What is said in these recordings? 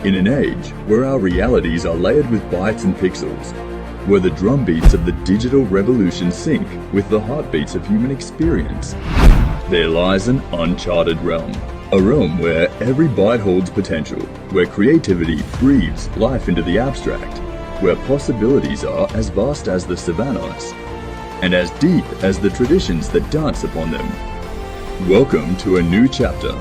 In an age where our realities are layered with bytes and pixels, where the drumbeats of the digital revolution sync with the heartbeats of human experience, there lies an uncharted realm. A realm where every byte holds potential, where creativity breathes life into the abstract, where possibilities are as vast as the savannas, and as deep as the traditions that dance upon them. Welcome to a new chapter,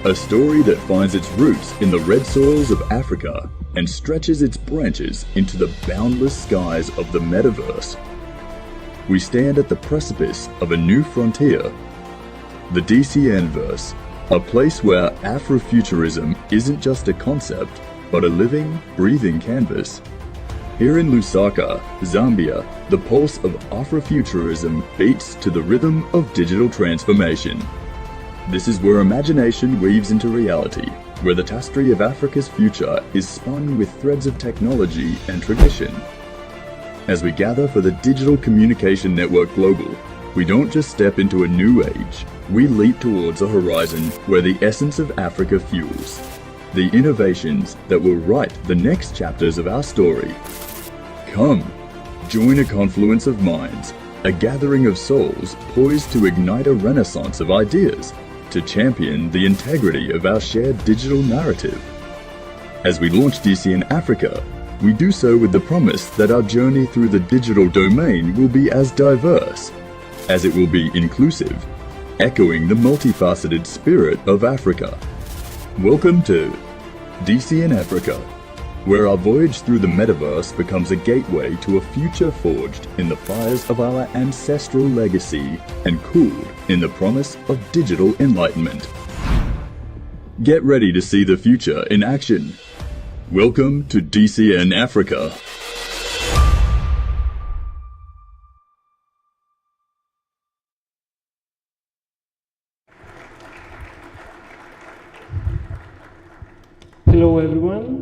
a story that finds its roots in the red soils of Africa and stretches its branches into the boundless skies of the Metaverse. We stand at the precipice of a new frontier, the DCN-verse, a place where Afrofuturism isn't just a concept, but a living, breathing canvas. Here in Lusaka, Zambia, the pulse of Afrofuturism beats to the rhythm of digital transformation. This is where imagination weaves into reality, where the tapestry of Africa's future is spun with threads of technology and tradition. As we gather for the Digital Communication Network Global, we don't just step into a new age, we leap towards a horizon where the essence of Africa fuels the innovations that will write the next chapters of our story. Come, join a confluence of minds, a gathering of souls poised to ignite a renaissance of ideas, to champion the integrity of our shared digital narrative. As we launch DCN Africa, we do so with the promise that our journey through the digital domain will be as diverse as it will be inclusive, echoing the multifaceted spirit of Africa. Welcome to DCN Africa, where our voyage through the Metaverse becomes a gateway to a future forged in the fires of our ancestral legacy and cooled in the promise of digital enlightenment. Get ready to see the future in action. Welcome to DCN Africa. Hello everyone,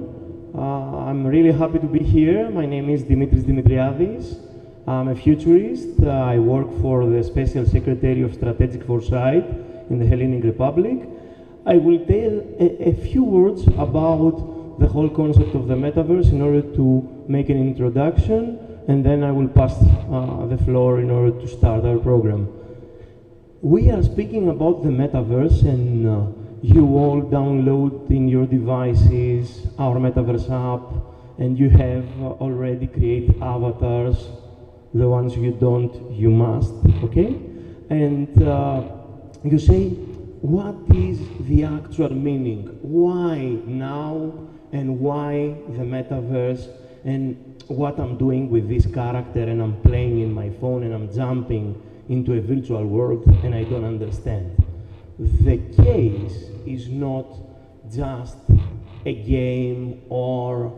I'm really happy to be here. My name is Dimitris Dimitriadis. I'm a futurist. I work for the Special Secretary of Strategic Foresight in the Hellenic Republic. I will tell a few words about the whole concept of the Metaverse in order to make an introduction, and then I will pass the floor in order to start our program. We are speaking about the Metaverse, and you all download in your devices our Metaverse app, and you have already created avatars. The ones you don't, you must, okay? And you say, what is the actual meaning? Why now, and why the Metaverse, and what I'm doing with this character, and I'm playing in my phone, and I'm jumping into a virtual world, and I don't understand. The case is not just a game or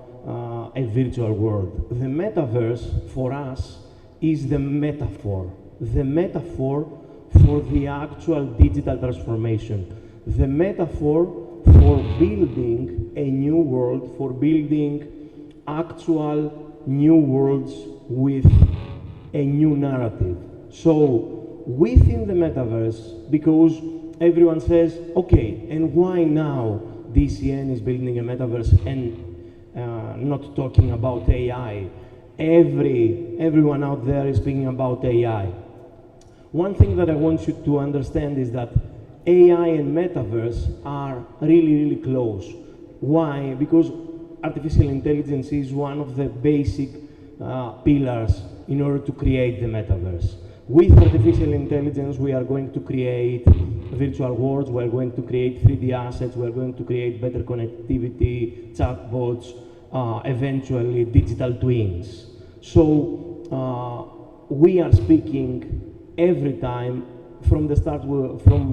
a virtual world. The Metaverse, for us, is the metaphor for the actual digital transformation, the metaphor for building a new world, for building actual new worlds with a new narrative. So within the Metaverse, because everyone says, okay, and why now DCN is building a Metaverse and not talking about AI? Everyone out there is speaking about AI. One thing that I want you to understand is that AI and Metaverse are really close. Why? Because artificial intelligence is one of the basic pillars in order to create the Metaverse. With artificial intelligence, we are going to create virtual worlds, we are going to create 3D assets, we are going to create better connectivity, chatbots, eventually digital twins. So we are speaking every time from the start, from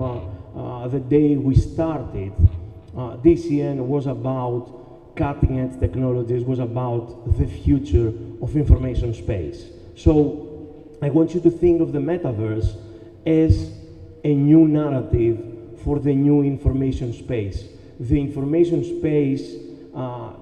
the day we started. DCN was about cutting edge technologies, was about the future of information space. So I want you to think of the Metaverse as a new narrative for the new information space. The information space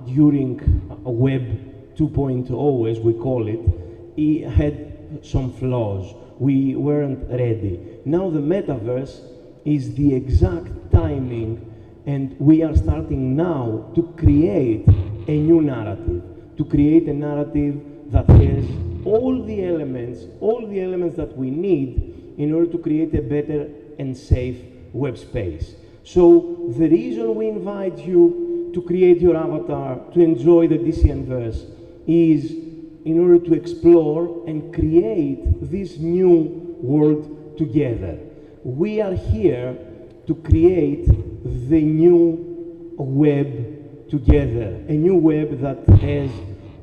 during Web 2.0, as we call it had some flaws. We weren't ready. Now the Metaverse is the exact timing And we are starting now to create a new narrative, to create a narrative that has all the elements that we need in order to create a better and safe web space. So the reason we invite you to create your avatar, to enjoy the DCN-verse, is in order to explore and create this new world together. We are here to create the new web together, a new web that has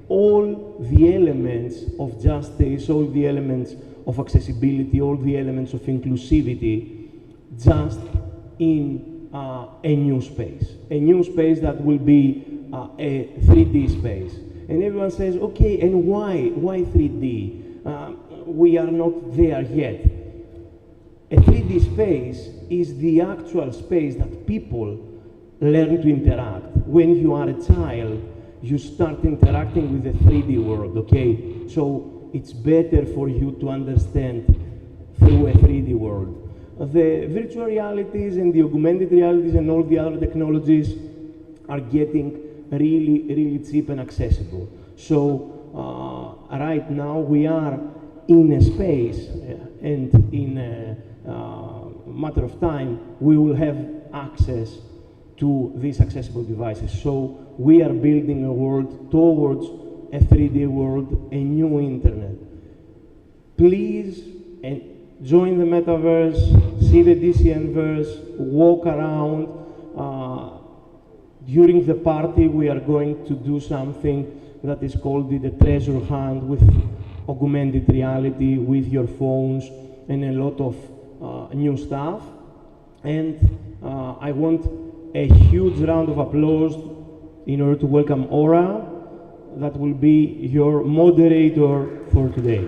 all the elements of justice, all the elements of accessibility, all the elements of inclusivity, just in a new space that will be a 3D space. And everyone says, okay, and why 3D? We are not there yet. A 3D space is the actual space that people learn to interact. When you are a child, you start interacting with the 3D world, okay? So it's better for you to understand through a 3D world. The virtual realities and the augmented realities and all the other technologies are getting really cheap and accessible. So right now we are in a space and in a matter of time we will have access to these accessible devices. So we are building a world towards a 3D world, a new internet. Please join the Metaverse, see the DCN-verse, walk around. During the party, we are going to do something that is called the treasure hunt with augmented reality, with your phones, and a lot of new stuff. And I want a huge round of applause in order to welcome Aura, that will be your moderator for today.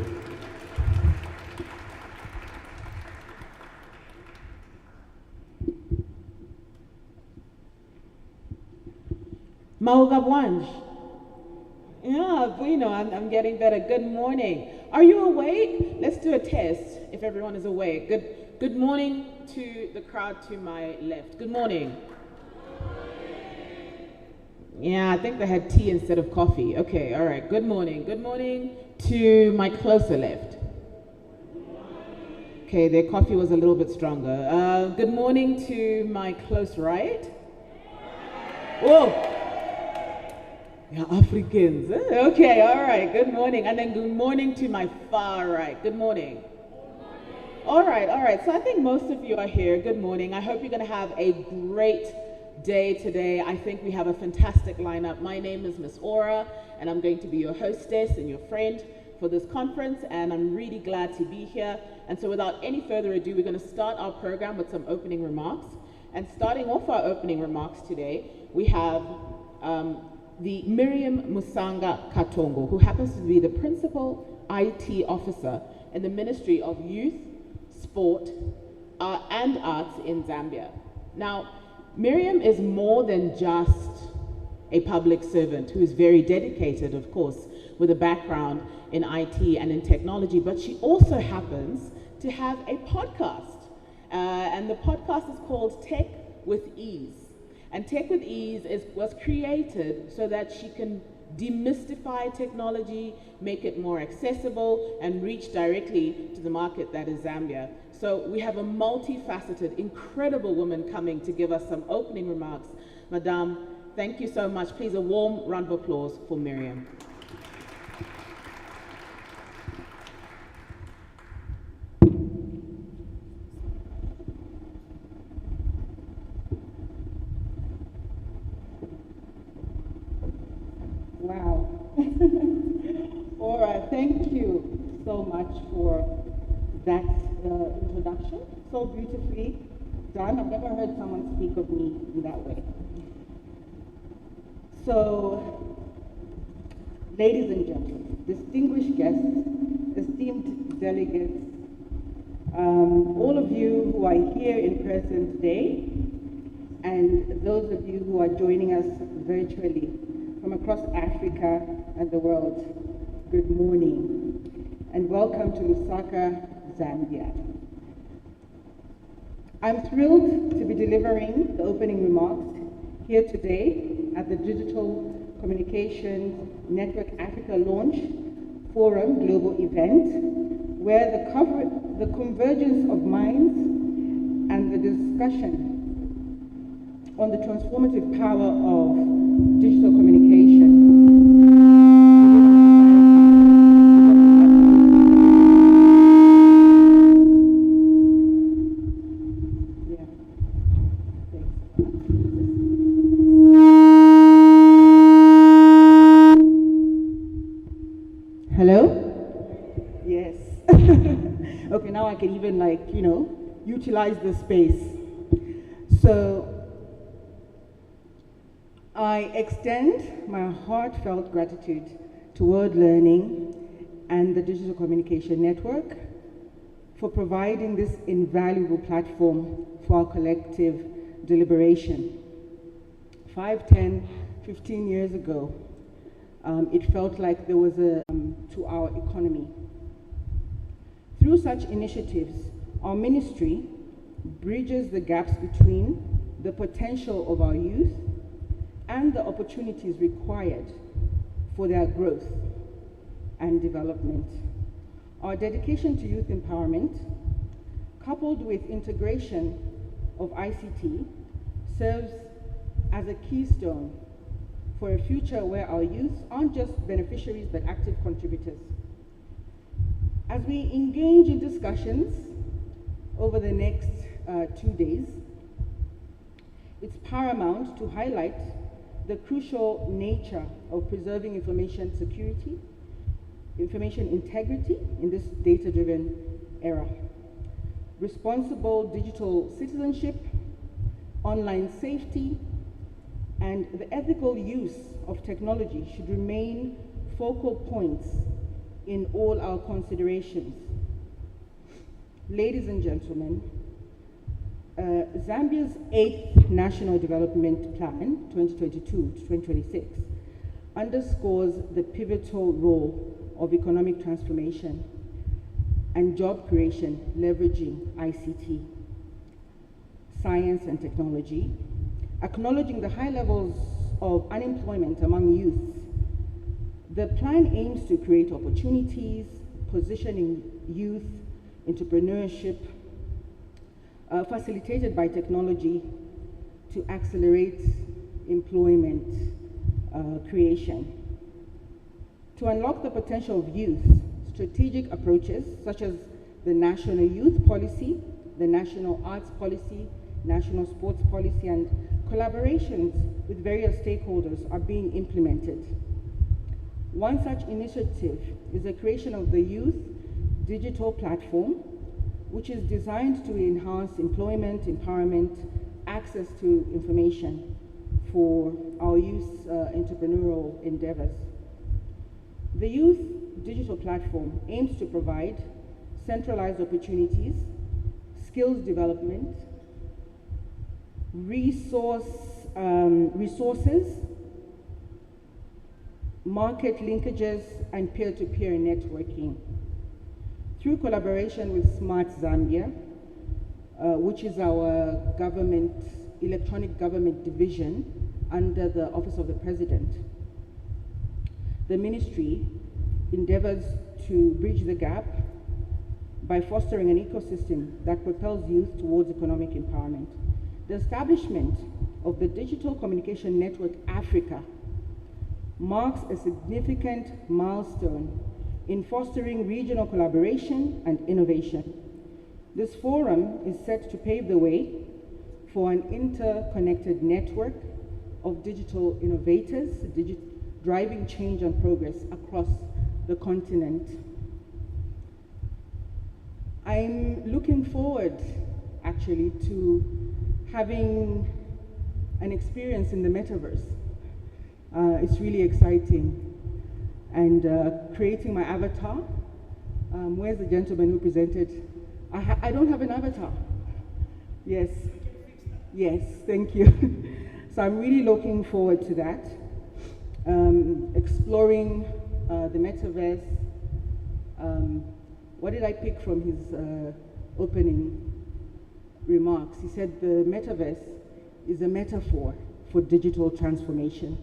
Maugabwanj. Yeah, I'm getting better. Good morning. Are you awake? Let's do a test if everyone is awake. Good morning to the crowd to my left. Good morning. Yeah, I think they had tea instead of coffee. Okay, all right. Good morning. Good morning to my closer left. Okay, their coffee was a little bit stronger. Good morning to my close right. Whoa. Yeah, Africans. Okay, all right. Good morning. And then good morning to my far right. Good morning. All right. So I think most of you are here. Good morning. I hope you're going to have a great day today. I think we have a fantastic lineup. My name is Miss Aura, and I'm going to be your hostess and your friend for this conference, and I'm really glad to be here. And so without any further ado, we're going to start our program with some opening remarks. And starting off our opening remarks today, we have the Miriam Musanga Katongo, who happens to be the Principal IT Officer in the Ministry of Youth, Sport, and Arts in Zambia. Now, Miriam is more than just a public servant who is very dedicated, of course, with a background in IT and in technology, but she also happens to have a podcast. And the podcast is called Tech with Ease. And Tech with Ease was created so that she can demystify technology, make it more accessible, and reach directly to the market that is Zambia. So we have a multifaceted, incredible woman coming to give us some opening remarks. Madame, thank you so much. Please, a warm round of applause for Miriam. Wow. Aura, thank you so much for that introduction. So beautifully done. I've never heard someone speak of me in that way. So, ladies and gentlemen, distinguished guests, esteemed delegates, all of you who are here in person today, and those of you who are joining us virtually from across Africa and the world, good morning, and welcome to Lusaka, Zambia. I'm thrilled to be delivering the opening remarks here today at the Digital Communications Network Africa Launch Forum Global event, where the convergence of minds and the discussion on the transformative power of digital communication. Hello? Yes. Okay, now I can even utilize the space. So I extend my heartfelt gratitude to World Learning and the Digital Communication Network for providing this invaluable platform for our collective deliberation. 5, 10, 15 years ago, it felt like there was a to our economy. Through such initiatives, our ministry bridges the gaps between the potential of our youth and the opportunities required for their growth and development. Our dedication to youth empowerment, coupled with integration of ICT, serves as a keystone for a future where our youth aren't just beneficiaries but active contributors. As we engage in discussions over the next 2 days, it's paramount to highlight the crucial nature of preserving information security, information integrity in this data-driven era. Responsible digital citizenship, online safety, and the ethical use of technology should remain focal points in all our considerations. Ladies and gentlemen, Zambia's 8th National Development Plan, 2022 to 2026, underscores the pivotal role of economic transformation and job creation leveraging ICT, science and technology, acknowledging the high levels of unemployment among youth. The plan aims to create opportunities, positioning youth entrepreneurship, facilitated by technology to accelerate employment creation. To unlock the potential of youth, strategic approaches such as the National Youth Policy, the National Arts Policy, National Sports Policy, and collaborations with various stakeholders are being implemented. One such initiative is the creation of the Youth Digital Platform, which is designed to enhance employment, empowerment, access to information for our youth entrepreneurial endeavors. The Youth Digital Platform aims to provide centralized opportunities, skills development, resources, market linkages, and peer-to-peer networking. Through collaboration with Smart Zambia, which is our electronic government division under the Office of the President, the ministry endeavors to bridge the gap by fostering an ecosystem that propels youth towards economic empowerment. The establishment of the Digital Communication Network Africa marks a significant milestone in fostering regional collaboration and innovation. This forum is set to pave the way for an interconnected network of digital innovators, driving change and progress across the continent. I'm looking forward, actually, to having an experience in the Metaverse. It's really exciting. And creating my avatar. Where's the gentleman who presented? I don't have an avatar. Yes. Yes, thank you. So I'm really looking forward to that. Exploring the Metaverse. What did I pick from his opening? remarks. He said the Metaverse is a metaphor for digital transformation.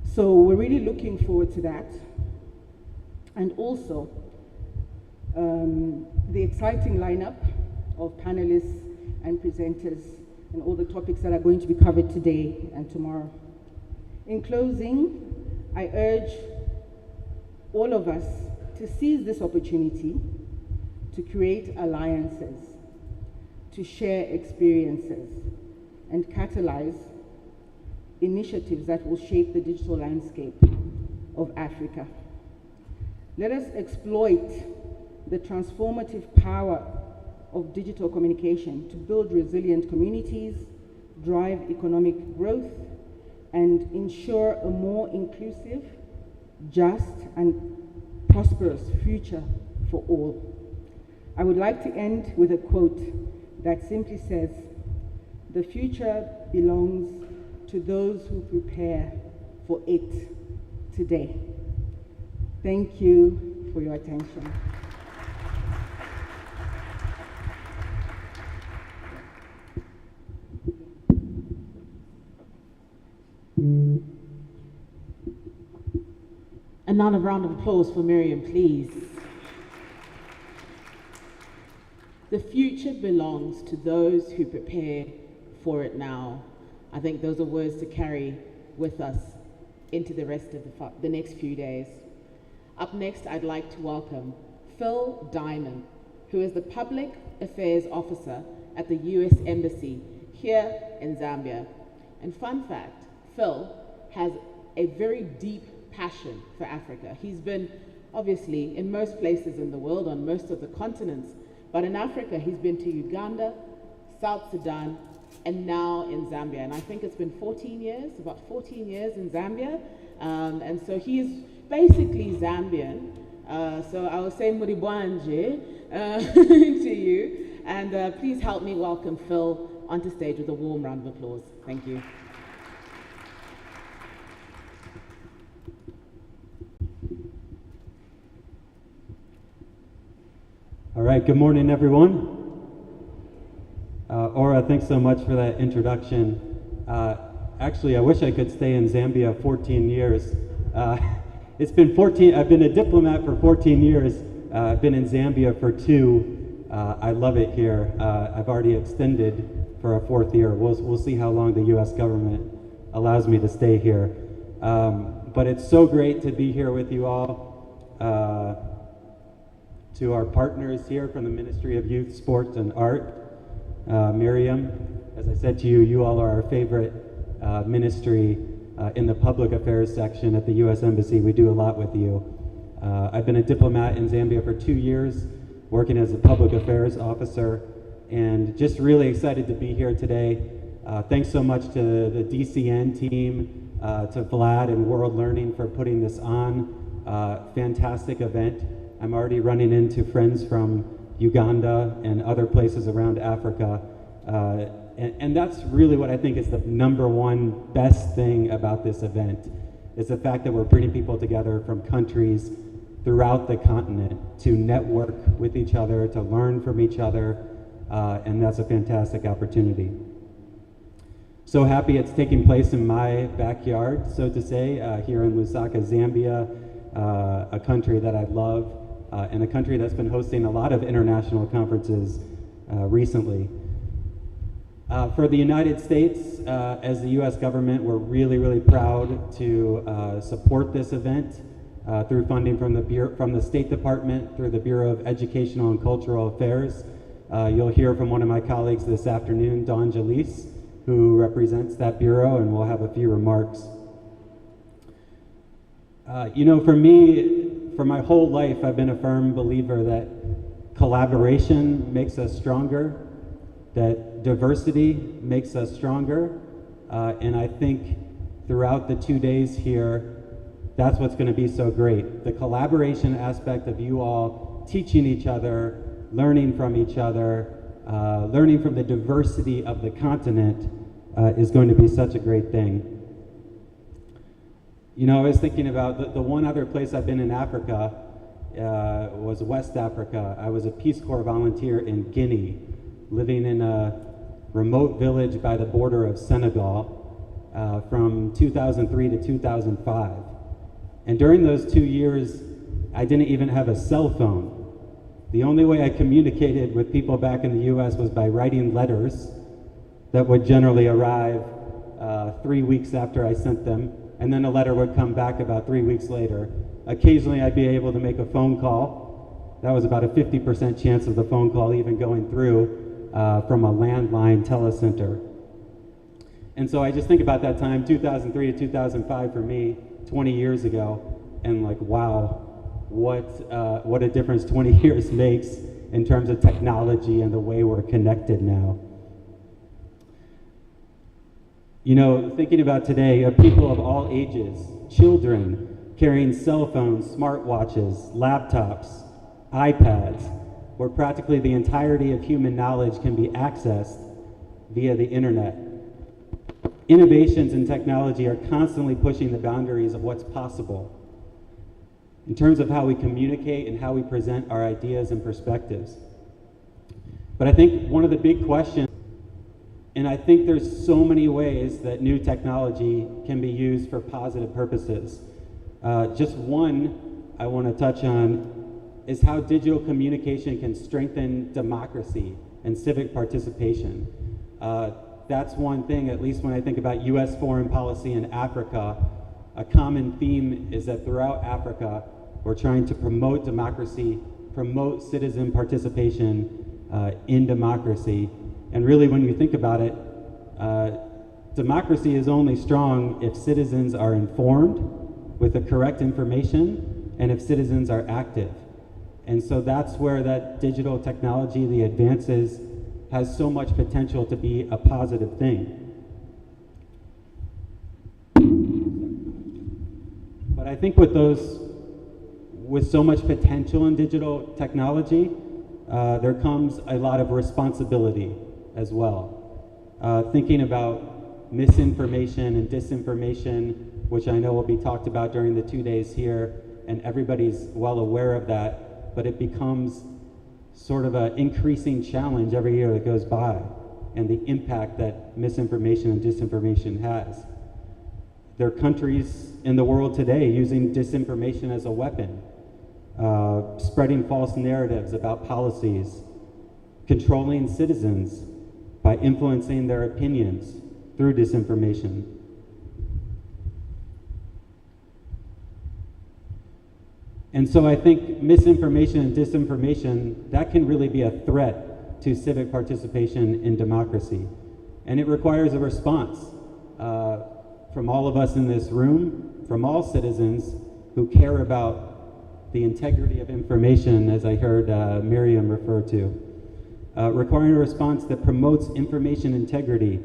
So we're really looking forward to that. And also, the exciting lineup of panelists and presenters and all the topics that are going to be covered today and tomorrow. In closing, I urge all of us to seize this opportunity to create alliances, to share experiences, and catalyze initiatives that will shape the digital landscape of Africa. Let us exploit the transformative power of digital communication to build resilient communities, drive economic growth, and ensure a more inclusive, just, and prosperous future for all. I would like to end with a quote that simply says, "The future belongs to those who prepare for it today." Thank you for your attention. Another round of applause for Miriam, please. The future belongs to those who prepare for it now. I think those are words to carry with us into the rest of the next few days. Up next, I'd like to welcome Phil Diamond, who is the Public Affairs Officer at the US Embassy here in Zambia. And fun fact, Phil has a very deep passion for Africa. He's been obviously in most places in the world, on most of the continents, but in Africa, he's been to Uganda, South Sudan, and now in Zambia. And I think it's been 14 years, about 14 years in Zambia. And so he is basically Zambian. So I will say Muribwanje to you. And please help me welcome Phil onto stage with a warm round of applause. Thank you. All right, good morning, everyone. Aura, thanks so much for that introduction. Actually, I wish I could stay in Zambia 14 years. It's been 14, I've been a diplomat for 14 years. I've been in Zambia for 2. I love it here. I've already extended for a 4th year. We'll see how long the US government allows me to stay here. But it's so great to be here with you all. To our partners here from the Ministry of Youth, Sports, and Art. Miriam, as I said to you, you all are our favorite ministry in the public affairs section at the US Embassy. We do a lot with you. I've been a diplomat in Zambia for 2 years, working as a public affairs officer, and just really excited to be here today. Thanks so much to the DCN team, to Vlad and World Learning for putting this on. Fantastic event. I'm already running into friends from Uganda and other places around Africa. And that's really what I think is the #1 best thing about this event, is the fact that we're bringing people together from countries throughout the continent to network with each other, to learn from each other, and that's a fantastic opportunity. So happy it's taking place in my backyard, so to say, here in Lusaka, Zambia, a country that I love, and a country that's been hosting a lot of international conferences recently. For the United States, as the US government, we're really, really proud to support this event through funding from the State Department, through the Bureau of Educational and Cultural Affairs. You'll hear from one of my colleagues this afternoon, Dawn Jalise, who represents that bureau, and we'll have a few remarks. You know, for me, for my whole life, I've been a firm believer that collaboration makes us stronger, that diversity makes us stronger, and I think throughout the 2 days here, that's what's going to be so great. The collaboration aspect of you all teaching each other, learning from each other, learning from the diversity of the continent is going to be such a great thing. You know, I was thinking about the one other place I've been in Africa was West Africa. I was a Peace Corps volunteer in Guinea. living in a remote village by the border of Senegal from 2003 to 2005. And during those 2 years, I didn't even have a cell phone. The only way I communicated with people back in the US was by writing letters that would generally arrive 3 weeks after I sent them, and then a letter would come back about 3 weeks later. Occasionally I'd be able to make a phone call. That was about a 50% chance of the phone call even going through from a landline telecenter. And so I just think about that time, 2003 to 2005 for me, 20 years ago, and like, wow, what a difference 20 years makes in terms of technology and the way we're connected now. You know, thinking about today, people of all ages, children carrying cell phones, smartwatches, laptops, iPads, where practically the entirety of human knowledge can be accessed via the internet. Innovations in technology are constantly pushing the boundaries of what's possible in terms of how we communicate and how we present our ideas and perspectives. But I think one of the big questions, and I think there's so many ways that new technology can be used for positive purposes. Just one I want to touch on is how digital communication can strengthen democracy and civic participation. That's one thing, at least when I think about US foreign policy in Africa, a common theme is that throughout Africa, we're trying to promote democracy, promote citizen participation in democracy. And really, when you think about it, democracy is only strong if citizens are informed with the correct information and if citizens are active. And so that's where that digital technology, the advances, has so much potential to be a positive thing. But I think with so much potential in digital technology, there comes a lot of responsibility as well. Thinking about misinformation and disinformation, which I know will be talked about during the 2 days here, and everybody's well aware of that, but it becomes sort of an increasing challenge every year that goes by, and the impact that misinformation and disinformation has. There are countries in the world today using disinformation as a weapon, spreading false narratives about policies, controlling citizens by influencing their opinions through disinformation. And so I think misinformation and disinformation, that can really be a threat to civic participation in democracy. And it requires a response from all of us in this room, from all citizens who care about the integrity of information, as I heard Miriam refer to. Requiring a response that promotes information integrity,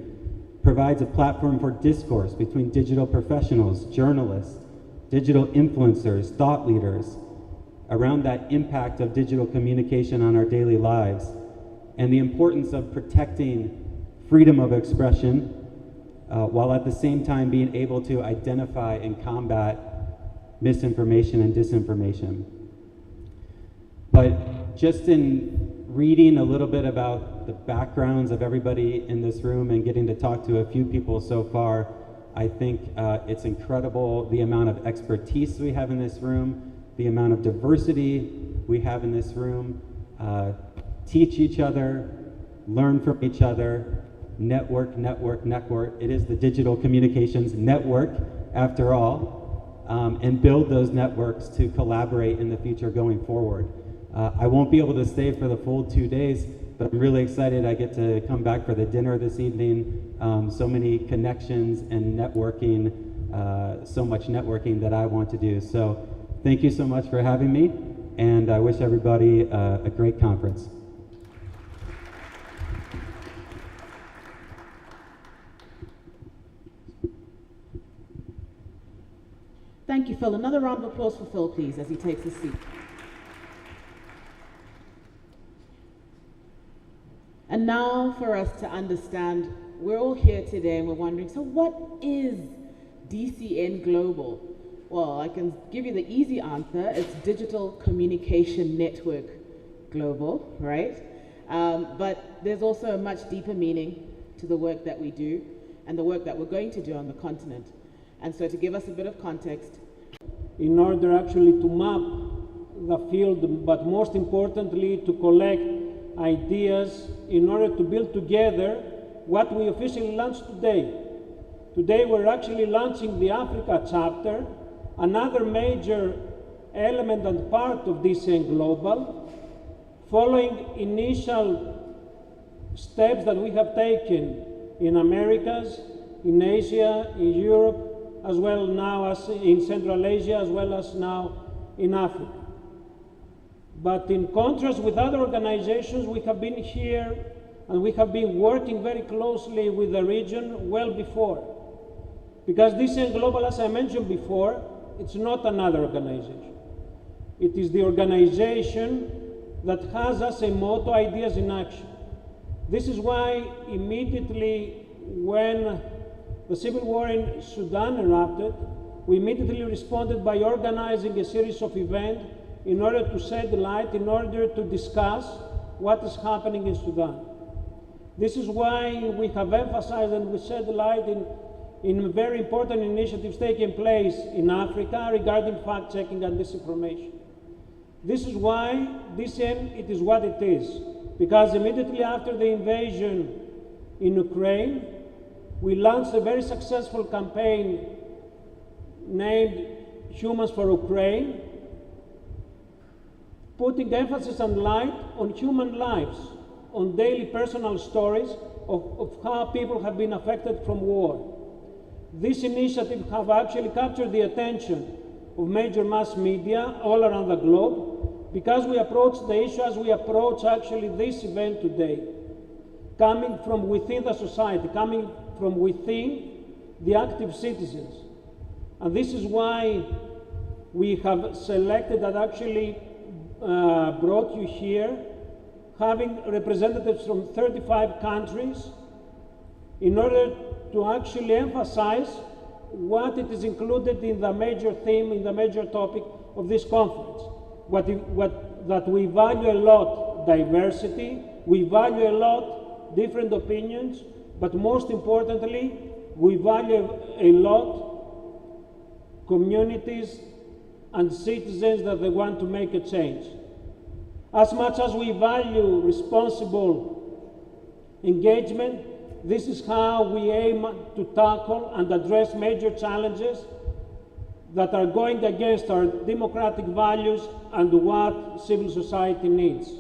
provides a platform for discourse between digital professionals, journalists, digital influencers, thought leaders, around that impact of digital communication on our daily lives, and the importance of protecting freedom of expression, while at the same time being able to identify and combat misinformation and disinformation. But just in reading a little bit about the backgrounds of everybody in this room and getting to talk to a few people so far, I think it's incredible the amount of expertise we have in this room, the amount of diversity we have in this room, teach each other, learn from each other, network. It is the digital communications network, after all, and build those networks to collaborate in the future going forward. I won't be able to stay for the full 2 days, but I'm really excited I get to come back for the dinner this evening. So many connections and networking, so much networking that I want to do. So thank you so much for having me, and I wish everybody a great conference. Thank you, Phil. Another round of applause for Phil, please, as he takes his seat. And now for us to understand, we're all here today and we're wondering, so what is DCN Global? Well, I can give you the easy answer. It's Digital Communication Network Global, right? But there's also a much deeper meaning to the work that we do and the work that we're going to do on the continent. And so to give us a bit of context, in order actually to map the field, but most importantly to collect ideas in order to build together what we officially launched today. Today we're actually launching the Africa chapter, another major element and part of DCN Global, following initial steps that we have taken in Americas, in Asia, in Europe, as well now as in Central Asia, as well as now in Africa. But in contrast with other organizations, we have been here and we have been working very closely with the region well before. Because DCN Global, as I mentioned before, it's not another organization. It is the organization that has as a motto, ideas in action. This is why immediately when the civil war in Sudan erupted, we immediately responded by organizing a series of events in order to shed light, in order to discuss what is happening in Sudan. This is why we have emphasized and we shed light in very important initiatives taking place in Africa regarding fact-checking and disinformation. This is why DCN, it is what it is. Because immediately after the invasion in Ukraine, we launched a very successful campaign named Humans for Ukraine, putting emphasis and light on human lives, on daily personal stories of how people have been affected from war. This initiative have actually captured the attention of major mass media all around the globe because we approach the issue as we approach actually this event today, coming from within the society, coming from within the active citizens. And this is why we have selected and actually brought you here, having representatives from 35 countries in order to actually emphasize what it is included in the major theme, in the major topic of this conference. That we value a lot diversity, we value a lot different opinions, but most importantly, we value a lot communities and citizens that they want to make a change. As much as we value responsible engagement, this is how we aim to tackle and address major challenges that are going against our democratic values and what civil society needs.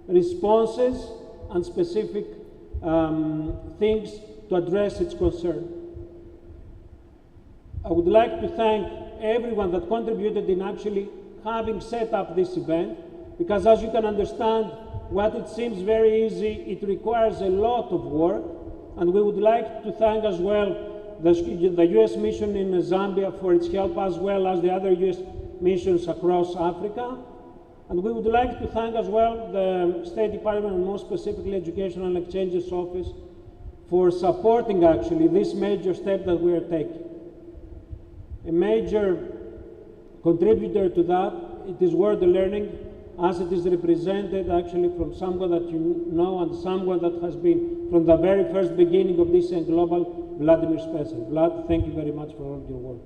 Responses and specific things to address its concern. I would like to thank everyone that contributed in actually having set up this event, because as you can understand, what it seems very easy, it requires a lot of work, and we would like to thank as well the U.S. mission in Zambia for its help, as well as the other U.S. missions across Africa. And we would like to thank as well the State Department, and more specifically Educational and Exchanges Office, for supporting actually this major step that we are taking. A major contributor to that, it is worth learning, as it is represented actually from someone that you know and someone that has been from the very first beginning of DCN Global, Vladimir Spetsen. Vlad, thank you very much for all your work.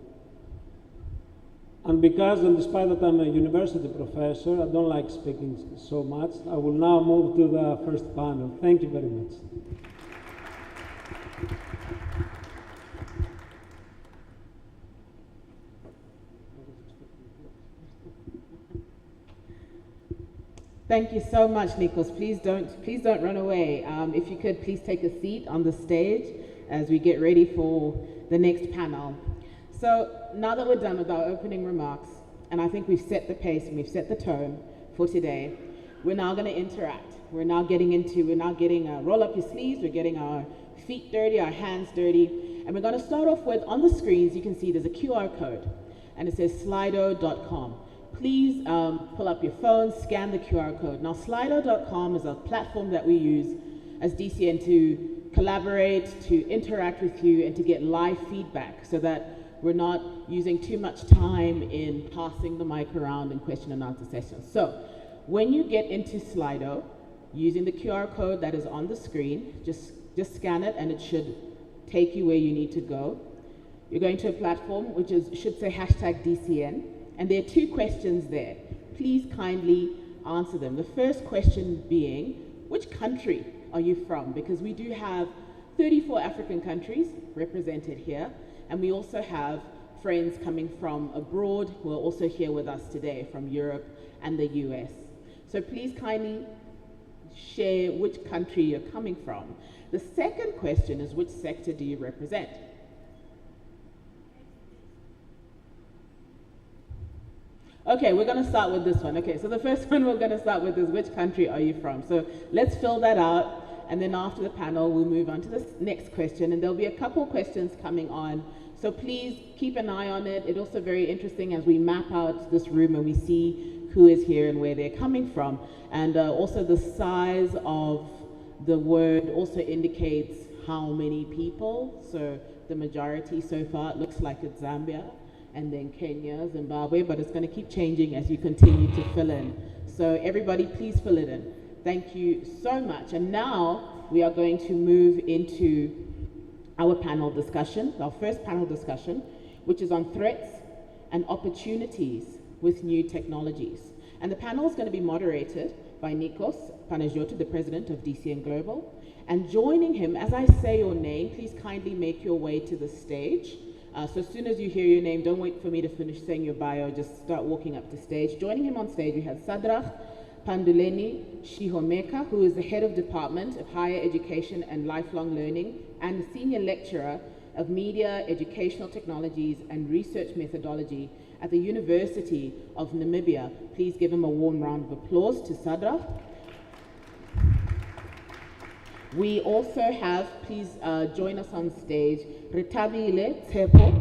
And because, and despite that I'm a university professor, I don't like speaking so much, I will now move to the first panel. Thank you very much. Thank you so much, Nikos. Please don't run away. If you could, please take a seat on the stage as we get ready for the next panel. So now that we're done with our opening remarks, and I think we've set the pace and we've set the tone for today, we're now going to interact. We're now getting roll up your sleeves, we're getting our feet dirty, our hands dirty, and we're going to start off with, on the screens, you can see there's a QR code, and it says slido.com. Please pull up your phone, scan the QR code. Now, Slido.com is a platform that we use as DCN to collaborate, to interact with you, and to get live feedback so that we're not using too much time in passing the mic around in question and answer sessions. So, when you get into Slido, using the QR code that is on the screen. Just scan it and it should take you where you need to go. You're going to a platform which should say hashtag DCN, and there are 2 questions there. Please kindly answer them. The first question being, which country are you from? Because we do have 34 African countries represented here, and we also have friends coming from abroad who are also here with us today from Europe and the US. So please kindly share which country you're coming from. The second question is, which sector do you represent? Okay, we're going to start with this one. Okay, so the first one we're going to start with is, which country are you from? So let's fill that out, and then after the panel, we'll move on to the next question, and there'll be a couple questions coming on. So please keep an eye on it. It's also very interesting as we map out this room and we see who is here and where they're coming from. And also the size of the word also indicates how many people. So the majority so far, it looks like it's Zambia, and then Kenya, Zimbabwe, but it's going to keep changing as you continue to fill in. So everybody, please fill it in. Thank you so much. And now we are going to move into our panel discussion, our first panel discussion, which is on threats and opportunities with new technologies. And the panel is going to be moderated by Nikos Panagiotou, the president of DCN Global. And joining him, as I say your name, please kindly make your way to the stage. So as soon as you hear your name, don't wait for me to finish saying your bio, just start walking up to stage. Joining him on stage, we have Sadrach Panduleni Shihomeka, who is the head of Department of Higher Education and Lifelong Learning and the senior lecturer of Media, Educational Technologies and Research Methodology at the University of Namibia. Please give him a warm round of applause to Sadrach. We also have, please join us on stage, Retabile Tepe,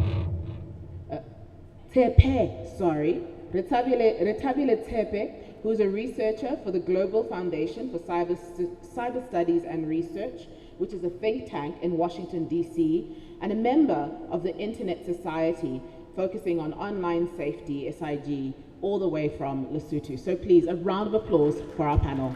who is a researcher for the Global Foundation for Cyber Studies and Research, which is a think tank in Washington, D.C., and a member of the Internet Society, focusing on online safety, SIG, all the way from Lesotho. So please, a round of applause for our panel.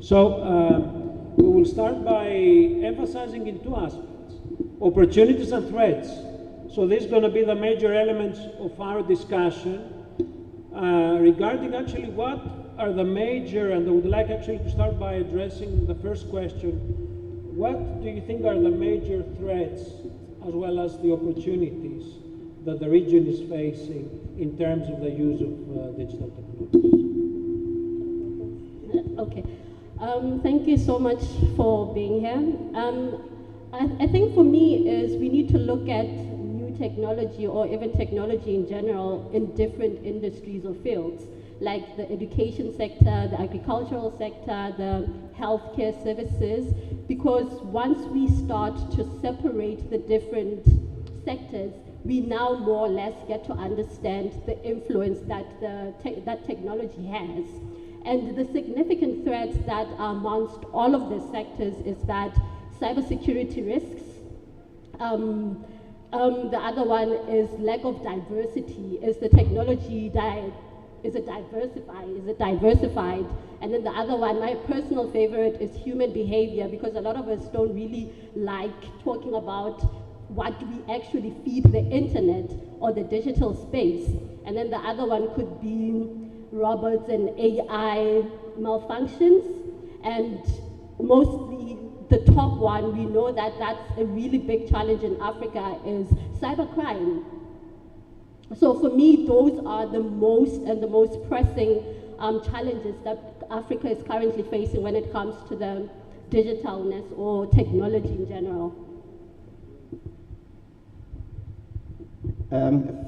So we will start by emphasizing in 2 aspects, opportunities and threats. So these are going to be the major elements of our discussion regarding actually what are the major, and I would like actually to start by addressing the first question. What do you think are the major threats as well as the opportunities that the region is facing in terms of the use of digital technologies? Okay. Thank you so much for being here. I think for me is we need to look at new technology or even technology in general in different industries or fields, like the education sector, the agricultural sector, the healthcare services, because once we start to separate the different sectors, we now more or less get to understand the influence that that technology has. And the significant threats that are amongst all of the sectors is that cybersecurity risks. The other one is lack of diversity. Is the technology is it diversified? And then the other one, my personal favorite, is human behavior, because a lot of us don't really like talking about what we actually feed the internet or the digital space. And then the other one could be robots and AI malfunctions, and mostly the top one, we know that that's a really big challenge in Africa, is cybercrime. So for me, those are the most pressing challenges that Africa is currently facing when it comes to the digitalness or technology in general.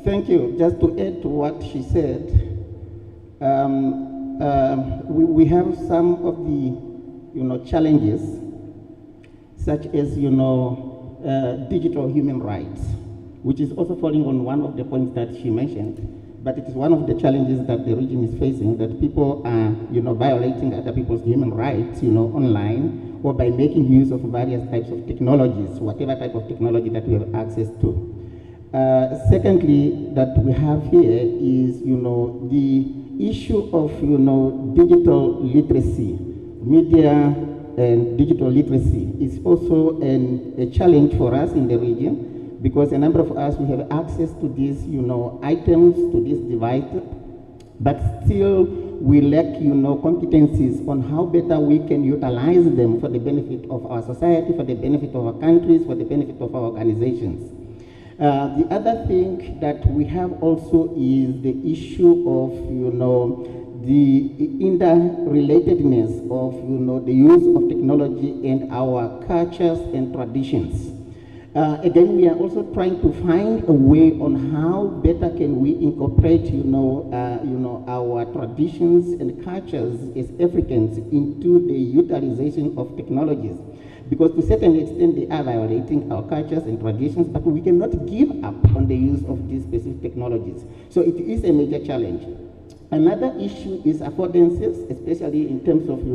Thank you. Just to add to what she said, we have some of the challenges. such as, digital human rights, which is also falling on one of the points that she mentioned. But it is one of the challenges that the region is facing, that people are, violating other people's human rights, online, or by making use of various types of technologies, whatever type of technology that we have access to. Secondly, that we have here is, the issue of, digital literacy, media and digital literacy is also a challenge for us in the region, because a number of us, we have access to these, items, to these devices, but still we lack, competencies on how better we can utilize them for the benefit of our society, for the benefit of our countries, for the benefit of our organizations. The other thing that we have also is the issue of, the interrelatedness of, the use of technology and our cultures and traditions. Again, we are also trying to find a way on how better can we incorporate, our traditions and cultures as Africans into the utilization of technologies. Because to a certain extent, they are violating our cultures and traditions, but we cannot give up on the use of these specific technologies. So it is a major challenge. Another issue is affordances, especially in terms of,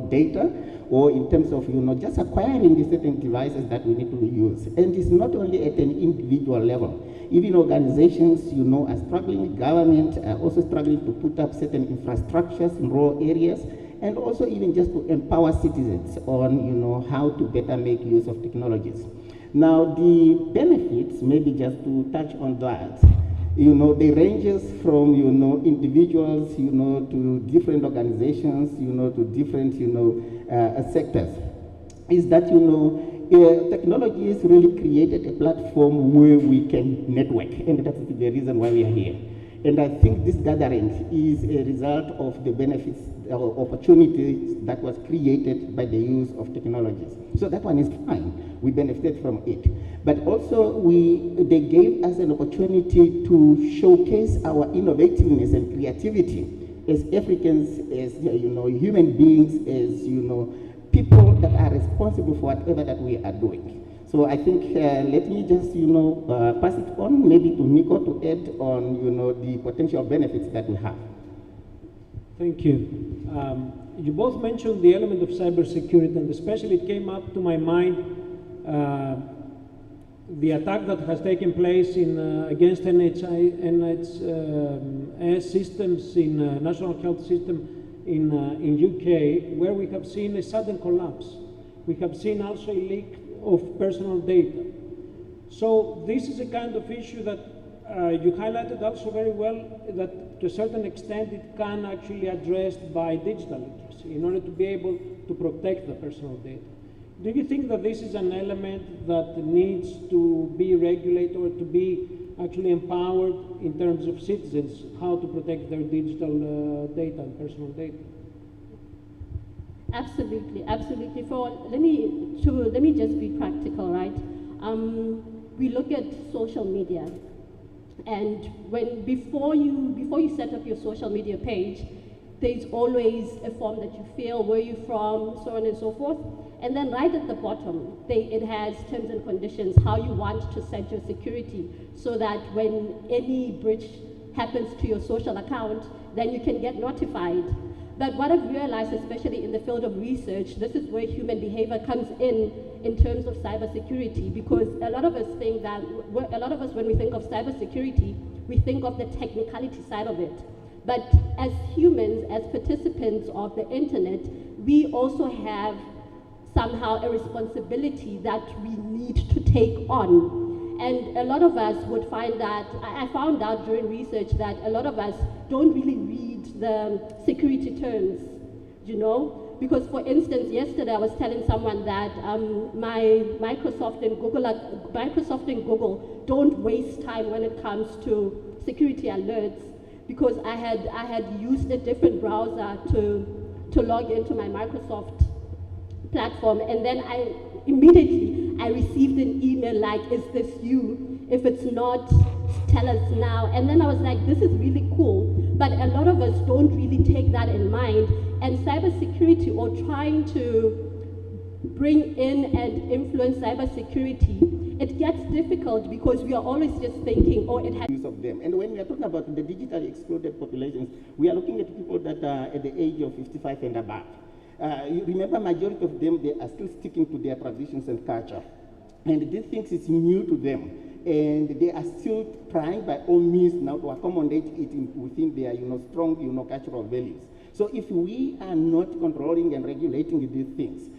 data, or in terms of, just acquiring the certain devices that we need to use. And it's not only at an individual level. Even organizations, are struggling, government are also struggling to put up certain infrastructures in rural areas, and also even just to empower citizens on, how to better make use of technologies. Now, the benefits, maybe just to touch on that, they ranges from, individuals, to different organizations, to different, sectors. Is that, technology has really created a platform where we can network, and that's the reason why we are here. And I think this gathering is a result of the benefits or opportunities that was created by the use of technologies. So that one is fine. We benefited from it. But also they gave us an opportunity to showcase our innovativeness and creativity as Africans, as human beings, as people that are responsible for whatever that we are doing. So I think let me just pass it on maybe to Nico to add on the potential benefits that we have. Thank you. You both mentioned the element of cybersecurity, and especially it came up to my mind the attack that has taken place against NHS systems in National Health System in UK, where we have seen a sudden collapse. We have seen also a leak of personal data. So this is a kind of issue that you highlighted also very well, that to a certain extent it can actually be addressed by digital literacy in order to be able to protect the personal data. Do you think that this is an element that needs to be regulated or to be actually empowered in terms of citizens, how to protect their digital data and personal data? Absolutely, absolutely. Let me just be practical, right? We look at social media, and before you set up your social media page, there's always a form that you fill, where you're from, so on and so forth. And then right at the bottom, it has terms and conditions, how you want to set your security, so that when any breach happens to your social account, then you can get notified. But what I've realized, especially in the field of research, this is where human behavior comes in terms of cybersecurity, because a lot of us when we think of cybersecurity, we think of the technicality side of it. But as humans, as participants of the internet, we also have somehow a responsibility that we need to take on. And a lot of us would find that, I found out during research that a lot of us don't really read the security terms, Because for instance, yesterday I was telling someone that Microsoft and Google don't waste time when it comes to security alerts, because I had used a different browser to log into my Microsoft platform, and then I immediately received an email like, is this you? If it's not, tell us now. And then I was like, this is really cool. But a lot of us don't really take that in mind. And cybersecurity, or trying to bring in and influence cybersecurity, it gets difficult because we are always just thinking, oh, it has use of them. And when we are talking about the digitally excluded populations, we are looking at people that are at the age of 55 and above. You remember, majority of them, they are still sticking to their traditions and culture. And these things is new to them. And they are still trying by all means now to accommodate it within their, strong, cultural values. So if we are not controlling and regulating these things,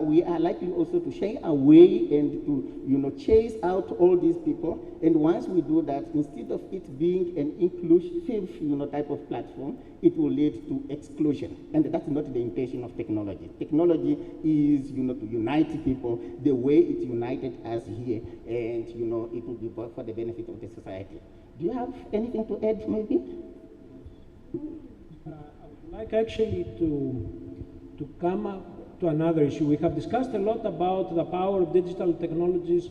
we are likely also to shy away and to, chase out all these people. And once we do that, instead of it being an inclusive, type of platform, it will lead to exclusion. And that's not the intention of technology. Technology is, to unite people the way it united us here, and, it will be for the benefit of the society. Do you have anything to add, maybe? I would like actually to come up to another issue. We have discussed a lot about the power of digital technologies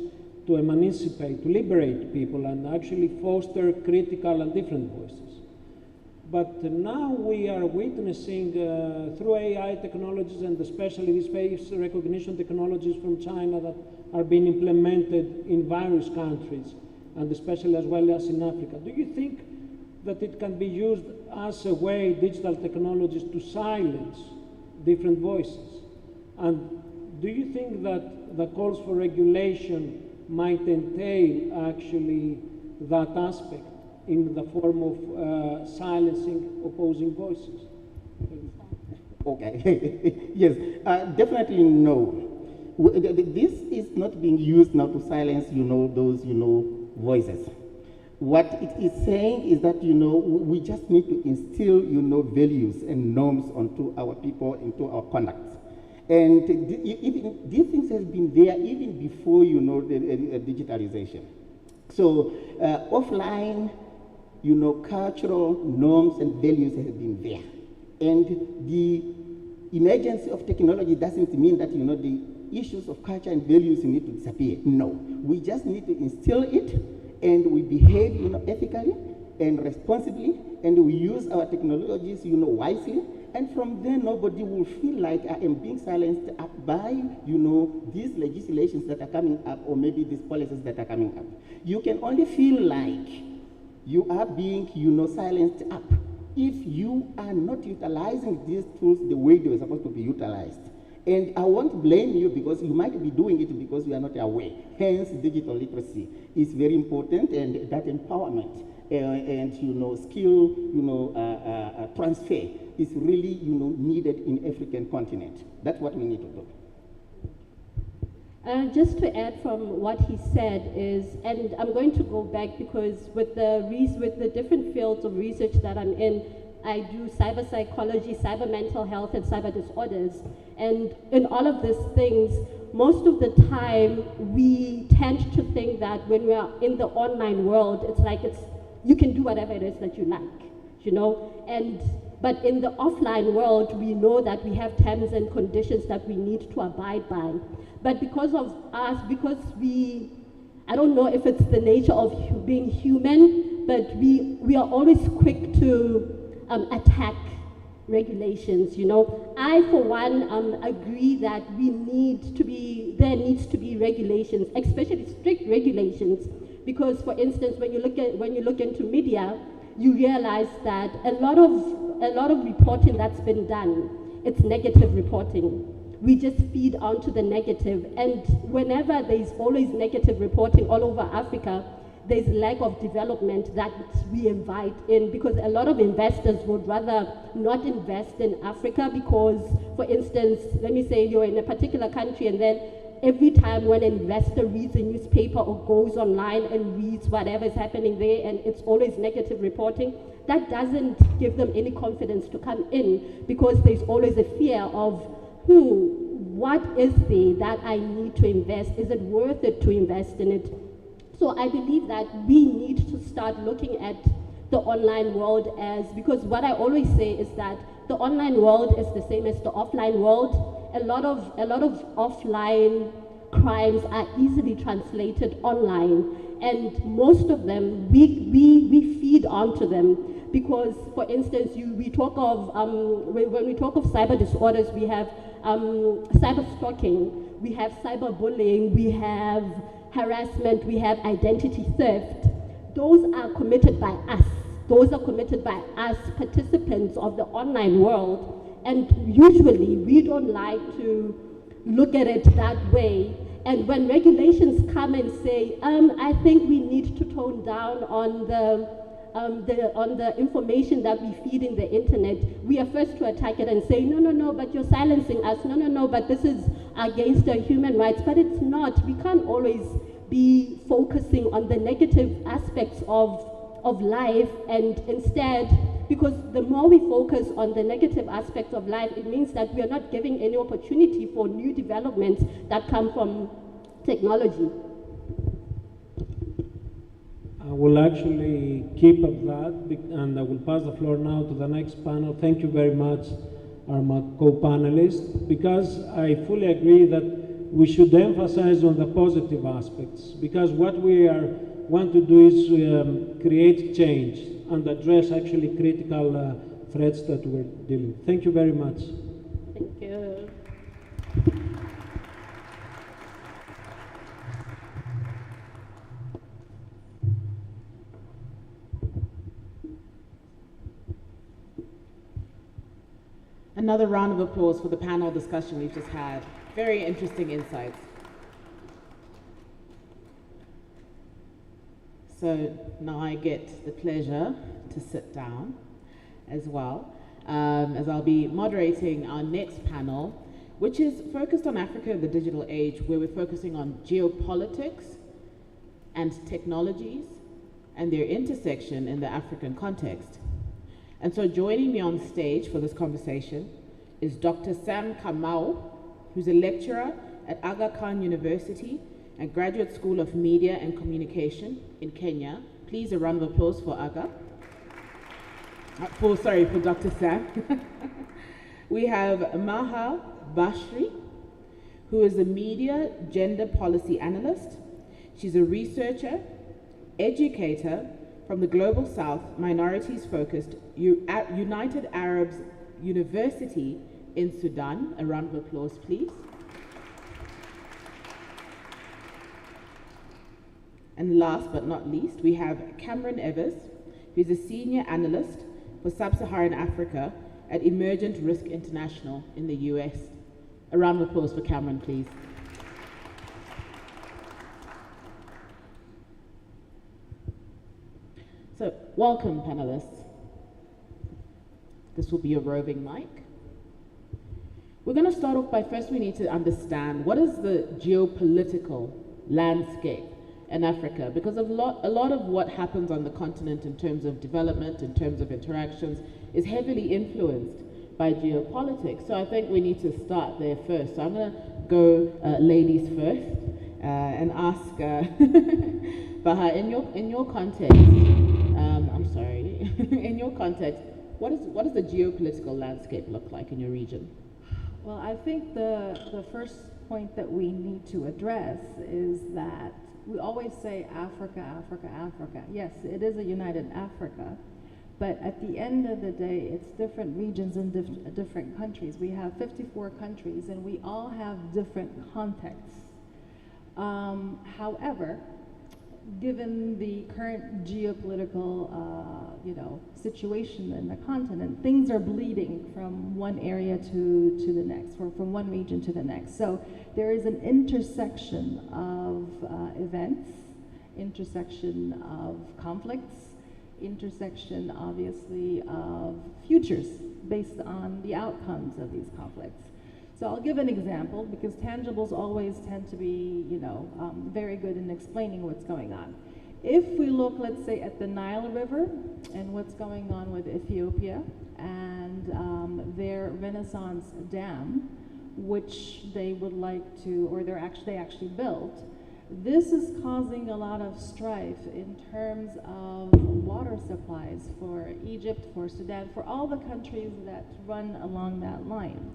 to emancipate, to liberate people and actually foster critical and different voices. But now we are witnessing through AI technologies and especially these face recognition technologies from China that are being implemented in various countries and especially as well as in Africa. Do you think that it can be used as a way, digital technologies, to silence different voices? And do you think that the calls for regulation might entail actually that aspect in the form of silencing opposing voices? Okay, yes, definitely no. This is not being used now to silence, those, voices. What it is saying is that, we just need to instill, values and norms onto our people, into our conduct. And even these things have been there even before, the digitalization. So offline, cultural norms and values have been there. And the emergence of technology doesn't mean that, the issues of culture and values need to disappear. No, we just need to instill it, and we behave, ethically and responsibly, and we use our technologies, wisely. And from there, nobody will feel like I am being silenced up by, these legislations that are coming up, or maybe these policies that are coming up. You can only feel like you are being, silenced up if you are not utilizing these tools the way they were supposed to be utilized. And I won't blame you, because you might be doing it because you are not aware. Hence, digital literacy is very important, and that empowerment and skill transfer is really needed in African continent. That's what we need to do. Just to add from what he said is, and I'm going to go back because with the different fields of research that I'm in, I do cyber psychology, cyber mental health, and cyber disorders. And in all of these things, most of the time we tend to think that when we are in the online world, it's like you can do whatever it is that you like, but in the offline world, we know that we have terms and conditions that we need to abide by. But because of us, I don't know if it's the nature of being human, but we are always quick to attack regulations. I, for one, agree that there needs to be regulations, especially strict regulations, because, for instance, when you look into media, you realize that a lot of reporting that's been done, it's negative reporting. We just feed onto the negative, and whenever there's always negative reporting all over Africa, there's lack of development that we invite in, because a lot of investors would rather not invest in Africa because, for instance, let me say you're in a particular country, and then every time when an investor reads a newspaper or goes online and reads whatever is happening there, and it's always negative reporting, that doesn't give them any confidence to come in, because there's always a fear of, what is there that I need to invest? Is it worth it to invest in it? So I believe that we need to start looking at the online world because what I always say is that the online world is the same as the offline world. A lot of offline crimes are easily translated online, and most of them, we feed onto them. because, for instance, we talk of, when we talk of cyber disorders, we have cyber stalking, we have cyberbullying, we have harassment, we have identity theft. Those are committed by us. Those are committed by us, participants of the online world. And usually we don't like to look at it that way. And when regulations come and say, I think we need to tone down on the information that we feed in the internet, we are first to attack it and say, no, but you're silencing us. No, but this is against our human rights. But it's not. We can't always be focusing on the negative aspects of life, and instead, because the more we focus on the negative aspects of life, it means that we are not giving any opportunity for new developments that come from technology. I will actually keep up that, and I will pass the floor now to the next panel. Thank you very much, our co-panelists, because I fully agree that we should emphasize on the positive aspects, because what we want to do is create change and address actually critical threats that we're dealing with. Thank you very much. Thank you. Another round of applause for the panel discussion we've just had. Very interesting insights. So now I get the pleasure to sit down as well, as I'll be moderating our next panel, which is focused on Africa in the digital age, where we're focusing on geopolitics and technologies and their intersection in the African context. And so joining me on stage for this conversation is Dr. Sam Kamau, who's a lecturer at Aga Khan University and Graduate School of Media and Communication in Kenya. Please, a round of applause for Aga. For Dr. Sam. We have Maha Bashri, who is a media gender policy analyst. She's a researcher, educator from the Global South minorities-focused United Arab University in Sudan. A round of applause, please. And last but not least, we have Cameron Evers, who's a senior analyst for Sub-Saharan Africa at Emergent Risk International in the US. A round of applause for Cameron, please. So, welcome, panelists. This will be a roving mic. We're going to start off by first we need to understand what is the geopolitical landscape in Africa, because a lot of what happens on the continent in terms of development, in terms of interactions, is heavily influenced by geopolitics. So I think we need to start there first. So I'm going to go ladies first and ask Baha, in your context, in your context, what does the geopolitical landscape look like in your region? Well, I think the first point that we need to address is that we always say Africa, Africa, Africa. Yes, it is a united Africa, but at the end of the day, it's different regions and different countries. We have 54 countries, and we all have different contexts. However, given the current geopolitical situation in the continent, things are bleeding from one area to the next, or from one region to the next. So there is an intersection of events, intersection of conflicts, intersection, obviously, of futures based on the outcomes of these conflicts. So I'll give an example, because tangibles always tend to be, very good in explaining what's going on. If we look, let's say, at the Nile River and what's going on with Ethiopia and their Renaissance Dam, which they would like to, or they actually built, this is causing a lot of strife in terms of water supplies for Egypt, for Sudan, for all the countries that run along that line.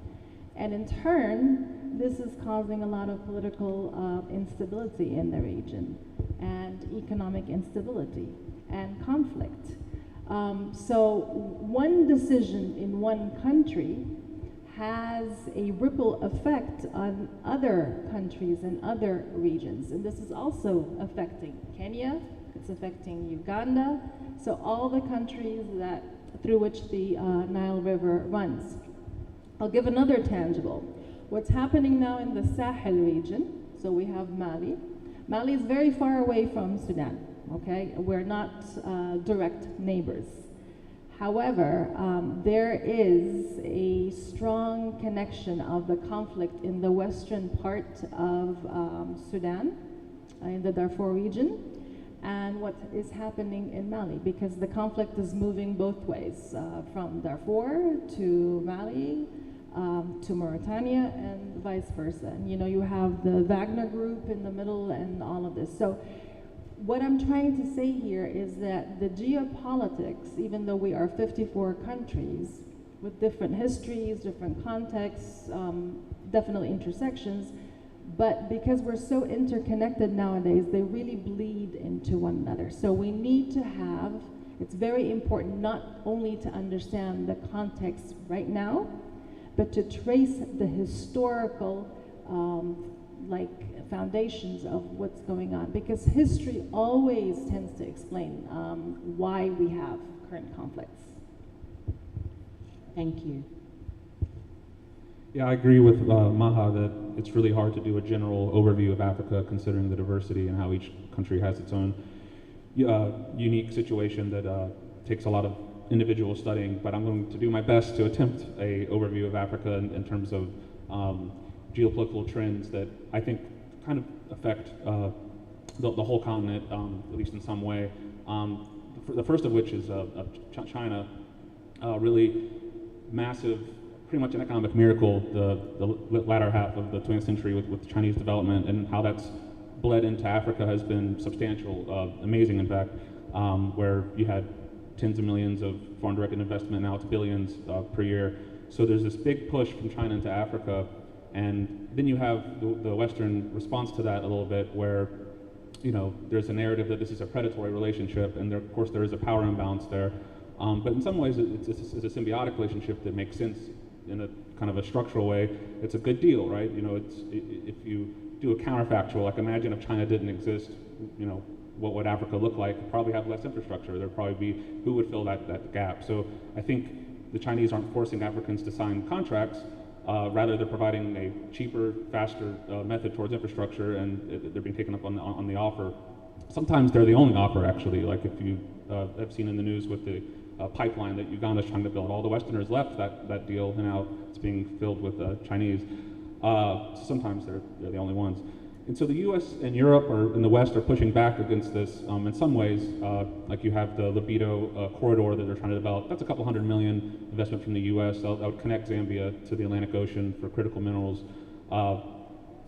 And in turn, this is causing a lot of political instability in the region, and economic instability and conflict. So one decision in one country has a ripple effect on other countries and other regions. And this is also affecting Kenya, it's affecting Uganda, so all the countries that through which the Nile River runs. I'll give another tangible. What's happening now in the Sahel region, so we have Mali. Mali is very far away from Sudan, okay? We're not direct neighbors. However, there is a strong connection of the conflict in the western part of Sudan, in the Darfur region, and what is happening in Mali, because the conflict is moving both ways, from Darfur to Mali, to Mauritania, and vice versa. And you have the Wagner group in the middle and all of this. So what I'm trying to say here is that the geopolitics, even though we are 54 countries with different histories, different contexts, definitely intersections, but because we're so interconnected nowadays, they really bleed into one another. So we need to have, it's very important not only to understand the context right now, but to trace the historical foundations of what's going on, because history always tends to explain why we have current conflicts. Thank you. Yeah, I agree with Maha that it's really hard to do a general overview of Africa considering the diversity and how each country has its own unique situation that takes a lot of individual studying, but I'm going to do my best to attempt a overview of Africa in terms of geopolitical trends that I think kind of affect the whole continent, at least in some way. The first of which is China, really massive, pretty much an economic miracle, the latter half of the 20th century with Chinese development, and how that's bled into Africa has been substantial, amazing in fact, where you had tens of millions of foreign direct investment, now it's billions per year. So there's this big push from China into Africa, and then you have the Western response to that a little bit, where there's a narrative that this is a predatory relationship, and of course there is a power imbalance there. But in some ways it's a symbiotic relationship that makes sense in a kind of a structural way. It's a good deal, right? If you do a counterfactual, like imagine if China didn't exist, what would Africa look like? Probably have less infrastructure. There'd probably be, who would fill that gap? So I think the Chinese aren't forcing Africans to sign contracts, rather they're providing a cheaper, faster method towards infrastructure, and they're being taken up on the offer. Sometimes they're the only offer, actually, like if you have seen in the news with the pipeline that Uganda's trying to build. All the Westerners left that deal, and now it's being filled with Chinese. So sometimes they're the only ones. And so the US and Europe and the West are pushing back against this in some ways. Like you have the Libido corridor that they're trying to develop. That's a couple $100 million investment from the US. That would connect Zambia to the Atlantic Ocean for critical minerals.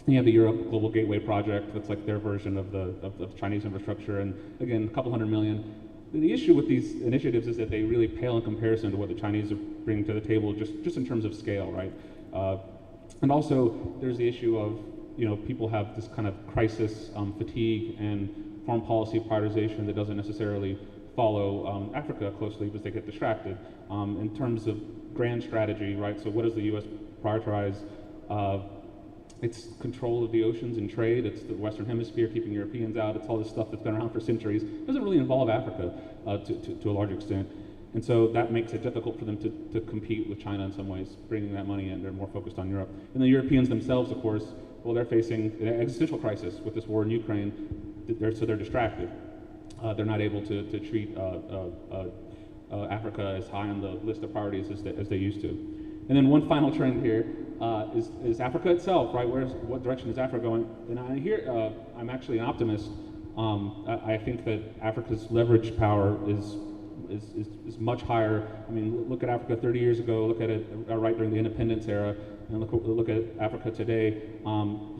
You have the Europe Global Gateway project. That's like their version of the Chinese infrastructure. And again, a couple $100 million. The issue with these initiatives is that they really pale in comparison to what the Chinese are bringing to the table, just in terms of scale, right? And also, there's the issue of people have this kind of crisis fatigue and foreign policy prioritization that doesn't necessarily follow Africa closely because they get distracted. In terms of grand strategy, right? So what does the U.S. prioritize? It's control of the oceans and trade. It's the Western Hemisphere keeping Europeans out. It's all this stuff that's been around for centuries. It doesn't really involve Africa to a large extent. And so that makes it difficult for them to compete with China in some ways, bringing that money in. They're more focused on Europe. And the Europeans themselves, of course, well, they're facing an existential crisis with this war in Ukraine, so they're distracted. They're not able to treat Africa as high on the list of priorities as they used to. And then one final trend here is Africa itself, right? What direction is Africa going? And I'm actually an optimist. I think that Africa's leverage power is much higher. I mean, look at Africa 30 years ago, look at it right during the independence era, and look at Africa today.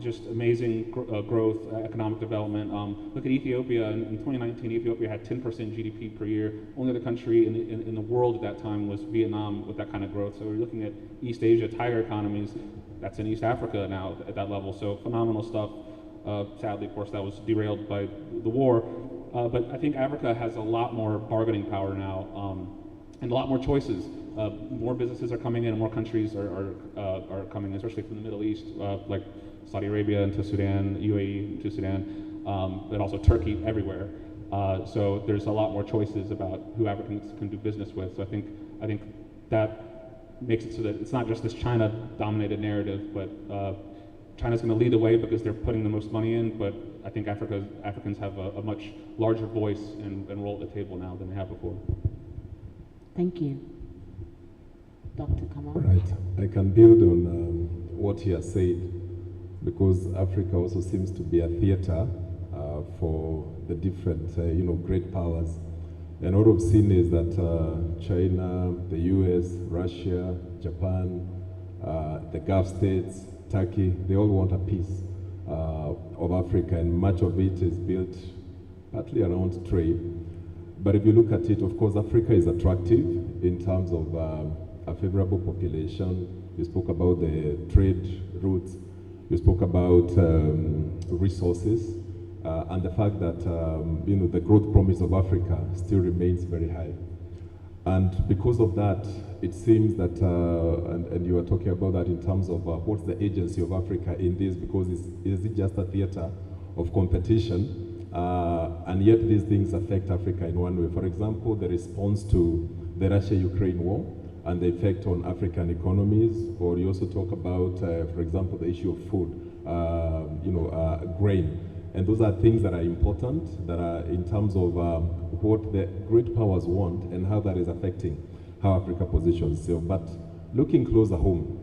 Just amazing growth, economic development. Look at Ethiopia. In 2019, Ethiopia had 10% GDP per year. Only other country in the world at that time was Vietnam with that kind of growth. So we're looking at East Asia, tiger economies. That's in East Africa now at that level. So phenomenal stuff. Sadly, of course, that was derailed by the war. But I think Africa has a lot more bargaining power now, and a lot more choices. More businesses are coming in, and more countries are coming in, especially from the Middle East, like Saudi Arabia into Sudan, UAE into Sudan, but also Turkey, everywhere. So there's a lot more choices about who Africans can do business with. So I think that makes it so that it's not just this China-dominated narrative, but China's going to lead the way because they're putting the most money in. But I think Africans have a much larger voice and role at the table now than they have before. Thank you. Dr. Kamal. Right. I can build on what he has said, because Africa also seems to be a theater for the different, great powers. And what we've seen is that China, the US, Russia, Japan, the Gulf states, Turkey, they all want a piece of Africa, and much of it is built partly around trade. But if you look at it, of course, Africa is attractive in terms of a favorable population. You spoke about the trade routes. You spoke about resources and the fact that the growth promise of Africa still remains very high. And because of that, it seems that, and you were talking about that in terms of what's the agency of Africa in this, because is it just a theater of competition? And yet these things affect Africa in one way. For example, the response to the Russia-Ukraine war and the effect on African economies, or you also talk about, for example, the issue of food, grain. And those are things that are important, that are in terms of what the great powers want and how that is affecting how Africa positions itself. But looking closer home,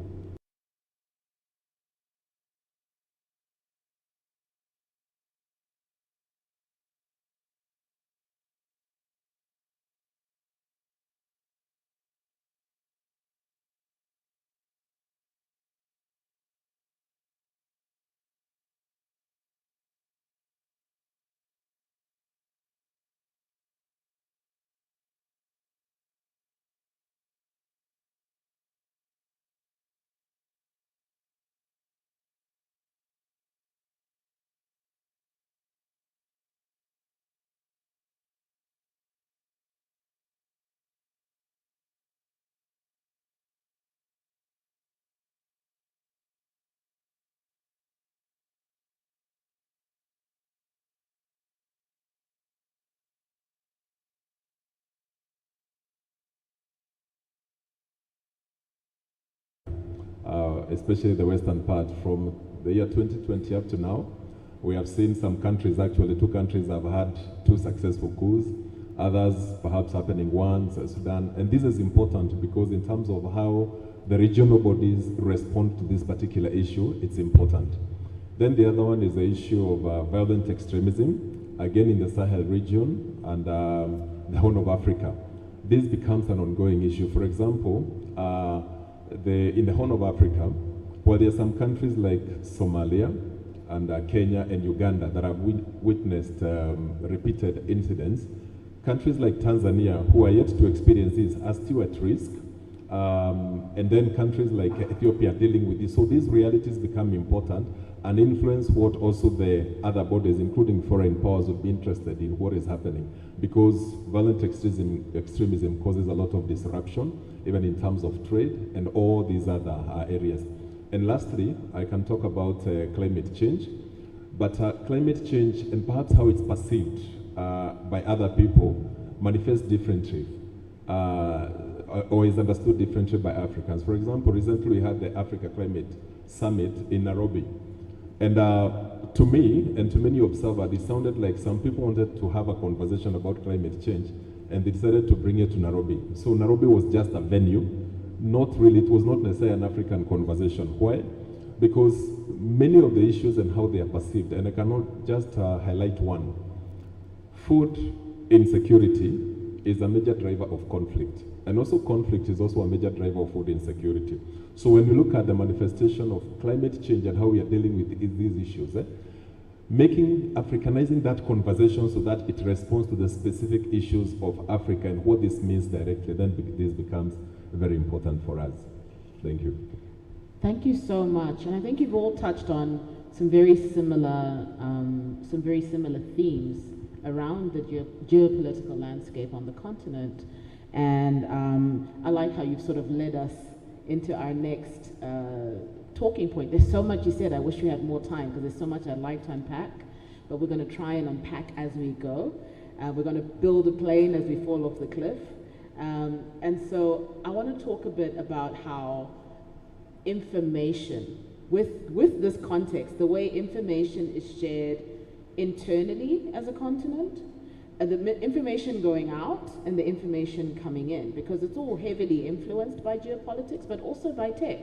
especially the western part, from the year 2020 up to now, we have seen some countries, actually 2 countries have had 2 successful coups, others perhaps happening once, Sudan. And this is important because in terms of how the regional bodies respond to this particular issue, it's important. Then the other one is the issue of violent extremism, again in the Sahel region and the Horn of Africa. This becomes an ongoing issue. For example, in the Horn of Africa, well, there are some countries like Somalia and Kenya and Uganda that have witnessed repeated incidents. Countries like Tanzania, who are yet to experience this, are still at risk. And then countries like Ethiopia are dealing with this. So these realities become important and influence what also the other bodies, including foreign powers, would be interested in what is happening. Because violent extremism causes a lot of disruption, even in terms of trade and all these other areas. And lastly, I can talk about climate change. But climate change, and perhaps how it's perceived by other people, manifests differently or is understood differently by Africans. For example, recently we had the Africa Climate Summit in Nairobi. And to me, and to many observers, it sounded like some people wanted to have a conversation about climate change, and they decided to bring it to Nairobi. So Nairobi was just a venue, not really, it was not necessarily an African conversation. Why? Because many of the issues and how they are perceived, and I cannot just highlight one. Food insecurity is a major driver of conflict. And also conflict is also a major driver of food insecurity. So when we look at the manifestation of climate change and how we are dealing with these issues, Africanizing that conversation so that it responds to the specific issues of Africa and what this means directly, then this becomes very important for us. Thank you. Thank you so much. And I think you've all touched on some very similar themes. around the geopolitical landscape on the continent. And I like how you've sort of led us into our next talking point. There's so much you said. I wish we had more time because there's so much I'd like to unpack, but we're going to try and unpack as we go. We're going to build a plane as we fall off the cliff. And so I want to talk a bit about how information, with this context, the way information is shared internally as a continent, the information going out and the information coming in, because it's all heavily influenced by geopolitics, but also by tech,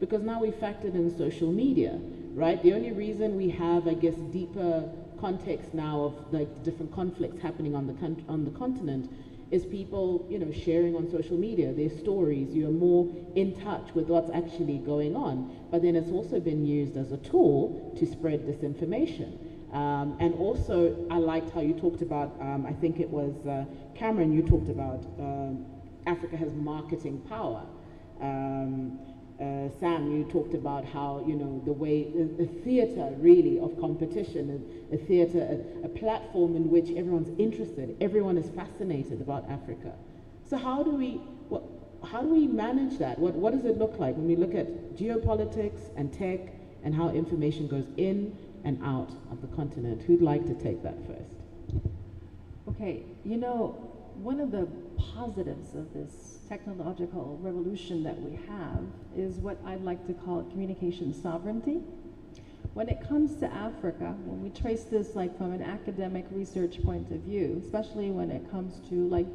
because now we factored in social media, right? The only reason we have, I guess, deeper context now of like different conflicts happening on the continent is people, you know, sharing on social media their stories. You're more in touch with what's actually going on. But then it's also been used as a tool to spread disinformation. And also, I liked how you talked about, I think it was Cameron, you talked about Africa has marketing power. Sam, you talked about how, you know, the way, a theater really of competition, a theater, a platform in which everyone's interested, everyone is fascinated about Africa. So how do we manage that? What does it look like when we look at geopolitics and tech and how information goes in and out of the continent? Who'd like to take that first? Okay, you know, one of the positives of this technological revolution that we have is what I'd like to call communication sovereignty. When it comes to Africa, when we trace this like from an academic research point of view, especially when it comes to like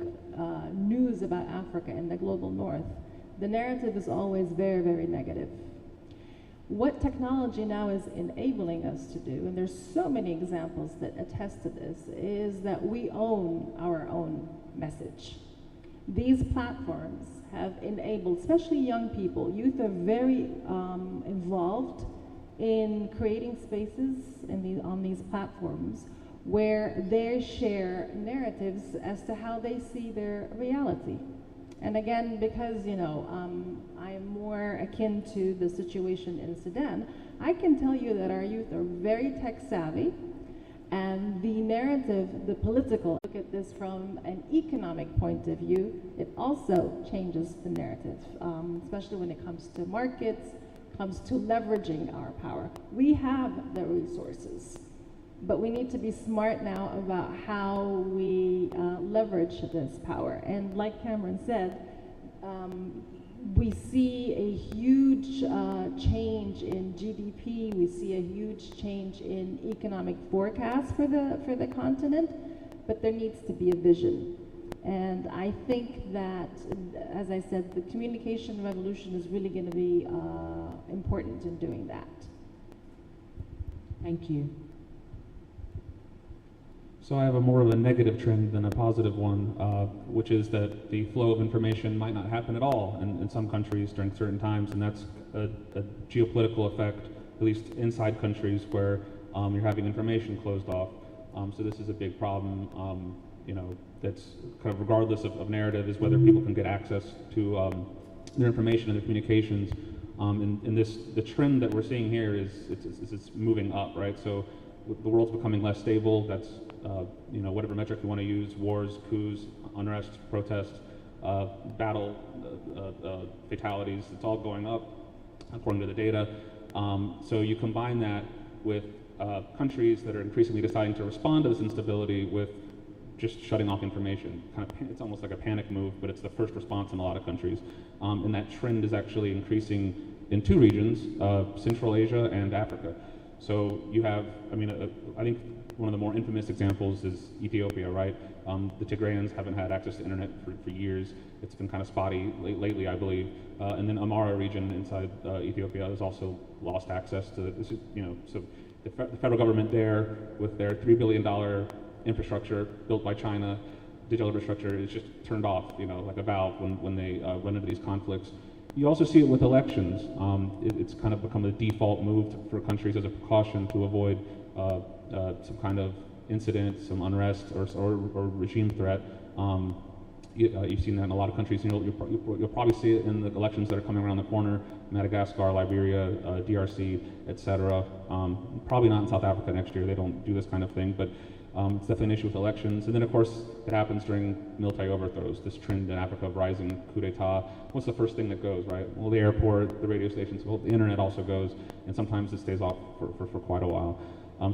news about Africa in the global north, the narrative is always very, very negative. What technology now is enabling us to do, and there's so many examples that attest to this, is that we own our own message. These platforms have enabled, especially young people, youth are very involved in creating spaces on these platforms where they share narratives as to how they see their reality. And again, because, you know, I am more akin to the situation in Sudan, I can tell you that our youth are very tech savvy, and the narrative, the political, look at this from an economic point of view, it also changes the narrative, especially when it comes to markets, comes to leveraging our power. We have the resources, but we need to be smart now about how we leverage this power. And like Cameron said, we see a huge change in GDP. We see a huge change in economic forecasts for the continent, but there needs to be a vision. And I think that, as I said, the communication revolution is really going to be important in doing that. Thank you. So I have a more of a negative trend than a positive one, which is that the flow of information might not happen at all in some countries during certain times, and that's a geopolitical effect, at least inside countries where you're having information closed off. So this is a big problem, you know, that's kind of regardless of narrative, is whether people can get access to their information and their communications. And the trend that we're seeing here is it's moving up, right? So the world's becoming less stable. That's you know, whatever metric you want to use, wars, coups, unrest, protests, battle, fatalities, it's all going up according to the data. So you combine that with countries that are increasingly deciding to respond to this instability with just shutting off information. It's almost like a panic move, but it's the first response in a lot of countries. And that trend is actually increasing in two regions, Central Asia and Africa. So you have, I mean, I think one of the more infamous examples is Ethiopia, right? The Tigrayans haven't had access to internet for years. It's been kind of spotty lately, I believe. And then Amhara region inside Ethiopia has also lost access to this. You know, so the federal government there, with their $3 billion infrastructure built by China, digital infrastructure is just turned off. You know, like a valve when they run into these conflicts. You also see it with elections. It's kind of become a default move for countries as a precaution to avoid some kind of incident, some unrest, or regime threat. You've seen that in a lot of countries. You know, you'll probably see it in the elections that are coming around the corner: Madagascar, Liberia, DRC, etc. Probably not in South Africa next year. They don't do this kind of thing. But It's definitely an issue with elections. And then, of course, it happens during military overthrows, this trend in Africa of rising coup d'etat. What's the first thing that goes, right? Well, the airport, the radio stations, well, the internet also goes, and sometimes it stays off for quite a while.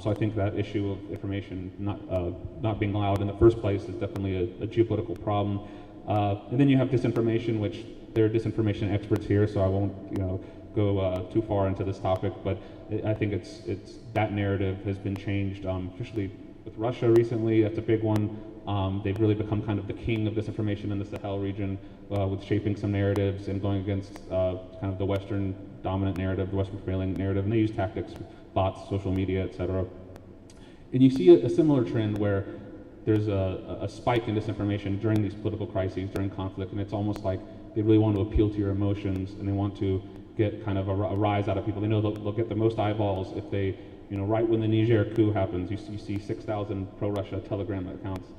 So I think that issue of information not being allowed in the first place is definitely a geopolitical problem. And then you have disinformation, which there are disinformation experts here, so I won't, go too far into this topic. But I think it's that narrative has been changed, especially with Russia recently. That's a big one. They've really become kind of the king of disinformation in the Sahel region, with shaping some narratives and going against kind of the Western dominant narrative, the Western prevailing narrative, and they use tactics, bots, social media, etc. And you see a similar trend where there's a spike in disinformation during these political crises, during conflict, and it's almost like they really want to appeal to your emotions, and they want to get kind of a rise out of people. They know they'll get the most eyeballs if they, right when the Niger coup happens, you see 6,000 pro-Russia Telegram accounts,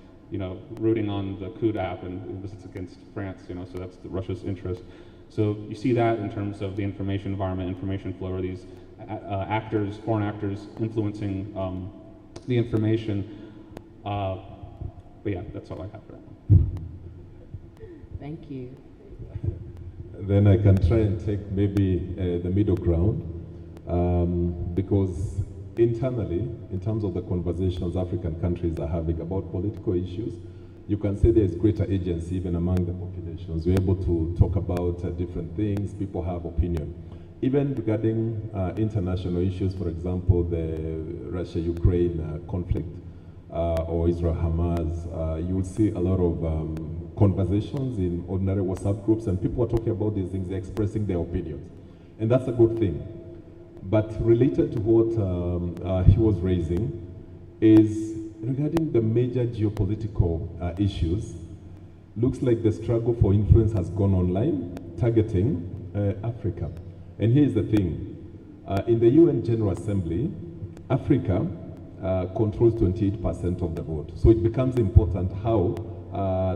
rooting on the coup app, and this is against France, so that's Russia's interest. So you see that in terms of the information environment, information flow, or these foreign actors influencing the information. But yeah, that's all I have for that. Thank you. Then I can try and take maybe the middle ground, because internally, in terms of the conversations African countries are having about political issues, you can say there is greater agency even among the populations. We're able to talk about different things, people have opinion. Even regarding international issues, for example, the Russia-Ukraine conflict or Israel-Hamas, you will see a lot of conversations in ordinary WhatsApp groups, and people are talking about these things, they're expressing their opinions. And that's a good thing. But related to what he was raising is regarding the major geopolitical issues, looks like the struggle for influence has gone online, targeting Africa. And here's the thing. In the UN General Assembly, Africa controls 28% of the vote. So it becomes important how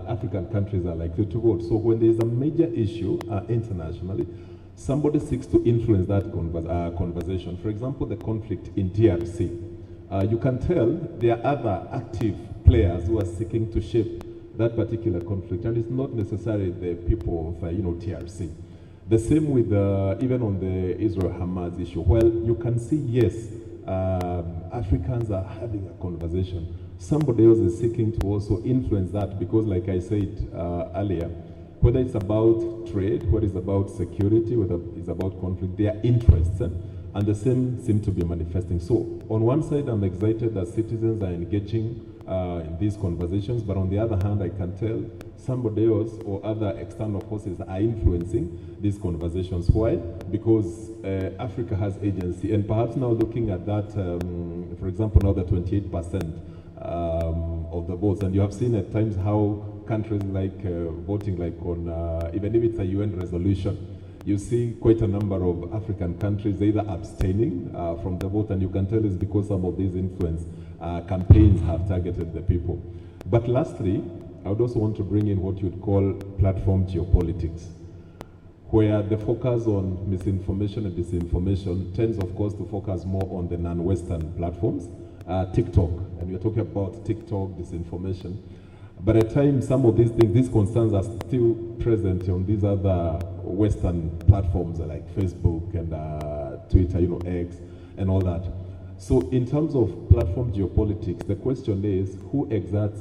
African countries are likely to vote. So when there's a major issue internationally, somebody seeks to influence that conversation. For example, the conflict in DRC. You can tell there are other active players who are seeking to shape that particular conflict, and it's not necessarily the people of DRC. The same with even on the Israel-Hamas issue. Well, you can see, yes, Africans are having a conversation. Somebody else is seeking to also influence that, because like I said earlier, whether it's about trade, whether it's about security, whether it's about conflict, their interests, and the same seem to be manifesting. So on one side, I'm excited that citizens are engaging in these conversations, but on the other hand, I can tell somebody else or other external forces are influencing these conversations. Why? Because Africa has agency, and perhaps now looking at that, for example, now the 28% of the votes, and you have seen at times how countries like voting like on, even if it's a UN resolution, you see quite a number of African countries either abstaining from the vote, and you can tell it's because some of these influence campaigns have targeted the people. But lastly, I would also want to bring in what you'd call platform geopolitics, where the focus on misinformation and disinformation tends, of course, to focus more on the non-Western platforms, TikTok, and we're talking about TikTok, disinformation. But at times, some of these things, these concerns are still present on these other Western platforms like Facebook and Twitter, X, and all that. So in terms of platform geopolitics, the question is, who exerts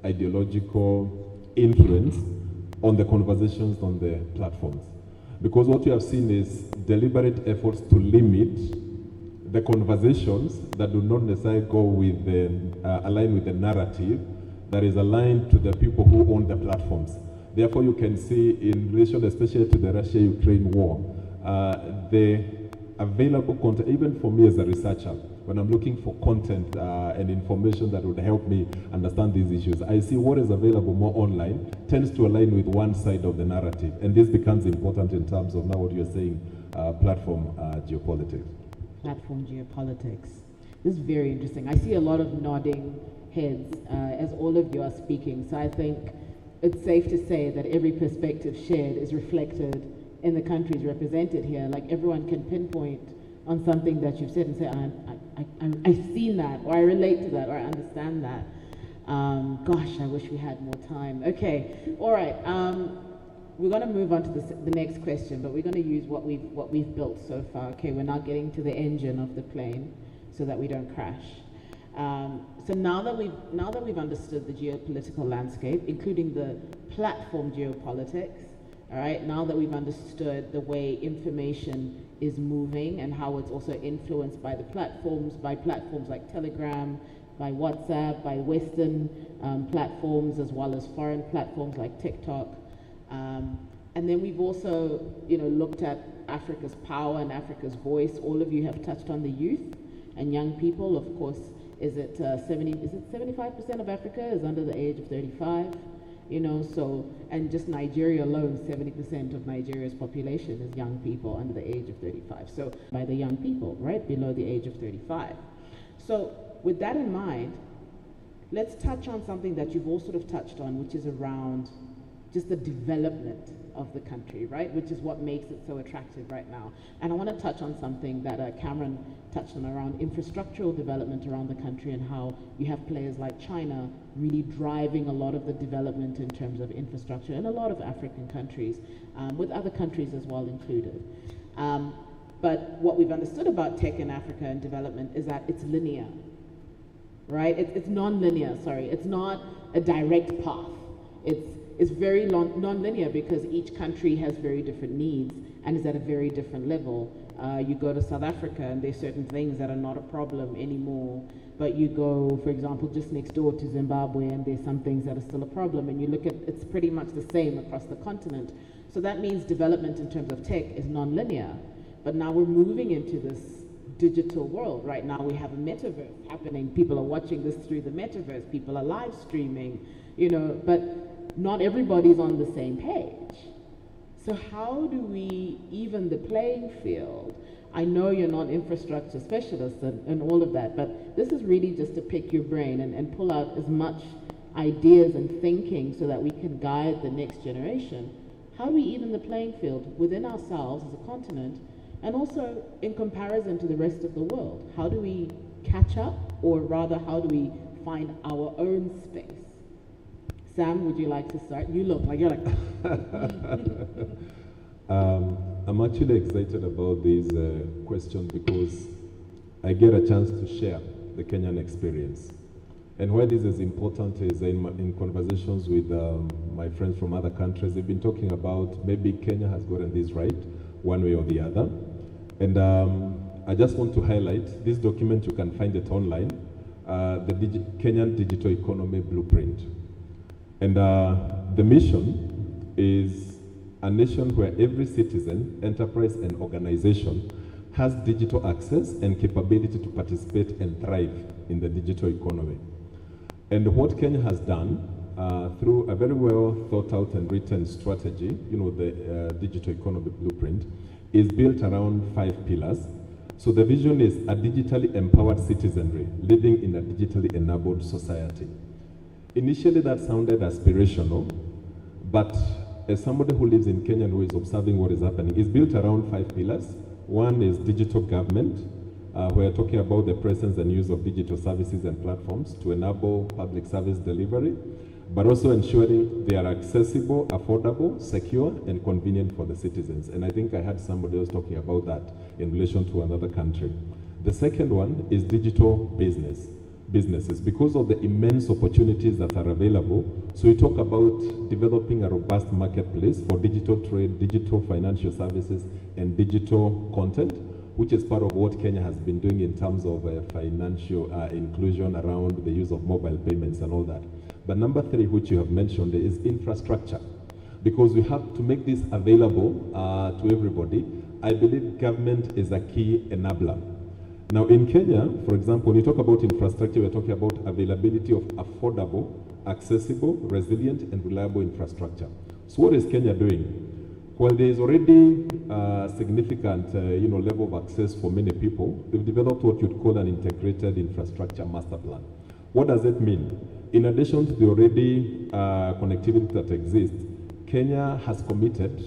ideological influence on the conversations on the platforms? Because what you have seen is deliberate efforts to limit the conversations that do not necessarily go with the, align with the narrative that is aligned to the people who own the platforms. Therefore, you can see in relation especially to the Russia-Ukraine war, the available content, even for me as a researcher, when I'm looking for content and information that would help me understand these issues, I see what is available more online tends to align with one side of the narrative. And this becomes important in terms of now what you're saying, platform geopolitics. Platform geopolitics. This is very interesting. I see a lot of nodding heads as all of you are speaking. So I think it's safe to say that every perspective shared is reflected in the countries represented here. Like everyone can pinpoint on something that you've said and say, I've seen that, or I relate to that, or I understand that. Gosh, I wish we had more time. Okay, all right. We're going to move on to the next question, but we're going to use what we've built so far. Okay, we're now getting to the engine of the plane, so that we don't crash. So now that we've understood the geopolitical landscape, including the platform geopolitics, all right. Now that we've understood the way information is moving and how it's also influenced by platforms like Telegram, by WhatsApp, by Western platforms, as well as foreign platforms like TikTok. And then we've also, looked at Africa's power and Africa's voice. All of you have touched on the youth and young people. Of course, is it 75% of Africa is under the age of 35? And just Nigeria alone, 70% of Nigeria's population is young people under the age of 35. So by the young people, right, below the age of 35. So with that in mind, let's touch on something that you've all sort of touched on, which is around just the development of the country, right? Which is what makes it so attractive right now. And I want to touch on something that Cameron touched on around infrastructural development around the country, and how you have players like China really driving a lot of the development in terms of infrastructure in a lot of African countries, with other countries as well included. But what we've understood about tech in Africa and development is that it's linear, right? It's non-linear, sorry. It's not a direct path. It's very non-linear because each country has very different needs and is at a very different level. You go to South Africa and there's certain things that are not a problem anymore, but you go, for example, just next door to Zimbabwe and there's some things that are still a problem, and you look at, it's pretty much the same across the continent. So that means development in terms of tech is non-linear, but now we're moving into this digital world. Right now we have a metaverse happening. People are watching this through the metaverse. People are live streaming, but not everybody's on the same page. So how do we even the playing field? I know you're not infrastructure specialists and all of that, but this is really just to pick your brain and pull out as much ideas and thinking so that we can guide the next generation. How do we even the playing field within ourselves as a continent, and also in comparison to the rest of the world? How do we catch up, or rather, how do we find our own space? Sam, would you like to start? You look like you're like... I'm actually excited about this question because I get a chance to share the Kenyan experience. And why this is important is in conversations with my friends from other countries, they've been talking about maybe Kenya has gotten this right, one way or the other. And I just want to highlight this document, you can find it online, the Kenyan Digital Economy Blueprint. And the mission is a nation where every citizen, enterprise, and organization has digital access and capability to participate and thrive in the digital economy. And what Kenya has done through a very well thought out and written strategy, the digital economy blueprint, is built around 5 pillars. So the vision is a digitally empowered citizenry living in a digitally enabled society. Initially that sounded aspirational, but as somebody who lives in Kenya and who is observing what is happening, it's built around 5 pillars. One is digital government. We're talking about the presence and use of digital services and platforms to enable public service delivery, but also ensuring they are accessible, affordable, secure, and convenient for the citizens. And I think I had somebody else talking about that in relation to another country. The second one is digital businesses, because of the immense opportunities that are available. So we talk about developing a robust marketplace for digital trade, digital financial services, and digital content, which is part of what Kenya has been doing in terms of financial inclusion around the use of mobile payments and all that. But number 3, which you have mentioned, is infrastructure, because we have to make this available to everybody. I believe government is a key enabler. Now in Kenya, for example, when you talk about infrastructure, we're talking about availability of affordable, accessible, resilient, and reliable infrastructure. So what is Kenya doing? Well, there is already a significant level of access for many people. They've developed what you'd call an integrated infrastructure master plan. What does it mean? In addition to the already connectivity that exists, Kenya has committed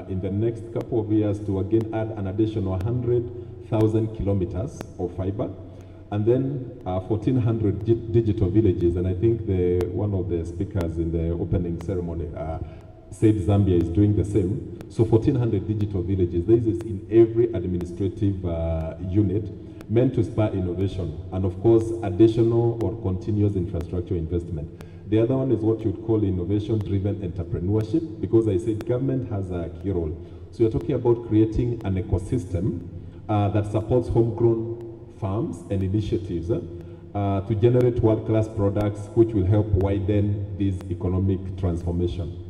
in the next couple of years to again add an additional 100,000 kilometers of fiber. And then 1,400 digital villages, and I think one of the speakers in the opening ceremony said Zambia is doing the same. So 1,400 digital villages. This is in every administrative unit, meant to spur innovation and, of course, additional or continuous infrastructure investment. The other one is what you'd call innovation-driven entrepreneurship, because I said government has a key role. So you're talking about creating an ecosystem that supports homegrown farms and initiatives to generate world-class products which will help widen this economic transformation.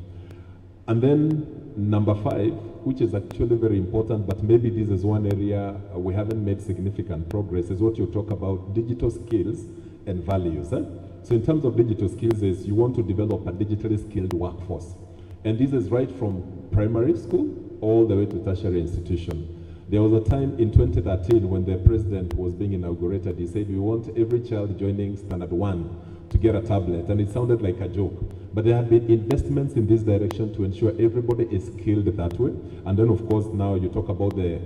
And then number 5, which is actually very important, but maybe this is one area we haven't made significant progress, is what you talk about digital skills and values. So in terms of digital skills, is you want to develop a digitally skilled workforce. And this is right from primary school all the way to tertiary institution. There was a time in 2013 when the president was being inaugurated, he said we want every child joining standard 1 to get a tablet, and it sounded like a joke. But there have been investments in this direction to ensure everybody is skilled that way. And then of course now you talk about the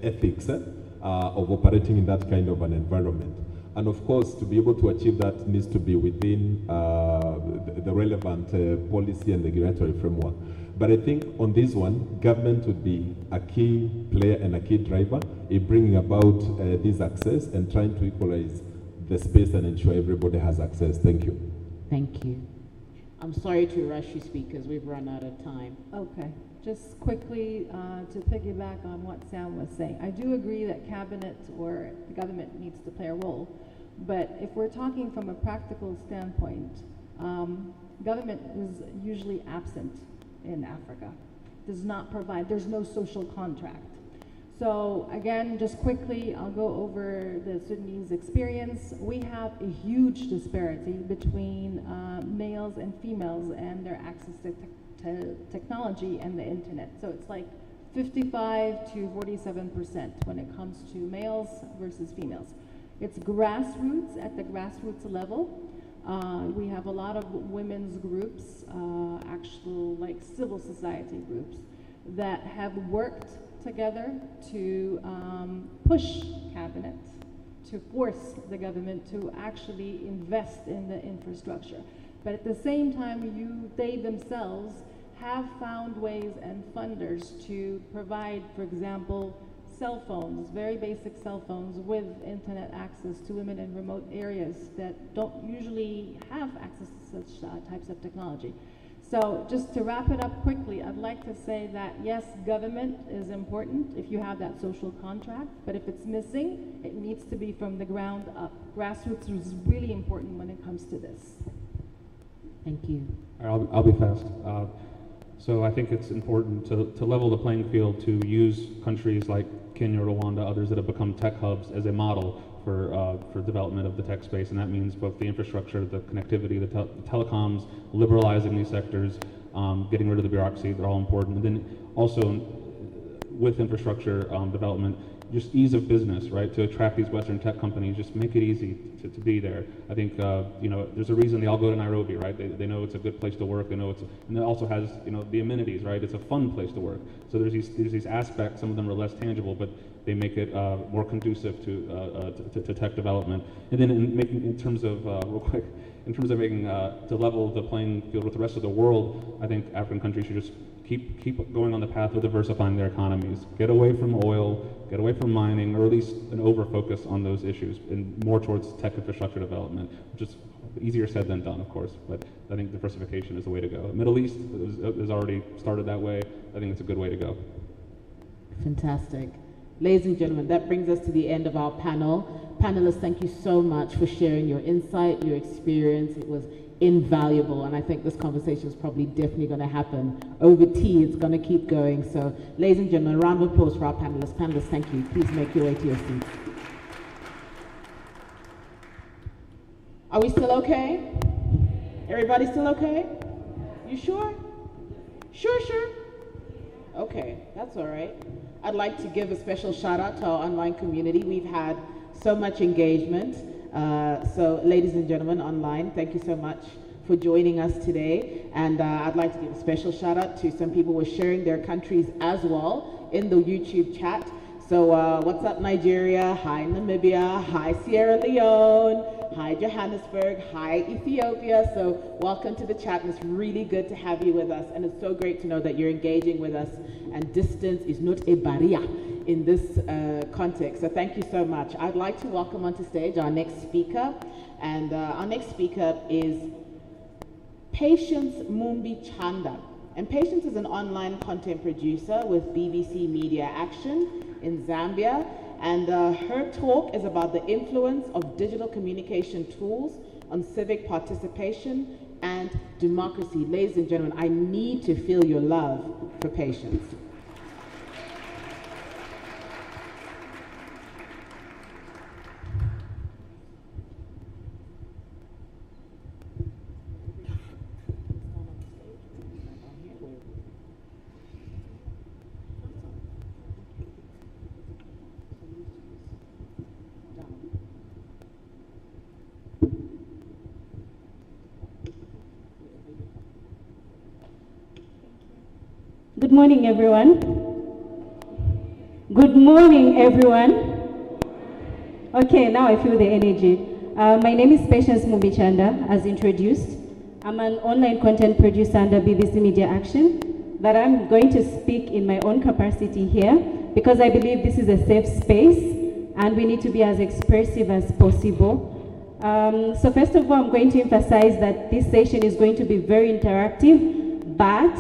ethics of operating in that kind of an environment. And of course, to be able to achieve that needs to be within the relevant policy and regulatory framework. But I think on this one, government would be a key player and a key driver in bringing about this access and trying to equalize the space and ensure everybody has access. Thank you. Thank you. I'm sorry to rush you, speakers. We've run out of time. Okay. Just quickly to piggyback on what Sam was saying. I do agree that cabinet or the government needs to play a role. But if we're talking from a practical standpoint, government is usually absent in Africa. Does not provide, there's no social contract. So again, just quickly, I'll go over the Sudanese experience. We have a huge disparity between males and females and their access to technology and the internet. So it's like 55 to 47% when it comes to males versus females. It's grassroots, at the grassroots level. We have a lot of women's groups, actual like civil society groups that have worked together to push cabinet, to force the government to actually invest in the infrastructure. But at the same time, they themselves have found ways and funders to provide, for example, cell phones, very basic cell phones with internet access to women in remote areas that don't usually have access to such types of technology. So just to wrap it up quickly, I'd like to say that yes, government is important if you have that social contract, but if it's missing, it needs to be from the ground up. Grassroots is really important when it comes to this. Thank you. I'll be fast. So I think it's important to level the playing field, to use countries like Kenya, Rwanda, others that have become tech hubs as a model for development of the tech space, and that means both the infrastructure, the connectivity, the telecoms, liberalizing these sectors, getting rid of the bureaucracy, they're all important. And then also with infrastructure development, just ease of business, right? To attract these Western tech companies, just make it easy to be there. I think, you know, there's a reason they all go to Nairobi, right? They know it's a good place to work. They know and it also has, you know, the amenities, right? It's a fun place to work. So there's these aspects, some of them are less tangible, but they make it more conducive to tech development. And then in terms of, real quick, in terms of making, to level the playing field with the rest of the world, I think African countries should just keep going on the path of diversifying their economies. Get away from oil, get away from mining, or at least an over-focus on those issues, and more towards tech infrastructure development, which is easier said than done, of course, but I think diversification is the way to go. Middle East has already started that way. I think it's a good way to go. Fantastic. Ladies and gentlemen, that brings us to the end of our panel. Panelists, thank you so much for sharing your insight, your experience. It was invaluable, and I think this conversation is probably definitely going to happen over tea. It's going to keep going. So, ladies and gentlemen, a round of applause for our panelists. Panelists, thank you. Please make your way to your seats. Are we still okay? Everybody still okay? You sure? Sure? Okay, that's all right. I'd like to give a special shout out to our online community. We've had so much engagement. So ladies and gentlemen online, thank you so much for joining us today. And I'd like to give a special shout out to some people who are sharing their countries as well in the YouTube chat. So what's up, Nigeria? Hi, Namibia. Hi, Sierra Leone. Hi, Johannesburg. Hi, Ethiopia. So welcome to the chat. And it's really good to have you with us. And it's so great to know that you're engaging with us. And distance is not a barrier in this context. So thank you so much. I'd like to welcome onto stage our next speaker. And our next speaker is Patience Mumbi Chanda. And Patience is an online content producer with BBC Media Action in Zambia, and her talk is about the influence of digital communication tools on civic participation and democracy. Ladies and gentlemen, I need to feel your love for Patience. Good morning, everyone. Good morning, everyone. Okay, now I feel the energy. My name is Patience Mumbichanda, as introduced. I'm an online content producer under BBC Media Action, but I'm going to speak in my own capacity here because I believe this is a safe space and we need to be as expressive as possible. So first of all, I'm going to emphasize that this session is going to be very interactive, but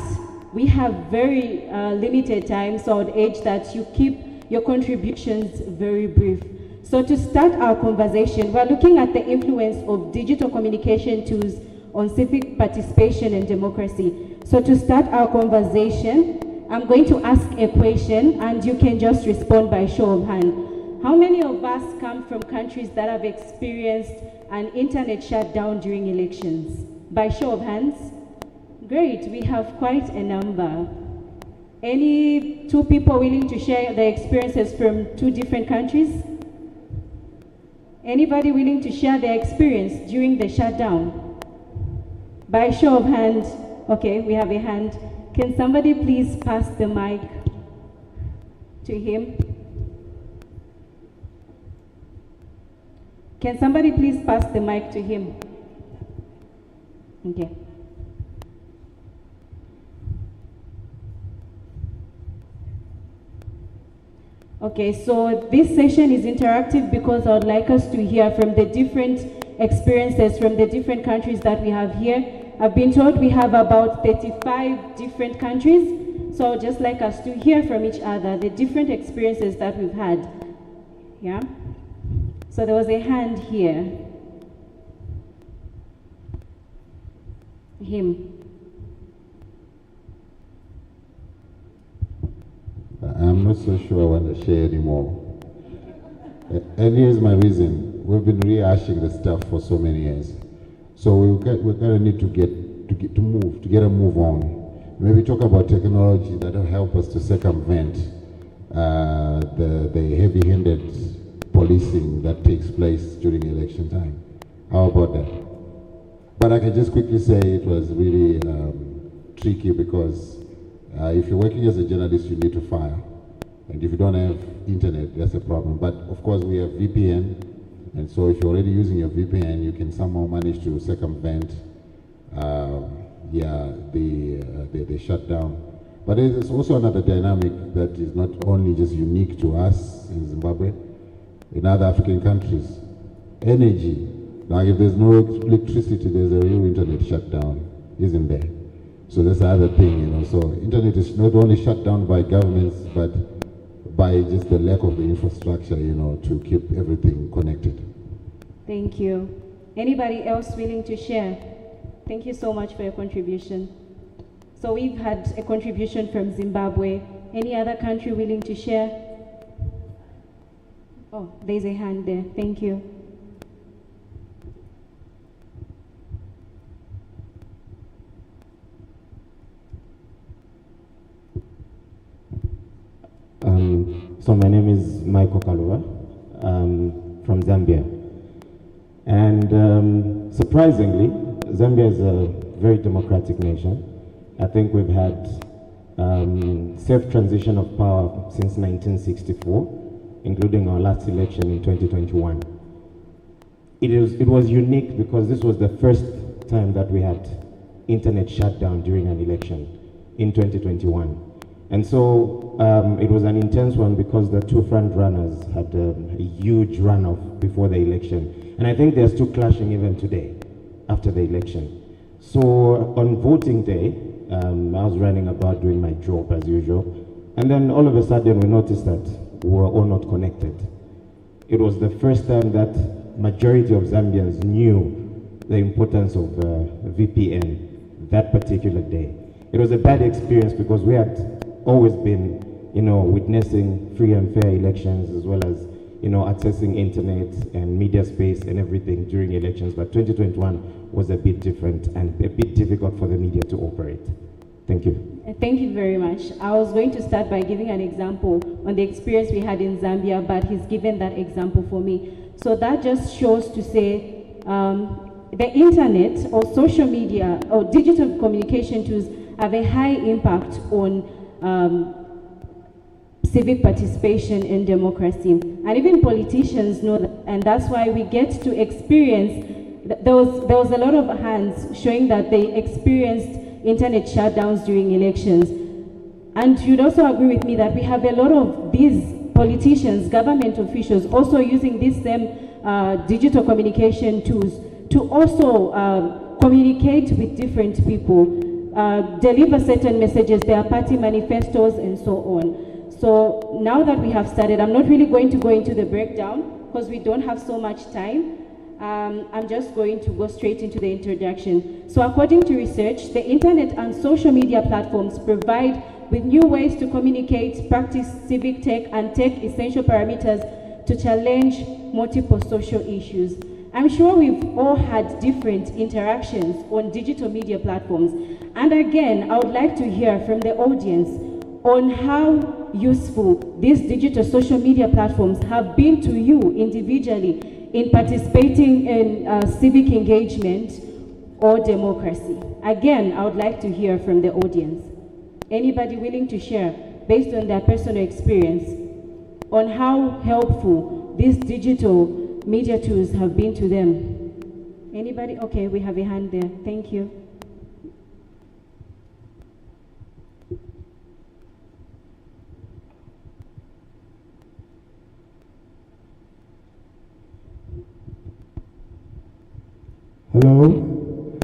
we have very limited time, so I would urge that you keep your contributions very brief. So to start our conversation, we're looking at the influence of digital communication tools on civic participation and democracy. So to start our conversation, I'm going to ask a question and you can just respond by show of hand. How many of us come from countries that have experienced an internet shutdown during elections? By show of hands? Great, we have quite a number. Any two people willing to share their experiences from two different countries? Anybody willing to share their experience during the shutdown? By show of hands, okay, we have a hand. Can somebody please pass the mic to him? Can somebody please pass the mic to him? Okay. Okay, so this session is interactive because I would like us to hear from the different experiences from the different countries that we have here. I've been told we have about 35 different countries, so I'd just like us to hear from each other the different experiences that we've had. Yeah? So there was a hand here. Him. I'm not so sure I want to share anymore. And here's my reason. We've been rehashing the stuff for so many years. So we're gonna need to get a move on. Maybe talk about technology that will help us to circumvent the heavy-handed policing that takes place during election time. How about that? But I can just quickly say it was really tricky because if you're working as a journalist, you need to file. And if you don't have internet, that's a problem. But of course, we have VPN. And so if you're already using your VPN, you can somehow manage to circumvent the shutdown. But there's also another dynamic that is not only just unique to us in Zimbabwe, in other African countries. Energy. Like if there's no electricity, there's a real internet shutdown, isn't there? So that's the other thing, you know. So internet is not only shut down by governments, but by just the lack of the infrastructure, you know, to keep everything connected. Thank you. Anybody else willing to share? Thank you so much for your contribution. So we've had a contribution from Zimbabwe. Any other country willing to share? Oh, there's a hand there. Thank you. So my name is Michael Kalua, from Zambia. And surprisingly, Zambia is a very democratic nation. I think we've had safe transition of power since 1964, including our last election in 2021. It was unique because this was the first time that we had internet shutdown during an election in 2021. And so it was an intense one because the two front runners had a huge runoff before the election. And I think they're still clashing even today after the election. So on voting day, I was running about doing my job as usual. And then all of a sudden we noticed that we were all not connected. It was the first time that majority of Zambians knew the importance of VPN that particular day. It was a bad experience because we had always been, witnessing free and fair elections as well as, accessing internet and media space and everything during elections. But 2021 was a bit different and a bit difficult for the media to operate. Thank you. Thank you very much. I was going to start by giving an example on the experience we had in Zambia, but he's given that example for me. So that just shows to say the internet or social media or digital communication tools have a high impact on civic participation in democracy. And even politicians know that, and that's why we get to experience, there was a lot of hands showing that they experienced internet shutdowns during elections. And you'd also agree with me that we have a lot of these politicians, government officials, also using these same digital communication tools to also communicate with different people, deliver certain messages, their party manifestos, and so on. So now that we have started, I'm not really going to go into the breakdown because we don't have so much time. I'm just going to go straight into the introduction. So according to research, the internet and social media platforms provide with new ways to communicate, practice civic tech, and take essential parameters to challenge multiple social issues. I'm sure we've all had different interactions on digital media platforms. And again, I would like to hear from the audience on how useful these digital social media platforms have been to you individually in participating in civic engagement or democracy. Again, I would like to hear from the audience. Anybody willing to share, based on their personal experience, on how helpful these digital media tools have been to them? Anybody? Okay, we have a hand there. Thank you. Hello,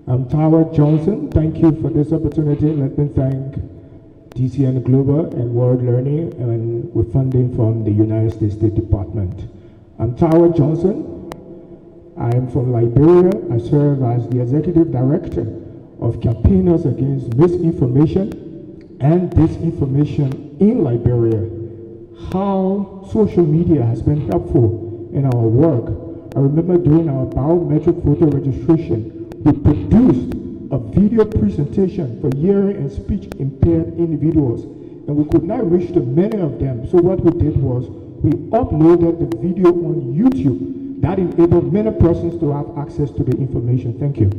I'm Tower Johnson. Thank you for this opportunity. Let me thank DCN Global and World Learning and with funding from the United States State Department. I'm Tower Johnson. I'm from Liberia. I serve as the Executive Director of Campaigners Against Misinformation and Disinformation in Liberia. How social media has been helpful in our work. I remember during our biometric voter registration, we produced a video presentation for hearing and speech impaired individuals, and we could not reach to many of them. So what we did was we uploaded the video on YouTube. That enabled many persons to have access to the information. Thank you.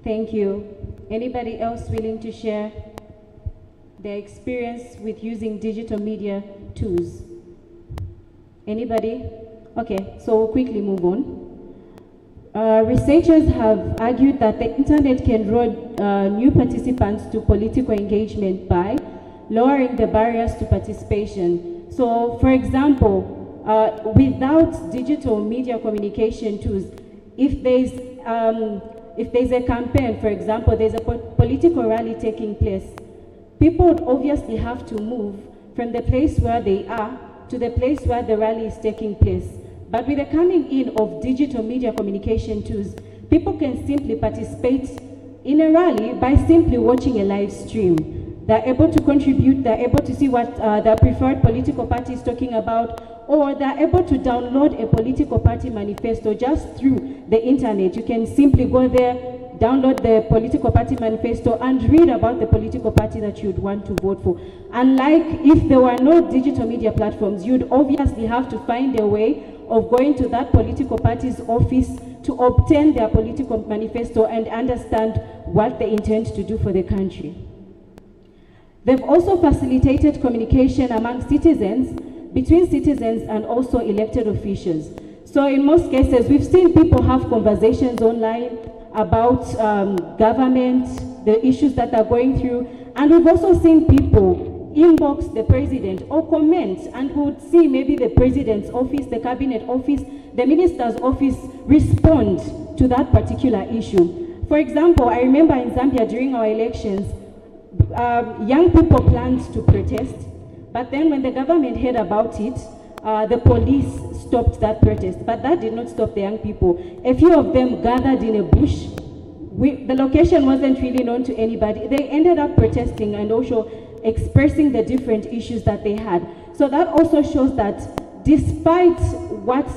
Thank you. Anybody else willing to share their experience with using digital media tools? Anybody? Okay, so we'll quickly move on. Researchers have argued that the internet can draw new participants to political engagement by lowering the barriers to participation. So, for example, without digital media communication tools, if there's a campaign, for example, there's a political rally taking place, people would obviously have to move from the place where they are to the place where the rally is taking place. But with the coming in of digital media communication tools, people can simply participate in a rally by simply watching a live stream. They're able to contribute, they're able to see what their preferred political party is talking about, or they're able to download a political party manifesto just through the internet. You can simply go there, download the political party manifesto and read about the political party that you'd want to vote for. Unlike if there were no digital media platforms, you'd obviously have to find a way of going to that political party's office to obtain their political manifesto and understand what they intend to do for the country. They've also facilitated communication among citizens, between citizens and also elected officials. So in most cases, we've seen people have conversations online about government, the issues that they're going through, and we've also seen people inbox the president or comment, and would see maybe the president's office, the cabinet office, the minister's office respond to that particular issue. For example, I remember in Zambia during our elections, young people planned to protest, but then when the government heard about it, the police stopped that protest, but that did not stop the young people. A few of them gathered in a bush. The location wasn't really known to anybody. They ended up protesting and also expressing the different issues that they had. So that also shows that despite what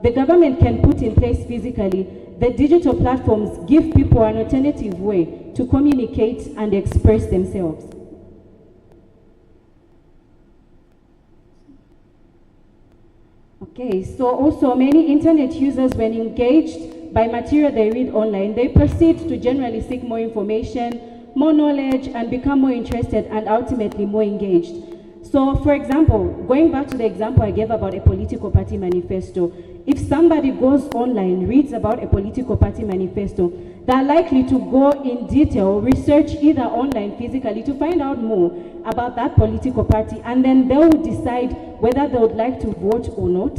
the government can put in place physically, the digital platforms give people an alternative way to communicate and express themselves. Okay, so also many internet users, when engaged by material they read online, they proceed to generally seek more information, more knowledge, and become more interested and ultimately more engaged. So, for example, going back to the example I gave about a political party manifesto, if somebody goes online, reads about a political party manifesto, they're likely to go in detail, research either online, physically, to find out more about that political party, and then they will decide whether they would like to vote or not.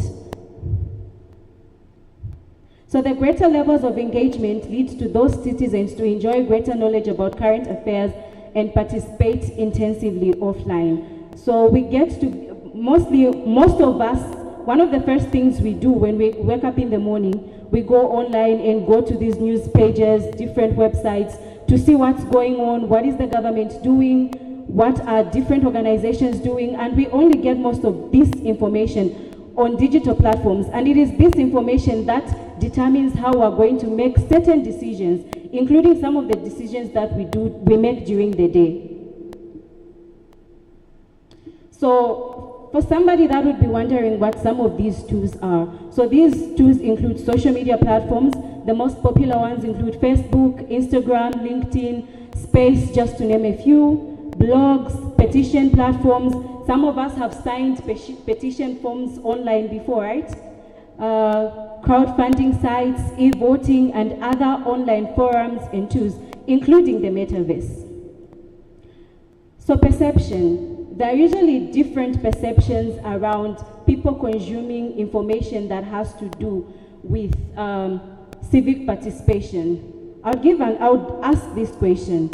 So the greater levels of engagement leads to those citizens to enjoy greater knowledge about current affairs and participate intensively offline. So we get to, most of us, one of the first things we do when we wake up in the morning, we go online and go to these news pages, different websites, to see what's going on, what is the government doing, what are different organizations doing, and we only get most of this information on digital platforms. And it is this information that determines how we're going to make certain decisions, including some of the decisions that we make during the day. So for somebody that would be wondering what some of these tools are. So these tools include social media platforms. The most popular ones include Facebook, Instagram, LinkedIn, Space, just to name a few, blogs, petition platforms. Some of us have signed petition forms online before, right? Crowdfunding sites, e-voting, and other online forums and tools, including the Metaverse. So perception. There are usually different perceptions around people consuming information that has to do with civic participation. I would ask this question.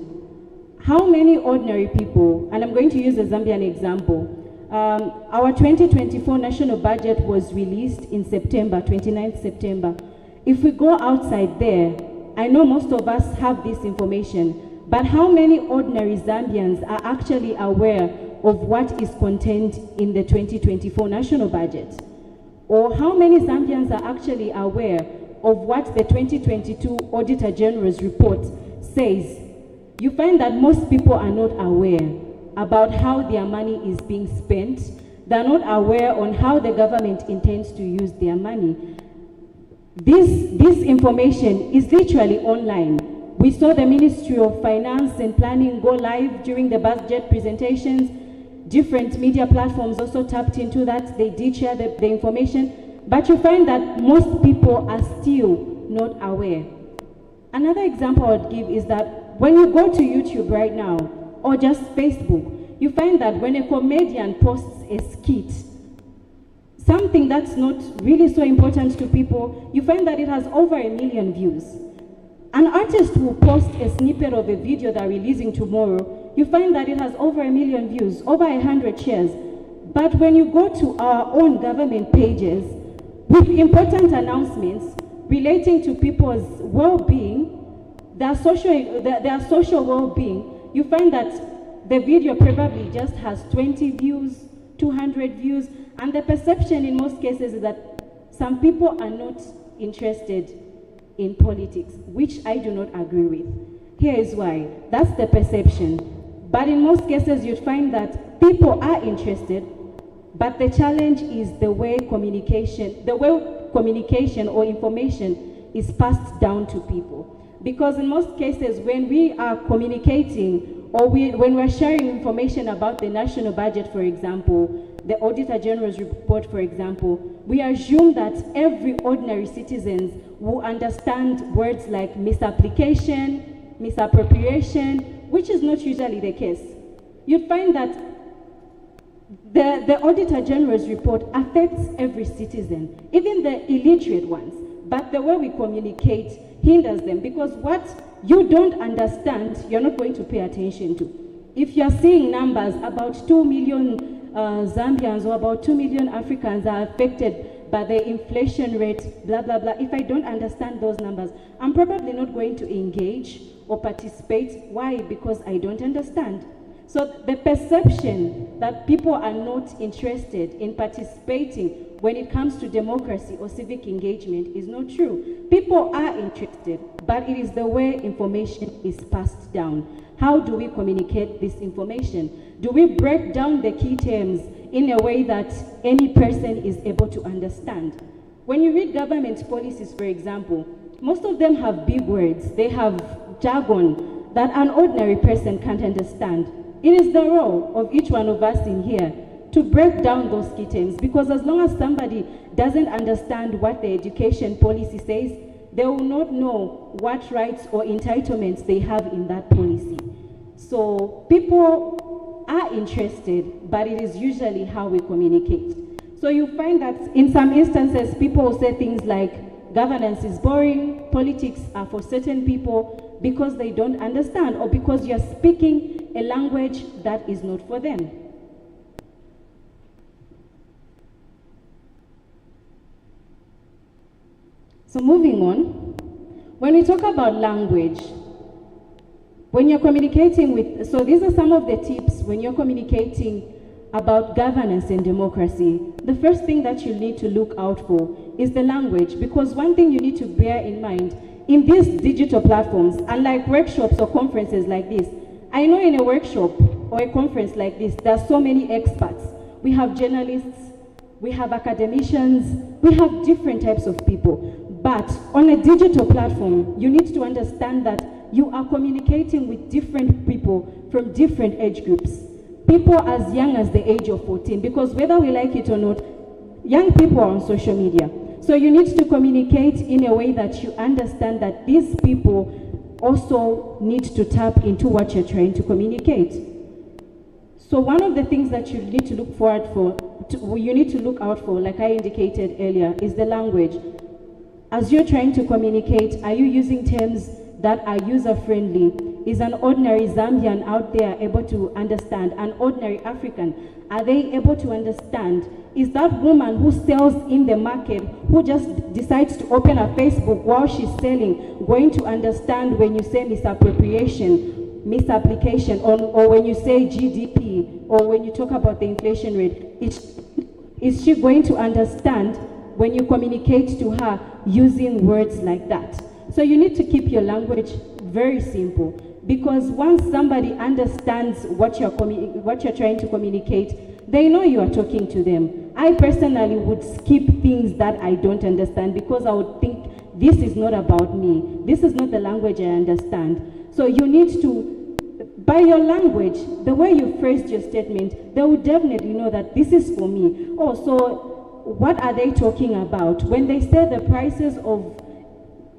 How many ordinary people, and I'm going to use a Zambian example, our 2024 national budget was released in September, 29th September. If we go outside there, I know most of us have this information, but how many ordinary Zambians are actually aware of what is contained in the 2024 national budget? Or how many Zambians are actually aware of what the 2022 Auditor General's report says? You find that most people are not aware about how their money is being spent. They're not aware on how the government intends to use their money. This information is literally online. We saw the Ministry of Finance and Planning go live during the budget presentations. Different media platforms also tapped into that. They did share the information, but you find that most people are still not aware. Another example I would give is that when you go to YouTube right now, or just Facebook, you find that when a comedian posts a skit, something that's not really so important to people, you find that it has over 1 million views. An artist will post a snippet of a video they're releasing tomorrow, you find that it has over 1 million views, over 100 shares. But when you go to our own government pages with important announcements relating to people's well-being, their social well-being, you find that the video probably just has 20 views, 200 views, and the perception in most cases is that some people are not interested in politics, which I do not agree with. Here is why. That's the perception. But in most cases, you'd find that people are interested, but the challenge is the way communication or information is passed down to people. Because in most cases, when we are communicating or when we're sharing information about the national budget, for example, the Auditor General's report, for example, we assume that every ordinary citizen will understand words like misapplication, misappropriation, which is not usually the case. You'd find that the Auditor General's report affects every citizen, even the illiterate ones, but the way we communicate hinders them, because what you don't understand, you're not going to pay attention to. If you're seeing numbers about 2 million Zambians or about 2 million Africans are affected by the inflation rate, blah, blah, blah. If I don't understand those numbers, I'm probably not going to engage or participate. Why? Because I don't understand. So the perception that people are not interested in participating when it comes to democracy or civic engagement is not true. People are interested, but it is the way information is passed down. How do we communicate this information? Do we break down the key terms in a way that any person is able to understand? When you read government policies, for example, most of them have big words. They have jargon that an ordinary person can't understand. It is the role of each one of us in here to break down those key terms, because as long as somebody doesn't understand what the education policy says, they will not know what rights or entitlements they have in that policy. So people are interested, but it is usually how we communicate. So you find that in some instances, people will say things like, governance is boring, politics are for certain people, because they don't understand, or because you're speaking a language that is not for them. So moving on, when we talk about language, when you're communicating with, so these are some of the tips when you're communicating about governance and democracy. The first thing that you need to look out for is the language, because one thing you need to bear in mind, in these digital platforms, unlike workshops or conferences like this, I know in a workshop or a conference like this, there are so many experts. We have journalists, we have academicians, we have different types of people. But on a digital platform, you need to understand that you are communicating with different people from different age groups. People as young as the age of 14, because whether we like it or not, young people are on social media. So you need to communicate in a way that you understand that these people also need to tap into what you're trying to communicate. So one of the things that you need to look forward for, you need to look out for, like I indicated earlier, is the language. As you're trying to communicate, are you using terms that are user-friendly? Is an ordinary Zambian out there able to understand? An ordinary African, are they able to understand? Is that woman who sells in the market, who just decides to open a Facebook while she's selling, going to understand when you say misappropriation, misapplication, or when you say GDP, or when you talk about the inflation rate? Is she going to understand when you communicate to her using words like that? So you need to keep your language very simple, because once somebody understands what you're trying to communicate, they know you are talking to them. I personally would skip things that I don't understand, because I would think, this is not about me. This is not the language I understand. So you need to, by your language, the way you phrased your statement, they will definitely know that this is for me. Oh, so what are they talking about? When they say the prices of,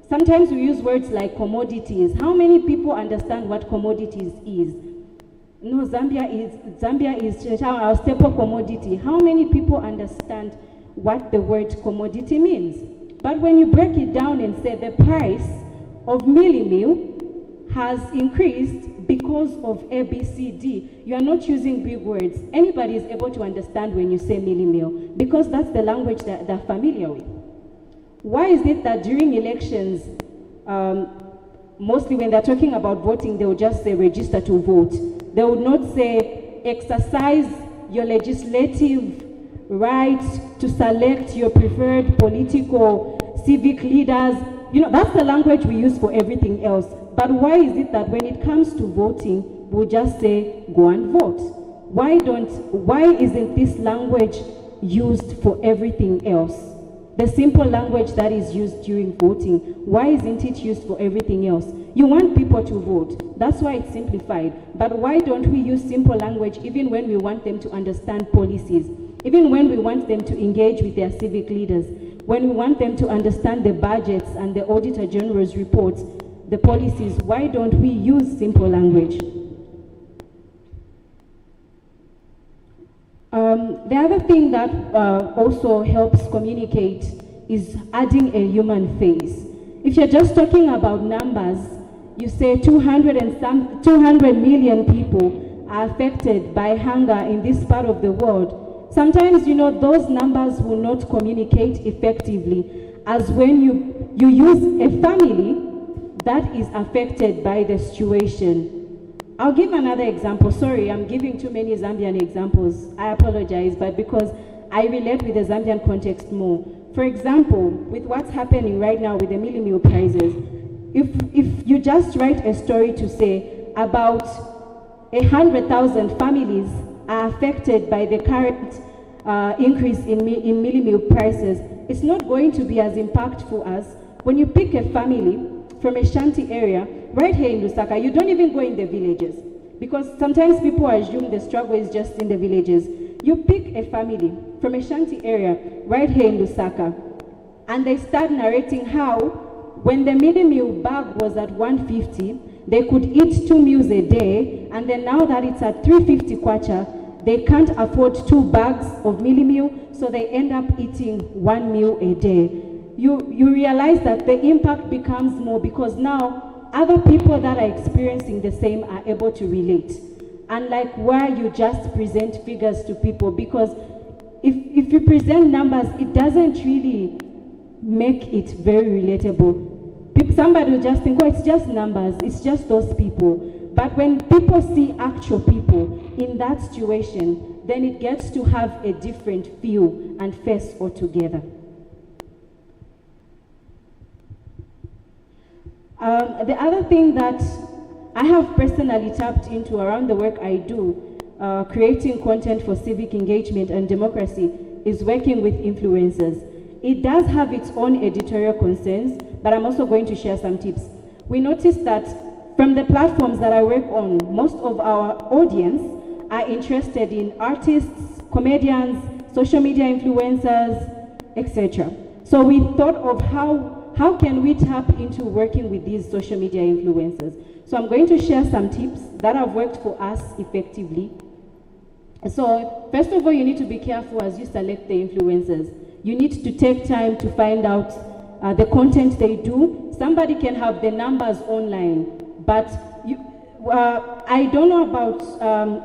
sometimes we use words like commodities. How many people understand what commodities is? No, Zambia is our staple commodity. How many people understand what the word commodity means? But when you break it down and say the price of meal has increased because of ABCD, you are not using big words. Anybody is able to understand when you say meal, because that's the language that they're familiar with. Why is it that during elections, mostly when they're talking about voting, they will just say register to vote? They would not say exercise your legislative right to select your preferred political, civic leaders. You know, that's the language we use for everything else. But why is it that when it comes to voting, we'll just say go and vote? Why isn't this language used for everything else? The simple language that is used during voting, why isn't it used for everything else? You want people to vote, that's why it's simplified. But why don't we use simple language even when we want them to understand policies, even when we want them to engage with their civic leaders, when we want them to understand the budgets and the Auditor General's reports, the policies, why don't we use simple language? The other thing that also helps communicate is adding a human face. If you're just talking about numbers, you say 200 million people are affected by hunger in this part of the world. Sometimes, you know, those numbers will not communicate effectively as when you use a family that is affected by the situation. I'll give another example. Sorry, I'm giving too many Zambian examples. I apologize, but because I relate with the Zambian context more. For example, with what's happening right now with the meal prices, if you just write a story to say about 100,000 families are affected by the current increase in meal prices, it's not going to be as impactful as when you pick a family from a shanty area, right here in Lusaka. You don't even go in the villages, because sometimes people assume the struggle is just in the villages. You pick a family from a shanty area, right here in Lusaka, and they start narrating how when the meal bag was at 150, they could eat 2 meals a day, and then now that it's at 350 kwacha, they can't afford 2 bags of meal, so they end up eating 1 meal a day. You realize that the impact becomes more because now other people that are experiencing the same are able to relate. Unlike where you just present figures to people, because if you present numbers, it doesn't really make it very relatable. Somebody will just think, oh, it's just numbers, it's just those people. But when people see actual people in that situation, then it gets to have a different feel and face altogether. The other thing that I have personally tapped into around the work I do, creating content for civic engagement and democracy, is working with influencers. It does have its own editorial concerns, but I'm also going to share some tips. We noticed that from the platforms that I work on, most of our audience are interested in artists, comedians, social media influencers, etc. So we thought of how can we tap into working with these social media influencers. So I'm going to share some tips that have worked for us effectively. So first of all, you need to be careful as you select the influencers. You need to take time to find out the content they do. Somebody can have the numbers online, but I don't know about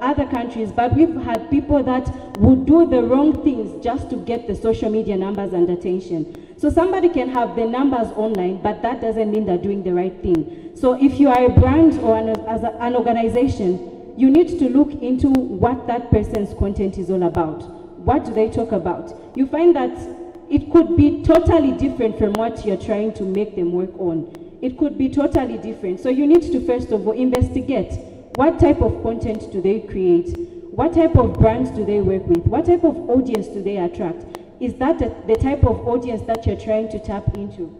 other countries, but we've had people that would do the wrong things just to get the social media numbers and attention. So somebody can have the numbers online, but that doesn't mean they're doing the right thing. So if you are a brand or an organization, you need to look into what that person's content is all about. What do they talk about? You find that it could be totally different from what you're trying to make them work on. It could be totally different. So you need to first of all investigate what type of content do they create? What type of brands do they work with? What type of audience do they attract? Is that the type of audience that you're trying to tap into?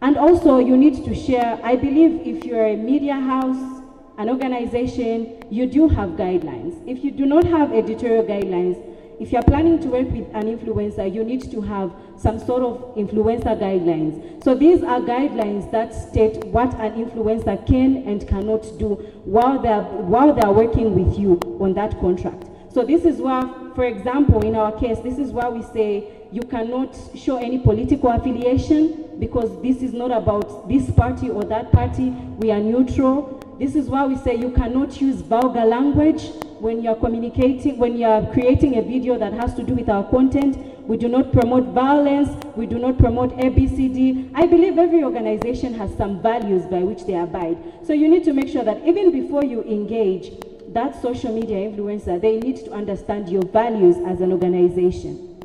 And also you need to share, I believe if you're a media house, an organization, you do have guidelines. If you do not have editorial guidelines, if you're planning to work with an influencer, you need to have some sort of influencer guidelines. So these are guidelines that state what an influencer can and cannot do while they're working with you on that contract. So this is where, for example, in our case, this is why we say you cannot show any political affiliation because this is not about this party or that party. We are neutral. This is why we say you cannot use vulgar language when you're communicating, when you're creating a video that has to do with our content. We do not promote violence. We do not promote ABCD. I believe every organization has some values by which they abide. So you need to make sure that even before you engage that social media influencer, they need to understand your values as an organization.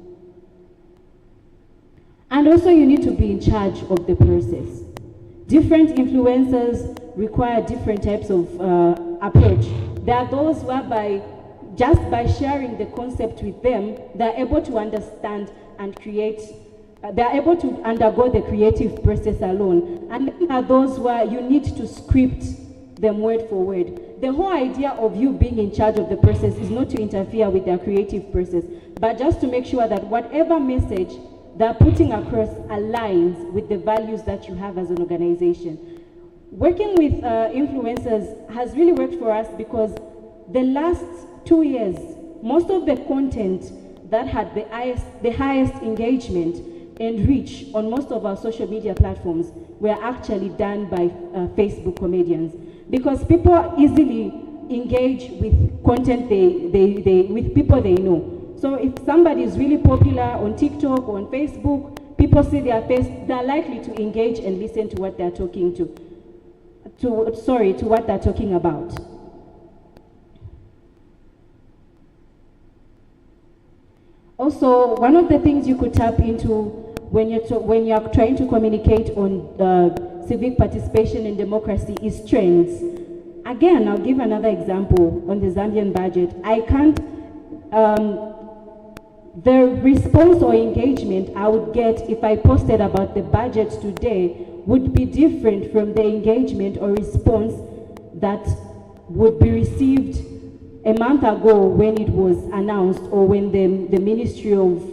And also you need to be in charge of the process. Different influencers require different types of approach. There are those whereby just by sharing the concept with them, they're able to understand and create they are able to undergo the creative process alone. And then there are those where you need to script them word for word. The whole idea of you being in charge of the process is not to interfere with their creative process, but just to make sure that whatever message they're putting across aligns with the values that you have as an organization. Working with influencers has really worked for us because the last 2 years, most of the content that had the highest engagement and reach on most of our social media platforms were actually done by Facebook comedians, because people easily engage with content with people they know. So if somebody is really popular on TikTok or on Facebook, people see their face, they're likely to engage and listen to what they're talking to what they're talking about. Also, one of the things you could tap into when you're trying to communicate on civic participation and democracy is trends. Again, I'll give another example on the Zambian budget. The response or engagement I would get if I posted about the budget today would be different from the engagement or response that would be received a month ago when it was announced, or when the Ministry of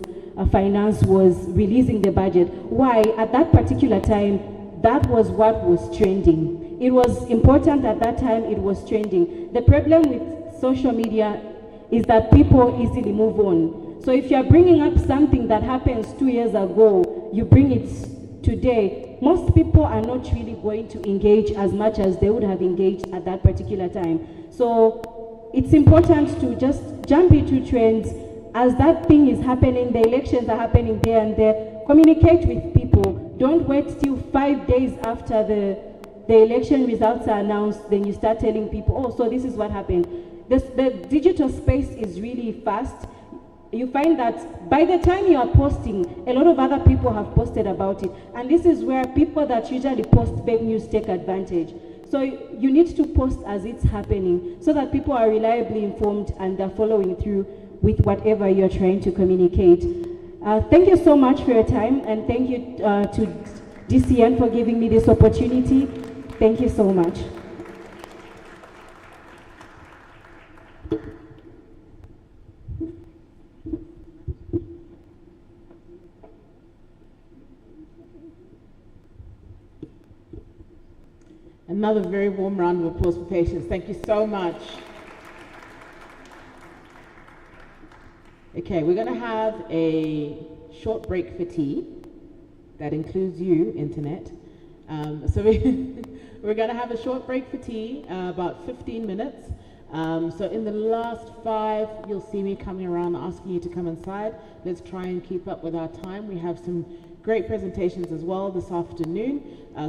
Finance was releasing the budget. Why? At that particular time, that was what was trending. It was important at that time, it was trending. The problem with social media is that people easily move on. So if you're bringing up something that happens 2 years ago, you bring it today, most people are not really going to engage as much as they would have engaged at that particular time. So it's important to just jump into trends as that thing is happening. The elections are happening there and there. Communicate with people. Don't wait till 5 days after the election results are announced, then you start telling people, oh, so this is what happened. The digital space is really fast. You find that by the time you are posting, a lot of other people have posted about it. And this is where people that usually post fake news take advantage. So you need to post as it's happening so that people are reliably informed and they're following through with whatever you're trying to communicate. Thank you so much for your time, and thank you to DCN for giving me this opportunity. Thank you so much. Another very warm round of applause for Patience. Thank you so much. Okay, we're going to have a short break for tea. That includes you, Internet. So we're going to have a short break for tea, about 15 minutes. So in the last 5, you'll see me coming around asking you to come inside. Let's try and keep up with our time. We have some great presentations as well this afternoon.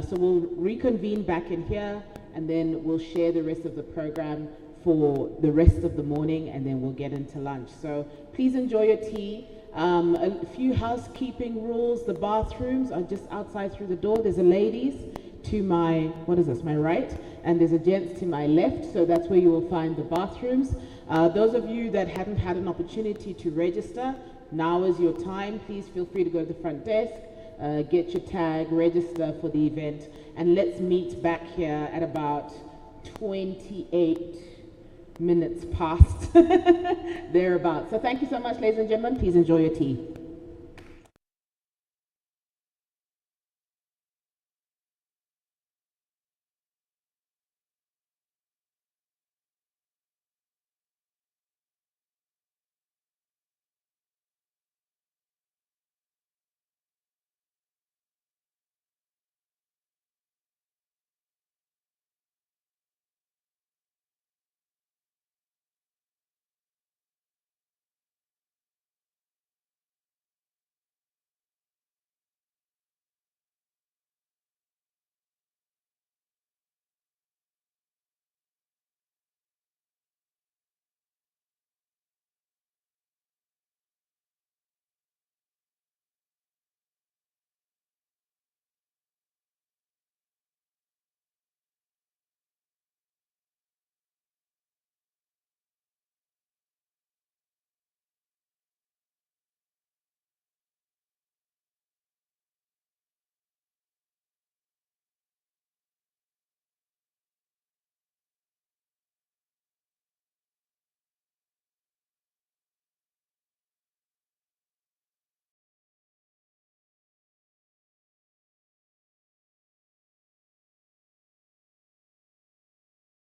So we'll reconvene back in here, and then we'll share the rest of the program for the rest of the morning, and then we'll get into lunch. So please enjoy your tea. A few housekeeping rules. The bathrooms are just outside through the door. There's a ladies to my, my right, and there's a gents to my left. So that's where you will find the bathrooms. Those of you that haven't had an opportunity to register, now is your time. Please feel free to go to the front desk, get your tag, register for the event, and let's meet back here at about 28 minutes past, thereabouts. So thank you so much, ladies and gentlemen. Please enjoy your tea.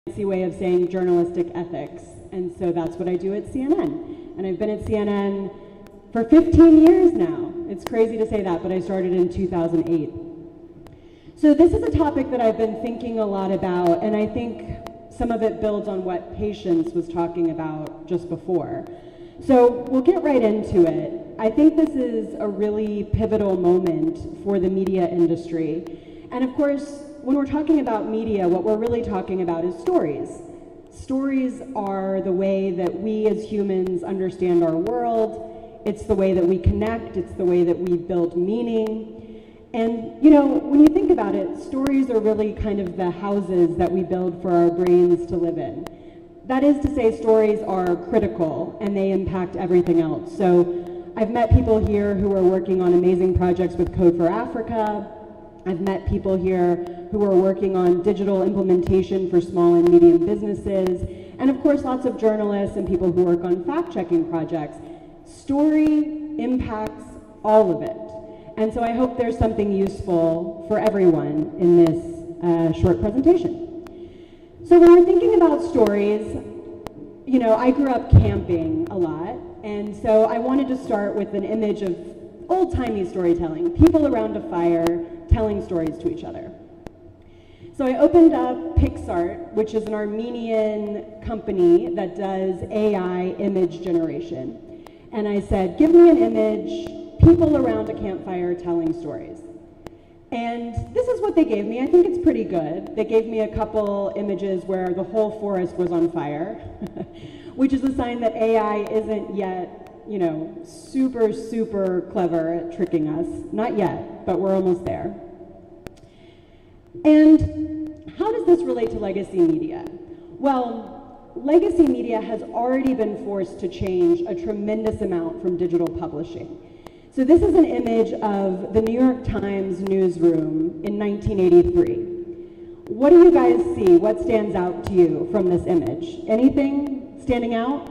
fancy way of saying journalistic ethics. And so that's what I do at CNN. And I've been at CNN for 15 years now. It's crazy to say that, but I started in 2008. So this is a topic that I've been thinking a lot about, and I think some of it builds on what Patience was talking about just before. So we'll get right into it. I think this is a really pivotal moment for the media industry. And of course, when we're talking about media, what we're really talking about is stories. Stories are the way that we as humans understand our world. It's the way that we connect. It's the way that we build meaning. And, you know, when you think about it, stories are really kind of the houses that we build for our brains to live in. That is to say, stories are critical and they impact everything else. So I've met people here who are working on amazing projects with Code for Africa. I've met people here who are working on digital implementation for small and medium businesses. And of course, lots of journalists and people who work on fact-checking projects. Story impacts all of it. And so I hope there's something useful for everyone in this short presentation. So when we're thinking about stories, you know, I grew up camping a lot, and so I wanted to start with an image of old-timey storytelling, people around a fire telling stories to each other. So I opened up Pixart, which is an Armenian company that does AI image generation. And I said, give me an image, people around a campfire telling stories. And this is what they gave me. I think it's pretty good. They gave me a couple images where the whole forest was on fire, which is a sign that AI isn't yet, you know, super, super clever at tricking us. Not yet, but we're almost there. And how does this relate to legacy media? Well, legacy media has already been forced to change a tremendous amount from digital publishing. So this is an image of the New York Times newsroom in 1983. What do you guys see? What stands out to you from this image? Anything standing out?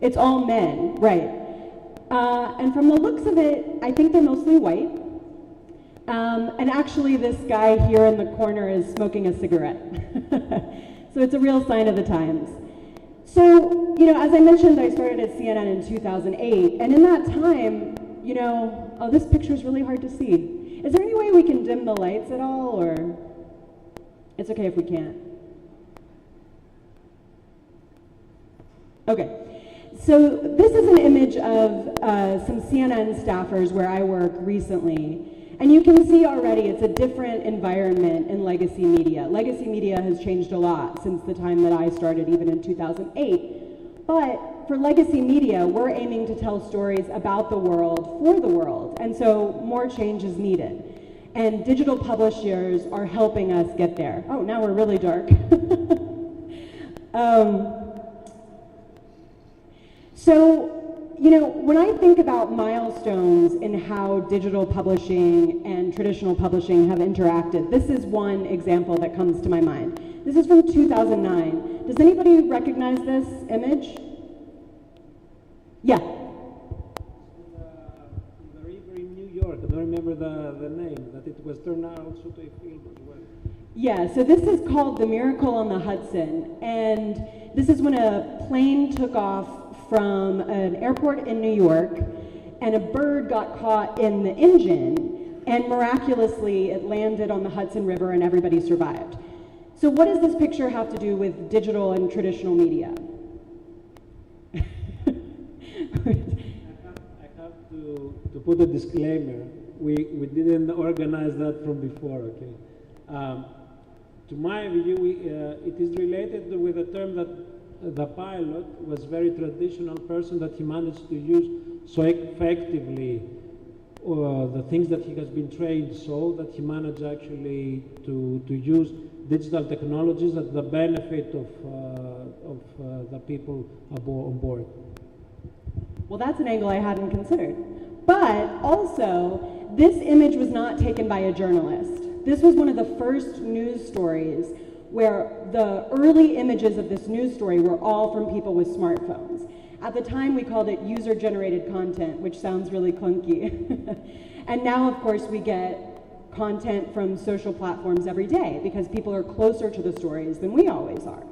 It's all men, right. And from the looks of it, I think they're mostly white. And actually this guy here in the corner is smoking a cigarette. So it's a real sign of the times. So, you know, as I mentioned, I started at CNN in 2008, and in that time, you know, oh, this picture is really hard to see. Is there any way we can dim the lights at all, or it's okay if we can't? Okay, so this is an image of some CNN staffers where I work recently. And you can see already it's a different environment in legacy media. Legacy media has changed a lot since the time that I started, even in 2008. But for legacy media, we're aiming to tell stories about the world for the world. And so more change is needed. And digital publishers are helping us get there. Oh, now we're really dark. So, you know, when I think about milestones in how digital publishing and traditional publishing have interacted, this is one example that comes to my mind. This is from 2009. Does anybody recognize this image? Yeah. The river in New York, I don't remember the name, that it was turned out also to a film as well. Yeah, so this is called The Miracle on the Hudson, and this is when a plane took off from an airport in New York, and a bird got caught in the engine, and miraculously it landed on the Hudson River and everybody survived. So what does this picture have to do with digital and traditional media? I have to put a disclaimer. We didn't organize that from before, okay? To my view, it is related with a term that the pilot was a very traditional person, that he managed to use so effectively the things that he has been trained, so that he managed actually to use digital technologies at the benefit of the people on board. Well, that's an angle I hadn't considered. But also, this image was not taken by a journalist. This was one of the first news stories where the early images of this news story were all from people with smartphones. At the time, we called it user-generated content, which sounds really clunky. And now, of course, we get content from social platforms every day because people are closer to the stories than we always are.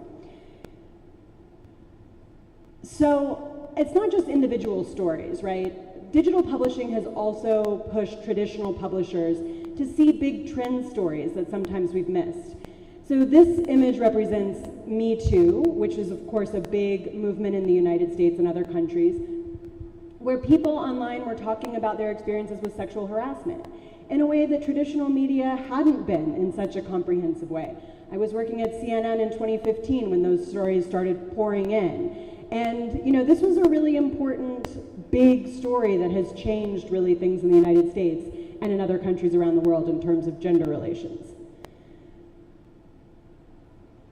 So it's not just individual stories, right? Digital publishing has also pushed traditional publishers to see big trend stories that sometimes we've missed. So this image represents Me Too, which is of course a big movement in the United States and other countries, where people online were talking about their experiences with sexual harassment in a way that traditional media hadn't been in such a comprehensive way. I was working at CNN in 2015 when those stories started pouring in. And, you know, this was a really important, big story that has changed really things in the United States and in other countries around the world in terms of gender relations.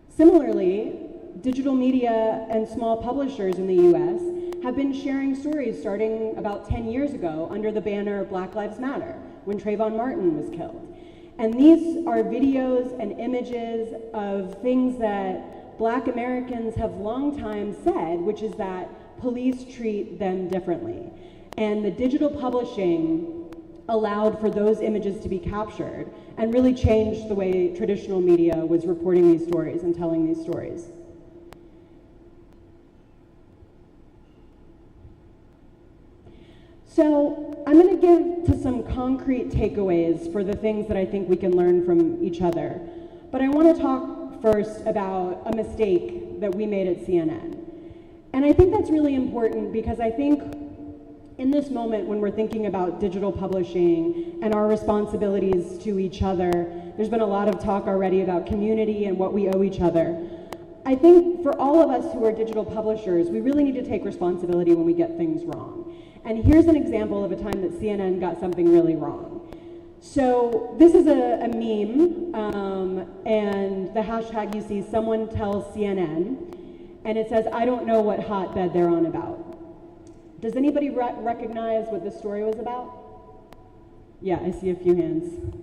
Similarly, digital media and small publishers in the US have been sharing stories starting about 10 years ago under the banner Black Lives Matter, when Trayvon Martin was killed. And these are videos and images of things that Black Americans have long time said, which is that police treat them differently. And the digital publishing allowed for those images to be captured and really changed the way traditional media was reporting these stories and telling these stories. So I'm going to give to some concrete takeaways for the things that I think we can learn from each other. But I want to talk first about a mistake that we made at CNN. And I think that's really important because I think in this moment when we're thinking about digital publishing and our responsibilities to each other, there's been a lot of talk already about community and what we owe each other. I think for all of us who are digital publishers, we really need to take responsibility when we get things wrong. And here's an example of a time that CNN got something really wrong. So this is a meme, and the hashtag you see, someone tells CNN, and it says, I don't know what hotbed they're on about. Does anybody recognize what this story was about? Yeah, I see a few hands.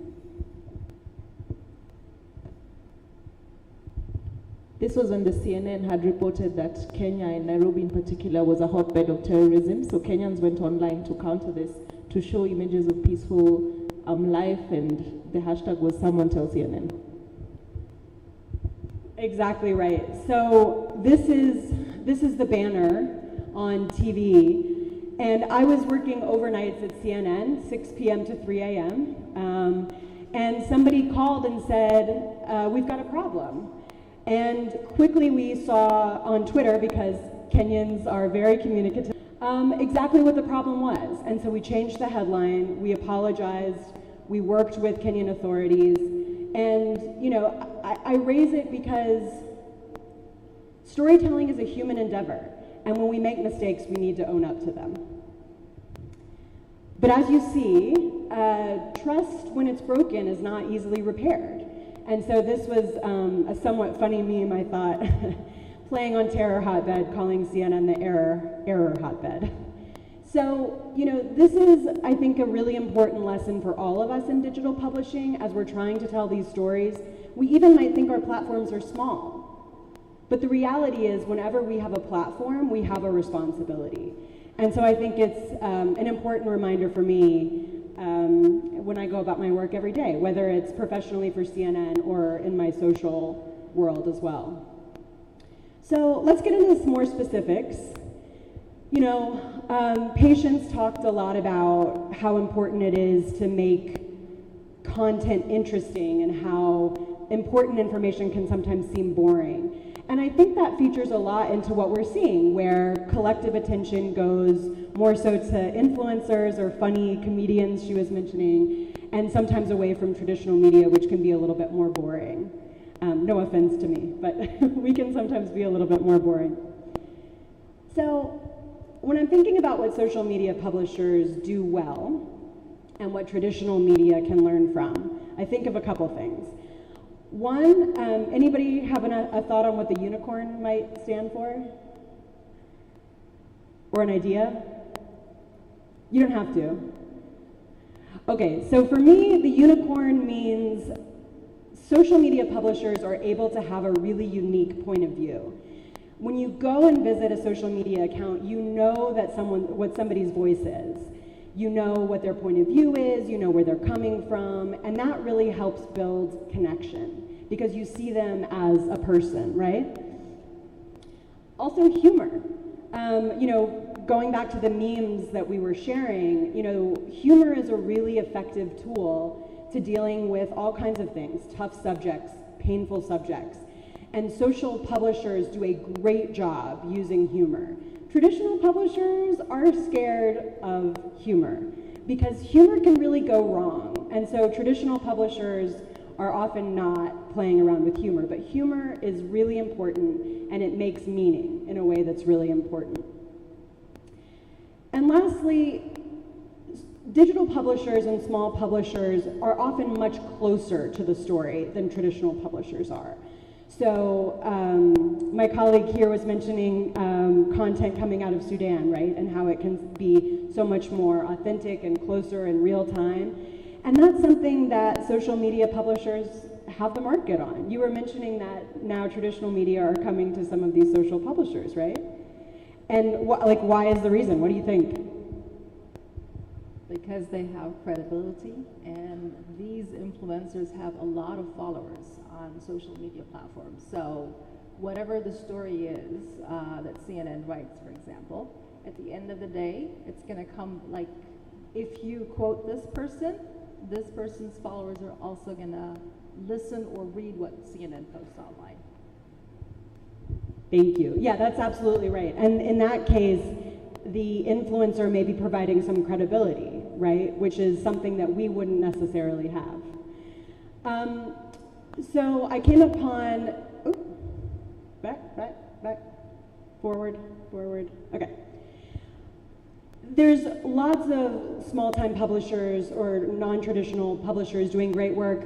This was when the CNN had reported that Kenya, and Nairobi in particular, was a hotbed of terrorism. So Kenyans went online to counter this, to show images of peaceful life, and the hashtag was someone tell CNN. Exactly right. So this is the banner on TV, and I was working overnights at CNN, 6 p.m. to 3 a.m., and somebody called and said, we've got a problem. And quickly we saw on Twitter, because Kenyans are very communicative, exactly what the problem was. And so we changed the headline, we apologized, we worked with Kenyan authorities, and you know, I raise it because storytelling is a human endeavor, and when we make mistakes, we need to own up to them. But as you see, trust when it's broken is not easily repaired. And so this was a somewhat funny meme, I thought, playing on terror hotbed, calling CNN the error hotbed. So, you know, this is, I think, a really important lesson for all of us in digital publishing as we're trying to tell these stories. We even might think our platforms are small. But the reality is, whenever we have a platform, we have a responsibility. And so I think it's an important reminder for me when I go about my work every day, whether it's professionally for CNN or in my social world as well. So let's get into some more specifics. You know, Patience talked a lot about how important it is to make content interesting and how important information can sometimes seem boring. And I think that features a lot into what we're seeing, where collective attention goes more so to influencers or funny comedians she was mentioning, and sometimes away from traditional media, which can be a little bit more boring. No offense to me, but we can sometimes be a little bit more boring. So when I'm thinking about what social media publishers do well and what traditional media can learn from, I think of a couple things. One, anybody have a thought on what the unicorn might stand for? Or an idea? You don't have to. Okay, so for me, the unicorn means social media publishers are able to have a really unique point of view. When you go and visit a social media account, you know that what somebody's voice is. You know what their point of view is, you know where they're coming from, and that really helps build connection because you see them as a person, right? Also humor. You know, going back to the memes that we were sharing, you know, humor is a really effective tool to dealing with all kinds of things, tough subjects, painful subjects. And social publishers do a great job using humor. Traditional publishers are scared of humor because humor can really go wrong. And so traditional publishers are often not playing around with humor, but humor is really important and it makes meaning in a way that's really important. And lastly, digital publishers and small publishers are often much closer to the story than traditional publishers are. So my colleague here was mentioning content coming out of Sudan, right? And how it can be so much more authentic and closer in real time. And that's something that social media publishers have the market on. You were mentioning that now traditional media are coming to some of these social publishers, right? And why is the reason? What do you think? Because they have credibility, and these influencers have a lot of followers on social media platforms. So whatever the story is that CNN writes, for example, at the end of the day, it's going to come, like, if you quote this person's followers are also going to listen or read what CNN posts online. Thank you. Yeah, that's absolutely right. And in that case, the influencer may be providing some credibility, right? Which is something that we wouldn't necessarily have. So I came upon, back, forward, okay. There's lots of small-time publishers or non-traditional publishers doing great work.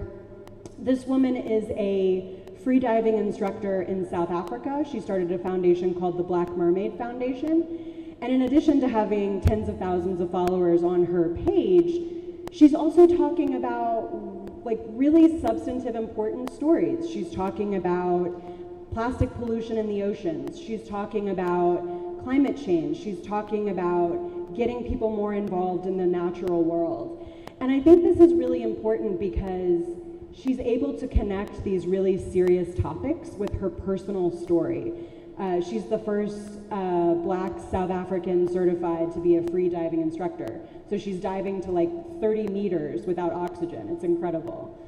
This woman is a freediving instructor in South Africa. She started a foundation called the Black Mermaid Foundation. And in addition to having tens of thousands of followers on her page, she's also talking about like really substantive important stories. She's talking about plastic pollution in the oceans. She's talking about climate change. She's talking about getting people more involved in the natural world. And I think this is really important because she's able to connect these really serious topics with her personal story. She's the first Black South African certified to be a free diving instructor. So she's diving to like 30 meters without oxygen. It's incredible.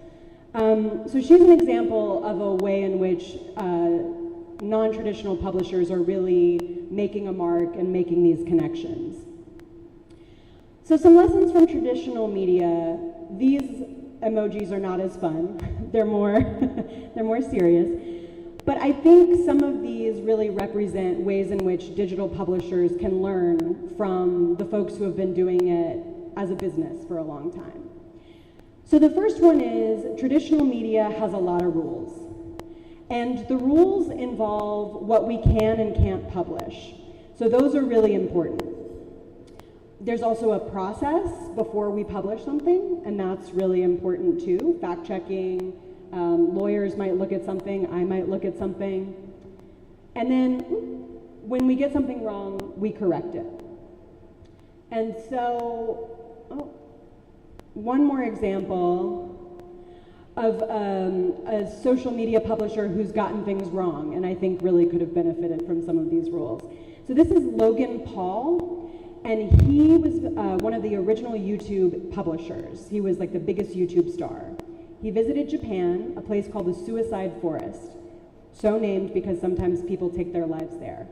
So she's an example of a way in which non-traditional publishers are really making a mark and making these connections. So some lessons from traditional media. These emojis are not as fun. They're more serious. But I think some of these really represent ways in which digital publishers can learn from the folks who have been doing it as a business for a long time. So the first one is traditional media has a lot of rules. And the rules involve what we can and can't publish. So those are really important. There's also a process before we publish something, and that's really important too. Fact-checking, lawyers might look at something, I might look at something. And then when we get something wrong, we correct it. And so, one more example of a social media publisher who's gotten things wrong and I think really could have benefited from some of these rules. So this is Logan Paul. And he was one of the original YouTube publishers. He was like the biggest YouTube star. He visited Japan, a place called the Suicide Forest, so named because sometimes people take their lives there.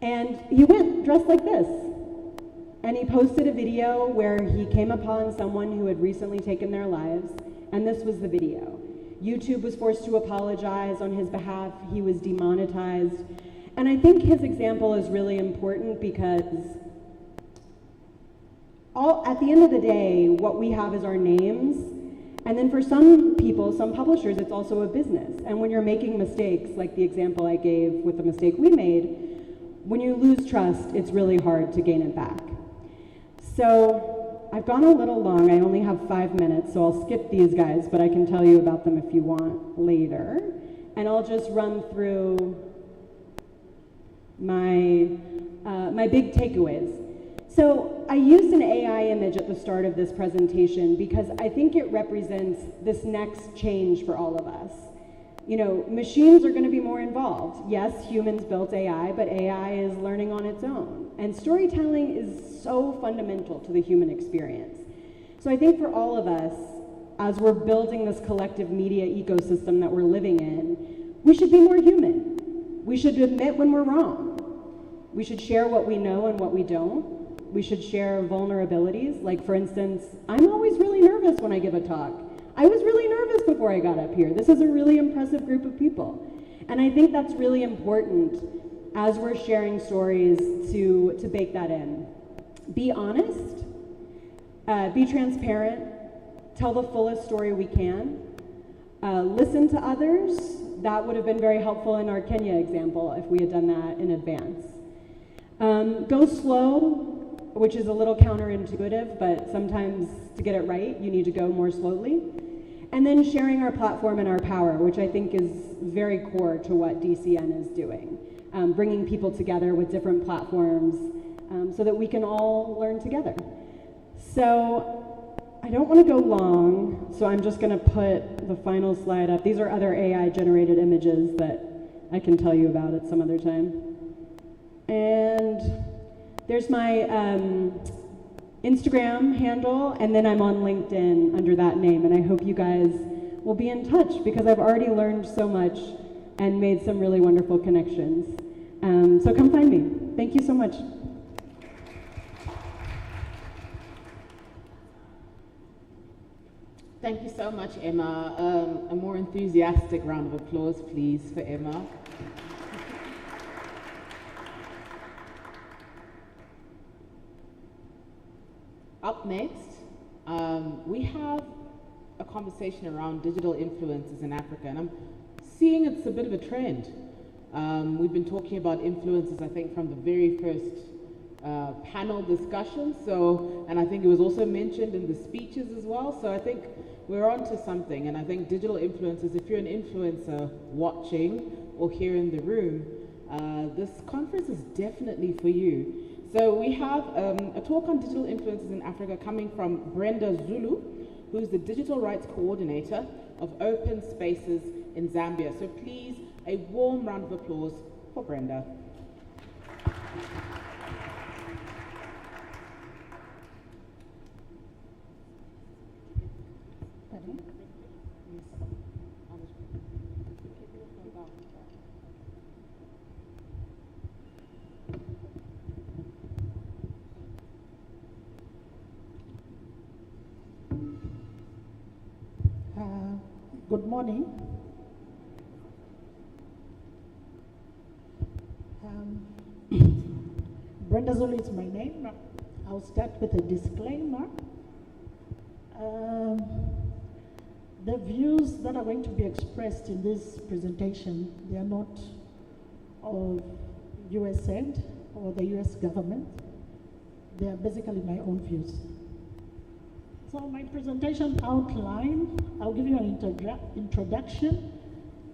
And he went dressed like this. And he posted a video where he came upon someone who had recently taken their lives, and this was the video. YouTube was forced to apologize on his behalf. He was demonetized. And I think his example is really important because at the end of the day, what we have is our names. And then for some people, some publishers, it's also a business. And when you're making mistakes, like the example I gave with the mistake we made, when you lose trust, it's really hard to gain it back. So I've gone a little long. I only have 5 minutes, so I'll skip these guys, but I can tell you about them if you want later. And I'll just run through my big takeaways. So I used an AI image at the start of this presentation because I think it represents this next change for all of us. You know, machines are going to be more involved. Yes, humans built AI, but AI is learning on its own. And storytelling is so fundamental to the human experience. So I think for all of us, as we're building this collective media ecosystem that we're living in, we should be more human. We should admit when we're wrong. We should share what we know and what we don't. We should share vulnerabilities. Like, for instance, I'm always really nervous when I give a talk. I was really nervous before I got up here. This is a really impressive group of people. And I think that's really important as we're sharing stories to bake that in. Be honest, be transparent, tell the fullest story we can, listen to others. That would have been very helpful in our Kenya example if we had done that in advance. Go slow, which is a little counterintuitive, but sometimes to get it right, you need to go more slowly. And then sharing our platform and our power, which I think is very core to what DCN is doing. Bringing people together with different platforms so that we can all learn together. So I don't want to go long, so I'm just going to put the final slide up. These are other AI generated images that I can tell you about at some other time. And there's my Instagram handle, and then I'm on LinkedIn under that name, and I hope you guys will be in touch because I've already learned so much and made some really wonderful connections. So come find me. Thank you so much. Thank you so much, Emma. A more enthusiastic round of applause, please, for Emma. Up next, we have a conversation around digital influencers in Africa, and I'm seeing it's a bit of a trend. We've been talking about influencers, I think, from the very first panel discussion, and I think it was also mentioned in the speeches as well, so I think we're onto something, and I think digital influencers, if you're an influencer watching or here in the room, this conference is definitely for you. So we have a talk on digital influencers in Africa coming from Brenda Zulu, who's the Digital Rights Coordinator of Open Spaces in Zambia. So please, a warm round of applause for Brenda. Good morning. Brenda Zulu is my name. I'll start with a disclaimer. The views that are going to be expressed in this presentation, they are not of USAID or the US government. They are basically my own views. So my presentation outline, I'll give you an introduction,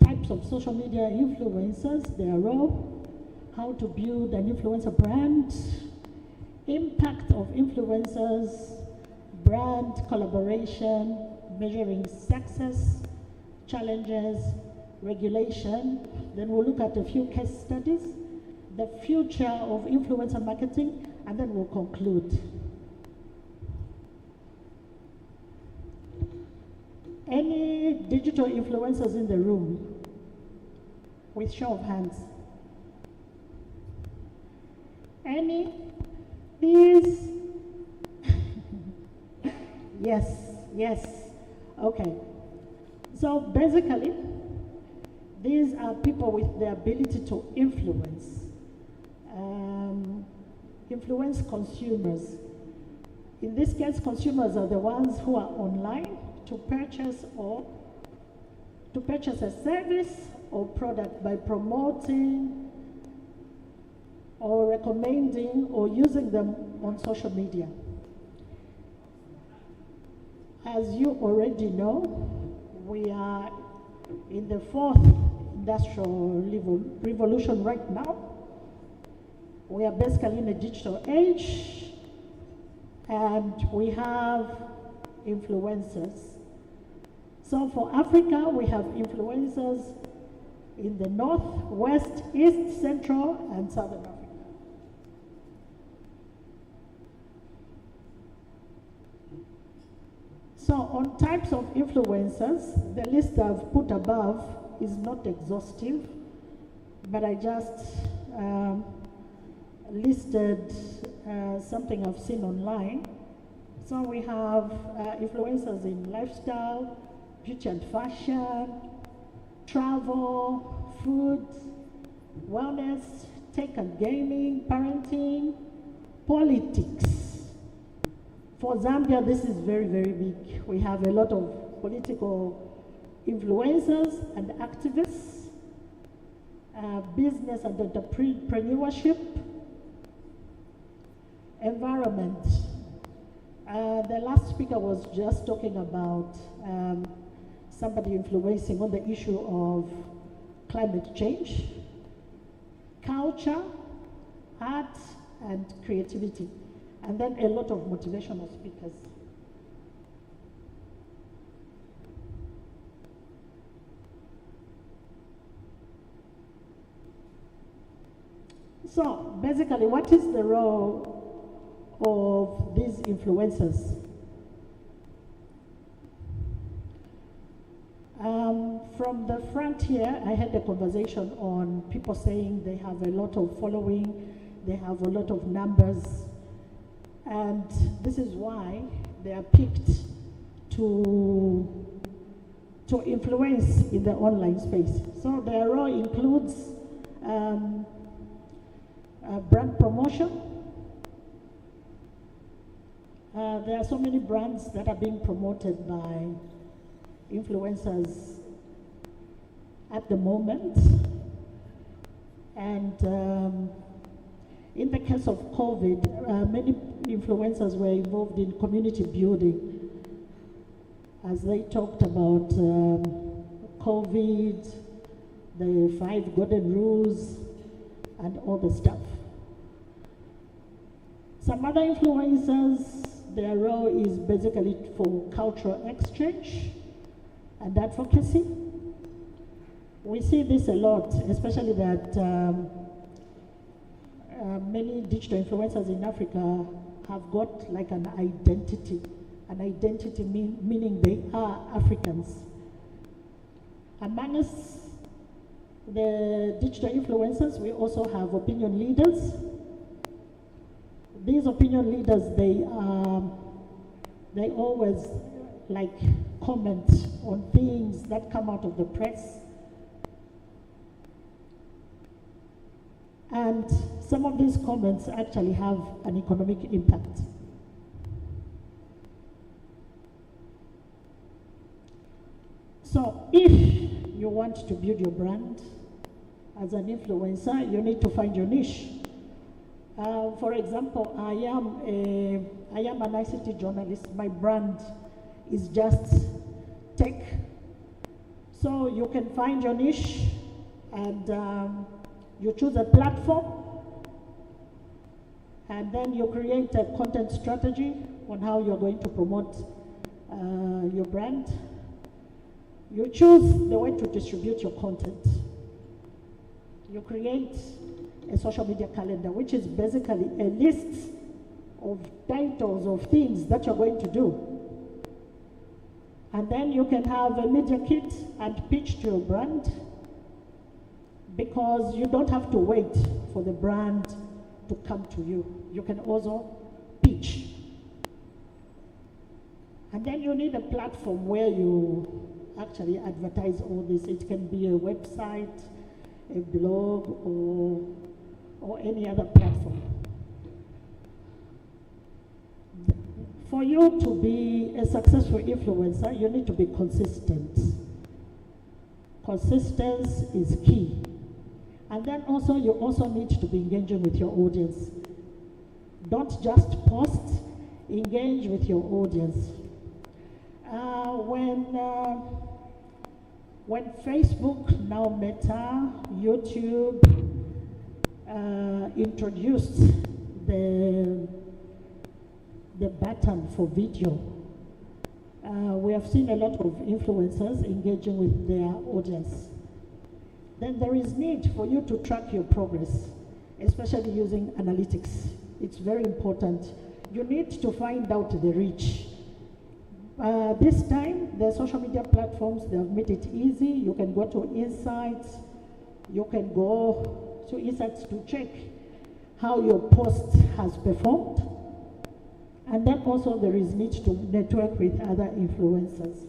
types of social media influencers, their role, how to build an influencer brand, impact of influencers, brand collaboration, measuring success, challenges, regulation. Then we'll look at a few case studies, the future of influencer marketing, and then we'll conclude. Any digital influencers in the room? With show of hands. Any? Please? Yes, yes. Okay. So basically, these are people with the ability to influence. Influence consumers. In this case, consumers are the ones who are online to purchase a service or product by promoting or recommending or using them on social media. As you already know, we are in the fourth industrial revolution right now. We are basically in a digital age. and we have influencers. So for Africa, we have influencers in the north, west, east, central, and southern Africa. So on types of influencers, the list I've put above is not exhaustive, but I just listed something I've seen online. So we have influencers in lifestyle, beauty and fashion, travel, food, wellness, tech and gaming, parenting, politics. For Zambia, this is very, very big. We have a lot of political influencers and activists, business and entrepreneurship, environment. The last speaker was just talking about somebody influencing on the issue of climate change, culture, art, and creativity, and then a lot of motivational speakers. So basically, what is the role of these influencers? From the front here, I had a conversation on people saying they have a lot of following, they have a lot of numbers, and this is why they are picked to influence in the online space. So their role includes brand promotion. There are so many brands that are being promoted by influencers at the moment. And in the case of COVID, many influencers were involved in community building as they talked about COVID, the 5 golden rules, and all the stuff. Some other influencers, their role is basically for cultural exchange and advocacy. We see this a lot, especially that many digital influencers in Africa have got like an identity meaning they are Africans. Among us, the digital influencers, we also have opinion leaders. These opinion leaders, they always like comment on things that come out of the press. And some of these comments actually have an economic impact. So if you want to build your brand as an influencer, you need to find your niche. For example, I am an ICT journalist. My brand is just tech. So you can find your niche and you choose a platform, and then you create a content strategy on how you're going to promote your brand. You choose the way to distribute your content. You create a social media calendar, which is basically a list of titles of things that you're going to do. And then you can have a media kit and pitch to your brand, because you don't have to wait for the brand to come to you. You can also pitch. And then you need a platform where you actually advertise all this. It can be a website, a blog, or any other platform. For you to be a successful influencer, you need to be consistent. Consistency is key. And then also, you also need to be engaging with your audience. Don't just post, engage with your audience. When Facebook, now Meta, YouTube, introduced the the button for video. We have seen a lot of influencers engaging with their audience. Then there is need for you to track your progress, especially using analytics. It's very important. You need to find out the reach. This time, the social media platforms, they have made it easy. You can go to Insights. You can go to Insights to check how your post has performed. And then also there is need to network with other influencers.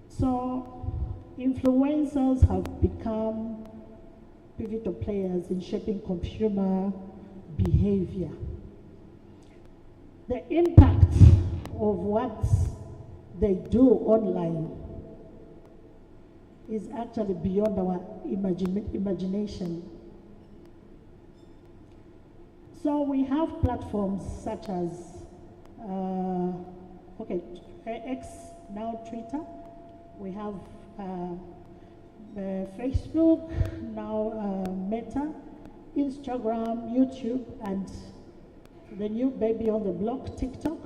So influencers have become pivotal players in shaping consumer behavior. The impact of what they do online is actually beyond our imagination. So we have platforms such as, X, now Twitter. We have Facebook, now Meta, Instagram, YouTube, and the new baby on the block, TikTok,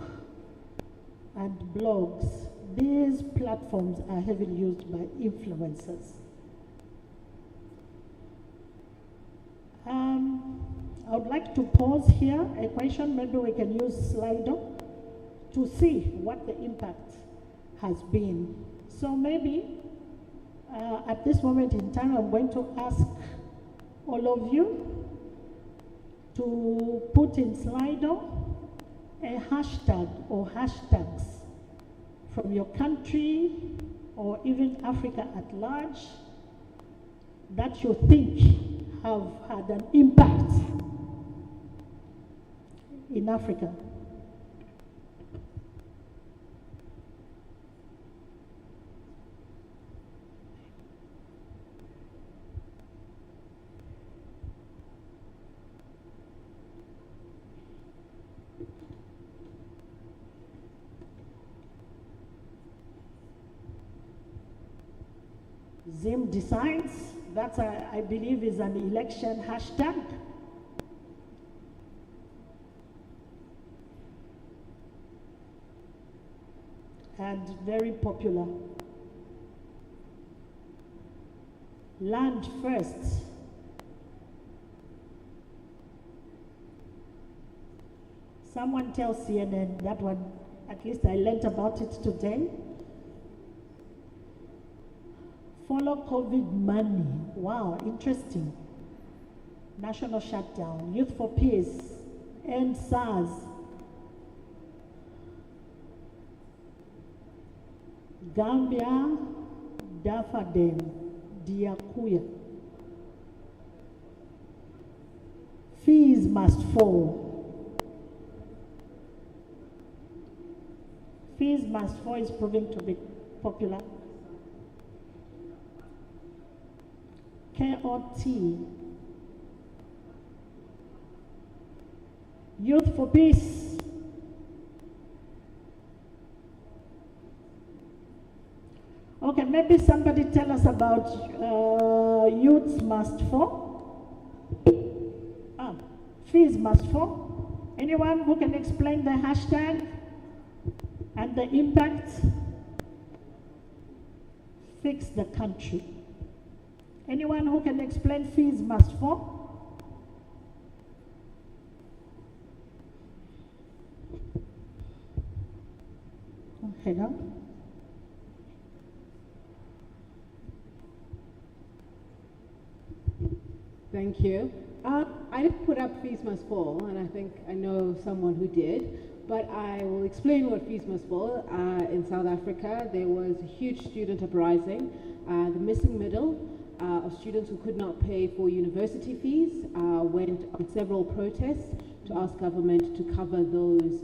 and blogs. These platforms are heavily used by influencers. I would like to pause here a question. Maybe we can use Slido to see what the impact has been. So maybe at this moment in time, I'm going to ask all of you to put in Slido a hashtag or hashtags from your country or even Africa at large that you think have had an impact in Africa. Zim decides, that I believe is an election hashtag. And very popular. Land first. Someone tell CNN that one, at least I learned about it today. Follow COVID money. Wow, interesting. National shutdown. Youth for Peace. End SARS. Gambia, Dafadem, Diakuya. Fees must fall. Fees must fall is proving to be popular. KOT. Youth for Peace. Okay, maybe somebody tell us about youths must fall. Fees must fall. Anyone who can explain the hashtag and the impact? Fix the country. Anyone who can explain fees must fall? Okay, now. Thank you. I didn't put up fees must fall, and I think I know someone who did, but I will explain what fees must fall. In South Africa, there was a huge student uprising, the missing middle. Of students who could not pay for university fees went on several protests to ask government to cover those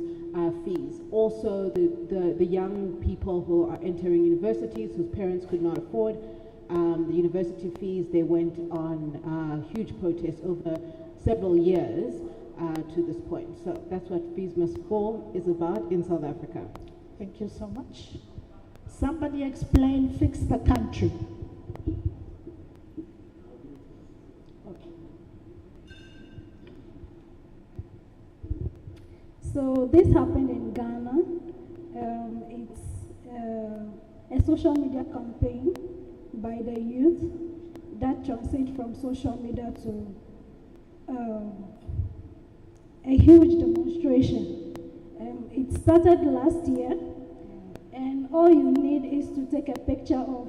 fees. Also, the young people who are entering universities whose parents could not afford the university fees, they went on huge protests over several years to this point. So that's what Fees Must Fall is about in South Africa. Thank you so much. Somebody explain Fix the Country. So this happened in Ghana. It's a social media campaign by the youth that translates from social media to a huge demonstration. It started last year, and all you need is to take a picture of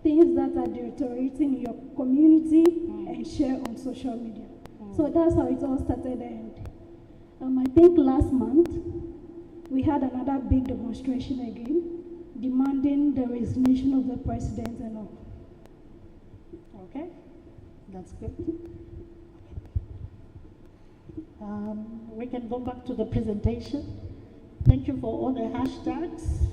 things that are deteriorating in your community and share on social media. So that's how it all started. And I think last month we had another big demonstration again, demanding the resignation of the president and all. Okay, that's good. We can go back to the presentation. Thank you for all the hashtags.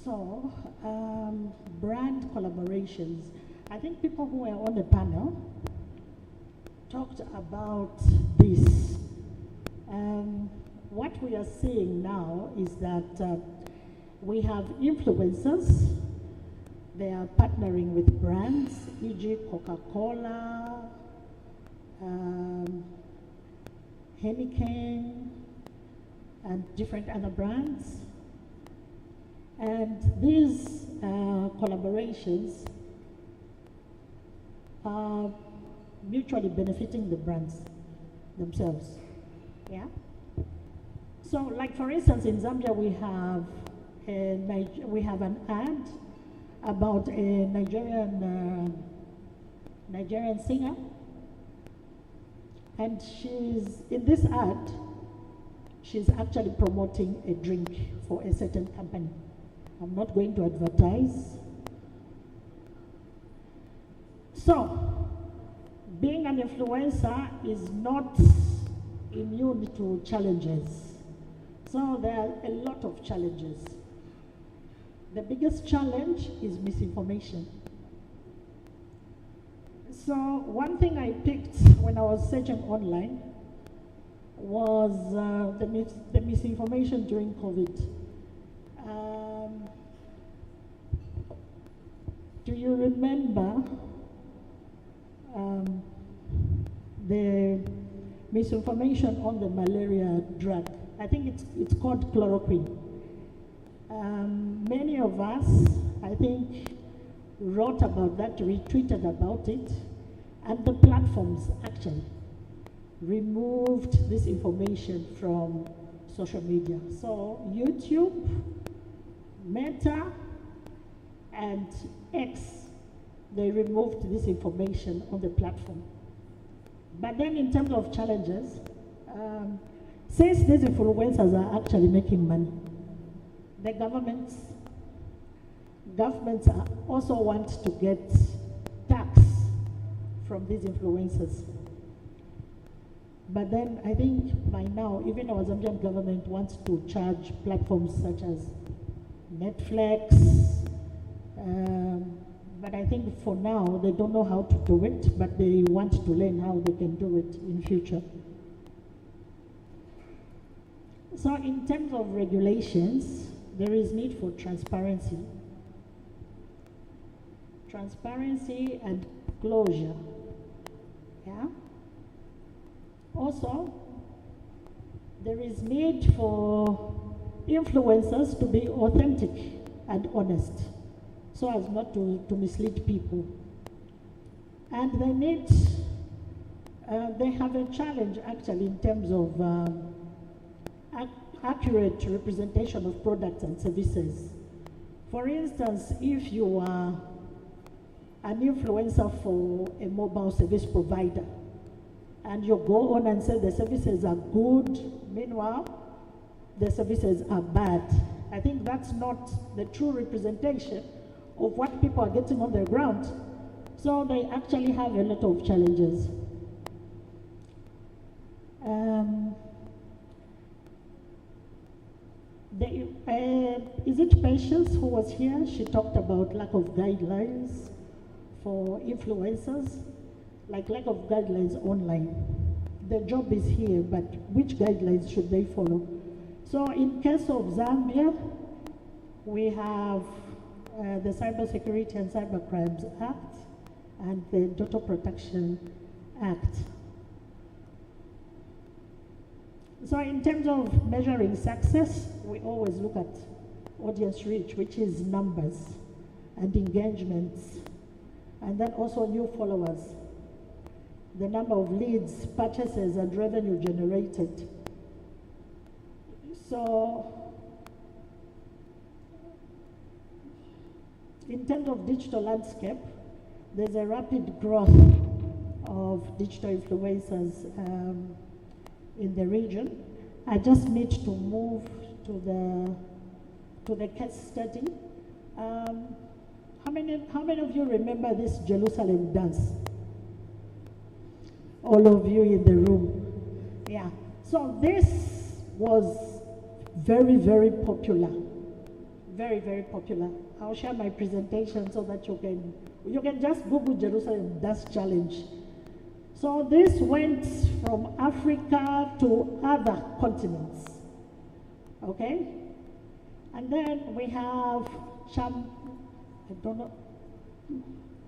So, brand collaborations. I think people who were on the panel talked about this. What we are seeing now is that we have influencers. They are partnering with brands, e.g. Coca-Cola, Heineken, and different other brands. And these collaborations are mutually benefiting the brands themselves. Yeah. So, like for instance, in Zambia we have an ad about a Nigerian singer, and in this ad she's actually promoting a drink for a certain company. I'm not going to advertise. So, being an influencer is not immune to challenges. So there are a lot of challenges. The biggest challenge is misinformation. So one thing I picked when I was searching online was the misinformation during COVID. Do you remember the misinformation on the malaria drug? I think it's called chloroquine. Many of us, I think, wrote about that, retweeted about it, and the platforms actually removed this information from social media. So YouTube, Meta, and X, they removed this information on the platform. But then in terms of challenges, since these influencers are actually making money, the governments also want to get tax from these influencers. But then I think by now, even our Zambian government wants to charge platforms such as Netflix, but I think for now they don't know how to do it, but they want to learn how they can do it in future. So in terms of regulations, there is need for transparency. Transparency and closure. Yeah? Also, there is need for influencers to be authentic and honest, so as not to mislead people. And they have a challenge actually in terms of accurate representation of products and services. For instance, if you are an influencer for a mobile service provider, and you go on and say the services are good, meanwhile, the services are bad. I think that's not the true representation of what people are getting on the ground. So they actually have a lot of challenges. Is it Patience who was here? She talked about lack of guidelines for influencers, like lack of guidelines online. the job is here, but which guidelines should they follow? So in case of Zambia, we have the Cybersecurity and Cybercrimes Act and the Data Protection Act. So in terms of measuring success, we always look at audience reach, which is numbers and engagements, and then also new followers, the number of leads, purchases, and revenue generated. So in terms of digital landscape, there's a rapid growth of digital influencers in the region. I just need to move to the case study. How many of you remember this Jerusalem dance? All of you in the room. Yeah. So this was very, very popular. Very, very popular. I'll share my presentation so that you can just Google Jerusalem Dance Challenge. So this went from Africa to other continents. Okay? And then we have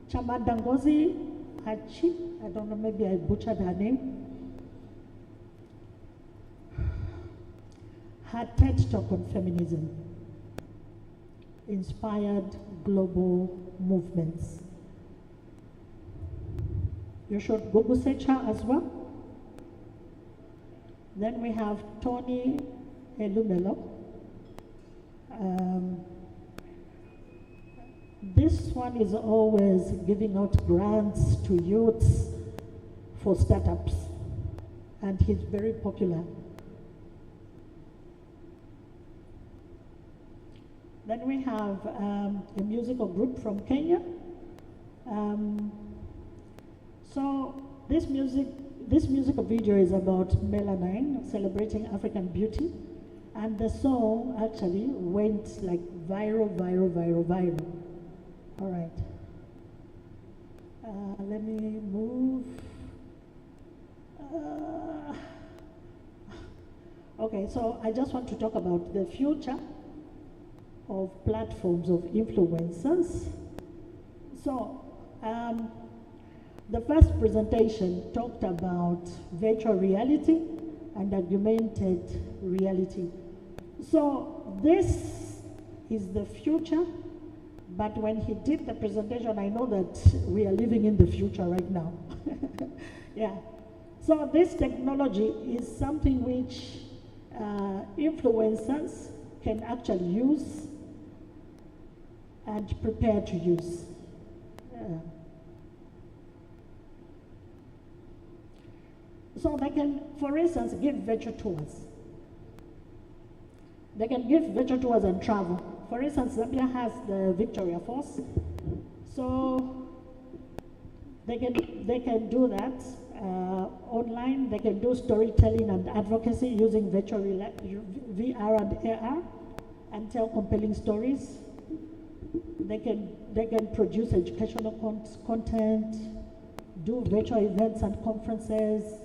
Chamadangozi Hachi, I don't know, maybe I butchered her name. Her TED Talk on feminism inspired global movements. You should Google search her as well. Then we have Tony Elumelo. This one is always giving out grants to youths for startups, and he's very popular. Then we have a musical group from Kenya. So this musical video is about Melanin, celebrating African beauty, and the song actually went like viral. All right. Let me move. Okay, so I just want to talk about the future of platforms of influencers. So the first presentation talked about virtual reality and augmented reality. So this is the future, but when he did the presentation, I know that we are living in the future right now. Yeah. So this technology is something which influencers can actually use and prepare to use. So they can, for instance, give virtual tours. They can give virtual tours and travel. For instance, Zambia has the Victoria Falls. So they can do that online. They can do storytelling and advocacy using virtual VR and AR and tell compelling stories. They can produce educational content, do virtual events and conferences.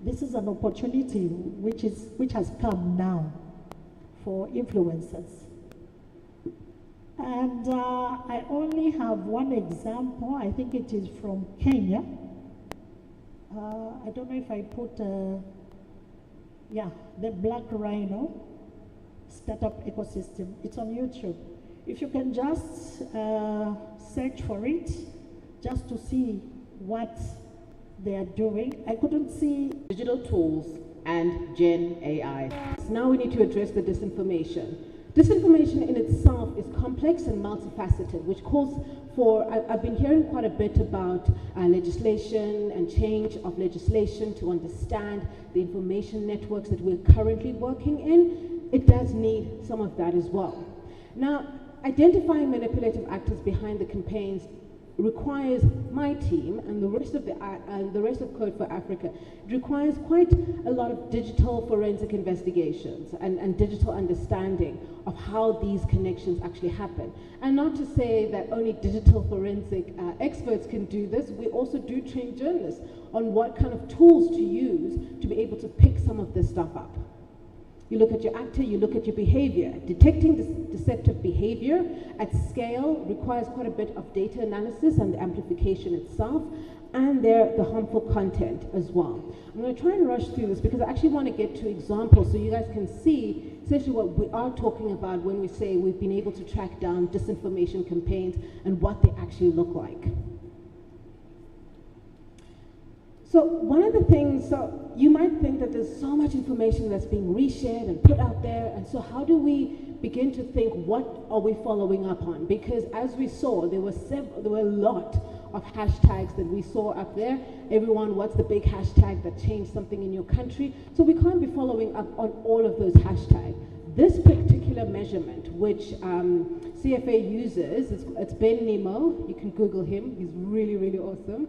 This is an opportunity which has come now for influencers. And I only have one example. I think it is from Kenya. I don't know if I put, the Black Rhino startup ecosystem. It's on YouTube. If you can just search for it, just to see what they are doing. I couldn't see digital tools and Gen AI. Now we need to address the disinformation. Disinformation in itself is complex and multifaceted, which calls for, I've been hearing quite a bit about legislation and change of legislation to understand the information networks that we're currently working in. It does need some of that as well. Now, identifying manipulative actors behind the campaigns requires my team and the rest of Code for Africa, it requires quite a lot of digital forensic investigations and digital understanding of how these connections actually happen. And not to say that only digital forensic experts can do this, we also do train journalists on what kind of tools to use to be able to pick some of this stuff up. You look at your actor, you look at your behavior. Detecting this deceptive behavior at scale requires quite a bit of data analysis and the amplification itself, and the harmful content as well. I'm going to try and rush through this because I actually want to get to examples so you guys can see essentially what we are talking about when we say we've been able to track down disinformation campaigns and what they actually look like. So one of the things, so you might think that there's so much information that's being reshared and put out there, and so how do we begin to think, what are we following up on? Because as we saw, there were a lot of hashtags that we saw up there. Everyone, what's the big hashtag that changed something in your country? So we can't be following up on all of those hashtags. This particular measurement, which CFA uses, it's Ben Nemo. You can Google him. He's really, really awesome.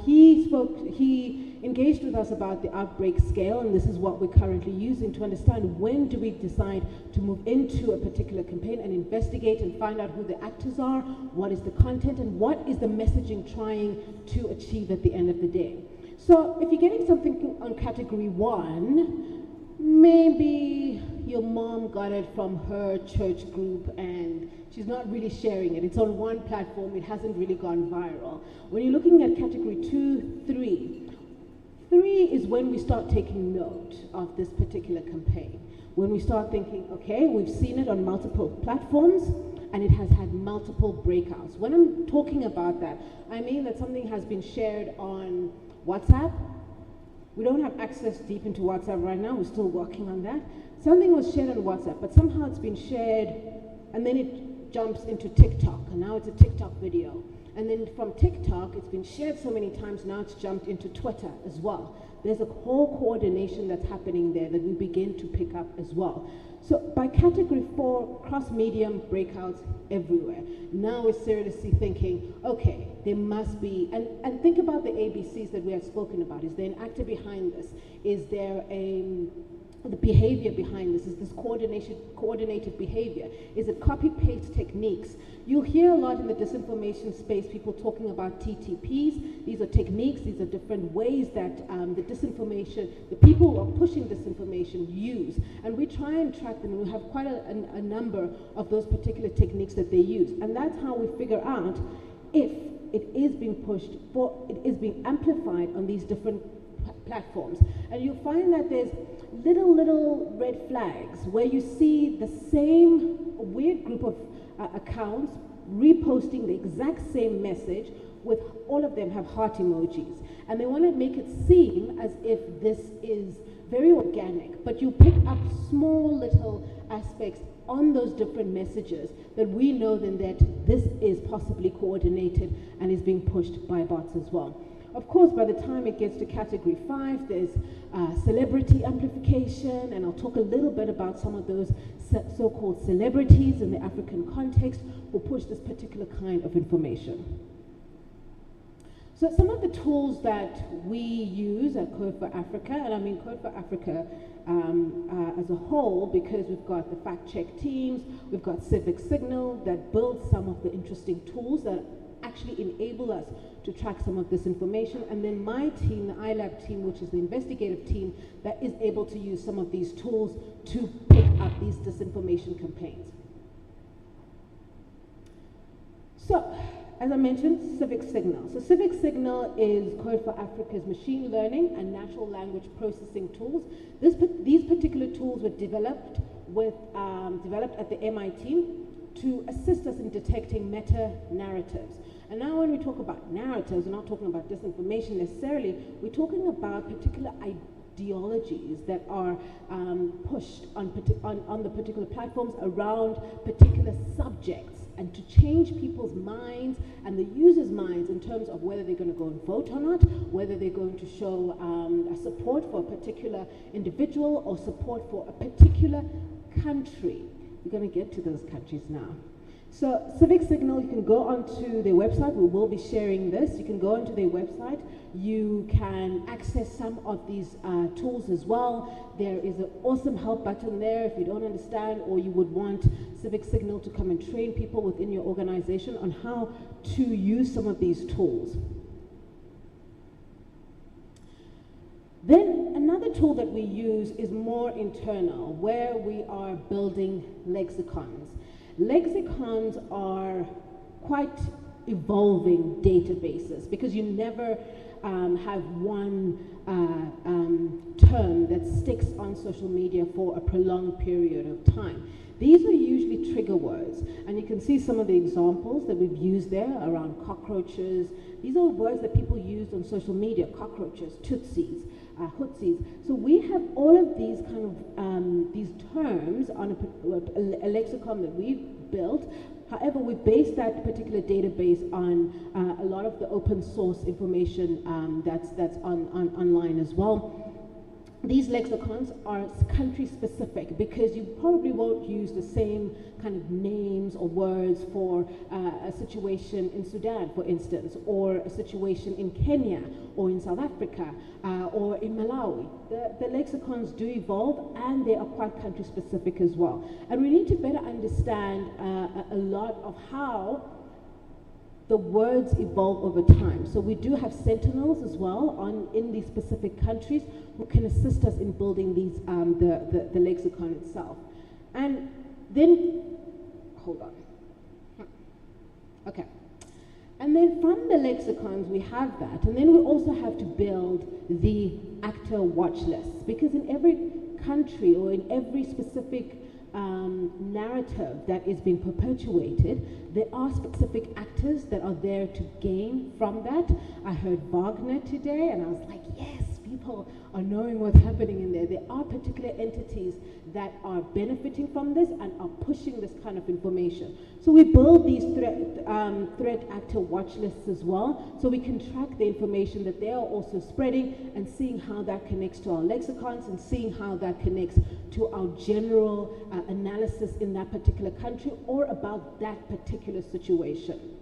He engaged with us about the outbreak scale, and this is what we're currently using to understand when do we decide to move into a particular campaign and investigate and find out who the actors are, what is the content, and what is the messaging trying to achieve at the end of the day. So if you're getting something on category 1, maybe your mom got it from her church group and she's not really sharing it. It's on one platform, it hasn't really gone viral. When you're looking at category 2, 3 is when we start taking note of this particular campaign. When we start thinking, okay, we've seen it on multiple platforms and it has had multiple breakouts. When I'm talking about that, I mean that something has been shared on WhatsApp. We don't have access deep into WhatsApp right now, we're still working on that. Something was shared on WhatsApp, but somehow it's been shared and then it jumps into TikTok, and now it's a TikTok video. And then from TikTok, it's been shared so many times, now it's jumped into Twitter as well. There's a whole coordination that's happening there that we begin to pick up as well. So by category 4, cross-medium breakouts everywhere. Now we're seriously thinking, okay, there must be, and think about the ABCs that we have spoken about. Is there an actor behind this? Is there the behavior behind this? Is this coordinated behavior? Is it copy-paste techniques? You'll hear a lot in the disinformation space, people talking about TTPs. These are techniques, these are different ways that the people who are pushing disinformation use. And we try and track them, and we have quite a number of those particular techniques that they use. And that's how we figure out if it is being pushed, it is being amplified on these different platforms. And you'll find that there's little red flags where you see the same weird group of accounts reposting the exact same message, with all of them have heart emojis. And they want to make it seem as if this is very organic, but you pick up small little aspects on those different messages that we know then that this is possibly coordinated and is being pushed by bots as well. Of course, by the time it gets to category 5, there's celebrity amplification, and I'll talk a little bit about some of those so-called celebrities in the African context who push this particular kind of information. So some of the tools that we use at Code for Africa, and I mean Code for Africa as a whole, because we've got the fact-check teams, we've got Civic Signal that builds some of the interesting tools that actually enable us to track some of this information, and then my team, the iLab team, which is the investigative team, that is able to use some of these tools to pick up these disinformation campaigns. So, as I mentioned, Civic Signal. So Civic Signal is Code for Africa's machine learning and natural language processing tools. These particular tools were developed at the MIT to assist us in detecting meta-narratives. And now when we talk about narratives, we're not talking about disinformation necessarily, we're talking about particular ideologies that are pushed on the particular platforms around particular subjects, and to change people's minds and the users' minds in terms of whether they're going to go and vote or not, whether they're going to show support for a particular individual or support for a particular country. We're going to get to those countries now. So Civic Signal, you can go onto their website. We will be sharing this. You can go onto their website. You can access some of these tools as well. There is an awesome help button there if you don't understand or you would want Civic Signal to come and train people within your organization on how to use some of these tools. Then another tool that we use is more internal, where we are building lexicons. Lexicons are quite evolving databases because you never have one term that sticks on social media for a prolonged period of time. These are usually trigger words, and you can see some of the examples that we've used there around cockroaches. These are words that people use on social media: cockroaches, tootsies, hootsies. So we have all of these kind of these terms on a lexicon that we've built. However, we base that particular database on a lot of the open source information that's online as well. These lexicons are country specific because you probably won't use the same kind of names or words for a situation in Sudan, for instance, or a situation in Kenya or in South Africa or in Malawi. The lexicons do evolve and they are quite country specific as well. And we need to better understand a lot of how the words evolve over time. So we do have sentinels as well in these specific countries who can assist us in building these the lexicon itself. And then, hold on. Okay. And then from the lexicons we have that, and then we also have to build the actor watch lists, because in every country or in every specific narrative that is being perpetuated, there are specific actors that are there to gain from that. I heard Wagner today and I was like, yes, people are knowing what's happening in there. There are particular entities that are benefiting from this and are pushing this kind of information. So we build these threat actor watch lists as well, so we can track the information that they are also spreading and seeing how that connects to our lexicons and seeing how that connects to our general analysis in that particular country or about that particular situation.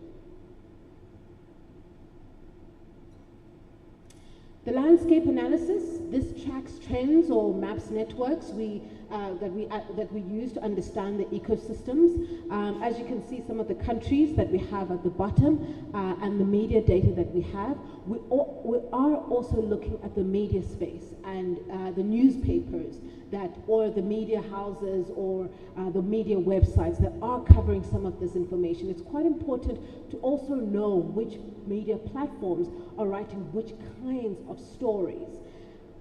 The landscape analysis, this tracks trends or maps networks that we use to understand the ecosystems. As you can see, some of the countries that we have at the bottom and the media data that we have. We are also looking at the media space and the newspapers or the media houses or the media websites that are covering some of this information. It's quite important to also know which media platforms are writing which kinds of stories.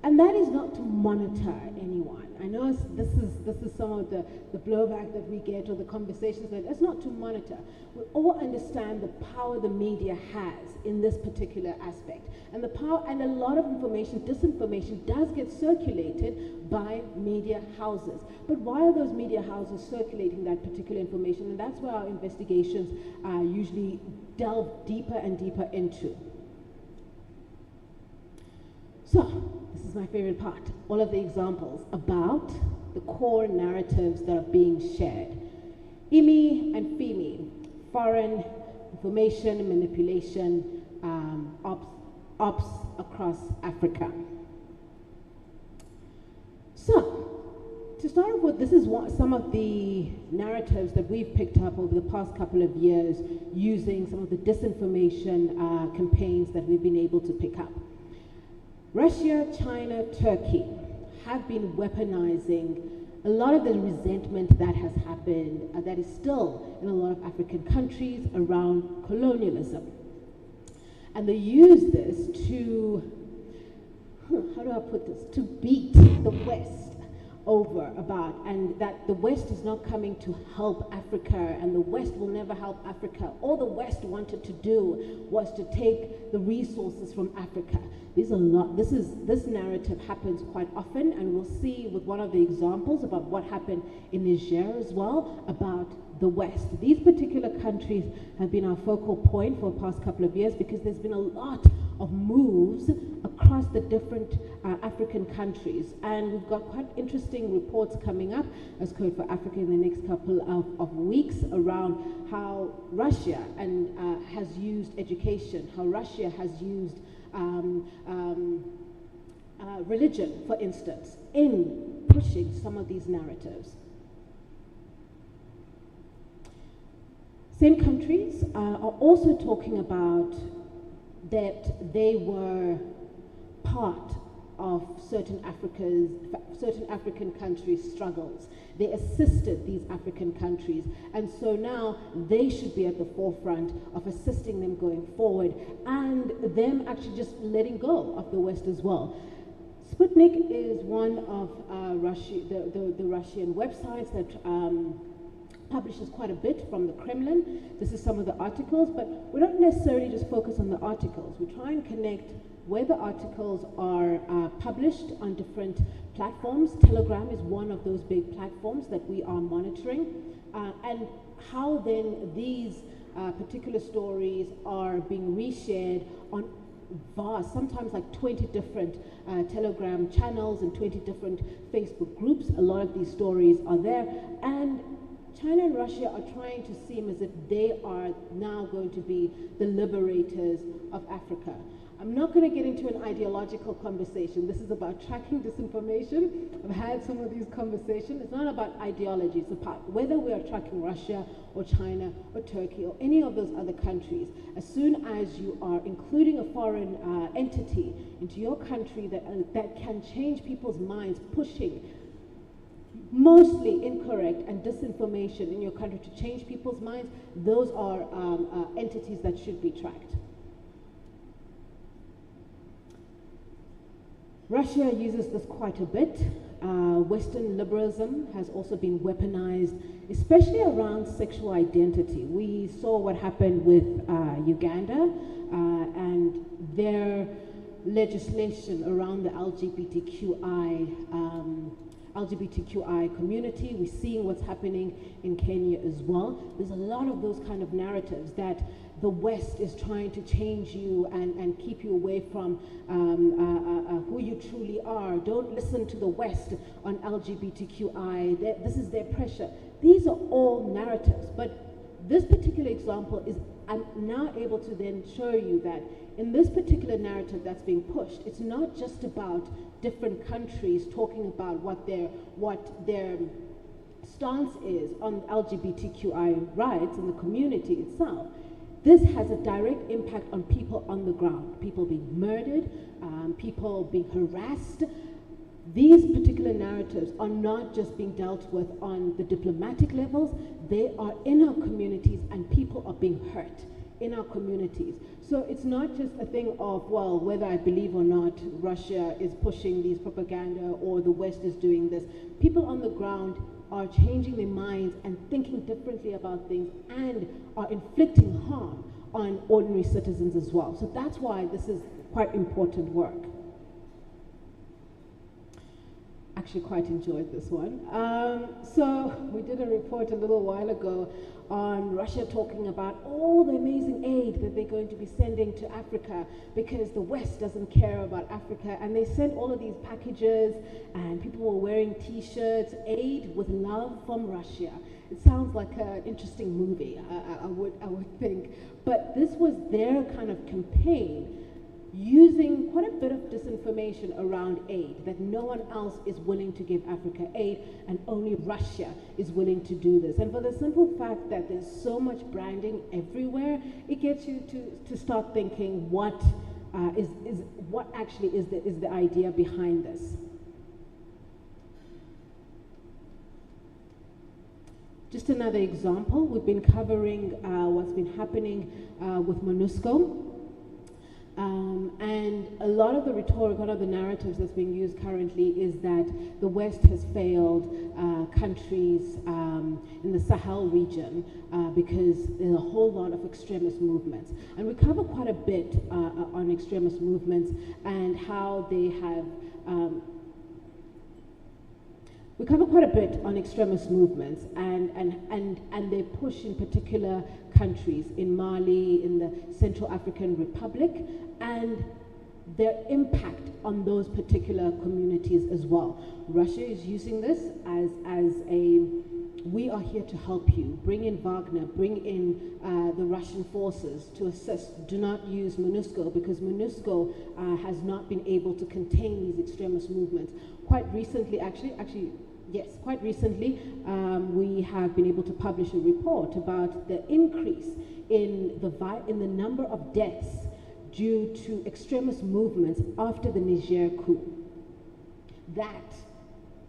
And that is not to monitor anyone. I know this is some of the blowback that we get or the conversations that it's not to monitor. We all understand the power the media has in this particular aspect. And the power and a lot of information, disinformation does get circulated by media houses. But why are those media houses circulating that particular information? And that's where our investigations usually delve deeper and deeper into. So, this is my favorite part, all of the examples about the core narratives that are being shared. IMI and FIMI, foreign information manipulation ops across Africa. So, to start off with, this is some of the narratives that we've picked up over the past couple of years using some of the disinformation campaigns that we've been able to pick up. Russia, China, Turkey have been weaponizing a lot of the resentment that has happened, that is still in a lot of African countries around colonialism. And they use this to, how do I put this, to beat the West over about, and that the West is not coming to help Africa and the West will never help Africa. All the West wanted to do was to take the resources from Africa. This narrative happens quite often, and we'll see with one of the examples about what happened in Niger as well about the West. These particular countries have been our focal point for the past couple of years because there's been a lot of moves across the different African countries. And we've got quite interesting reports coming up as Code for Africa in the next couple of weeks around how Russia has used education, how Russia has used religion, for instance, in pushing some of these narratives. Same countries are also talking about that they were part of certain African countries' struggles. They assisted these African countries, and so now they should be at the forefront of assisting them going forward, and them actually just letting go of the West as well. Sputnik is one of the Russian websites that publishes quite a bit from the Kremlin. This is some of the articles, but we don't necessarily just focus on the articles. We try and connect where the articles are published on different platforms. Telegram is one of those big platforms that we are monitoring, and how then these particular stories are being reshared on vast, sometimes like 20 different Telegram channels and 20 different Facebook groups. A lot of these stories are there, and China and Russia are trying to seem as if they are now going to be the liberators of Africa. I'm not going to get into an ideological conversation. This is about tracking disinformation. I've had some of these conversations. It's not about ideology. It's about whether we are tracking Russia or China or Turkey or any of those other countries. As soon as you are including a foreign entity into your country that can change people's minds, pushing mostly incorrect and disinformation in your country to change people's minds, those are entities that should be tracked. Russia uses this quite a bit. Western liberalism has also been weaponized, especially around sexual identity. We saw what happened with Uganda and their legislation around the LGBTQI community. We're seeing what's happening in Kenya as well. There's a lot of those kind of narratives that the West is trying to change you and keep you away from who you truly are. Don't listen to the West on LGBTQI. This is their pressure. These are all narratives, but this particular example is, I'm now able to then show you that in this particular narrative that's being pushed, it's not just about different countries talking about what their stance is on LGBTQI rights in the community itself. This has a direct impact on people on the ground, people being murdered, people being harassed. These particular narratives are not just being dealt with on the diplomatic levels, they are in our communities, and people are being hurt in our communities. So it's not just a thing of, well, whether I believe or not Russia is pushing these propaganda or the West is doing this. People on the ground are changing their minds and thinking differently about things and are inflicting harm on ordinary citizens as well. So that's why this is quite important work. Actually quite enjoyed this one. So we did a report a little while ago on Russia talking about all the amazing aid that they're going to be sending to Africa because the West doesn't care about Africa, and they sent all of these packages and people were wearing t-shirts, aid with love from Russia. It sounds like an interesting movie, I would think, but this was their kind of campaign, using quite a bit of disinformation around aid, that no one else is willing to give Africa aid and only Russia is willing to do this. And for the simple fact that there's so much branding everywhere, it gets you to start thinking what actually is the idea behind this. Just another example, we've been covering what's been happening with MONUSCO. And a lot of the rhetoric, one of the narratives that's being used currently is that the West has failed countries in the Sahel region because there's a whole lot of extremist movements. And we cover quite a bit on extremist movements and how they have we cover quite a bit on extremist movements and they push in particular countries, in Mali, in the Central African Republic, and their impact on those particular communities as well. Russia is using this as a, we are here to help you. Bring in Wagner, bring in the Russian forces to assist. Do not use MONUSCO, because MONUSCO has not been able to contain these extremist movements. Quite recently, quite recently, we have been able to publish a report about the increase in the number of deaths due to extremist movements after the Niger coup. That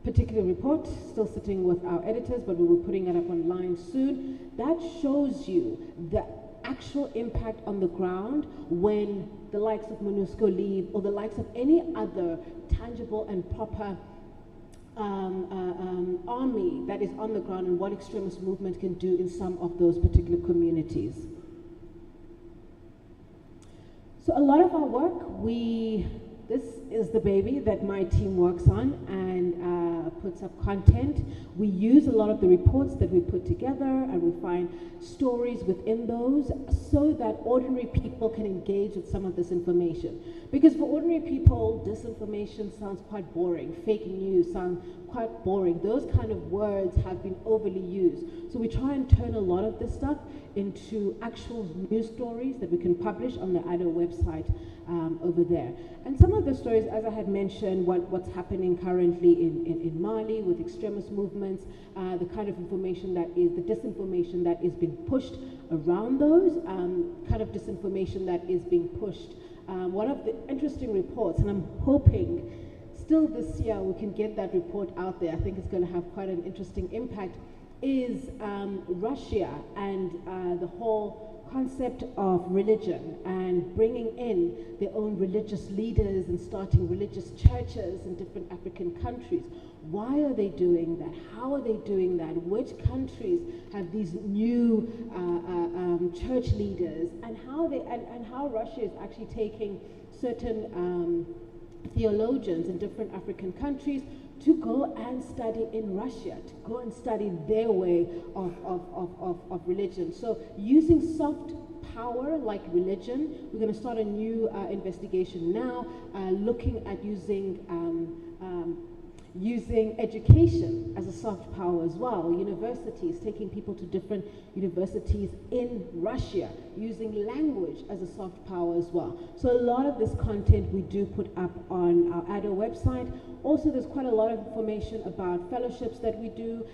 particular report, still sitting with our editors, but we will be putting it up online soon. That shows you the actual impact on the ground when the likes of MONUSCO leave, or the likes of any other tangible and proper army that is on the ground, and what extremist movement can do in some of those particular communities. So a lot of our work, this is the baby that my team works on and puts up content. We use a lot of the reports that we put together, and we find stories within those so that ordinary people can engage with some of this information. Because for ordinary people, disinformation sounds quite boring. Fake news sounds quite boring. Those kind of words have been overly used. So we try and turn a lot of this stuff into actual news stories that we can publish on the ADO website over there. And some of the stories, as I had mentioned, what's happening currently in Mali with extremist movements, the kind of information that is, the disinformation that is being pushed around those, kind of disinformation that is being pushed. One of the interesting reports, and I'm hoping still this year we can get that report out there, I think it's going to have quite an interesting impact, is Russia and the whole concept of religion and bringing in their own religious leaders and starting religious churches in different African countries. Why are they doing that? How are they doing that? Which countries have these new church leaders, and how Russia is actually taking certain theologians in different African countries to go and study in Russia, to go and study their way of religion. So using soft power like religion, we're going to start a new investigation now, looking at using education as a soft power as well. Universities, taking people to different universities in Russia, using language as a soft power as well. So a lot of this content we do put up on our ADO website. Also, there's quite a lot of information about fellowships that we do,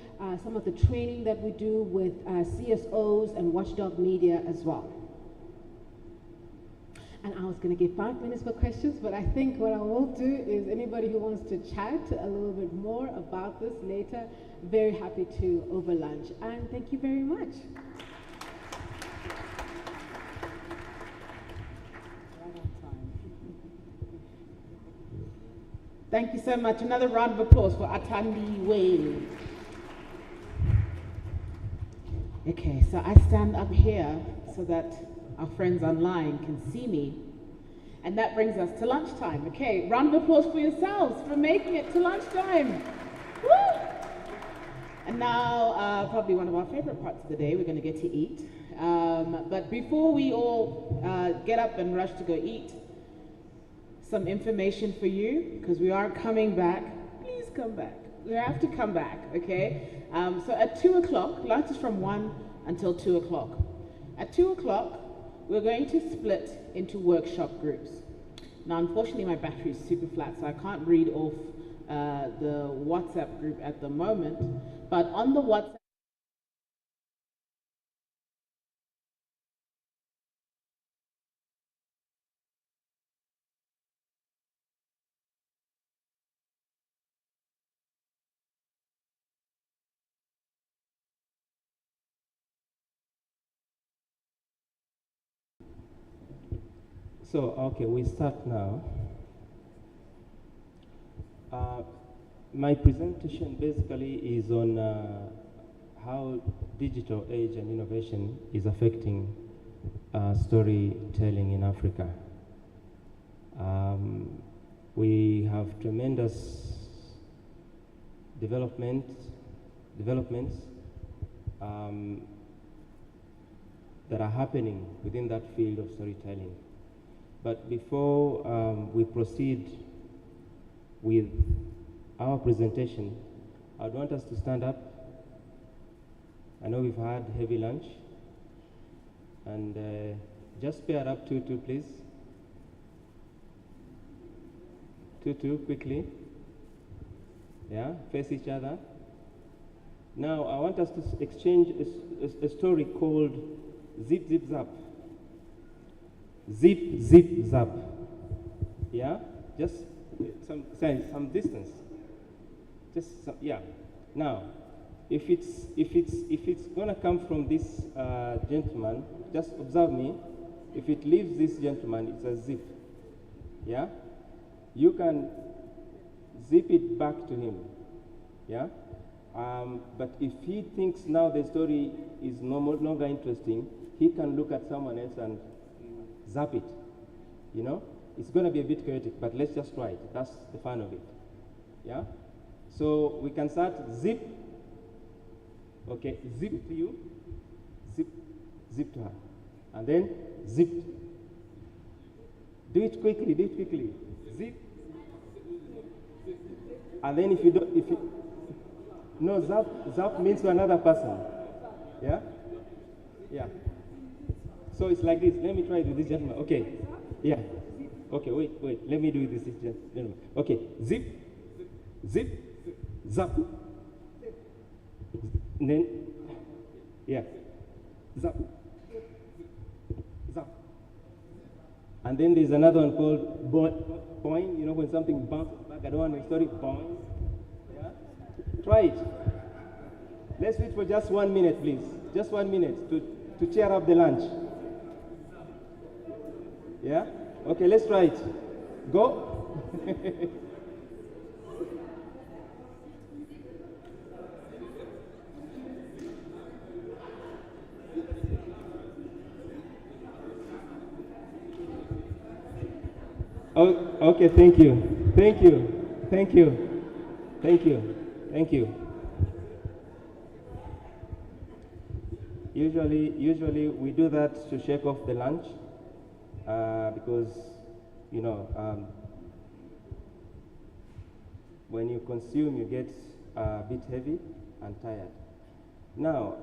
some of the training that we do with CSOs and Watchdog Media as well. And I was going to give 5 minutes for questions, but I think what I will do is anybody who wants to chat a little bit more about this later, very happy to over lunch. And thank you very much. Thank you so much. Another round of applause for Atandi Wayne. Okay, so I stand up here so that our friends online can see me. And that brings us to lunchtime. Okay, round of applause for yourselves for making it to lunchtime. Woo! And now, probably one of our favorite parts of the day, we're going to get to eat. But before we all get up and rush to go eat, some information for you, because we are coming back. Please come back. We have to come back, okay? So at 2 o'clock, lunch is from 1 until 2 o'clock. At 2 o'clock, we're going to split into workshop groups. Now, unfortunately, my battery is super flat, so I can't read off the WhatsApp group at the moment. But on the WhatsApp, So, okay, we start now. My presentation basically is on how digital age and innovation is affecting storytelling in Africa. We have tremendous developments. that are happening within that field of storytelling. But before we proceed with our presentation, I'd want us to stand up. I know we've had heavy lunch, and just pair up 2-2, please. 2-2, quickly. Yeah, face each other. Now, I want us to exchange a story called Zip, Zip, Zap. Zip, Zip, Zap. Yeah, just some distance. Just some, yeah. Now, if it's gonna come from this gentleman, just observe me. If it leaves this gentleman, it's a zip. Yeah, you can zip it back to him. Yeah, but if he thinks now the story is no longer interesting, he can look at someone else and zap it. You know, it's gonna be a bit chaotic, but let's just try it. That's the fun of it. Yeah, so we can start zip. Okay, zip to you, zip, zip to her, and then zip. Do it quickly, zip. And then if you, no, zap means to another person. Yeah? Yeah. So it's like this. Let me try it with this gentleman. Okay. Yeah. Okay, wait. Let me do it with this gentleman. Okay, zip, zip, zap. And then, yeah, zap, zap. And then there's another one called boing. You know when something bounces back? I don't want to story. Boing. Yeah. Try it. Let's wait for just 1 minute, please. Just 1 minute to cheer up the lunch. Yeah. Okay, let's try it. Go. Oh, okay, thank you. Usually we do that to shake off the lunch because, you know, when you consume, you get a bit heavy and tired. Now,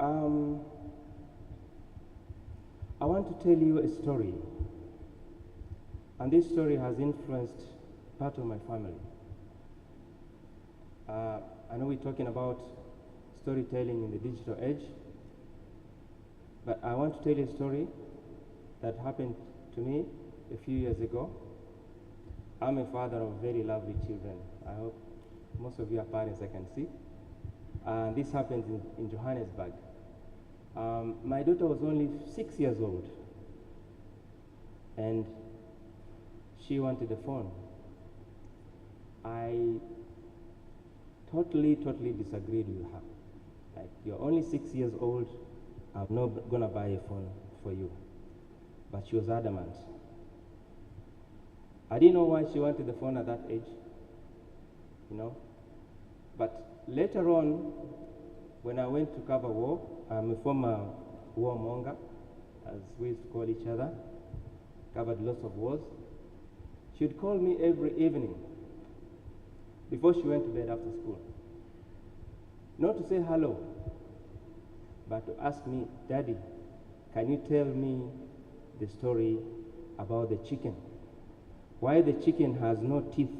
I want to tell you a story. And this story has influenced part of my family. I know we're talking about storytelling in the digital age, but I want to tell you a story that happened to me a few years ago. I'm a father of very lovely children. I hope most of you are parents, I can see. This happened in Johannesburg. My daughter was only 6 years old, and she wanted a phone. I totally disagreed with her. Like, you're only 6 years old, I'm not gonna buy a phone for you. But she was adamant. I didn't know why she wanted the phone at that age, you know. But later on, when I went to cover war, I'm a former warmonger, as we used to call each other, covered lots of wars. She'd call me every evening before she went to bed after school. Not to say hello, but to ask me, Daddy, can you tell me the story about the chicken? Why the chicken has no teeth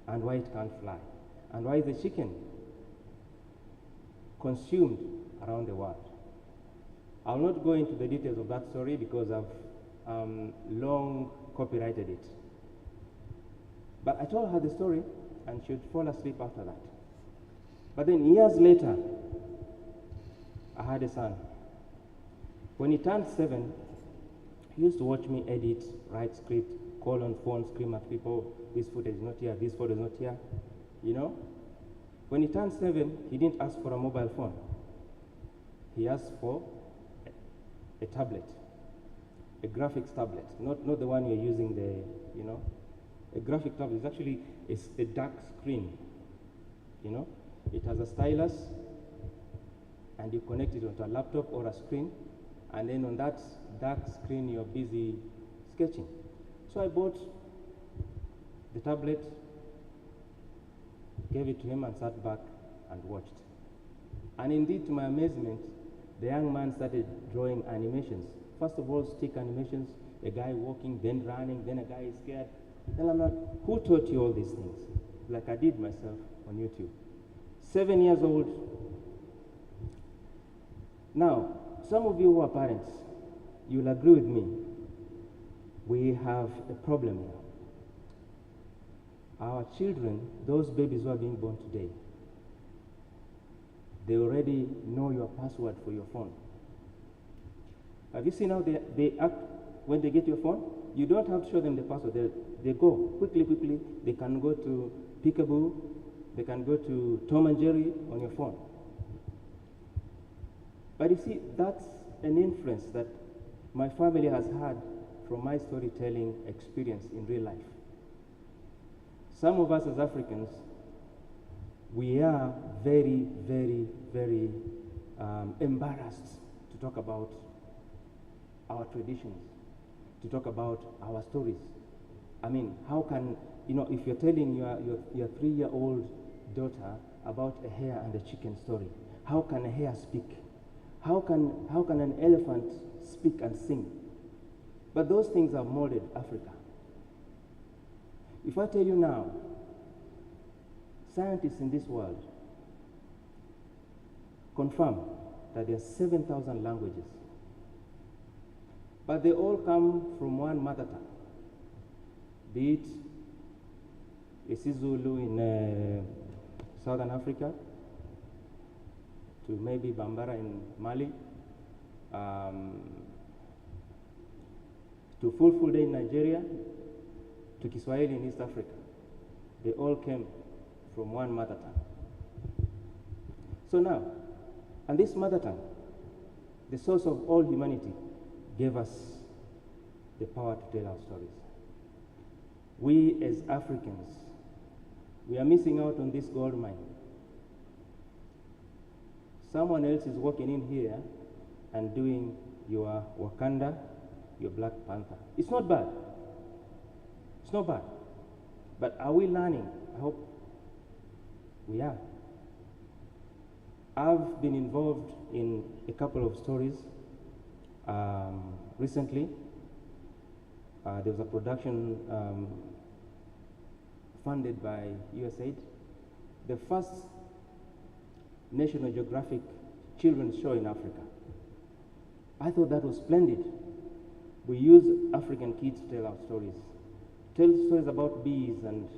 and why it can't fly? And why is the chicken consumed around the world? I'll not go into the details of that story because I've long copyrighted it. But I told her the story and she would fall asleep after that. But then years later, I had a son. When he turned 7, he used to watch me edit, write script, call on phone, scream at people, this footage is not here, this photo is not here, you know? When he turned 7, he didn't ask for a mobile phone. He asked for a tablet, a graphics tablet, not the one you're using you know? A graphic tablet is actually a dark screen, you know? It has a stylus, and you connect it onto a laptop or a screen, and then on that dark screen you're busy sketching. So I bought the tablet, gave it to him and sat back and watched. And indeed, to my amazement, the young man started drawing animations. First of all, stick animations, a guy walking, then running, then a guy is scared. Then I'm like, who taught you all these things? Like I did myself on YouTube. 7 years old. Now, some of you who are parents, you'll agree with me. We have a problem here. Our children, those babies who are being born today, they already know your password for your phone. Have you seen how they act when they get your phone? You don't have to show them the password. They go quickly. They can go to Peekaboo. They can go to Tom and Jerry on your phone. But you see, that's an influence that my family has had from my storytelling experience in real life. Some of us as Africans, we are very, very, very embarrassed to talk about our traditions, to talk about our stories. I mean, how can, if you're telling your 3-year-old daughter about a hare and a chicken story, how can a hare speak? How can an elephant speak and sing? But those things have molded Africa. If I tell you now, scientists in this world confirm that there are 7,000 languages, but they all come from one mother tongue, be it isiZulu in Southern Africa, to maybe Bambara in Mali, to Fulfulde in Nigeria, to Kiswahili in East Africa. They all came from one mother tongue. So now, and this mother tongue, the source of all humanity, gave us the power to tell our stories. We as Africans, we are missing out on this gold mine. Someone else is walking in here and doing your Wakanda, your Black Panther. It's not bad. It's not bad. But are we learning? I hope we are. I've been involved in a couple of stories. Recently, there was a production funded by USAID. The first National Geographic children's show in Africa. I thought that was splendid. We use African kids to tell our stories. Tell stories about bees and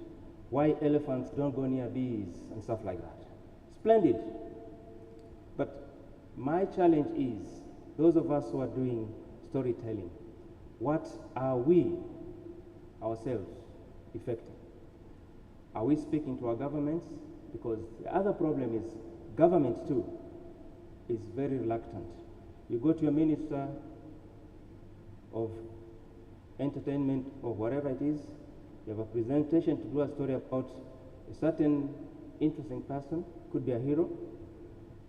why elephants don't go near bees and stuff like that. Splendid. But my challenge is, those of us who are doing storytelling, what are we ourselves effecting? Are we speaking to our governments? Because the other problem is government too is very reluctant. You go to your minister of entertainment or whatever it is, you have a presentation to do a story about a certain interesting person, could be a hero,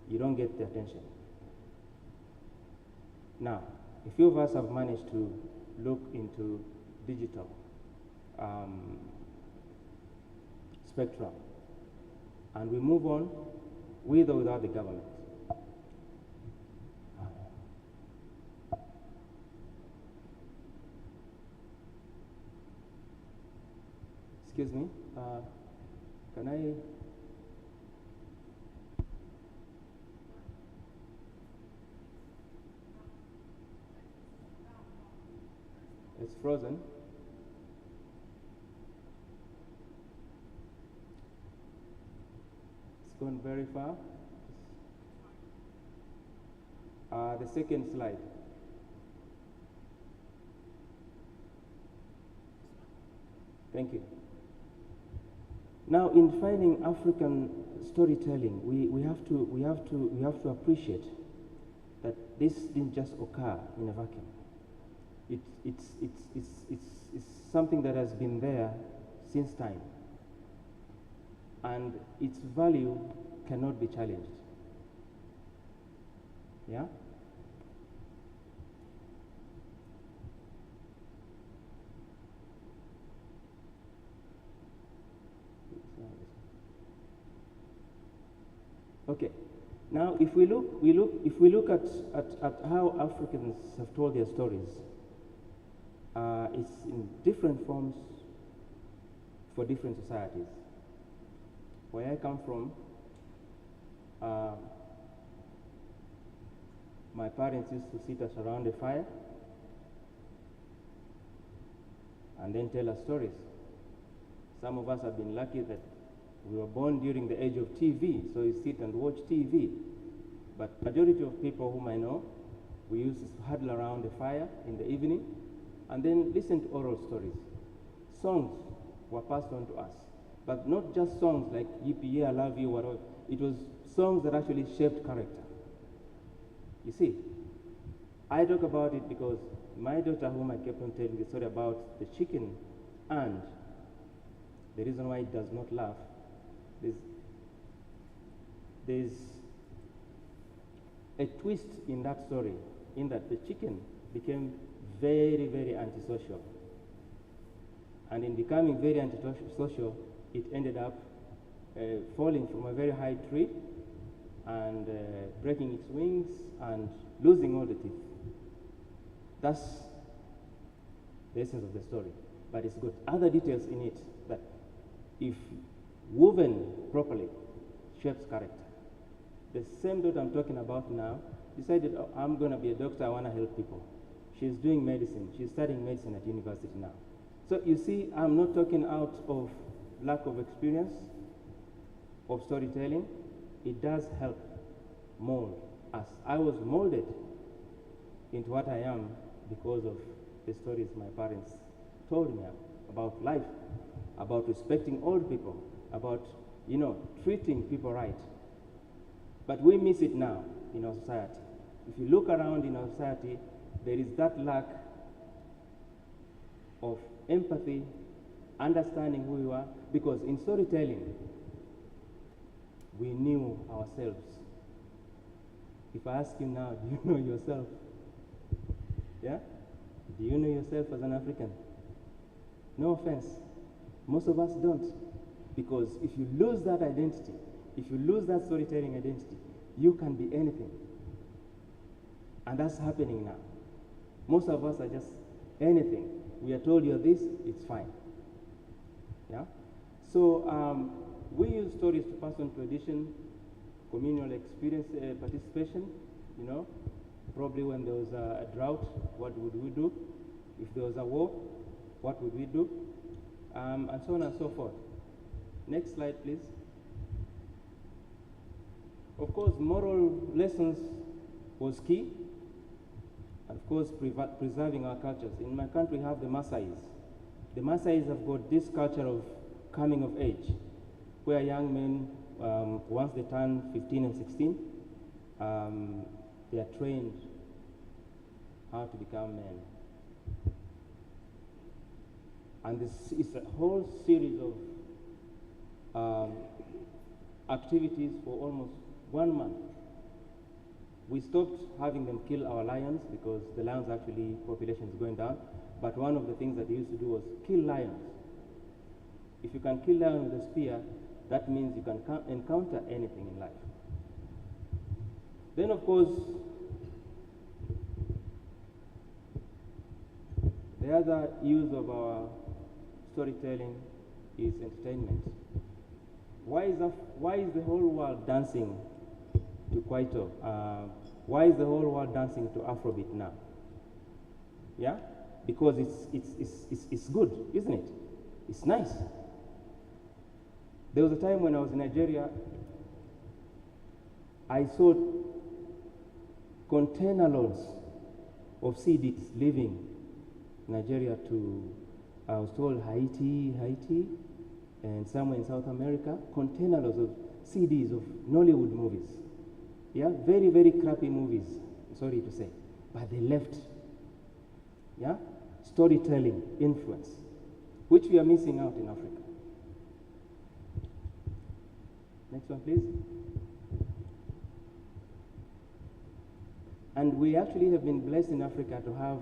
you don't get the attention. Now, a few of us have managed to look into digital spectrum, and we move on with or without the government. Excuse me, can I? It's frozen. It's gone very far. The second slide. Thank you. Now, in finding African storytelling, we have to appreciate that this didn't just occur in a vacuum. It's something that has been there since time, and its value cannot be challenged. Yeah? Okay. Now, if we look at how Africans have told their stories, it's in different forms for different societies. Where I come from, my parents used to sit us around a fire and then tell us stories. Some of us have been lucky that we were born during the age of TV, so you sit and watch TV. But majority of people whom I know, we used to huddle around the fire in the evening and then listen to oral stories. Songs were passed on to us, but not just songs like Yippee, I love you, whatever. It was songs that actually shaped character. You see, I talk about it because my daughter, whom I kept on telling the story about the chicken, and the reason why it does not laugh, there's a twist in that story, in that the chicken became very, very antisocial. And in becoming very antisocial, it ended up falling from a very high tree and breaking its wings and losing all the teeth. That's the essence of the story. But it's got other details in it that, if woven properly, shapes character. The same daughter I'm talking about now decided, oh, I'm going to be a doctor, I want to help people. She's doing medicine. She's studying medicine at university now. So you see, I'm not talking out of lack of experience of storytelling. It does help mold us. I was molded into what I am because of the stories my parents told me about life, about respecting old people, about, you know, treating people right. But we miss it now in our society. If you look around in our society, there is that lack of empathy, understanding who we are, because in storytelling, we knew ourselves. If I ask you now, do you know yourself? Yeah? Do you know yourself as an African? No offense. Most of us don't. Because if you lose that identity, if you lose that storytelling identity, you can be anything. And that's happening now. Most of us are just anything. We are told you're this, it's fine. Yeah? So we use stories to pass on tradition, communal experience, participation, you know. Probably when there was a drought, what would we do? If there was a war, what would we do? And so on and so forth. Next slide, please. Of course, moral lessons was key. And of course, preserving our cultures. In my country, we have the Maasais. The Maasais have got this culture of coming of age, where young men, once they turn 15 and 16, they are trained how to become men. And this is a whole series of activities for almost 1 month. We stopped having them kill our lions because the lions actually, population is going down. But one of the things that they used to do was kill lions. If you can kill lions with a spear, that means you can encounter anything in life. Then, of course, the other use of our storytelling is entertainment. Why is the whole world dancing to Kwaito? Why is the whole world dancing to Afrobeat now? Yeah? Because it's good, isn't it? It's nice. There was a time when I was in Nigeria, I saw container loads of CDs leaving Nigeria to, I was told, Haiti, and somewhere in South America, container loads of CDs of Nollywood movies. Yeah, very, very crappy movies, sorry to say, but they left. Yeah, storytelling, influence, which we are missing out in Africa. Next one, please. And we actually have been blessed in Africa to have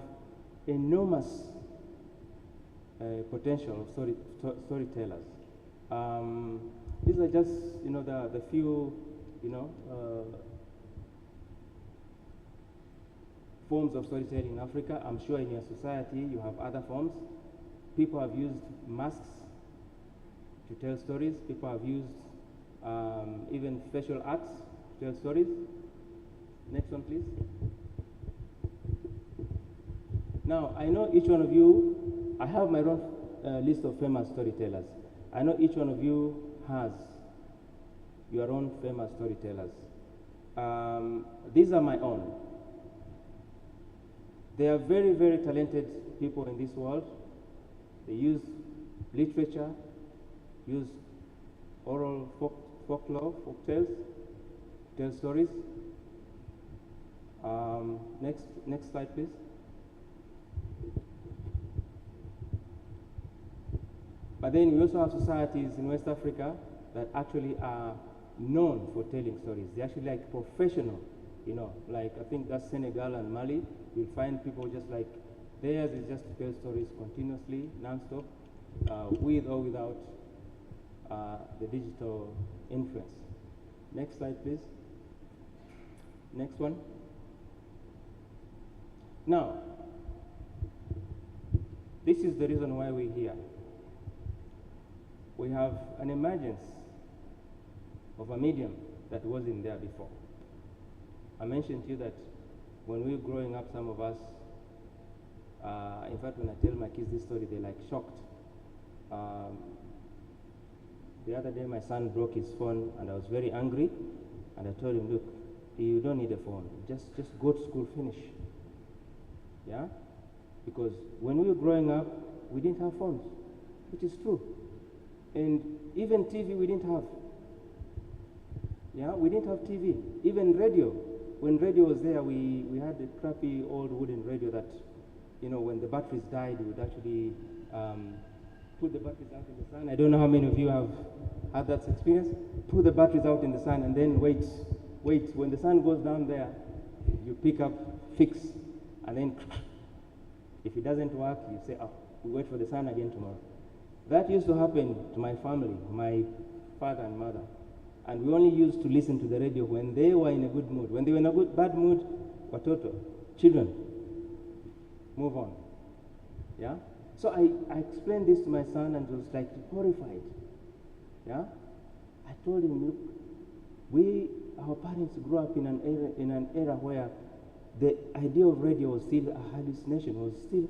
enormous potential of storytellers. These are just, you know, the few you know, forms of storytelling in Africa. I'm sure in your society you have other forms. People have used masks to tell stories. People have used even facial arts to tell stories. Next one, please. Now, I know each one of you, I have my own list of famous storytellers. I know each one of you has your own famous storytellers. These are my own. They are very, very talented people in this world. They use literature, use oral folklore, folk tales, tell stories. Next slide, please. But then we also have societies in West Africa that actually are known for telling stories. They're actually like professional, you know, like I think that's Senegal and Mali. You'll find people just like, theirs is just to tell stories continuously, non-stop, with or without the digital influence. Next slide, please. Next one. Now, this is the reason why we're here. We have an emergence of a medium that wasn't there before. I mentioned to you that when we were growing up, some of us, in fact, when I tell my kids this story, they're like shocked. The other day, my son broke his phone, and I was very angry, and I told him, look, you don't need a phone. Just go to school, finish. Yeah? Because when we were growing up, we didn't have phones, which is true. And even TV we didn't have. Yeah, we didn't have TV. Even radio. When radio was there, we had a crappy old wooden radio that, you know, when the batteries died, we would actually put the batteries out in the sun. I don't know how many of you have had that experience. Put the batteries out in the sun and then wait. When the sun goes down there, you pick up, fix, and then if it doesn't work, you say, oh, we wait for the sun again tomorrow. That used to happen to my family, my father and mother. And we only used to listen to the radio when they were in a good mood. When they were in a bad mood, watoto, children, move on. Yeah? So I explained this to my son and he was like horrified. Yeah? I told him, look, our parents grew up in an era where the idea of radio was still a hallucination, was still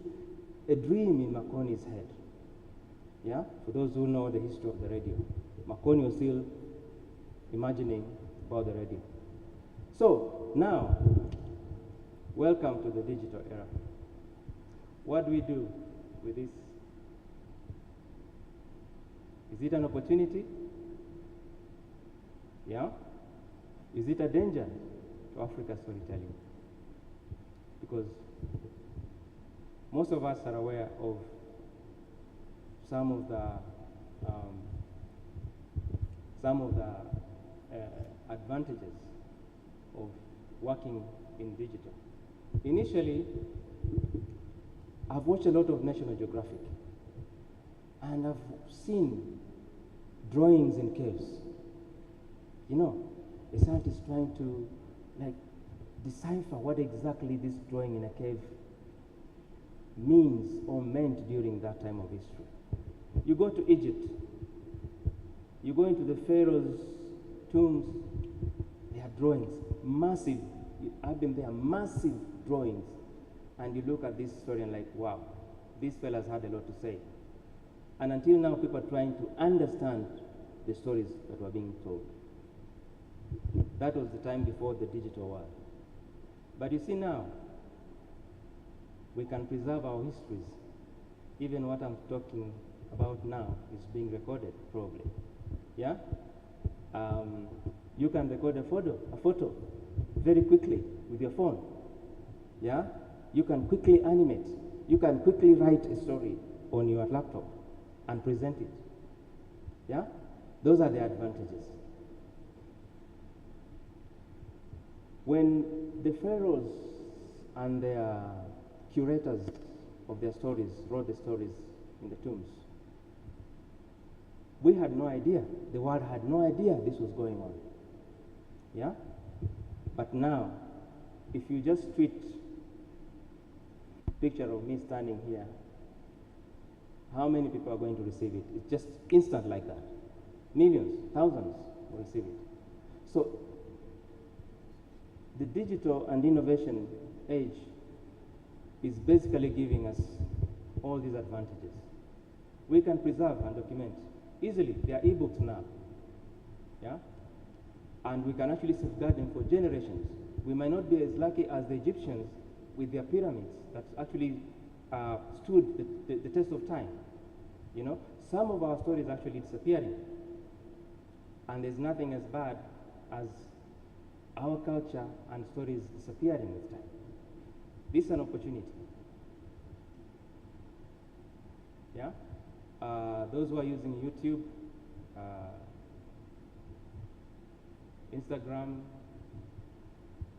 a dream in Makoni's head. Yeah? For those who know the history of the radio, Makoni was still imagining about the radio. So now, welcome to the digital era. What do we do with this? Is it an opportunity? Yeah? Is it a danger to Africa's storytelling? Because most of us are aware of some of the advantages of working in digital. Initially, I've watched a lot of National Geographic, and I've seen drawings in caves. You know, a scientist trying to like decipher what exactly this drawing in a cave means or meant during that time of history. You go to Egypt, you go into the pharaoh's tombs, they have drawings, massive, I've been there, massive drawings. And you look at this story and like, wow, these fellas had a lot to say. And until now, people are trying to understand the stories that were being told. That was the time before the digital world. But you see now, we can preserve our histories. Even what I'm talking about now is being recorded, probably. Yeah? You can record a photo very quickly with your phone. Yeah? You can quickly animate. You can quickly write a story on your laptop and present it. Yeah? Those are the advantages. When the pharaohs and their curators of their stories wrote the stories in the tombs, we had no idea. The world had no idea this was going on. Yeah? But now, if you just tweet a picture of me standing here, how many people are going to receive it? It's just instant like that. Millions, thousands will receive it. So the digital and innovation age is basically giving us all these advantages. We can preserve and document easily. They are ebooks now. Yeah? And we can actually safeguard them for generations. We might not be as lucky as the Egyptians with their pyramids that actually stood the test of time. You know, some of our stories actually disappearing. And there's nothing as bad as our culture and stories disappearing with time. This is an opportunity. Yeah? Those who are using YouTube, Instagram,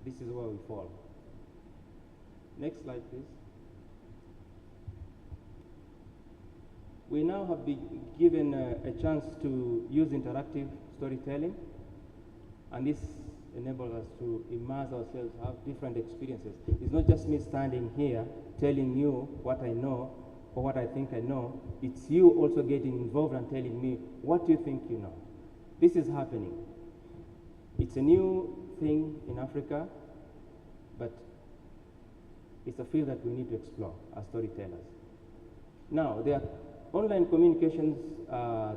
this is where we fall. Next slide, please. We now have been given a chance to use interactive storytelling, and this enables us to immerse ourselves, have different experiences. It's not just me standing here telling you what I know or what I think I know. It's you also getting involved and telling me what you think you know. This is happening. It's a new thing in Africa, but it's a field that we need to explore as storytellers. Now, there are online communications,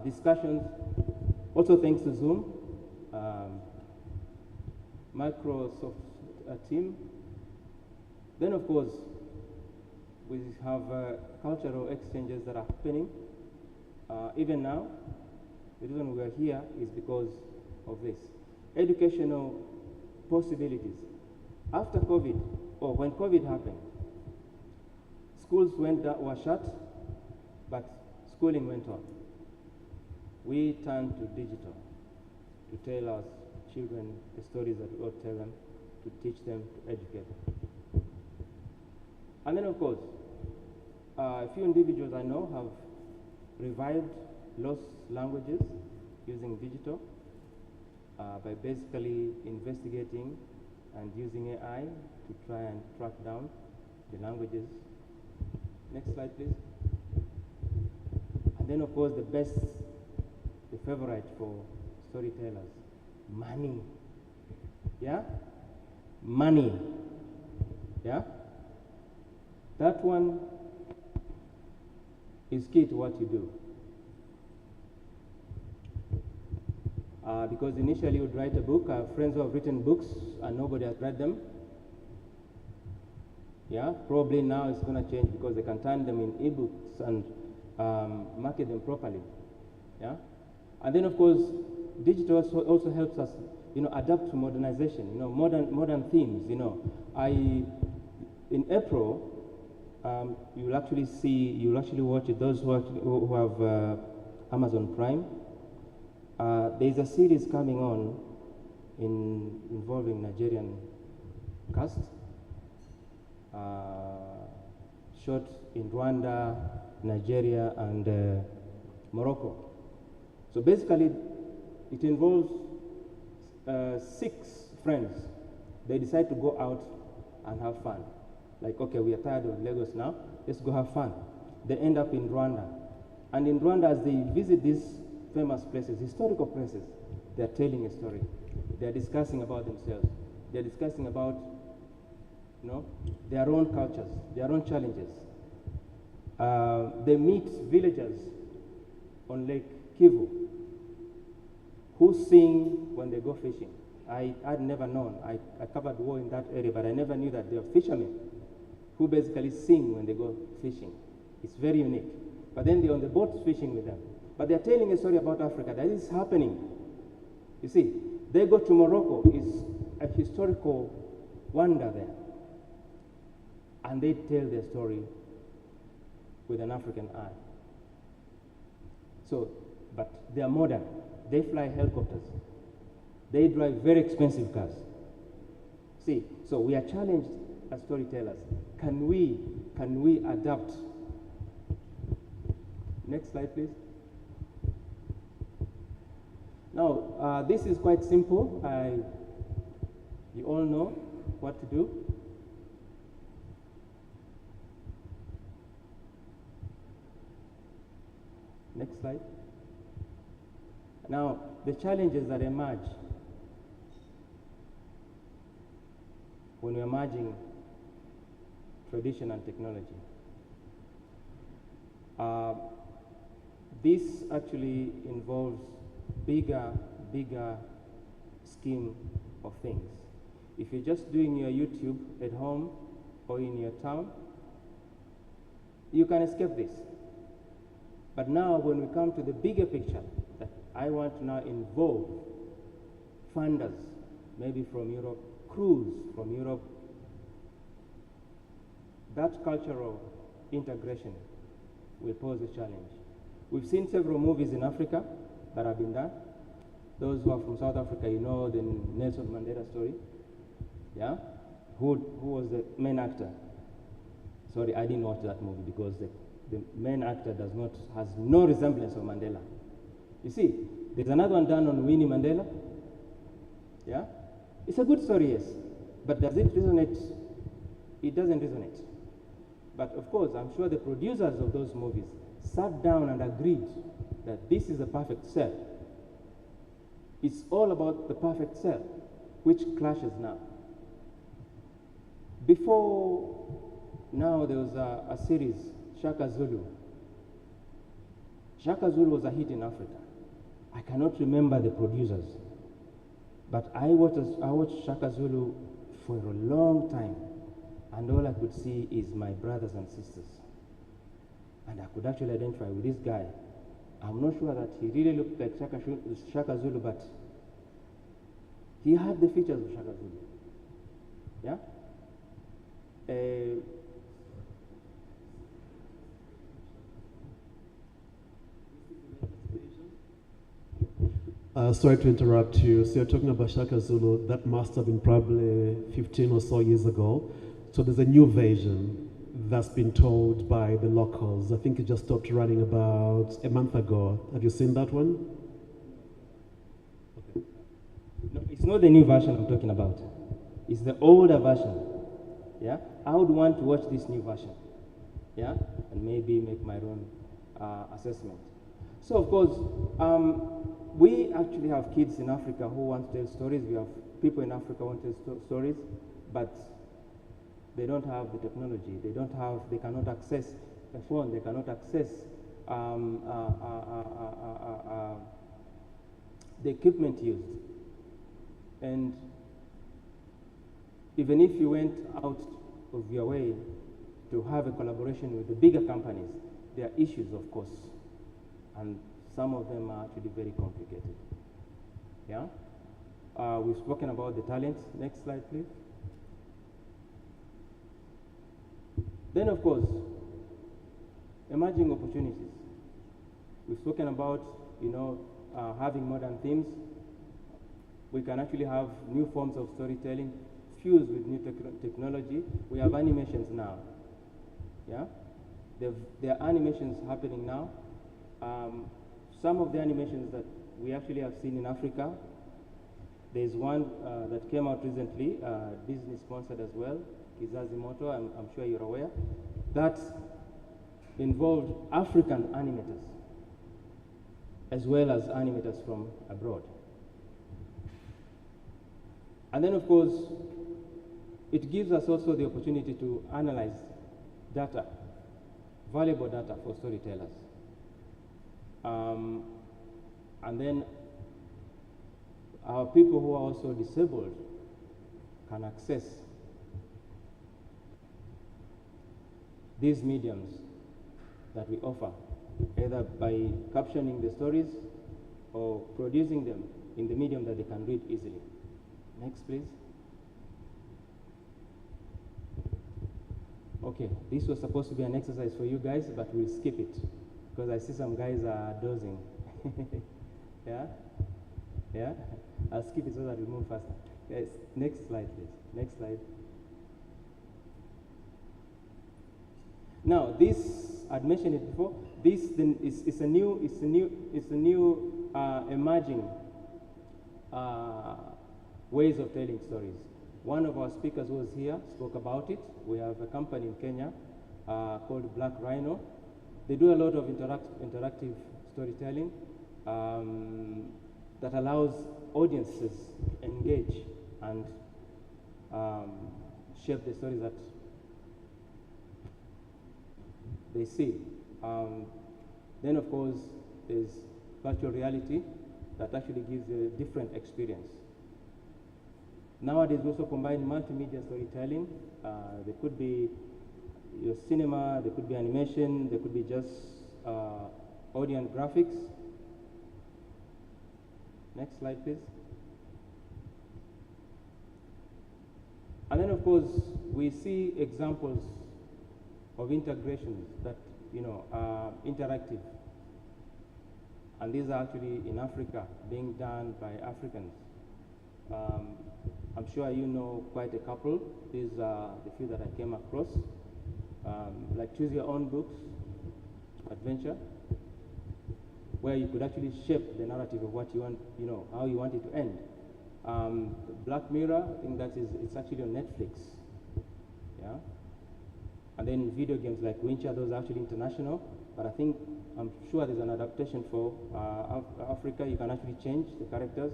discussions, also thanks to Zoom, Microsoft team. Then, of course, we have cultural exchanges that are happening. Even now, the reason we are here is because of this. Educational possibilities. After COVID, or when COVID happened, schools were shut, but schooling went on. We turned to digital to tell our children the stories that we ought to tell them, to teach them, to educate them. And then, of course, a few individuals I know have revived lost languages using digital by basically investigating and using AI to try and track down the languages. Next slide, please. And then, of course, the best, the favorite for storytellers, money. Yeah? Money. Yeah? That one is key to what you do. Because initially you would write a book. I have friends who have written books and nobody has read them. Yeah, probably now it's going to change because they can turn them in ebooks and market them properly. Yeah, and then of course, digital also helps us, adapt to modernization. Modern themes. In April, you'll actually watch it. Those who have Amazon Prime. There's a series coming on involving Nigerian cast, shot in Rwanda, Nigeria, and Morocco. So basically, it involves 6 friends. They decide to go out and have fun. Like, okay, we are tired of Lagos now, let's go have fun. They end up in Rwanda. And in Rwanda, as they visit these famous places, historical places, they are telling a story. They are discussing about themselves. They are discussing about, their own cultures, their own challenges. They meet villagers on Lake Kivu who sing when they go fishing. I'd never known. I covered war in that area, but I never knew that there are fishermen who basically sing when they go fishing. It's very unique. But then they're on the boats fishing with them. But they're telling a story about Africa. That is happening. You see, they go to Morocco. It's a historical wonder there. And they tell their story with an African eye. So, but they are modern. They fly helicopters. They drive very expensive cars. See, so we are challenged as storytellers. Can we adapt? Next slide, please. Now, this is quite simple. You all know what to do? Next slide. Now, the challenges that emerge when we're merging tradition and technology. This actually involves bigger scheme of things. If you're just doing your YouTube at home or in your town, you can escape this. But now when we come to the bigger picture, that I want to now involve funders, maybe from Europe, crews from Europe, that cultural integration will pose a challenge. We've seen several movies in Africa that have been done. Those who are from South Africa, you know the Nelson Mandela story. Yeah? Who was the main actor? Sorry, I didn't watch that movie because the main actor has no resemblance of Mandela. You see, there's another one done on Winnie Mandela. Yeah? It's a good story, yes. But does it resonate? It doesn't resonate. But of course, I'm sure the producers of those movies sat down and agreed that this is a perfect cell. It's all about the perfect cell, which clashes now. Before now, there was a series, Shaka Zulu. Shaka Zulu was a hit in Africa. I cannot remember the producers, but I watched Shaka Zulu for a long time, and all I could see is my brothers and sisters. And I could actually identify with this guy. I'm not sure that he really looked like Shaka Zulu, but he had the features of Shaka Zulu. Yeah? Sorry to interrupt you. So you're talking about Shaka Zulu. That must have been probably 15 or so years ago. So there's a new version that's been told by the locals. I think it just stopped running about a month ago. Have you seen that one? Okay. No, it's not the new version I'm talking about. It's the older version. Yeah? I would want to watch this new version. Yeah? And maybe make my own assessment. So of course, we actually have kids in Africa who want to tell stories. We have people in Africa who want to tell stories, but they don't have the technology. They cannot access a phone. They cannot access the equipment used. And even if you went out of your way to have a collaboration with the bigger companies, there are issues, of course, and some of them are actually very complicated. Yeah? We've spoken about the talent. Next slide, please. Then, of course, emerging opportunities. We've spoken about, having modern themes. We can actually have new forms of storytelling fused with new technology. We have animations now. Yeah? There are animations happening now. Some of the animations that we actually have seen in Africa, there's one that came out recently, Disney sponsored as well, Kizazi Moto, I'm sure you're aware, that involved African animators as well as animators from abroad. And then of course, it gives us also the opportunity to analyze data, valuable data for storytellers. And then our people who are also disabled can access these mediums that we offer, either by captioning the stories or producing them in the medium that they can read easily. Next, please. Okay, this was supposed to be an exercise for you guys, but we'll skip it because I see some guys are dozing. Yeah? Yeah? I'll skip it so that we move faster. Yes, next slide, please. Next slide. Now, this, I'd mentioned it before, this is a new emerging ways of telling stories. One of our speakers who was here spoke about it. We have a company in Kenya called Black Rhino. They do a lot of interactive storytelling that allows audiences to engage and shape the stories that they see. Then, of course, there's virtual reality that actually gives a different experience. Nowadays, we also combine multimedia storytelling. There could be your cinema, there could be animation, there could be just audio and graphics. Next slide, please. And then, of course, we see examples of integrations that, are interactive. And these are actually in Africa, being done by Africans. I'm sure you know quite a couple. These are the few that I came across. Like Choose Your Own Books, Adventure, where you could actually shape the narrative of what you want, how you want it to end. Black Mirror, I think it's actually on Netflix. Yeah. And then video games like Wincher, those are actually international. But I'm sure there's an adaptation for Africa. You can actually change the characters.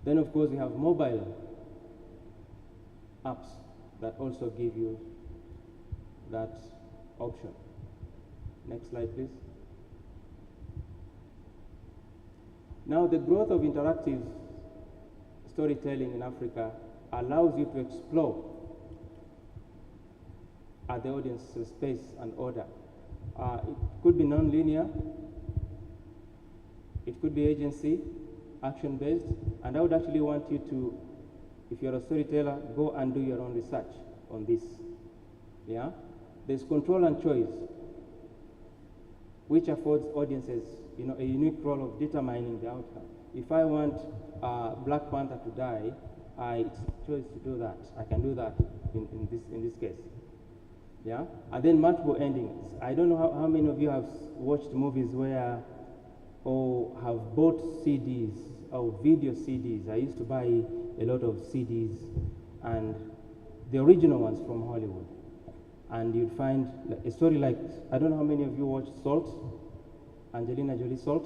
Then, of course, we have mobile apps that also give you that option. Next slide, please. Now, the growth of interactive storytelling in Africa allows you to explore at the audience's space and order. It could be non-linear, it could be agency, action-based, and I would actually want you to, if you're a storyteller, go and do your own research on this. Yeah? There's control and choice, which affords audiences, a unique role of determining the outcome. If I want Black Panther to die, it's a choice to do that. I can do that in this case. Yeah? And then multiple endings. I don't know how many of you have watched movies where, or have bought CDs, or video CDs. I used to buy a lot of CDs, and the original ones from Hollywood. And you'd find a story like, I don't know how many of you watched Salt, Angelina Jolie Salt.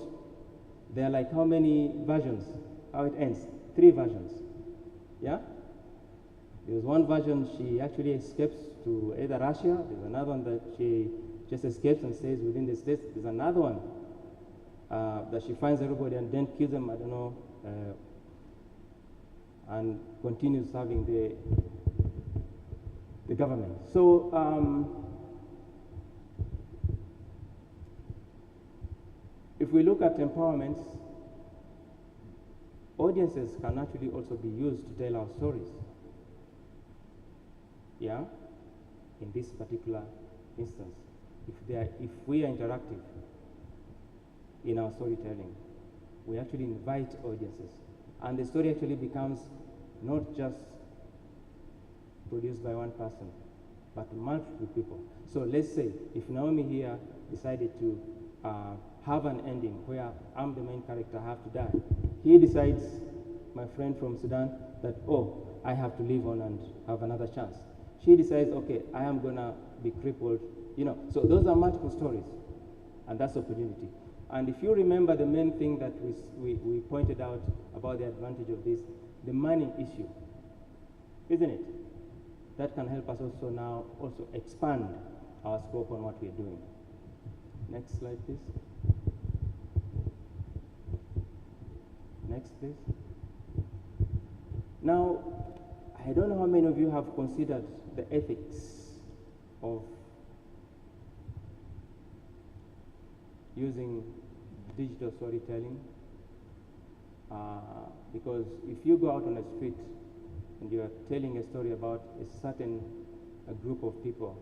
There are like how many versions, how it ends? 3 versions. Yeah? There's one version she actually escapes to either Russia. There's another one that she just escapes and stays within the States. There's another one that she finds everybody and then kills them, I don't know, and continues serving the government. So, if we look at empowerments, audiences can actually also be used to tell our stories. Yeah? In this particular instance, if we are interactive in our storytelling, we actually invite audiences. And the story actually becomes not just produced by one person, but multiple people. So let's say if Naomi here decided to have an ending where I'm the main character, I have to die. He decides, my friend from Sudan, that, oh, I have to live on and have another chance. She decides, okay, I am going to be crippled. So those are multiple stories, and that's opportunity. And if you remember the main thing that we pointed out about the advantage of this, the money issue, isn't it? That can help us also now expand our scope on what we're doing. Next slide, please. Next, please. Now, I don't know how many of you have considered the ethics of using digital storytelling, because if you go out on the street and you are telling a story about a group of people,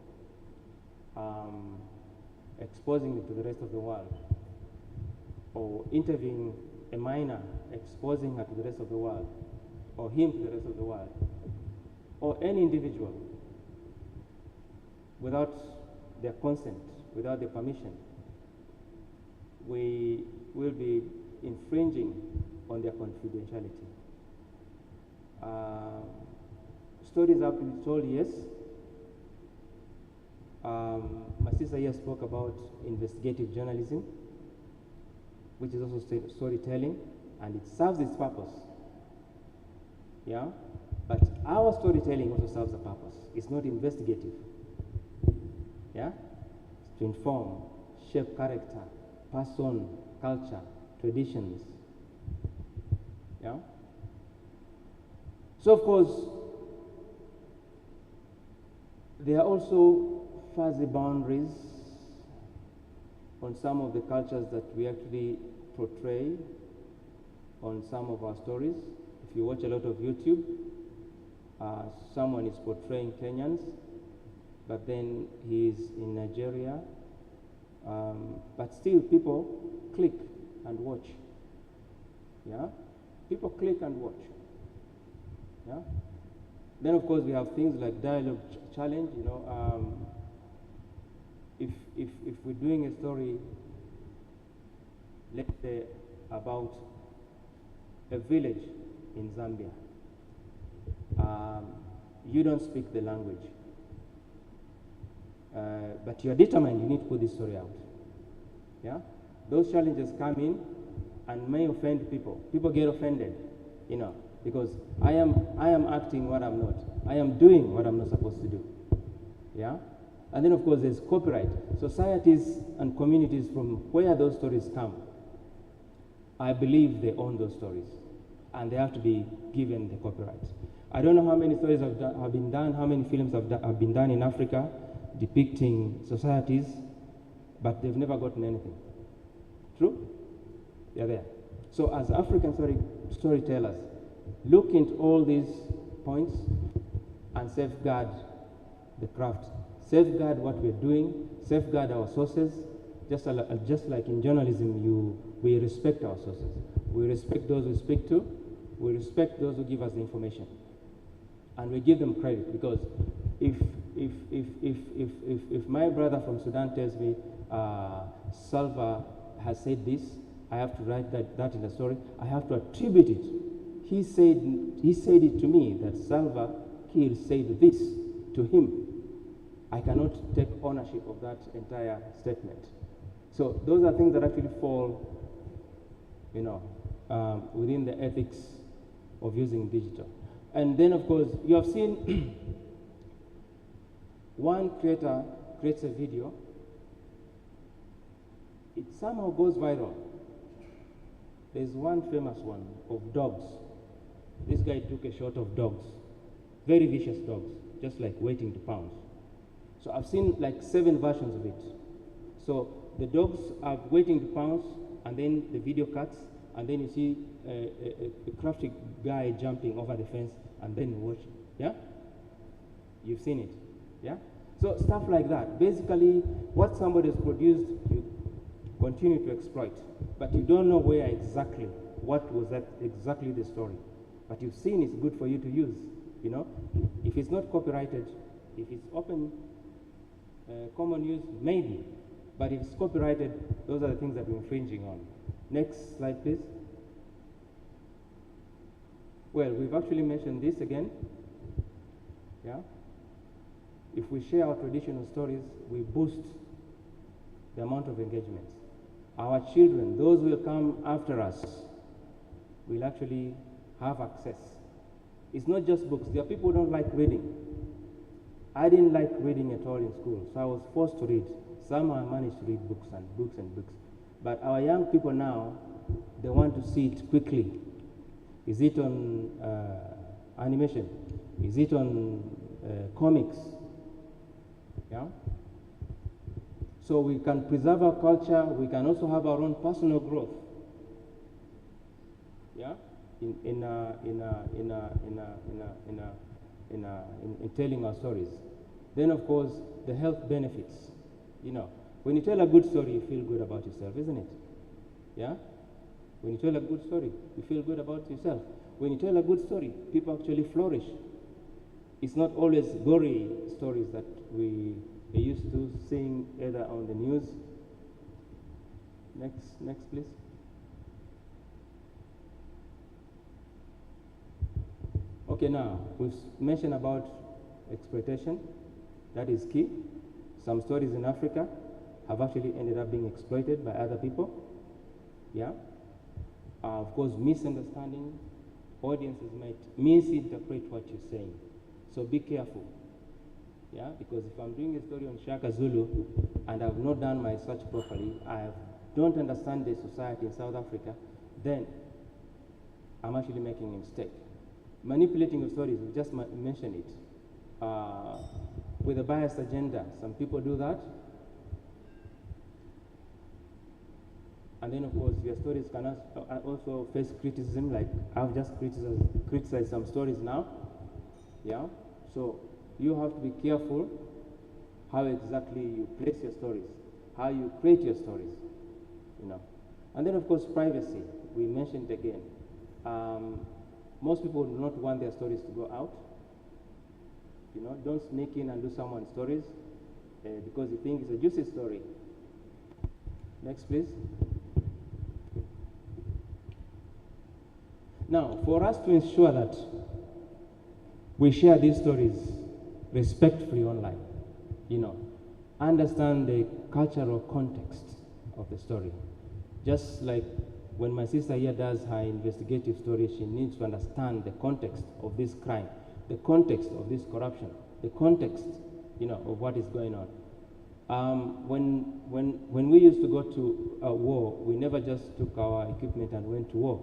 exposing it to the rest of the world, or interviewing a minor, exposing her to the rest of the world, or him to the rest of the world, or any individual, without their consent, without their permission, we will be infringing on their confidentiality. Stories have to be told, yes. My sister here spoke about investigative journalism, which is also storytelling, and it serves its purpose. Yeah? But our storytelling also serves a purpose. It's not investigative. Yeah? It's to inform, shape character, pass on culture, traditions. Yeah? So of course, there are also fuzzy boundaries on some of the cultures that we actually portray on some of our stories. If you watch a lot of YouTube, someone is portraying Kenyans, but then he's in Nigeria, but still people click and watch. Yeah? People click and watch. Yeah? Then of course we have things like dialogue challenge, you know. If we're doing a story, let's say about a village in Zambia, you don't speak the language, but you're determined you need to put this story out. Yeah? Those challenges come in and may offend people. People get offended, you know, because I am acting what I'm not. I am doing what I'm not supposed to do. Yeah? And then of course there's copyright. Societies and communities from where those stories come, I believe they own those stories and they have to be given the copyright. I don't know how many stories have been done, how many films have been done in Africa depicting societies, but they've never gotten anything. True? They're there. So as African storytellers, look into all these points and safeguard the craft. Safeguard what we're doing, safeguard our sources. Just like in journalism, we respect our sources. We respect those we speak to. We respect those who give us the information. And we give them credit, because if my brother from Sudan tells me Salva has said this, I have to write that in the story. I have to attribute it. He said it to me that Salva Kiir said this to him. I cannot take ownership of that entire statement. So those are things that actually fall, you know, within the ethics of using digital. And then of course, you have seen one creator creates a video, it somehow goes viral. There's one famous one of dogs. This guy took a shot of dogs, very vicious dogs, just like waiting to pounce. So I've seen like 7 versions of it. So the dogs are waiting to pounce, and then the video cuts, and then you see a crafty guy jumping over the fence, and then you watch. Yeah? You've seen it. Yeah? So stuff like that. Basically, what somebody has produced, you continue to exploit, but you don't know where exactly, what was that exactly the story. But you've seen it's good for you to use, you know. If it's not copyrighted, if it's open, common use, maybe. But if it's copyrighted, those are the things that we're infringing on. Next slide, please. Well, we've actually mentioned this again. Yeah? If we share our traditional stories, we boost the amount of engagement. Our children, those who will come after us, will actually have access. It's not just books. There are people who don't like reading. I didn't like reading at all in school, so I was forced to read. Somehow I managed to read books and books and books. But our young people now, they want to see it quickly. Is it on animation? Is it on comics? Yeah? So we can preserve our culture, we can also have our own personal growth. Yeah? In telling our stories. Then of course, the health benefits. You know, when you tell a good story, you feel good about yourself, isn't it? Yeah? When you tell a good story, you feel good about yourself. When you tell a good story, people actually flourish. It's not always gory stories that we are used to seeing either on the news. Next please. Okay, now, we've mentioned about exploitation. That is key. Some stories in Africa have actually ended up being exploited by other people. Yeah. Of course, misunderstanding. Audiences might misinterpret what you're saying. So be careful. Yeah, because if I'm doing a story on Shaka Zulu and I've not done my search properly, I don't understand the society in South Africa, then I'm actually making a mistake. Manipulating of stories, we just mentioned it. With a biased agenda, some people do that. And then, of course, your stories can also face criticism, like I've just criticized some stories now. Yeah, so you have to be careful how exactly you place your stories, how you create your stories, you know. And then, of course, privacy. We mentioned it again. Most people do not want their stories to go out. You know, don't sneak in and do someone's stories because you think it's a juicy story. Next, please. Now, for us to ensure that we share these stories respectfully online, you know, understand the cultural context of the story. Just like when my sister here does her investigative story, she needs to understand the context of this crime, the context of this corruption, the context, you know, of what is going on. When we used to go to a war, we never just took our equipment and went to war.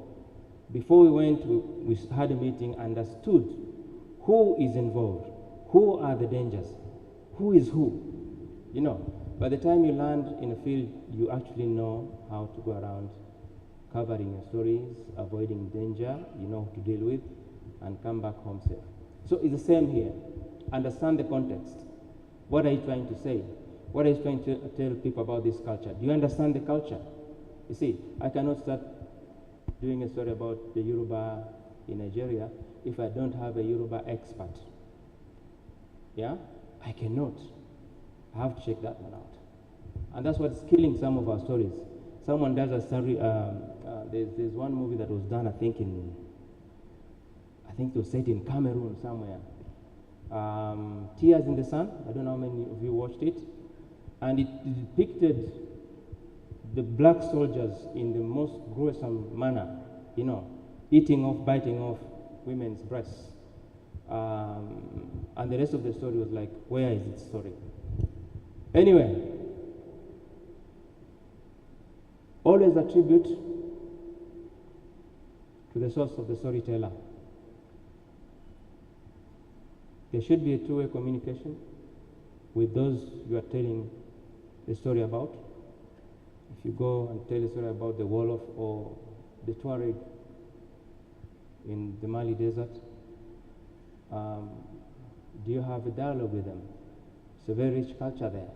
Before we went, we had a meeting, understood who is involved, who are the dangers, who is who. You know, by the time you land in a field, you actually know how to go around covering your stories, avoiding danger, you know who to deal with, and come back home safe. So it's the same here. Understand the context. What are you trying to say? What are you trying to tell people about this culture? Do you understand the culture? You see, I cannot start doing a story about the Yoruba in Nigeria if I don't have a Yoruba expert. Yeah? I cannot. I have to check that one out. And that's what's killing some of our stories. Someone does a story, there's one movie that was done, I think it was set in Cameroon somewhere. Tears in the Sun, I don't know how many of you watched it. And it depicted the black soldiers in the most gruesome manner, you know, eating off, biting off women's breasts. And the rest of the story was like, where is its story? Anyway, always attribute to the source of the storyteller. There should be a two-way communication with those you are telling the story about. If you go and tell a story about the Wolof or the Tuareg in the Mali desert, do you have a dialogue with them? It's a very rich culture there.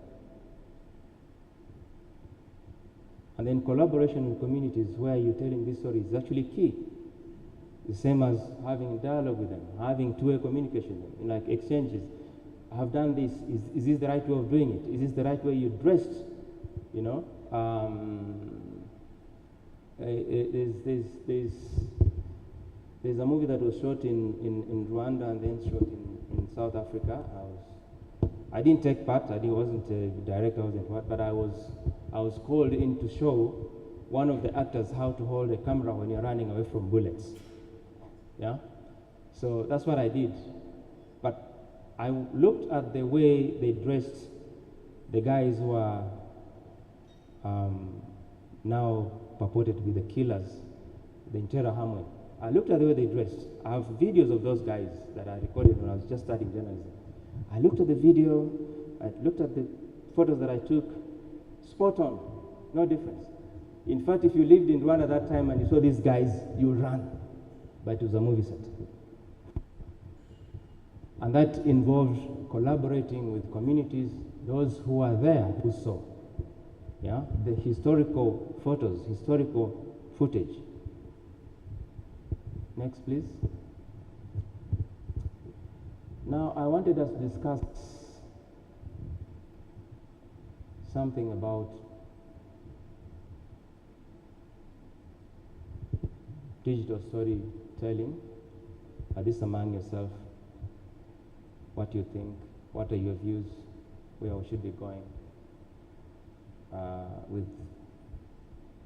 And then collaboration with communities where you're telling this story is actually key. The same as having a dialogue with them, having two-way communication, like exchanges. I have done this. Is this the right way of doing it? Is this the right way you dressed? You know, there's a movie that was shot in Rwanda and then shot in South Africa. I didn't take part. I wasn't a director. I wasn't what, but I was called in to show one of the actors how to hold a camera when you're running away from bullets. Yeah, so that's what I did. But I looked at the way they dressed the guys who are now purported to be the killers, the Interahamwe. I looked at the way they dressed. I have videos of those guys that I recorded when I was just studying journalism. I looked at the video, I looked at the photos that I took, spot on, no difference. In fact, if you lived in Rwanda at that time and you saw these guys, you ran, but it was a movie set. And that involved collaborating with communities, those who are there who saw. Yeah, the historical photos, historical footage. Next, please. Now, I wanted us to discuss something about digital storytelling at least among yourself, what do you think? What are your views? Where we should be going with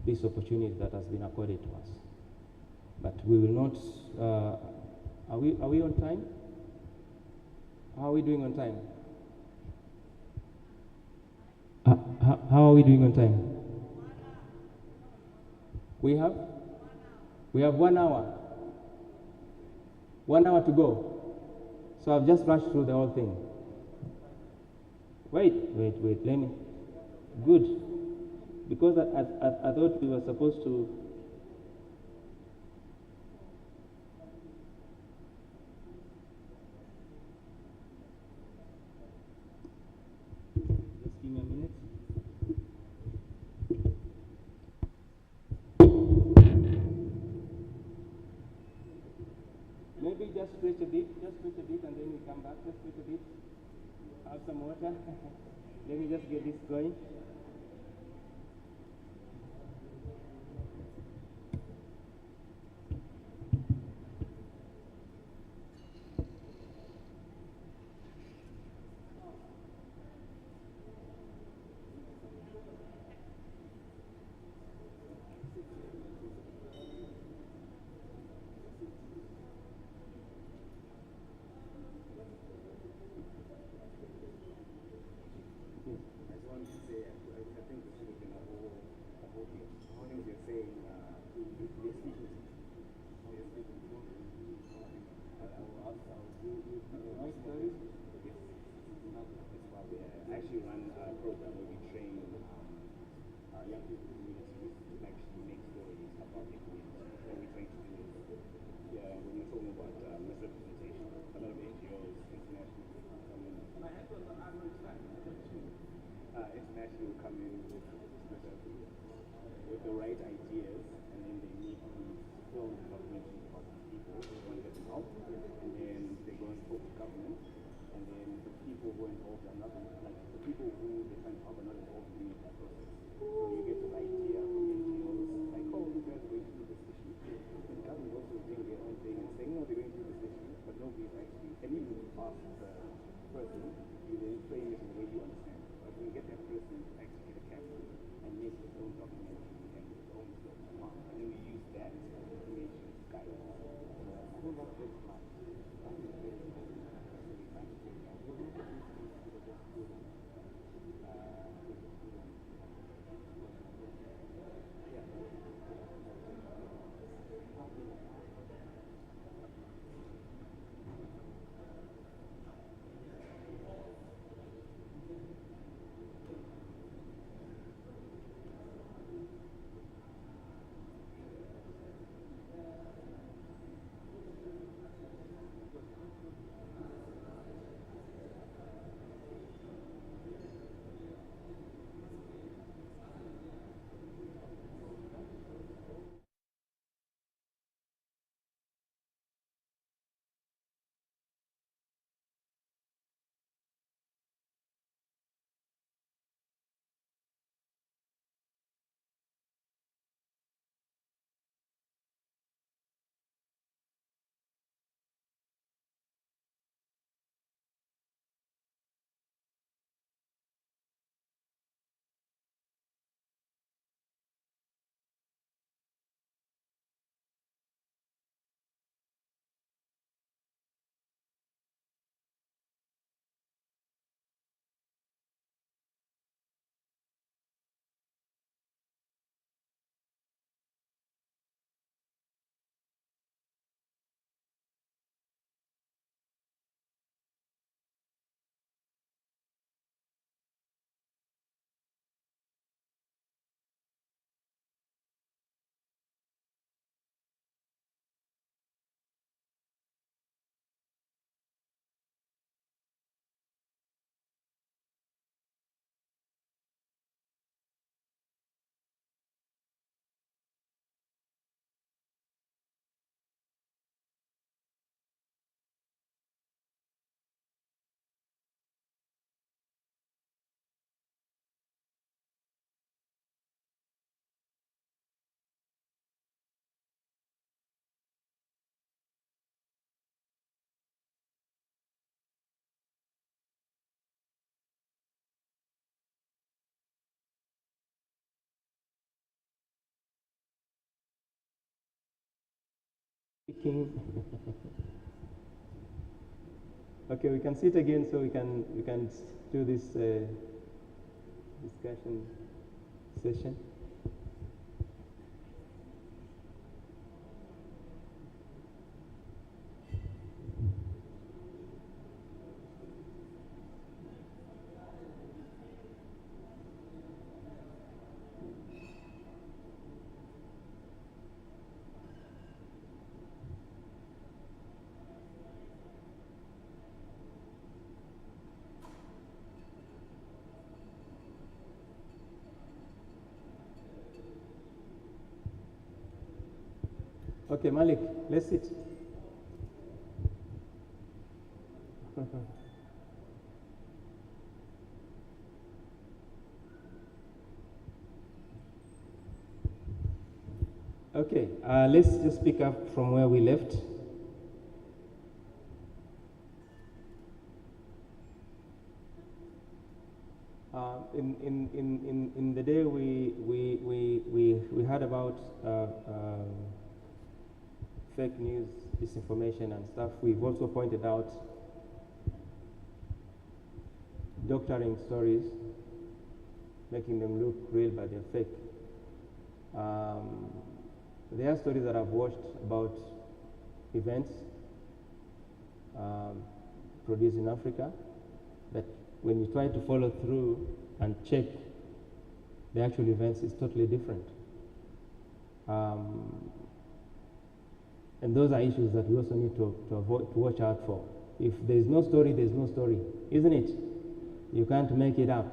this opportunity that has been accorded to us? But we will not. Are we on time? How are we doing on time? How are we doing on time? We have 1 hour. 1 hour to go. So I've just rushed through the whole thing. Wait, let me. Good. Because I thought we were supposed to. Just give me a minute. Maybe just stretch a bit, and then we come back. Just stretch a bit. Have some water. Let me just get this going. Actually run a program where we train young people in communities to actually make stories about their communities. What we're trying to do is, when we're talking about misrepresentation, a lot of NGOs, internationally will come in with the right ideas, and then they need to film documentaries about these people who want to get them out, and then they go and talk to government, and then the people who are involved are not, like the people who they're trying to help are not involved in that process. So you get this idea from NGOs, like, oh, you guys are going to do this issue. And government also doing their own thing and saying, no, they're going to do this issue, but nobody's actually, and even if you ask the person, you then frame it in the way you understand. But when you get that person to actually get a camera and make his own documentary and his own film, and then we use that information to guide us. I think that's very smart. Speaking. Okay, we can sit again so we can do this discussion session. Okay, Malik, let's sit. Okay, let's just pick up from where we left. In the day we heard about fake news, disinformation and stuff. We've also pointed out doctoring stories, making them look real but they're fake. There are stories that I've watched about events produced in Africa that when you try to follow through and check the actual events, it's totally different. And those are issues that we also need to watch out for. If there's no story, there's no story, isn't it? You can't make it up.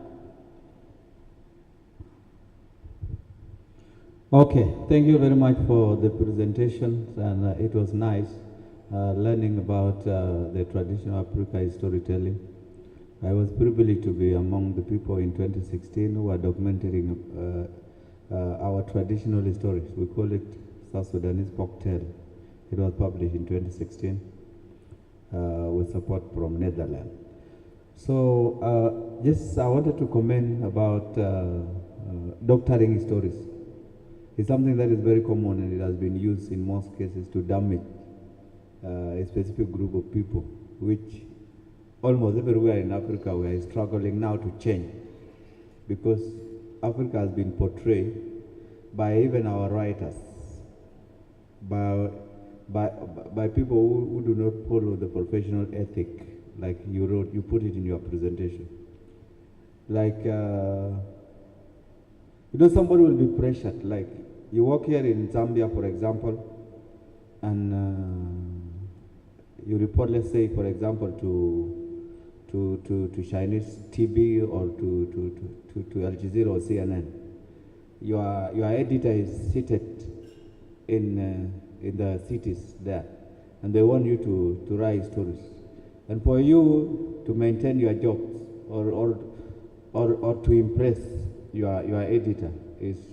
Okay, thank you very much for the presentation, and it was nice learning about the traditional Africa storytelling. I was privileged to be among the people in 2016 who are documenting our traditional stories. We call it South Sudanese folktale. It was published in 2016 with support from Netherlands. So yes, I wanted to comment about doctoring stories. It's something that is very common and it has been used in most cases to damage a specific group of people, which almost everywhere in Africa we are struggling now to change, because Africa has been portrayed by even our writers, by people who do not follow the professional ethic, like you wrote, you put it in your presentation. Like, you know, somebody will be pressured, like you work here in Zambia, for example, and you report, let's say, for example, to Chinese TV or to Al Jazeera or CNN. Your editor is seated in the cities there, and they want you to write stories. And for you to maintain your jobs or to impress your editor is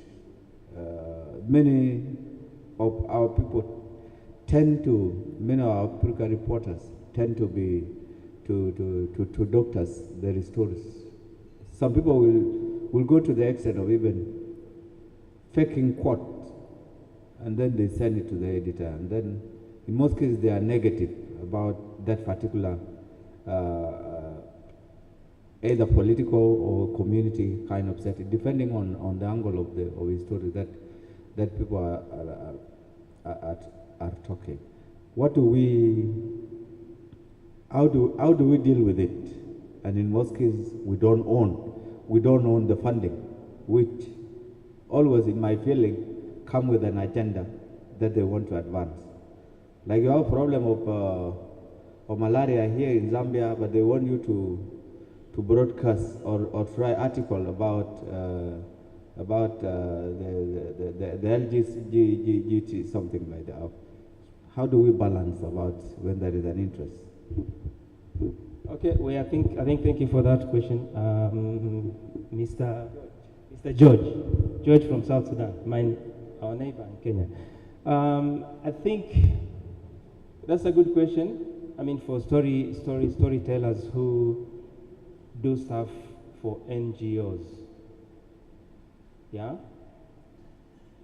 many of our people many of our African reporters tend to be to doctors their stories. Some people will go to the extent of even faking quotes, and then they send it to the editor, and then in most cases they are negative about that particular either political or community kind of setting, depending on the angle of the story that people are talking. How do we deal with it? And in most cases we don't own the funding, which always, in my feeling, come with an agenda that they want to advance. Like you have a problem of malaria here in Zambia, but they want you to broadcast or try article about the LGBT, something like that. How do we balance about when there is an interest? Okay, well, I think thank you for that question, Mr. George from South Sudan, our neighbor in Kenya. I think that's a good question. I mean, for storytellers who do stuff for NGOs, yeah,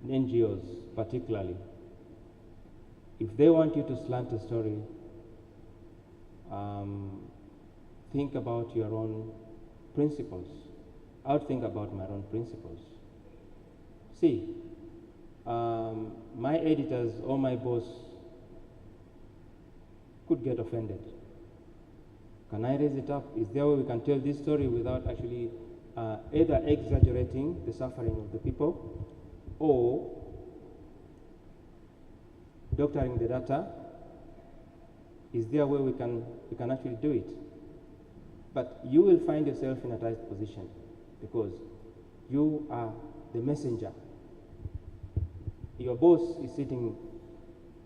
NGOs particularly. If they want you to slant a story, think about your own principles. I would think about my own principles. See, my editors or my boss could get offended. Can I raise it up? Is there a way we can tell this story without actually either exaggerating the suffering of the people or doctoring the data? Is there a way we can actually do it? But you will find yourself in a tight position because you are the messenger. Your boss is sitting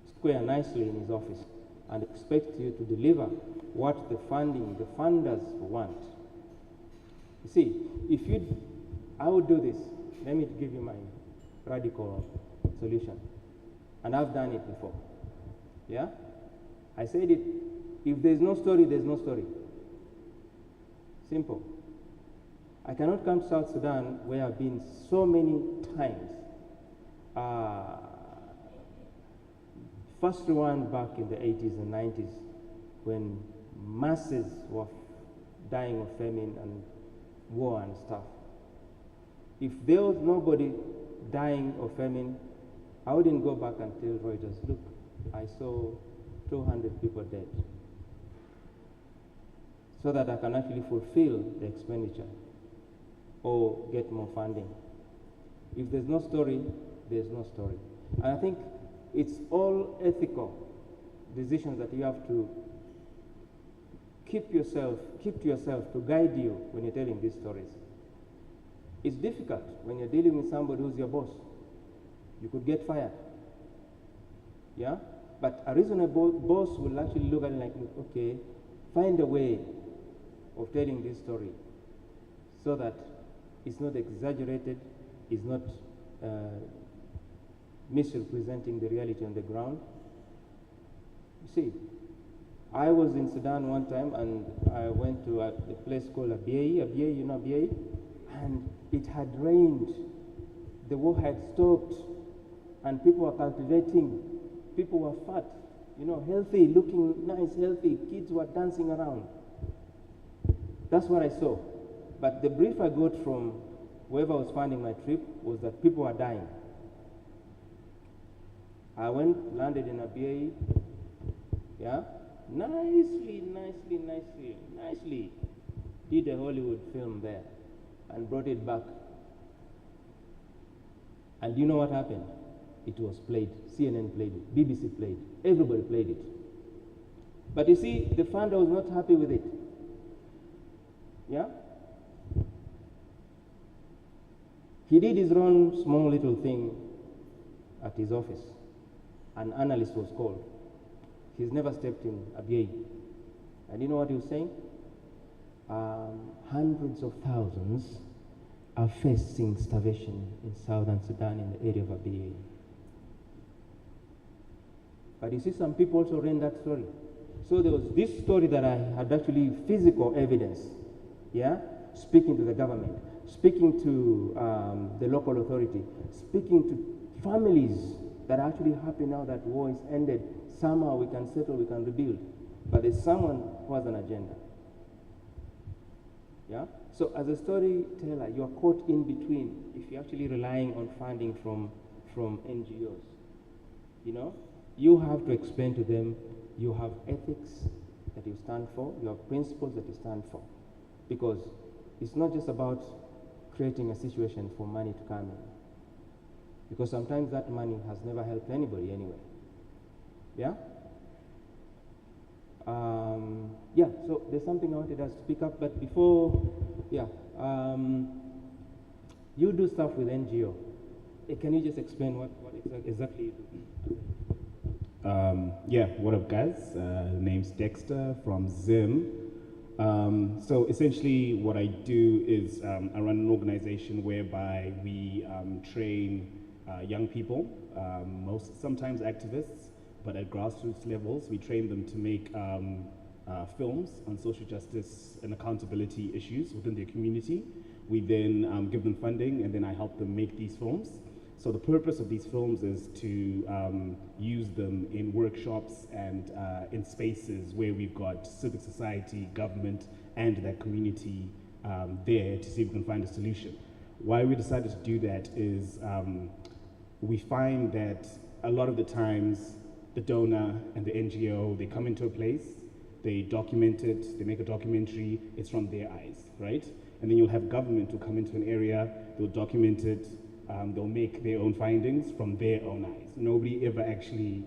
square nicely in his office and expects you to deliver what the funders want. You see, I would do this. Let me give you my radical solution. And I've done it before. Yeah? I said it, if there's no story, there's no story. Simple. I cannot come to South Sudan where I've been so many times. First one back in the 80s and 90s when masses were dying of famine and war and stuff. If there was nobody dying of famine, I wouldn't go back and tell Reuters, look, I saw 200 people dead. So that I can actually fulfill the expenditure or get more funding. If there's no story, there's no story. And I think it's all ethical decisions that you have to keep to yourself to guide you when you're telling these stories. It's difficult when you're dealing with somebody who's your boss. You could get fired. Yeah? But a reasonable boss will actually look at it like, okay, find a way of telling this story so that it's not exaggerated, it's not misrepresenting the reality on the ground. You see, I was in Sudan one time and I went to a place called Abyei, you know Abyei? And it had rained, the war had stopped, and people were cultivating, people were fat, you know, healthy, looking nice, healthy, kids were dancing around. That's what I saw. But the brief I got from whoever was funding my trip was that people were dying. I went, landed in Abyei, yeah, nicely, did a Hollywood film there and brought it back. And you know what happened? It was played. CNN played it. BBC played it. Everybody played it. But you see, the funder was not happy with it. Yeah? He did his own small little thing at his office. An analyst was called. He's never stepped in Abyei. And you know what he was saying? Hundreds of thousands are facing starvation in southern Sudan in the area of Abyei. But you see, some people also ran that story. So there was this story that I had actually physical evidence, yeah, speaking to the government, speaking to the local authority, speaking to families that are actually happy now that war is ended. Somehow we can settle, we can rebuild. But there's someone who has an agenda. Yeah? So as a storyteller, you're caught in between if you're actually relying on funding from NGOs. You know? You have to explain to them you have ethics that you stand for, you have principles that you stand for. Because it's not just about creating a situation for money to come in. Because sometimes that money has never helped anybody anyway. Yeah? Yeah, so there's something I wanted us to pick up, but before, yeah, you do stuff with NGO. Can you just explain what exactly you do? Yeah, what up guys? Name's Dexter from Zim. So essentially what I do is I run an organization whereby we train young people, sometimes activists, but at grassroots levels, we train them to make films on social justice and accountability issues within their community. We then give them funding, and then I help them make these films. So the purpose of these films is to use them in workshops and in spaces where we've got civic society, government, and that community there to see if we can find a solution. Why we decided to do that is we find that a lot of the times the donor and the NGO, they come into a place, they document it, they make a documentary, it's from their eyes, right? And then you'll have government who come into an area, they'll document it, they'll make their own findings from their own eyes. Nobody ever actually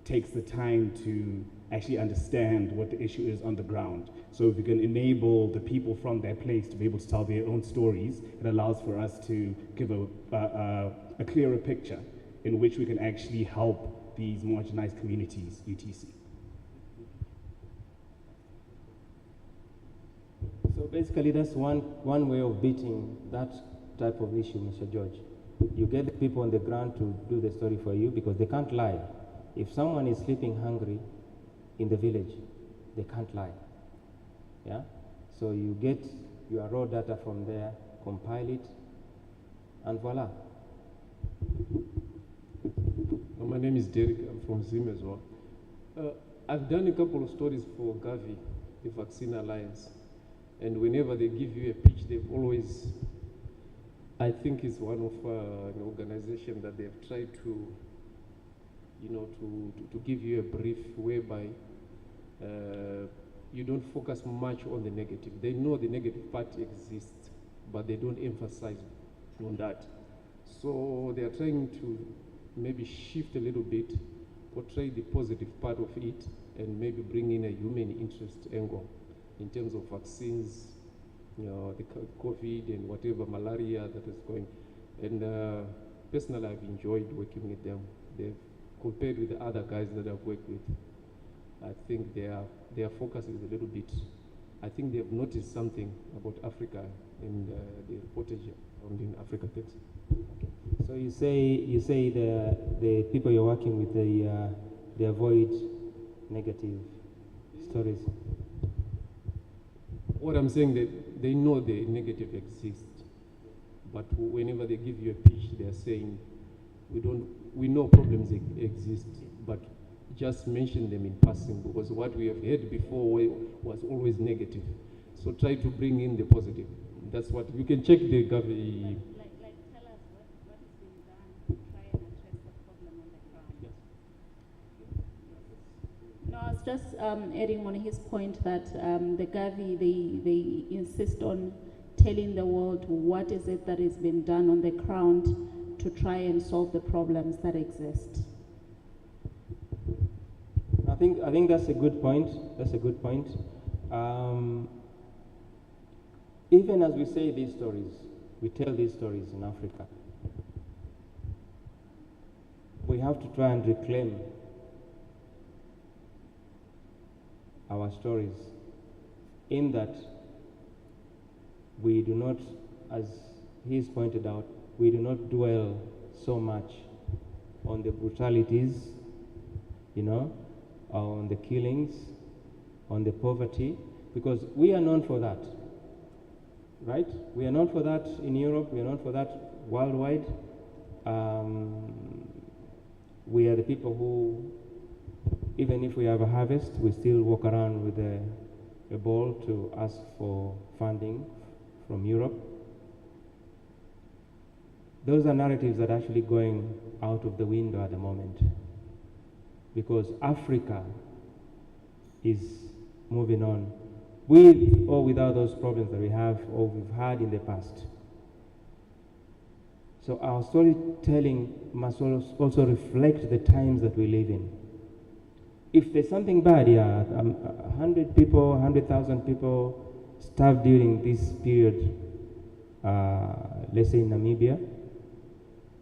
takes the time to actually understand what the issue is on the ground. So if we can enable the people from their place to be able to tell their own stories, it allows for us to give a clearer picture in which we can actually help these marginalized communities, UTC. So basically that's one way of beating that type of issue, Mr. George. You get the people on the ground to do the story for you because they can't lie. If someone is sleeping hungry in the village, they can't lie. Yeah? So you get your raw data from there, compile it, and voila. My name is Derek, I'm from Zim as well. I've done a couple of stories for Gavi, the Vaccine Alliance, and whenever they give you a pitch, they've always, I think it's one of an organization that they've tried to, you know, to give you a brief whereby you don't focus much on the negative. They know the negative part exists, but they don't emphasize on that. So they are trying to maybe shift a little bit, portray the positive part of it, and maybe bring in a human interest angle in terms of vaccines, you know, the COVID and whatever, malaria that is going. And personally, I've enjoyed working with them. They've, compared with the other guys that I've worked with, I think their focus is a little bit, I think they've noticed something about Africa in the reportage in Africa Text. So you say the people you're working with, they avoid negative stories. What I'm saying, that they know the negative exists, but whenever they give you a pitch, they're saying, we know problems exist, but just mention them in passing, because what we have heard before was always negative. So try to bring in the positive. That's what, you can check the Gavi. No, I was just adding on his point that the Gavi, they insist on telling the world what is it that is being done on the ground to try and solve the problems that exist. I think that's a good point. That's a good point. Even as we say these stories, we tell these stories in Africa, we have to try and reclaim our stories, in that we do not, as he's pointed out, we do not dwell so much on the brutalities, you know, on the killings, on the poverty, because we are known for that, right? We are known for that in Europe, we are known for that worldwide. We are the people who, even if we have a harvest, we still walk around with a ball to ask for funding from Europe. Those are narratives that are actually going out of the window at the moment, because Africa is moving on, with or without those problems that we have or we've had in the past. So our storytelling must also reflect the times that we live in. If there's something bad, yeah, 100 people, 100,000 people starved during this period, let's say in Namibia,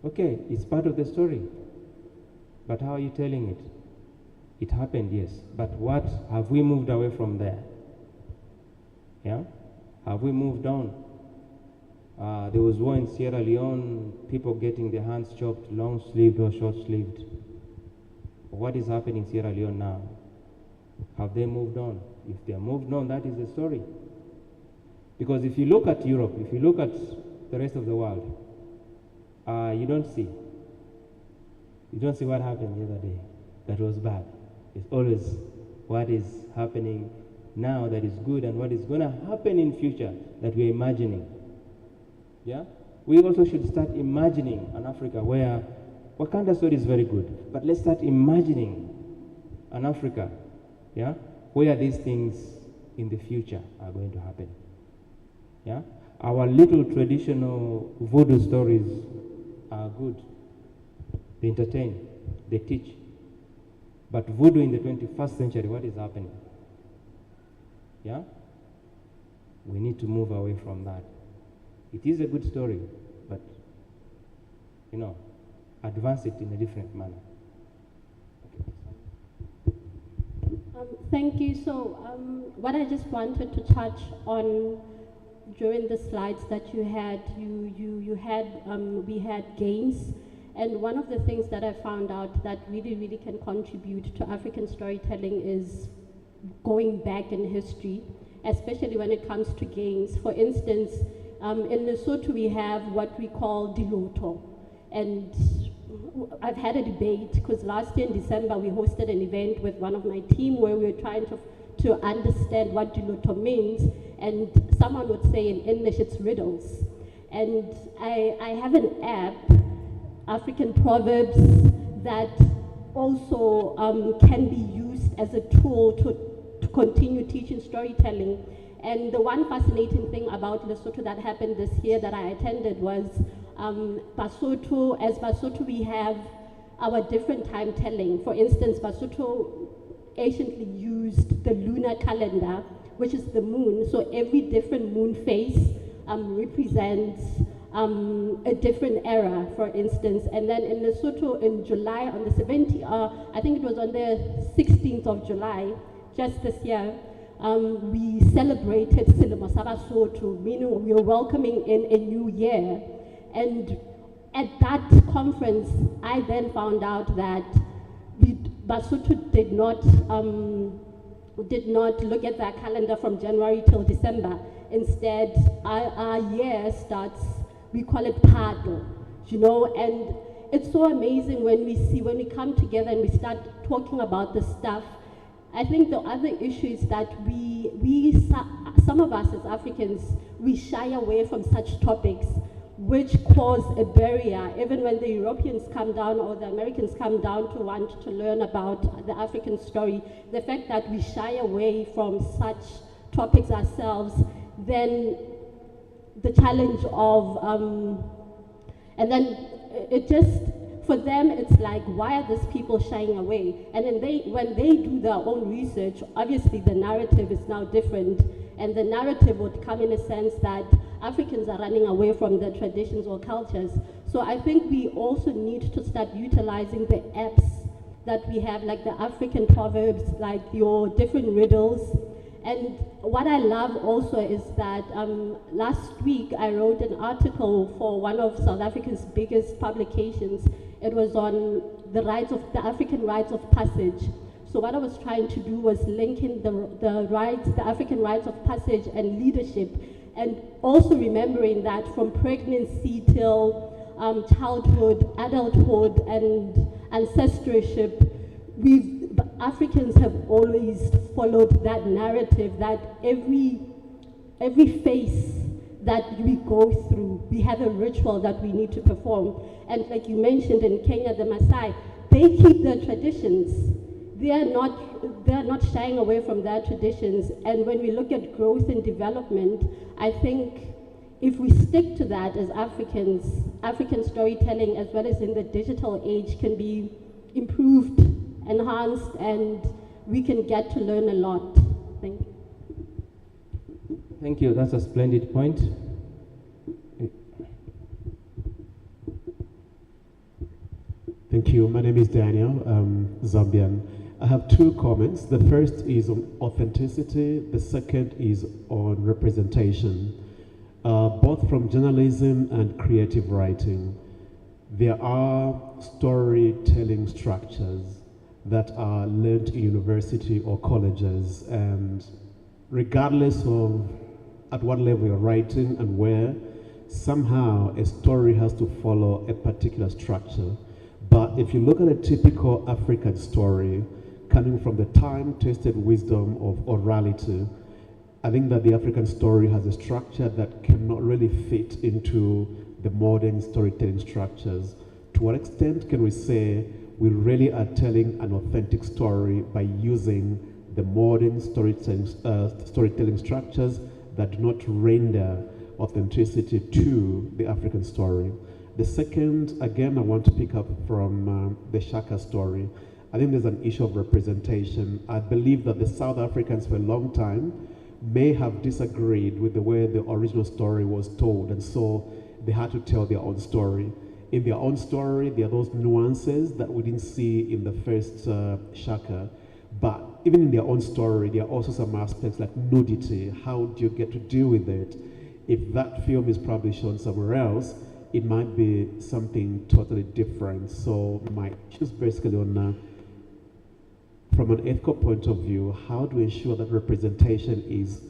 okay, it's part of the story. But how are you telling it? It happened, yes. But what, have we moved away from there? Yeah? Have we moved on? There was war in Sierra Leone, people getting their hands chopped, long-sleeved or short-sleeved. What is happening in Sierra Leone now? Have they moved on? If they are moved on, that is the story. Because if you look at Europe, if you look at the rest of the world, you don't see. You don't see what happened the other day that was bad. It's always what is happening now that is good and what is going to happen in future that we're imagining. Yeah? We also should start imagining an Africa where Wakanda story is very good, but let's start imagining an Africa, yeah, where these things in the future are going to happen. Yeah? Our little traditional voodoo stories are good. They entertain, they teach. But voodoo in the 21st century, what is happening? Yeah? We need to move away from that. It is a good story, but, you know, advance it in a different manner. Thank you. So what I just wanted to touch on during the slides that you had, we had games, and one of the things that I found out that really can contribute to African storytelling is going back in history, especially when it comes to games. For instance, in Lesotho we have what we call Diloto, and I've had a debate because last year in December we hosted an event with one of my team where we were trying to understand what Diloto means, and someone would say in English it's riddles. And I have an app, African Proverbs, that also can be used as a tool to continue teaching storytelling. And the one fascinating thing about Lesotho that happened this year that I attended was Basotho. As Basotho, we have our different time telling. For instance, Basotho anciently used the lunar calendar, which is the moon. So every different moon phase represents a different era, for instance. And then in Lesotho, in July, on the 17th, I think it was on the 16th of July, just this year, we celebrated Selemo sa Basotho, meaning we were welcoming in a new year. And at that conference, I then found out that Basotho did not look at their calendar from January till December. Instead, our year starts, we call it Phato, you know, and it's so amazing when we come together and we start talking about this stuff. I think the other issue is that some of us as Africans, we shy away from such topics, which cause a barrier. Even when the Europeans come down or the Americans come down to want to learn about the African story, the fact that we shy away from such topics ourselves, then the challenge of, and then it just, for them, it's like, why are these people shying away? And then when they do their own research, obviously the narrative is now different. And the narrative would come in a sense that Africans are running away from their traditions or cultures. So I think we also need to start utilizing the apps that we have, like the African proverbs, like your different riddles. And what I love also is that last week I wrote an article for one of South Africa's biggest publications. It was on the African rites of passage. So what I was trying to do was linking the African rites of passage and leadership, and also remembering that from pregnancy till childhood, adulthood, and ancestorship, Africans have always followed that narrative that every phase that we go through, we have a ritual that we need to perform. And like you mentioned in Kenya, the Maasai, they keep their traditions. They are not shying away from their traditions. And when we look at growth and development, I think if we stick to that as Africans, African storytelling as well as in the digital age can be improved, enhanced, and we can get to learn a lot. Thank you. Thank you. That's a splendid point. Thank you. My name is Daniel, Zambian. I have two comments. The first is on authenticity. The second is on representation, both from journalism and creative writing. There are storytelling structures that are learned in university or colleges, and regardless of at what level you're writing and where, somehow a story has to follow a particular structure. But if you look at a typical African story, coming from the time-tested wisdom of orality, I think that the African story has a structure that cannot really fit into the modern storytelling structures. To what extent can we say we really are telling an authentic story by using the modern storytelling structures that do not render authenticity to the African story? The second, again, I want to pick up from the Shaka story. I think there's an issue of representation. I believe that the South Africans for a long time may have disagreed with the way the original story was told, and so they had to tell their own story. In their own story, there are those nuances that we didn't see in the first Shaka. But even in their own story, there are also some aspects like nudity. How do you get to deal with it? If that film is probably shown somewhere else, it might be something totally different. So my choice basically on, from an ethical point of view, how do we ensure that representation is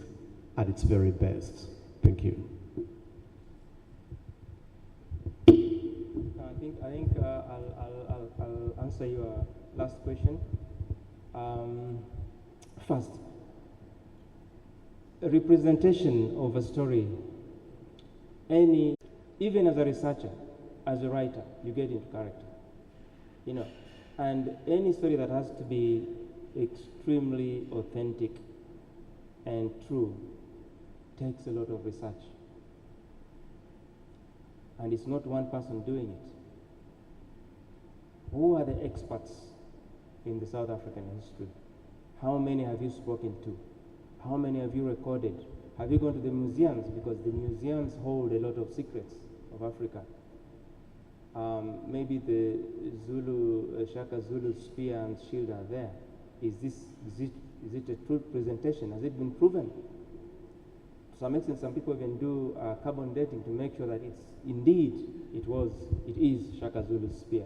at its very best? Thank you. I think I'll answer your last question. First, a representation of a story, even as a researcher, as a writer, you get into character, you know, and any story that has to be extremely authentic and true takes a lot of research, and it's not one person doing it. Who are the experts in the South African history? How many have you spoken to? How many have you recorded? Have you gone to the museums? Because the museums hold a lot of secrets of Africa. Maybe the Zulu, Shaka Zulu spear and shield are there. Is it a true presentation? Has it been proven? To some extent, some people even do carbon dating to make sure that it's indeed, it is Shaka Zulu's spear.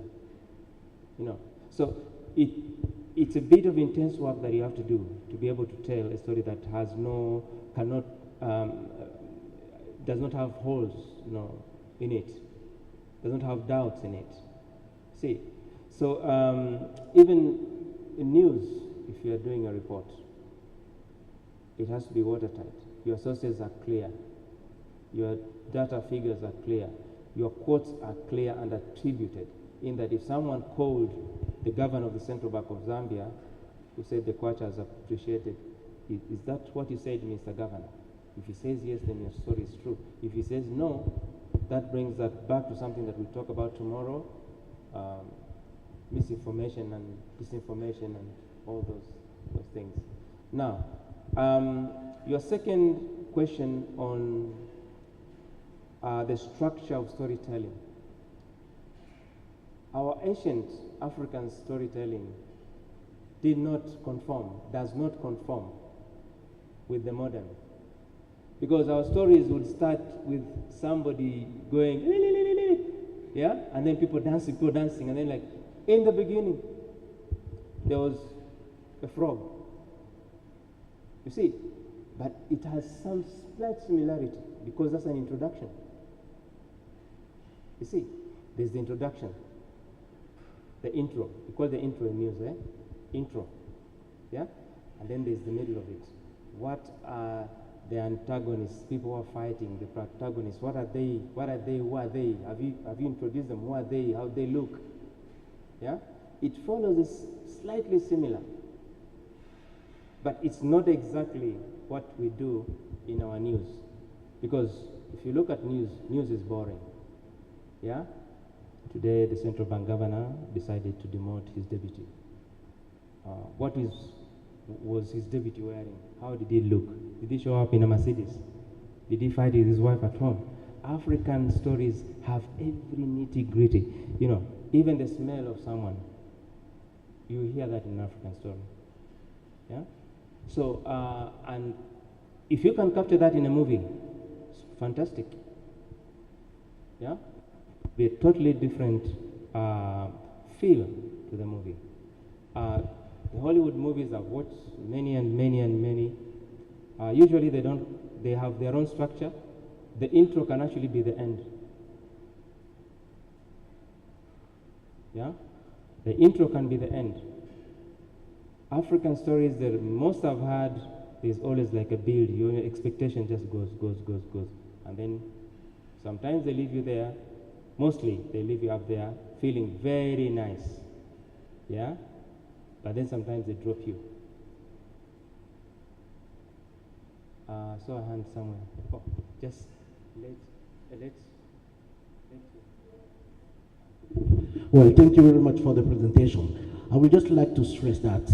You know, so it's a bit of intense work that you have to do to be able to tell a story that has does not have holes, you know, in it, doesn't have doubts in it. See, so even in news, if you are doing a report, it has to be watertight. Your sources are clear, your data figures are clear, your quotes are clear and attributed. In that if someone called the governor of the Central Bank of Zambia, who said the kwacha is appreciated, is that what you said, Mr. Governor? If he says yes, then your story is true. If he says no, that brings that back to something that we'll talk about tomorrow, misinformation and disinformation and all those things. Now, your second question on the structure of storytelling. Our ancient African storytelling does not conform with the modern. Because our stories would start with somebody going, yeah, and then people dancing, and then like, in the beginning, there was a frog. You see, but it has some slight similarity because that's an introduction. You see, there's the introduction. The intro, we call the intro in news, intro, yeah? And then there's the middle of it. What are the antagonists, people who are fighting, the protagonists, what are they, who are they? Have you introduced them, who are they, how they look, yeah? It follows this slightly similar, but it's not exactly what we do in our news. Because if you look at news is boring, yeah? Today, the central bank governor decided to demote his deputy. What was his deputy wearing? How did he look? Did he show up in a Mercedes? Did he fight with his wife at home? African stories have every nitty-gritty. You know, even the smell of someone, you hear that in an African story. Yeah? So, and if you can capture that in a movie, it's fantastic. Yeah? Be a totally different feel to the movie. The Hollywood movies I've watched many. Usually they have their own structure. The intro can actually be the end. Yeah? The intro can be the end. African stories, the most I've had, there's always like a build. Your expectation just goes. And then sometimes they leave you there, mostly they leave you up there feeling very nice. Yeah? But then sometimes they drop you. Saw a hand somewhere. Oh, just let's. Well, thank you very much for the presentation. I would just like to stress that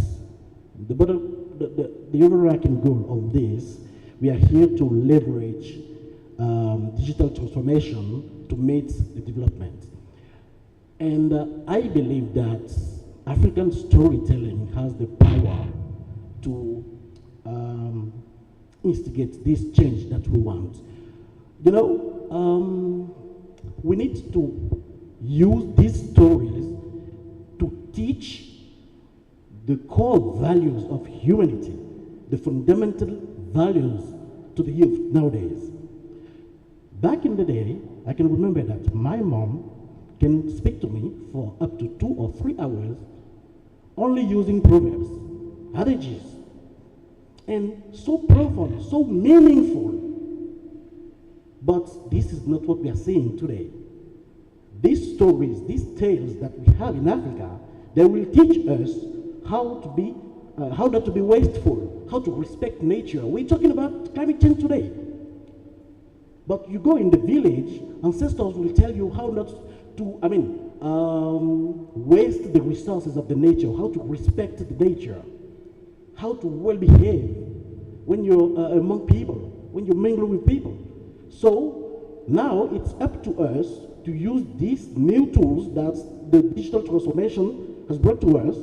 the overarching goal of this, we are here to leverage digital transformation to meet the development. And I believe that African storytelling has the power to instigate this change that we want. You know, we need to use these stories to teach the core values of humanity, the fundamental values to the youth nowadays. Back in the day, I can remember that my mom can speak to me for up to 2 or 3 hours only using proverbs, adages, and so profound, so meaningful. But this is not what we are seeing today. These stories, these tales that we have in Africa, they will teach us how not to be wasteful, how to respect nature. We're talking about climate change today. But you go in the village, ancestors will tell you how not to, waste the resources of the nature, how to respect the nature, how to well behave when you're among people, when you mingle with people. So now it's up to us to use these new tools that the digital transformation has brought to us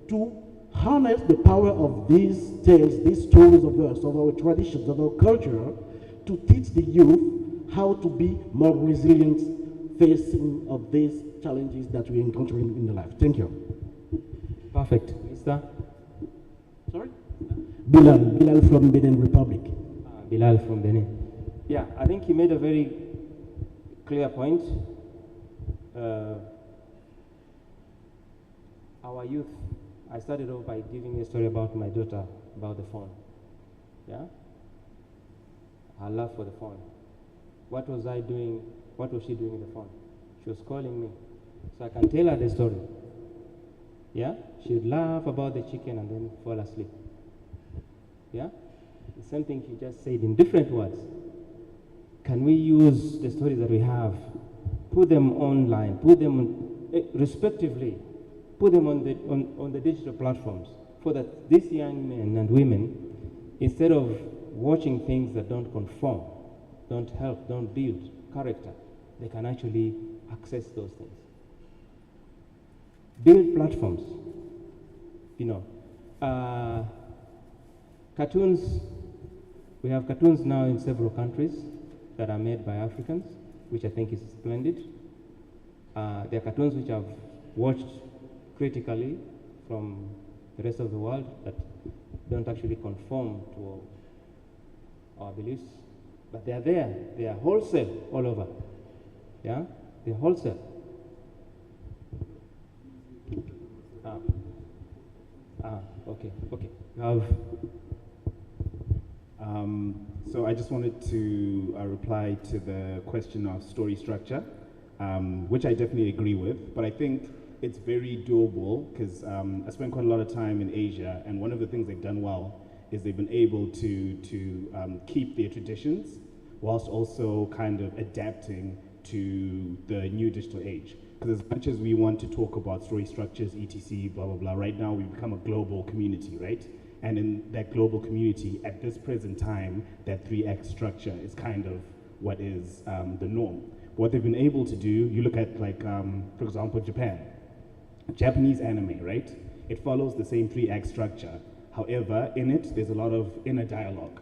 to harness the power of these tales, these stories of us, of our traditions, of our culture, to teach the youth how to be more resilient facing of these challenges that we're encountering in the life. Thank you. Perfect. Mr. Sorry? Bilal from Benin Republic. Bilal from Benin. Yeah, I think he made a very clear point. Our youth, I started off by giving a story about my daughter, about the phone. Yeah? Her love for the phone. What was I doing? What was she doing with the phone? She was calling me. So I can tell her the story. Yeah? She would laugh about the chicken and then fall asleep. Yeah? The same thing she just said in different words. Can we use the stories that we have, put them online, put them on, respectively, put them on the digital platforms, so that these young men and women, instead of watching things that don't conform, don't help, don't build character, they can actually access those things. Build platforms. You know, cartoons. We have cartoons now in several countries that are made by Africans, which I think is splendid. There are cartoons which I've watched critically from the rest of the world that don't actually conform to our beliefs, but they are there. They are wholesale all over. Yeah, they're wholesale. Okay. You have. So I just wanted to reply to the question of story structure, which I definitely agree with, but I think it's very doable because I spent quite a lot of time in Asia, and one of the things they've done well is they've been able to keep their traditions whilst also kind of adapting to the new digital age. Because as much as we want to talk about story structures, etc., blah, blah, blah, right now we've become a global community, right? And in that global community, at this present time, that 3X structure is kind of what is the norm. What they've been able to do, you look at like, for example, Japan. Japanese anime, right? It follows the same 3X structure. However, in it, there's a lot of inner dialogue.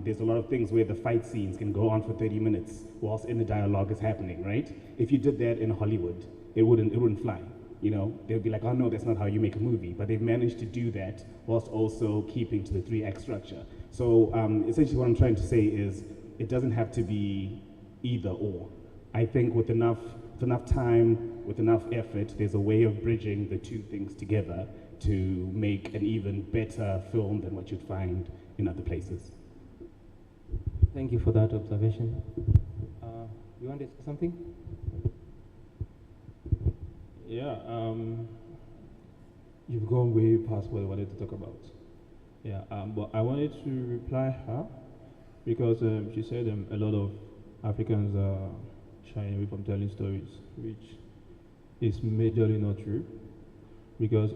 There's a lot of things where the fight scenes can go on for 30 minutes whilst inner dialogue is happening, right? If you did that in Hollywood, it wouldn't fly. You know, they'll be like, oh no, that's not how you make a movie. But they've managed to do that whilst also keeping to the 3X structure. So essentially what I'm trying to say is it doesn't have to be either or. I think with enough with enough time, with enough effort, there's a way of bridging the two things together to make an even better film than what you'd find in other places. Thank you for that observation. You want to say something? Yeah, you've gone way past what I wanted to talk about. Yeah, but I wanted to reply her because she said a lot of Africans are shying away from telling stories, which is majorly not true. Because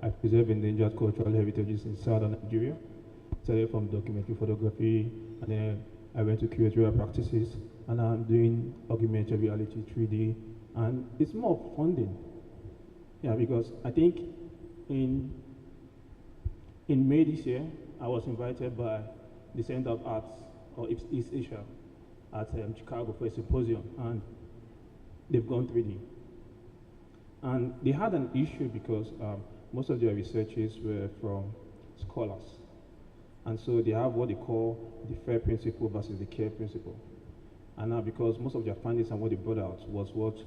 I preserve endangered cultural heritages in southern Nigeria. Started from documentary photography, and then I went to curatorial practices, and I'm doing augmented reality 3D, and it's more funding. Yeah, because I think in May this year, I was invited by the Center of Arts of East Asia at Chicago for a symposium, and they've gone 3D. And they had an issue because most of their researches were from scholars. And so they have what they call the FAIR principle versus the CARE principle. And now because most of their findings and what they brought out was what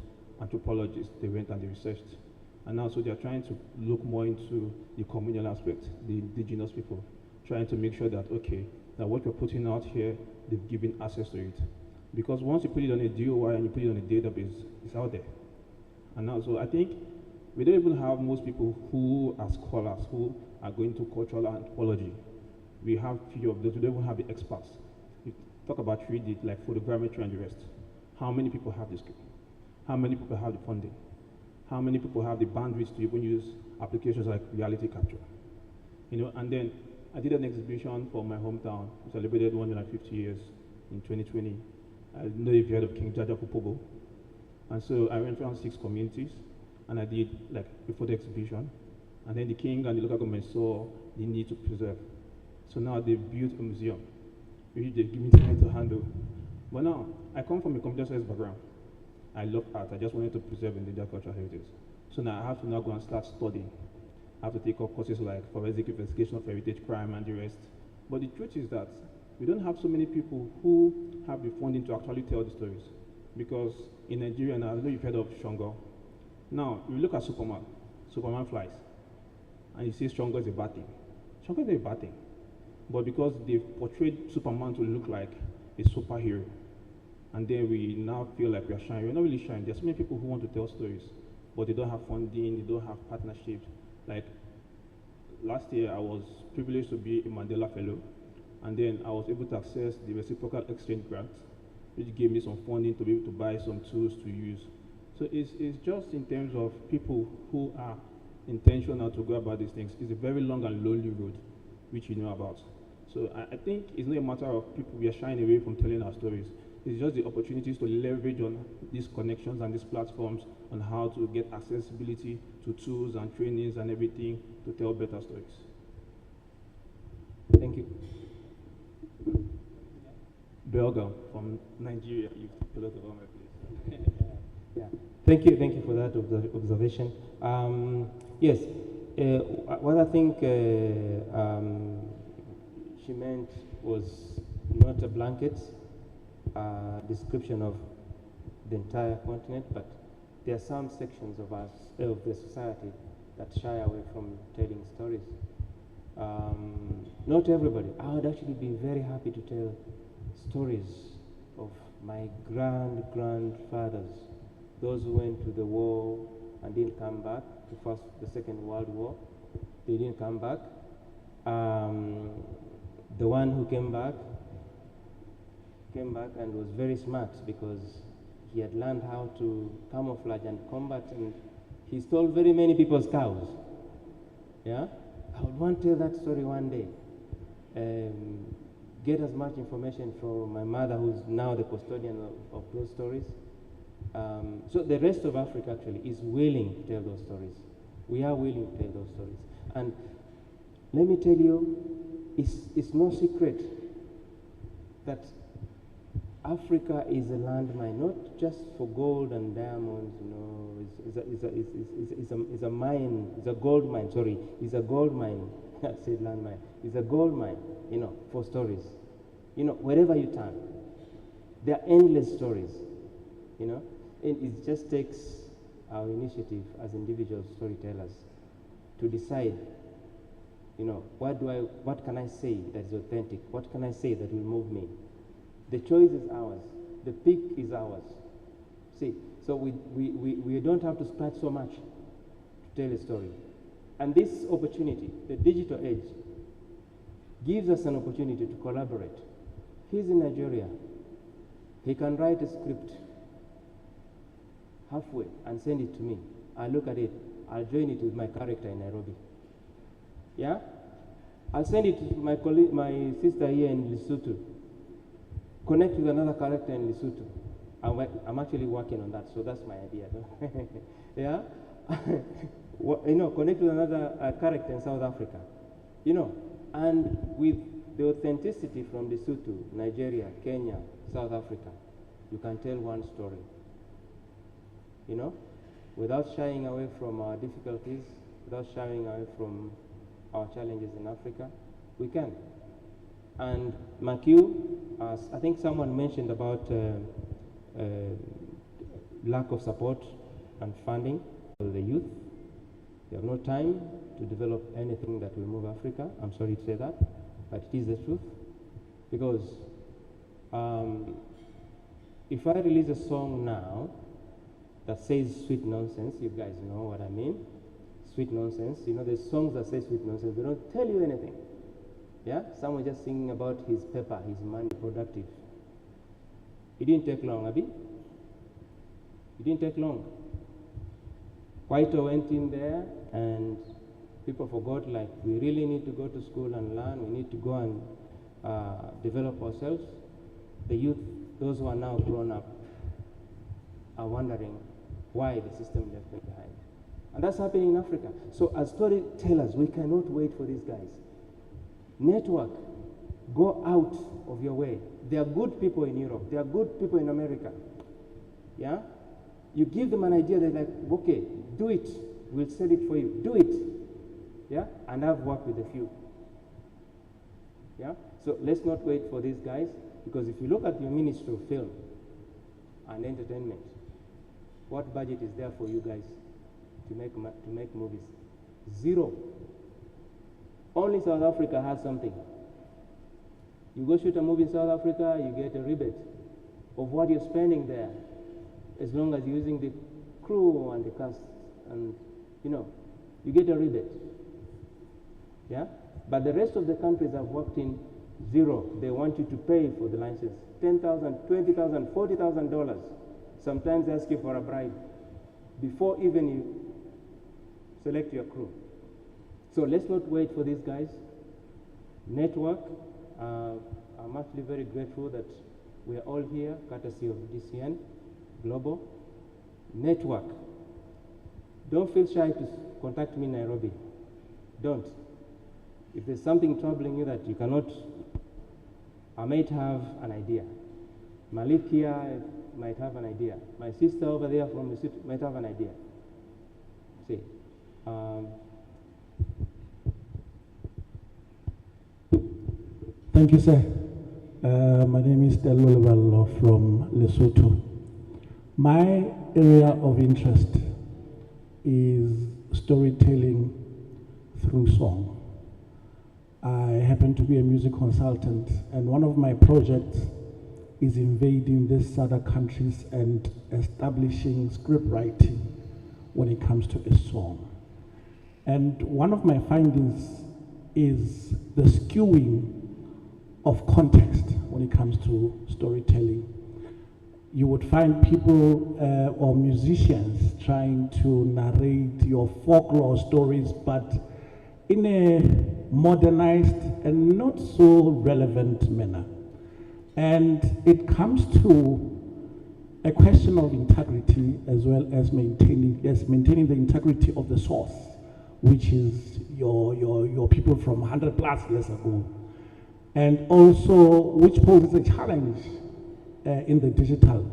anthropologists, they went and they researched. And now so they're trying to look more into the communal aspect, the indigenous people, trying to make sure that, okay, that what you're putting out here, they've given access to it. Because once you put it on a DOI and you put it on a database, it's out there. And now, so I think we don't even have most people who are scholars, who are going to cultural anthropology. We have few of those, we don't even have the experts. We talk about 3D, like photogrammetry and the rest. How many people have this skill? How many people have the funding? How many people have the boundaries to even use applications like reality capture? You know, and then I did an exhibition for my hometown. We celebrated 150 years in 2020. I don't know if you heard of King Jaja Pupogo. And so I went around 6 communities, and I did like a photo exhibition. And then the king and the local government saw the need to preserve. So now they've built a museum, which they've given to me to handle. But now, I come from a computer science background. I love art. I just wanted to preserve endangered cultural heritage. So now I have to now go and start studying. I have to take up courses like forensic investigation of heritage crime and the rest. But the truth is that we don't have so many people who have the funding to actually tell the stories. Because in Nigeria now, I know you've heard of Shongo. Now, you look at Superman. Superman flies. And you see Shongo is a bad thing. Shongo is a bad thing. But because they've portrayed Superman to look like a superhero, and then we now feel like we're shining. We're not really shining. There's so many people who want to tell stories, but they don't have funding, they don't have partnerships. Like, last year I was privileged to be a Mandela Fellow, and then I was able to access the reciprocal exchange grant, which gave me some funding to be able to buy some tools to use. So it's just in terms of people who are intentional to go about these things. It's a very long and lonely road, which you know about. So I think it's not a matter of people we are shying away from telling our stories. It's just the opportunities to leverage on these connections and these platforms on how to get accessibility to tools and trainings and everything to tell better stories. Thank you. Belgium from Nigeria. You took a lot of all my place. Yeah. Thank you for that observation. Yes, what I think she meant was not a blanket description of the entire continent, but there are some sections of us, of the society, that shy away from telling stories. Not everybody. I would actually be very happy to tell stories of my grandfathers, those who went to the war and didn't come back, the Second World War. They didn't come back. The one who came back and was very smart because he had learned how to camouflage and combat, and he stole very many people's cows. Yeah? I would want to tell that story one day. Get as much information from my mother, who's now the custodian of those stories. So the rest of Africa actually is willing to tell those stories. We are willing to tell those stories. And let me tell you, it's no secret that Africa is a landmine, not just for gold and diamonds, you know, it's a mine, it's a gold mine, sorry, it's a gold mine, I said landmine, it's a gold mine, you know, for stories. You know, wherever you turn, there are endless stories, you know. it just takes our initiative as individual storytellers to decide, what can I say that is authentic? What can I say that will move me? The choice is ours. The pick is ours. See, so we don't have to scratch so much to tell a story. And this opportunity, the digital age, gives us an opportunity to collaborate. He's in Nigeria. He can write a script halfway and send it to me. I'll look at it. I'll join it with my character in Nairobi. Yeah? I'll send it to my sister here in Lesotho. Connect with another character in Lesotho. I'm actually working on that, so that's my idea. Yeah? Connect with another character in South Africa. And with the authenticity from Lesotho, Nigeria, Kenya, South Africa, you can tell one story. Without shying away from our difficulties, without shying away from our challenges in Africa, we can. And MACU, as I think someone mentioned about lack of support and funding for the youth. They have no time to develop anything that will move Africa. I'm sorry to say that, but it is the truth. Because if I release a song now that says sweet nonsense, you guys know what I mean, sweet nonsense, there's songs that say sweet nonsense, they don't tell you anything. Yeah, someone just singing about his pepper, his money, productive. It didn't take long, Abi. It didn't take long. Kwaito went in there and people forgot, like, we really need to go to school and learn, we need to go and develop ourselves. The youth, those who are now grown up, are wondering why the system left them behind. And that's happening in Africa. So as storytellers, we cannot wait for these guys. Network. Go out of your way. There are good people in Europe. There are good people in America. Yeah? You give them an idea, they're like, okay, do it. We'll sell it for you. Do it. Yeah? And I've worked with a few. Yeah? So let's not wait for these guys, because if you look at your Ministry of Film and Entertainment, what budget is there for you guys to make movies? Zero. Only South Africa has something. You go shoot a movie in South Africa, you get a rebate of what you're spending there, as long as you're using the crew and the cast, and you get a rebate. Yeah? But the rest of the countries have worked in zero. They want you to pay for the license. $10,000, $20,000, $40,000. Sometimes they ask you for a bribe before even you select your crew. So let's not wait for these guys. Network. I'm actually very grateful that we are all here, courtesy of DCN Global. Network. Don't feel shy to contact me in Nairobi. Don't. If there's something troubling you that you cannot, I might have an idea. Malik here might have an idea. My sister over there from the city might have an idea. See. Thank you, sir. My name is Delwelwalo from Lesotho. My area of interest is storytelling through song. I happen to be a music consultant, and one of my projects is invading these other countries and establishing script writing when it comes to a song. And one of my findings is the skewing of context when it comes to storytelling. You would find people or musicians trying to narrate your folklore stories, but in a modernized and not so relevant manner. And it comes to a question of integrity as well as maintaining the integrity of the source, which is your people from 100+ years ago. And also, which poses a challenge in the digital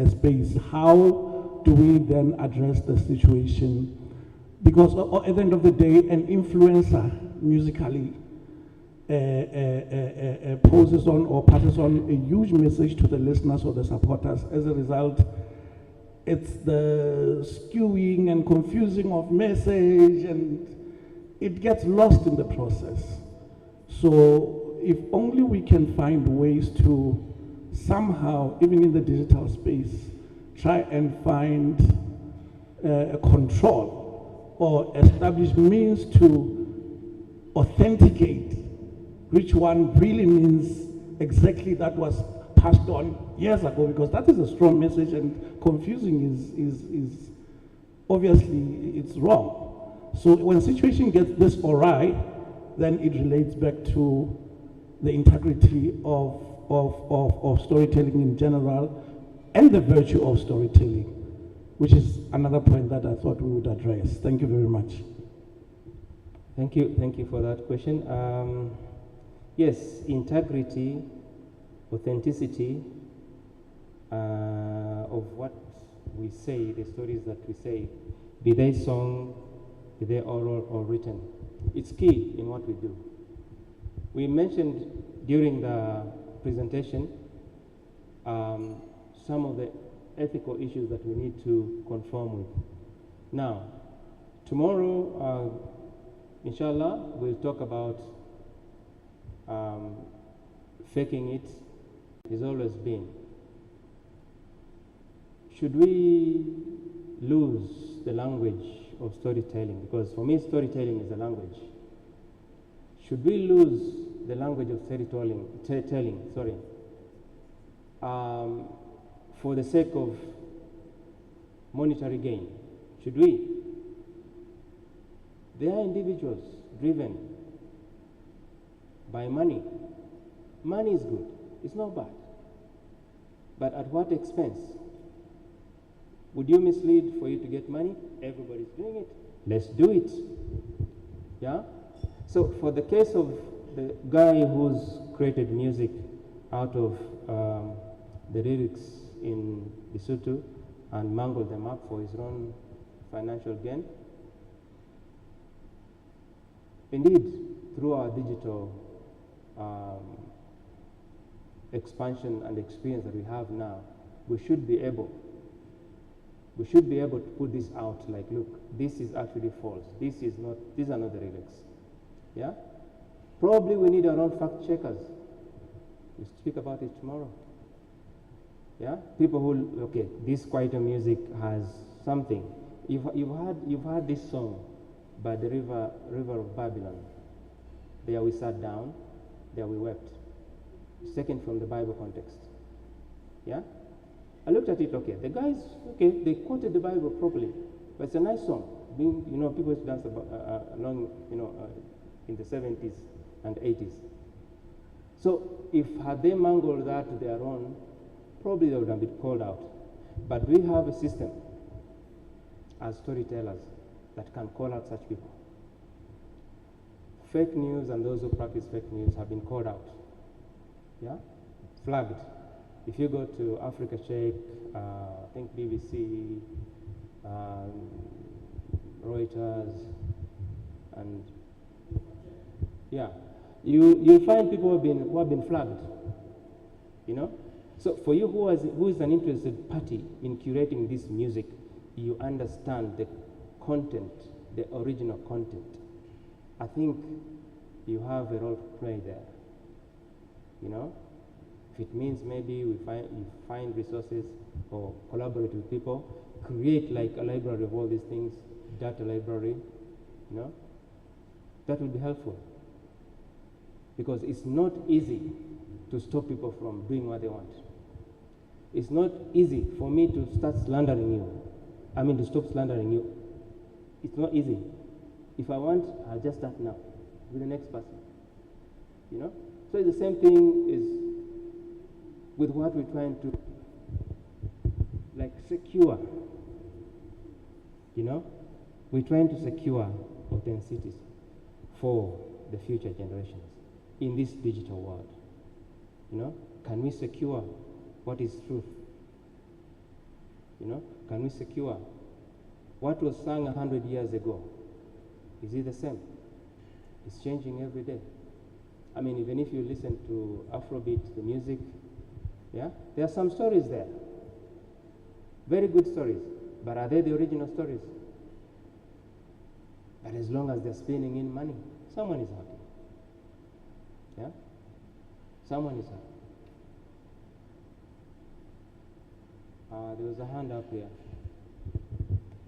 space. How do we then address the situation? Because at the end of the day, an influencer musically poses on or passes on a huge message to the listeners or the supporters. As a result, it's the skewing and confusing of message, and it gets lost in the process. So if only we can find ways to somehow, even in the digital space, try and find a control or establish means to authenticate which one really means exactly that was passed on years ago, because that is a strong message, and confusing is obviously it's wrong. So when a situation gets this awry, then it relates back to the integrity of storytelling in general and the virtue of storytelling, which is another point that I thought we would address. Thank you very much. Thank you for that question. Yes, integrity, authenticity of what we say, the stories that we say, be they song, be they oral or written. It's key in what we do. We mentioned during the presentation some of the ethical issues that we need to conform with. Now, tomorrow, inshallah, we'll talk about faking it has always been. Should we lose the language of storytelling? Because for me, storytelling is a language. Should we lose the language of storytelling, for the sake of monetary gain? Should we? There are individuals driven by money. Money is good, it's not bad. But at what expense? Would you mislead for you to get money? Everybody's doing it. Let's do it. Yeah? So for the case of the guy who's created music out of the lyrics in Lesotho and mangled them up for his own financial gain, indeed, through our digital expansion and experience that we have now, we should be able to put this out like, look, this is actually false. These are not the lyrics. Yeah? Probably we need our own fact checkers. We'll speak about it tomorrow. Yeah? People who, okay, this quieter music has something. You've heard this song by the river of Babylon. There we sat down, there we wept. It's taken from the Bible context. Yeah? I looked at it, okay, the guys, okay, they quoted the Bible properly, but it's a nice song. People used to dance along, in the 70s and 80s. So if had they mangled that to their own, probably they would have been called out. But we have a system as storytellers that can call out such people. Fake news and those who practice fake news have been called out. Yeah? Flagged. If you go to Africa Check, I think BBC, Reuters, and yeah, you'll find people who have been flagged. You know? So for you who is an interested party in curating this music, you understand the content, the original content. I think you have a role to play there. You know? If it means maybe you find resources or collaborate with people, create like a library of all these things, data library, you know, that will be helpful. Because it's not easy to stop people from doing what they want. It's not easy for me to start slandering you. I mean to stop slandering you. It's not easy. If I want, I'll just start now with the next person. You know? So it's the same thing is with what we're trying to like secure. You know? We're trying to secure authenticity for the future generations in this digital world. You know? Can we secure what is truth? You know? Can we secure what was sung 100 years ago? Is it the same? It's changing every day. I mean, even if you listen to Afrobeat, the music, yeah, there are some stories there. Very good stories, but are they the original stories? But as long as they're spinning in money, someone is happy. Yeah? Someone is happy. There was a hand up here.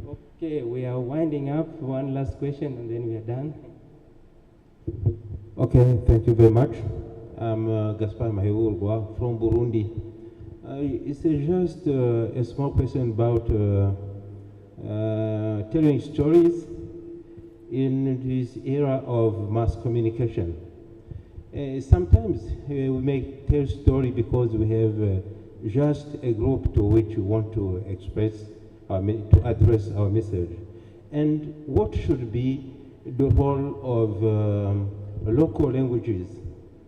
Okay, we are winding up. One last question and then we are done. Okay, thank you very much. I'm Gaspar Mahewurgwa from Burundi. It's just a small question about telling stories in this era of mass communication. Sometimes we may tell story because we have just a group to which we want to express, to address our message. And what should be the role of local languages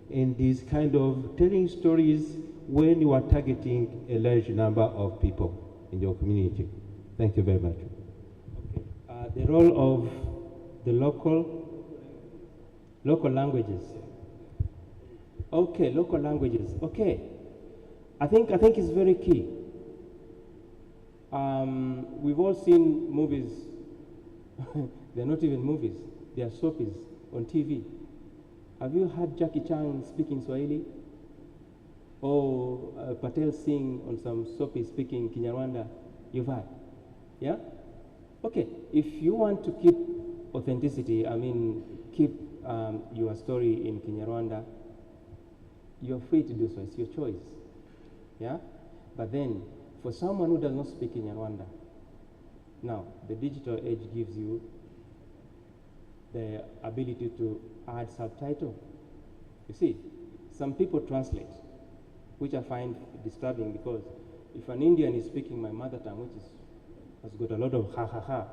in this kind of telling stories when you are targeting a large number of people in your community? Thank you very much. Okay. The role of the local languages. Okay, local languages. Okay, I think it's very key. We've all seen movies. They're not even movies. They are soapies on TV. Have you heard Jackie Chan speaking Swahili? Or Patel sing on some soapy speaking Kinyarwanda? You've heard? Yeah? Okay, if you want to keep authenticity, I mean, keep your story in Kinyarwanda, you're free to do so. It's your choice. Yeah? But then, for someone who does not speak Kinyarwanda, now, the digital age gives you the ability to add subtitle. You see, some people translate, which I find disturbing because if an Indian is speaking my mother tongue, which has got a lot of ha,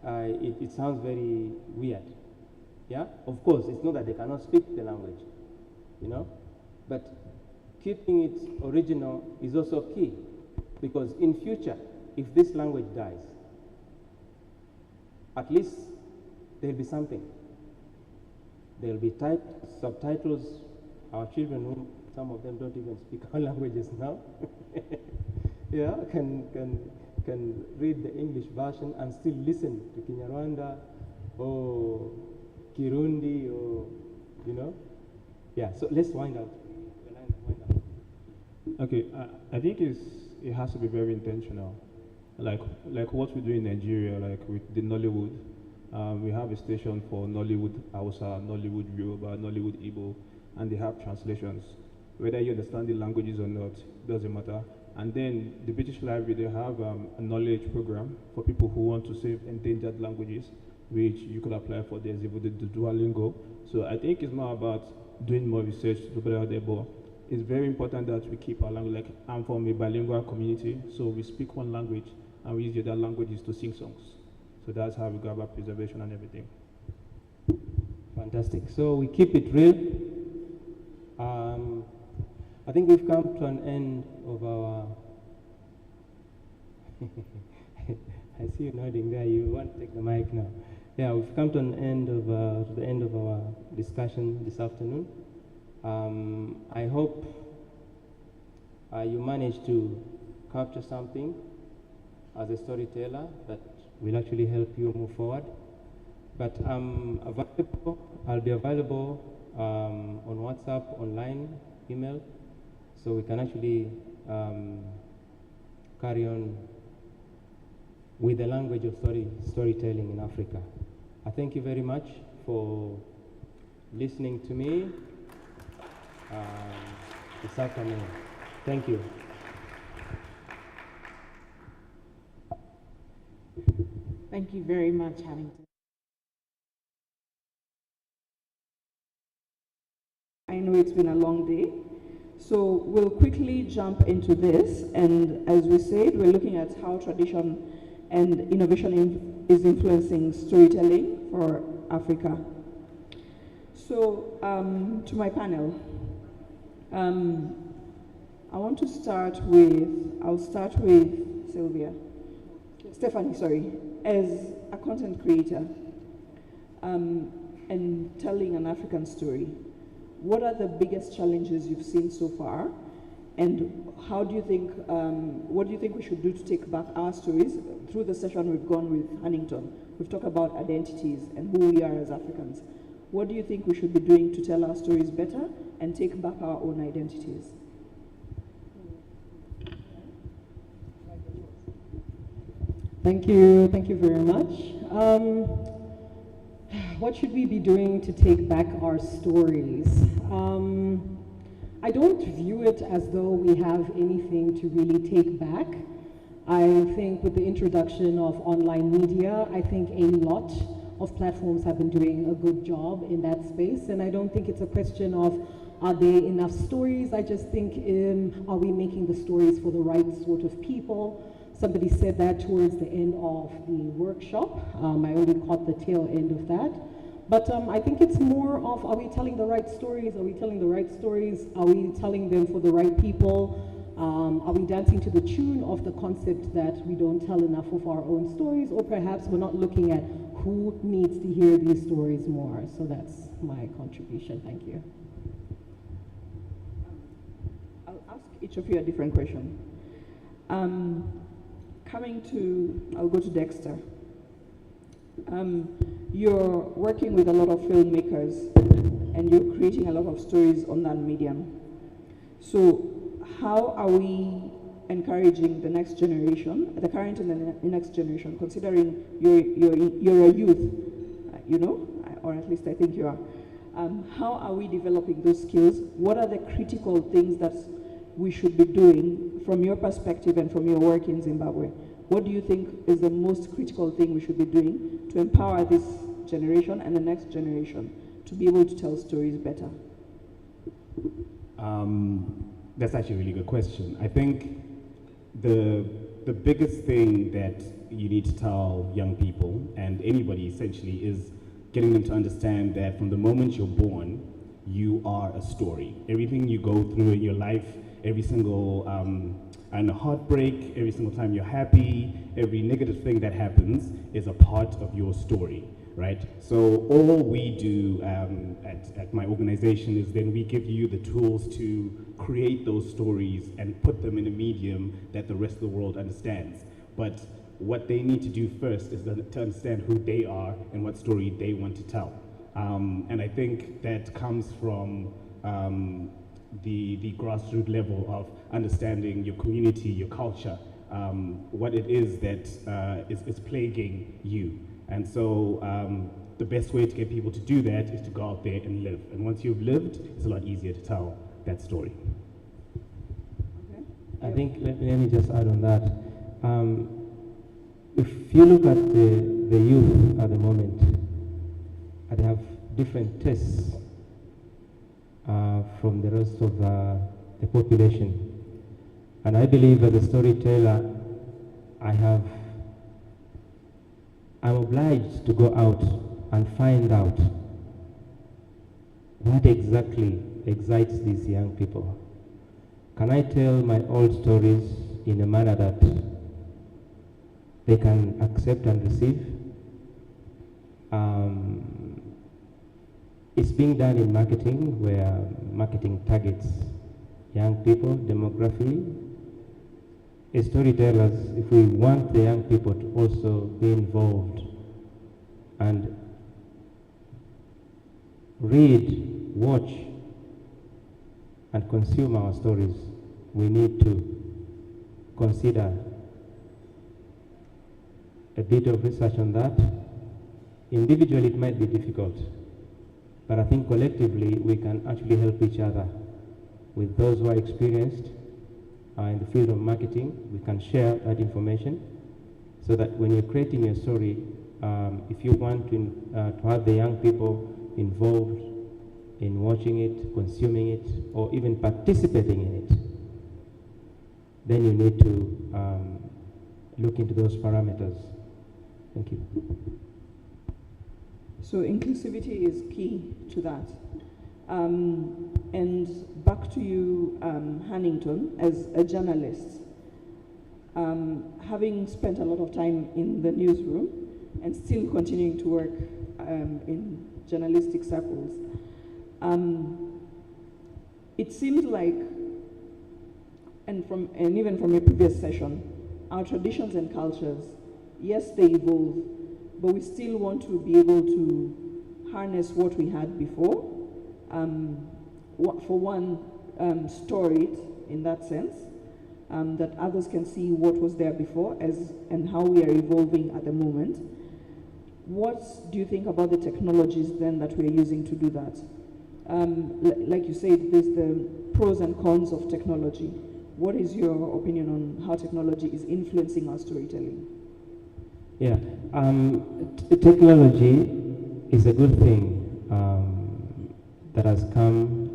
it sounds very weird. Yeah? Of course, it's not that they cannot speak the language, you know? But keeping it original is also key because in future, if this language dies, at least there'll be something. There'll be subtitles. Our children, who some of them don't even speak our languages now, yeah, can read the English version and still listen to Kinyarwanda or Kirundi or, you know. Yeah, so let's wind up. Okay, I think it has to be very intentional. Like what we do in Nigeria, like with the Nollywood. We have a station for Nollywood Hausa, Nollywood Yoruba, Nollywood Igbo, and they have translations. Whether you understand the languages or not, doesn't matter. And then the British Library, they have a knowledge program for people who want to save endangered languages, which you could apply for. There's even the Duolingo. So I think it's more about doing more research to put out there, but it's very important that we keep our language. Like, I'm from a bilingual community, so we speak one language and we use the other languages to sing songs. So that's how we go about preservation and everything. Fantastic. So we keep it real. I think we've come to an end of our... I see you nodding there. You want to take the mic now. Yeah, we've come to an end of the end of our discussion this afternoon. I hope you managed to capture something as a storyteller that will actually help you move forward. But I'm available. I'll be available on WhatsApp, online, email, so we can actually carry on with the language of storytelling in Africa. I thank you very much for listening to me this afternoon. Thank you. Thank you very much, Harrington. I know it's been a long day, so we'll quickly jump into this. And as we said, we're looking at how tradition and innovation is influencing storytelling for Africa. So, to my panel, I'll start with Stephanie, sorry. As a content creator and telling an African story, what are the biggest challenges you've seen so far? And how do you think, what do you think we should do to take back our stories? Through the session we've gone with Huntington, we've talked about identities and who we are as Africans. What do you think we should be doing to tell our stories better and take back our own identities? Thank you very much. What should we be doing to take back our stories? I don't view it as though we have anything to really take back. I think with the introduction of online media, I think a lot of platforms have been doing a good job in that space, and I don't think it's a question of are there enough stories. I just think are we making the stories for the right sort of people? Somebody said that towards the end of the workshop. I only caught the tail end of that. But I think it's more of, are we telling the right stories? Are we telling the right stories? Are we telling them for the right people? Are we dancing to the tune of the concept that we don't tell enough of our own stories? Or perhaps we're not looking at who needs to hear these stories more? So that's my contribution. Thank you. I'll ask each of you a different question. I'll go to Dexter. You're working with a lot of filmmakers and you're creating a lot of stories on that medium. So how are we encouraging the next generation, the current and the next generation, considering you're a youth, you know, or at least I think you are. How are we developing those skills? What are the critical things that we should be doing from your perspective and from your work in Zimbabwe? What do you think is the most critical thing we should be doing to empower this generation and the next generation to be able to tell stories better? That's actually a really good question. I think the biggest thing that you need to tell young people and anybody essentially is getting them to understand that from the moment you're born, you are a story. Everything you go through in your life, every single heartbreak, every single time you're happy, every negative thing that happens is a part of your story, right? So all we do at my organization is then we give you the tools to create those stories and put them in a medium that the rest of the world understands. But what they need to do first is to understand who they are and what story they want to tell. And I think that comes from the grassroots level of understanding your community, your culture, what it is that is plaguing you. And so the best way to get people to do that is to go out there and live. And once you've lived, it's a lot easier to tell that story. Okay. I think, let me just add on that. If you look at the youth at the moment, they have different tastes from the rest of the population. And I believe as a storyteller, I'm obliged to go out and find out what exactly excites these young people. Can I tell my old stories in a manner that they can accept and receive? It's being done in marketing, where marketing targets young people, demography. As storytellers, if we want the young people to also be involved and read, watch, and consume our stories, we need to consider a bit of research on that. Individually, it might be difficult, but I think collectively we can actually help each other. With those who are experienced in the field of marketing, we can share that information so that when you're creating your story, if you want to have the young people involved in watching it, consuming it, or even participating in it, then you need to look into those parameters. Thank you. So inclusivity is key to that. And back to you, Huntington, as a journalist, having spent a lot of time in the newsroom and still continuing to work in journalistic circles, it seems like and even from a previous session, our traditions and cultures, yes, they evolve, but we still want to be able to harness what we had before. For one, store it in that sense, that others can see what was there before and how we are evolving at the moment. What do you think about the technologies then that we're using to do that? Like you said, there's the pros and cons of technology. What is your opinion on how technology is influencing our storytelling? Yeah, technology is a good thing that has come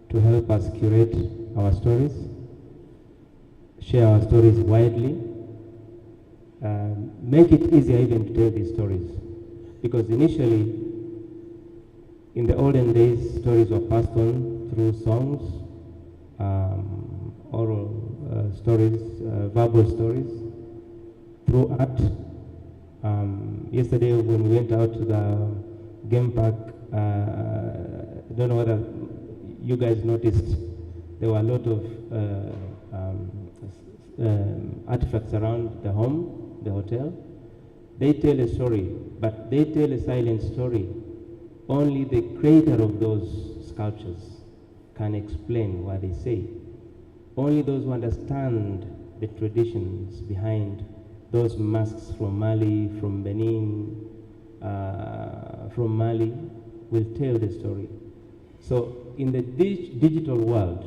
to help us curate our stories, share our stories widely, make it easier even to tell these stories. Because initially, in the olden days, stories were passed on through songs, oral stories, verbal stories, through art. Yesterday when we went out to the game park, I don't know whether you guys noticed, there were a lot of artifacts around the home, the hotel. They tell a story, but they tell a silent story. Only the creator of those sculptures can explain what they say. Only those who understand the traditions behind those masks from Mali, from Benin, from Mali, will tell the story. So in the digital world,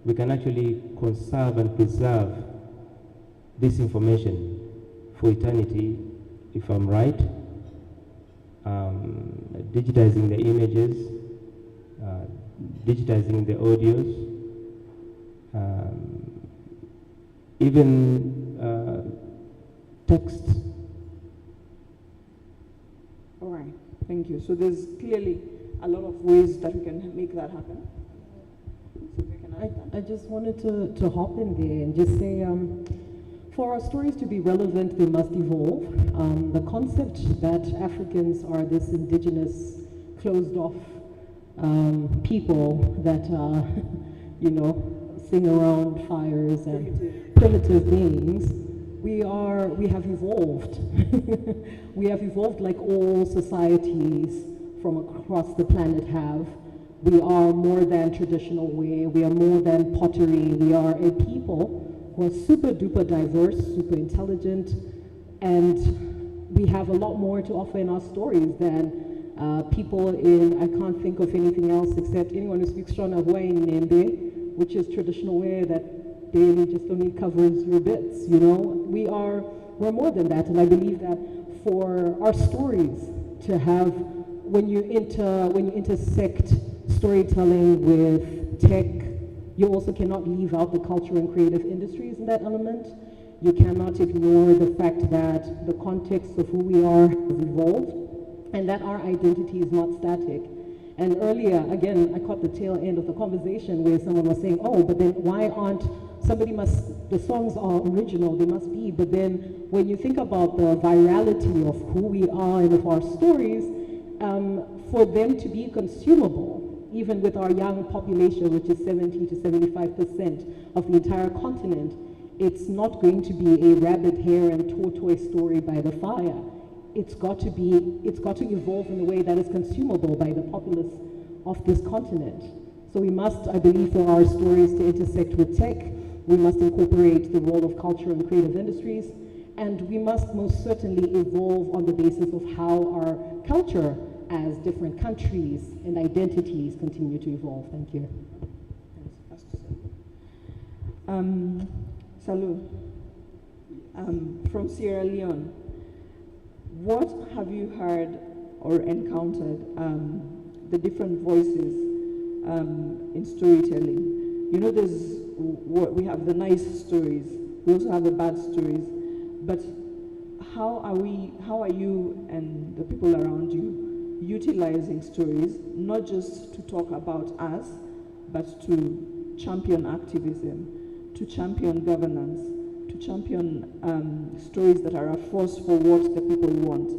we can actually conserve and preserve this information for eternity, if I'm right. Digitizing the images, digitizing the audios, even text. All right, thank you. So there's clearly a lot of ways that we can make that happen. I just wanted to hop in there and just say, for our stories to be relevant, they must evolve. The concept that Africans are this indigenous, closed-off people that, sing around fires and primitive beings, we have evolved. We have evolved like all societies from across the planet have. We are more than traditional way. We are more than pottery. We are a people who are super duper diverse, super intelligent, and we have a lot more to offer in our stories than people in, I can't think of anything else except anyone who speaks Shona Hawaiian Nembe, which is traditional wear that barely just only covers your bits, We're more than that, and I believe that for our stories to have, when you intersect storytelling with tech, you also cannot leave out the culture and creative industries in that element. You cannot ignore the fact that the context of who we are has evolved and that our identity is not static. And earlier, again, I caught the tail end of the conversation where someone was saying, oh, but then why aren't, the songs are original, they must be, but then when you think about the virality of who we are and of our stories, for them to be consumable, even with our young population, which is 70 to 75% of the entire continent, it's not going to be a rabbit hare and tortoise story by the fire. It's got to evolve in a way that is consumable by the populace of this continent. So we must, I believe, for our stories to intersect with tech, we must incorporate the role of culture and creative industries, and we must most certainly evolve on the basis of how our culture as different countries and identities continue to evolve. Thank you. Salu, from Sierra Leone, what have you heard or encountered the different voices in storytelling? We have the nice stories, we also have the bad stories, but how are you and the people around you utilizing stories, not just to talk about us, but to champion activism, to champion governance, to champion stories that are a force for what the people want?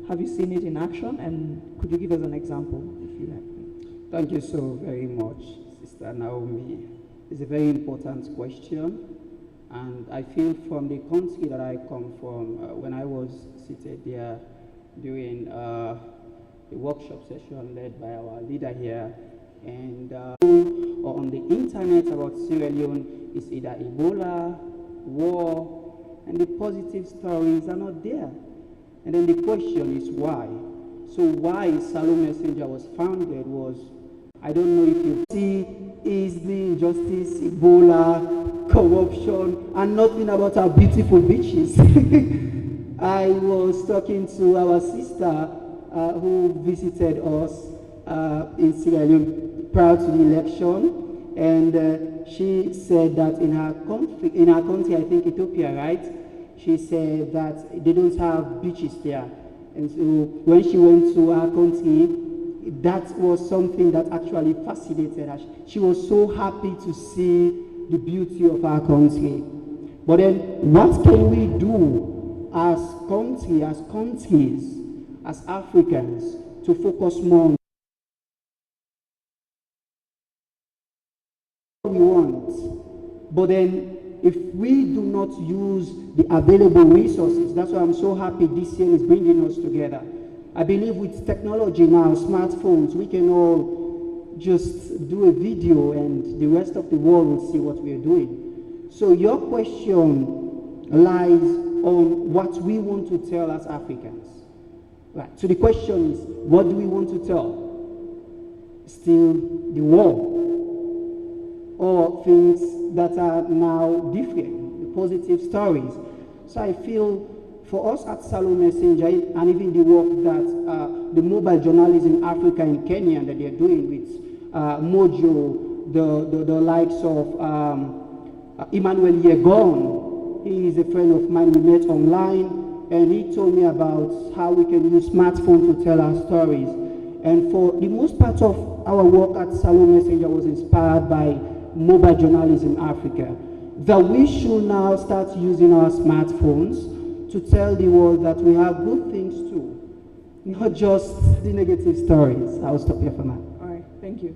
Have you seen it in action, and could you give us an example, if you have? Thank you so very much, Sister Naomi. It's a very important question. And I feel from the country that I come from, when I was seated there during a workshop session led by our leader here, and or on the internet about Sierra Leone, is either Ebola, war, and the positive stories are not there. And then the question is why? So why Salome Messenger was founded was, I don't know if you see, is the injustice, Ebola, corruption, and nothing about our beautiful beaches. I was talking to our sister who visited us in Sierra Leone prior to the election, and she said that in her country, I think Ethiopia, right? She said that they don't have beaches there. And so when she went to our country, that was something that actually fascinated her. She was so happy to see the beauty of our country. But then what can we do as countries, as Africans, to focus more on what we want? But then if we do not use the available resources, that's why I'm so happy DCN is bringing us together. I believe with technology now, smartphones, we can all just do a video and the rest of the world will see what we are doing. So your question lies on what we want to tell as Africans. Right. So the question is, what do we want to tell? Still the war, or things that are now different, the positive stories. So I feel for us at Salome Messenger, and even the work that the mobile journalism in Africa and Kenya that they're doing with Mojo, the likes of Emmanuel Yegon. He is a friend of mine, we met online, and he told me about how we can use smartphones to tell our stories. And for the most part of our work at Salome Messenger was inspired by mobile journalism in Africa, that we should now start using our smartphones to tell the world that we have good things too, not just the negative stories. I'll stop here for now. All right, thank you.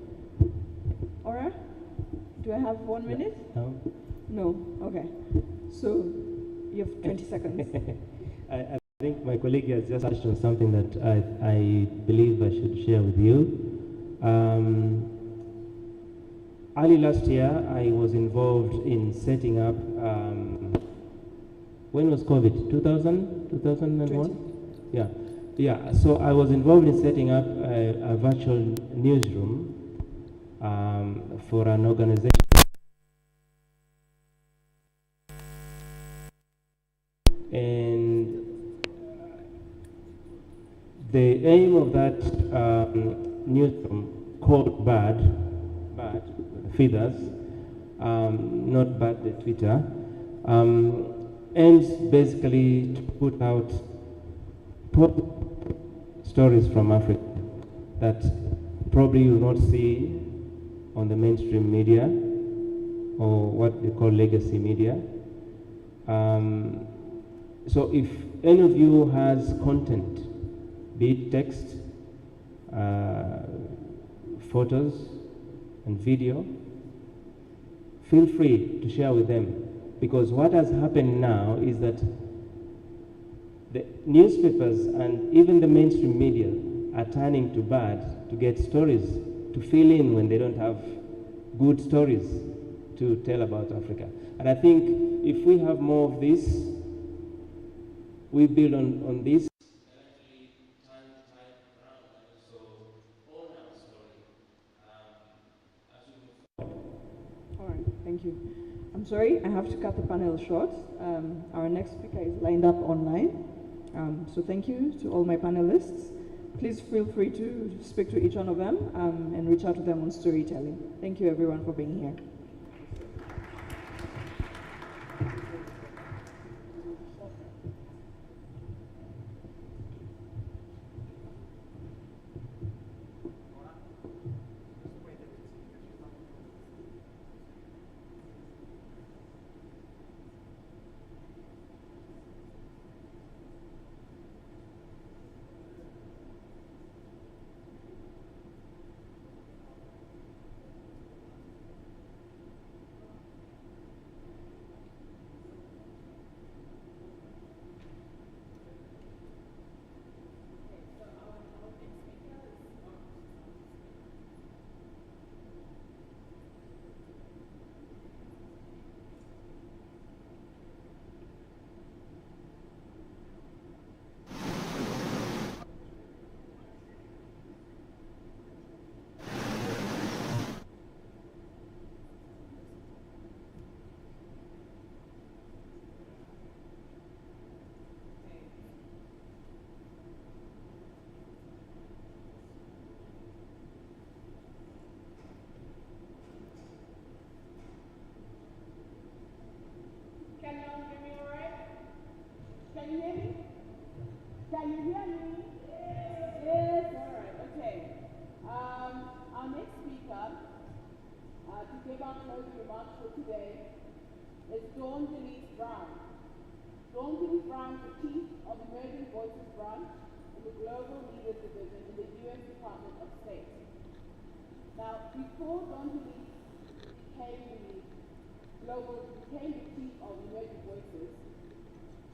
Ora, do I have 1 minute? No. No, okay. So you have 20 seconds. I think my colleague has just touched on something that I believe I should share with you. Early last year, I was involved in setting up, when was COVID? 2001? Yeah. So I was involved in setting up a virtual newsroom for an organization. And the aim of that newsroom, called BAD, feathers, not bad the Twitter, aims basically to put out stories from Africa that probably you will not see on the mainstream media or what they call legacy media. So if any of you has content, be it text, photos, and video, feel free to share with them, because what has happened now is that the newspapers and even the mainstream media are turning to bad to get stories to fill in when they don't have good stories to tell about Africa. And I think if we have more of this, we build on this. Thank you. I'm sorry, I have to cut the panel short. Our next speaker is lined up online. So thank you to all my panelists. Please feel free to speak to each one of them and reach out to them on storytelling. Thank you everyone for being here. Dawn Jillies Brown is the Chief of Emerging Voices Branch in the Global Leaders Division in the U.S. Department of State. Now, before Dawn Jillies became the Chief of Emerging Voices,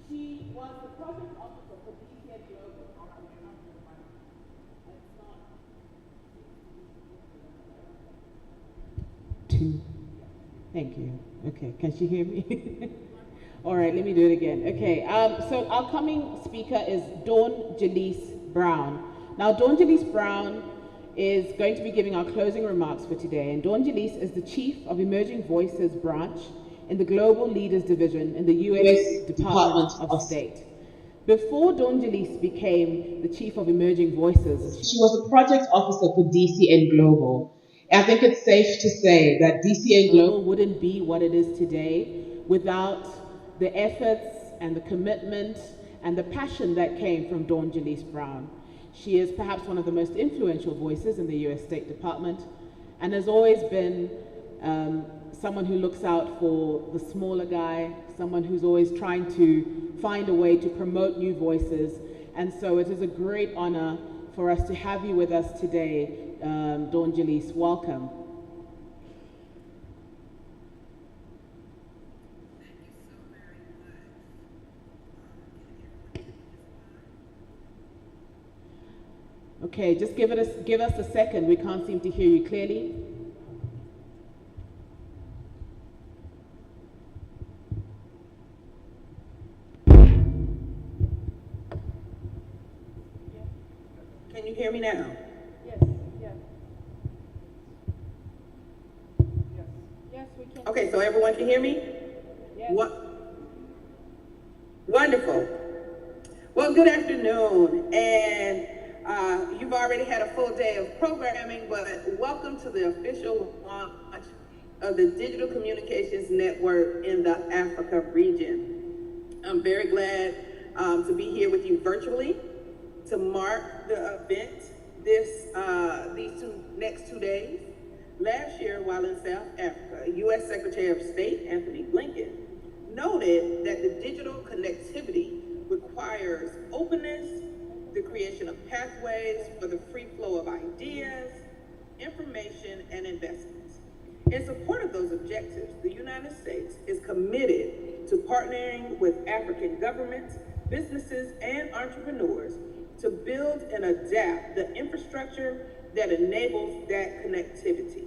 she was the project officer for DCN Global. Two. Thank you. Okay, can she hear me? All right, let me do it again. Okay, so our coming speaker is Dawn Jillies Brown. Now, Dawn Jillies Brown is going to be giving our closing remarks for today. And Dawn Jillies is the Chief of Emerging Voices Branch in the Global Leaders Division in the U.S. Department of State. Before Dawn Jillies became the Chief of Emerging Voices, she was the project officer for DCN Global. I think it's safe to say that DCN Global wouldn't be what it is today without the efforts and the commitment and the passion that came from Dawn Jillies Brown. She is perhaps one of the most influential voices in the U.S. State Department and has always been someone who looks out for the smaller guy, someone who's always trying to find a way to promote new voices. And so it is a great honor for us to have you with us today. Dawn Jillies, welcome. Okay, just give us a second. We can't seem to hear you clearly. Can you hear me now? Yes, yes. Yes, we can. Okay, so everyone can hear me? Yes. Wonderful. Well, good afternoon, and you've already had a full day of programming, but welcome to the official launch of the Digital Communications Network in the Africa region. I'm very glad to be here with you virtually to mark the event these next 2 days. Last year, while in South Africa, U.S. Secretary of State Anthony Blinken noted that the digital connectivity requires openness, the creation of pathways for the free flow of ideas, information, and investments. In support of those objectives, the United States is committed to partnering with African governments, businesses, and entrepreneurs to build and adapt the infrastructure that enables that connectivity,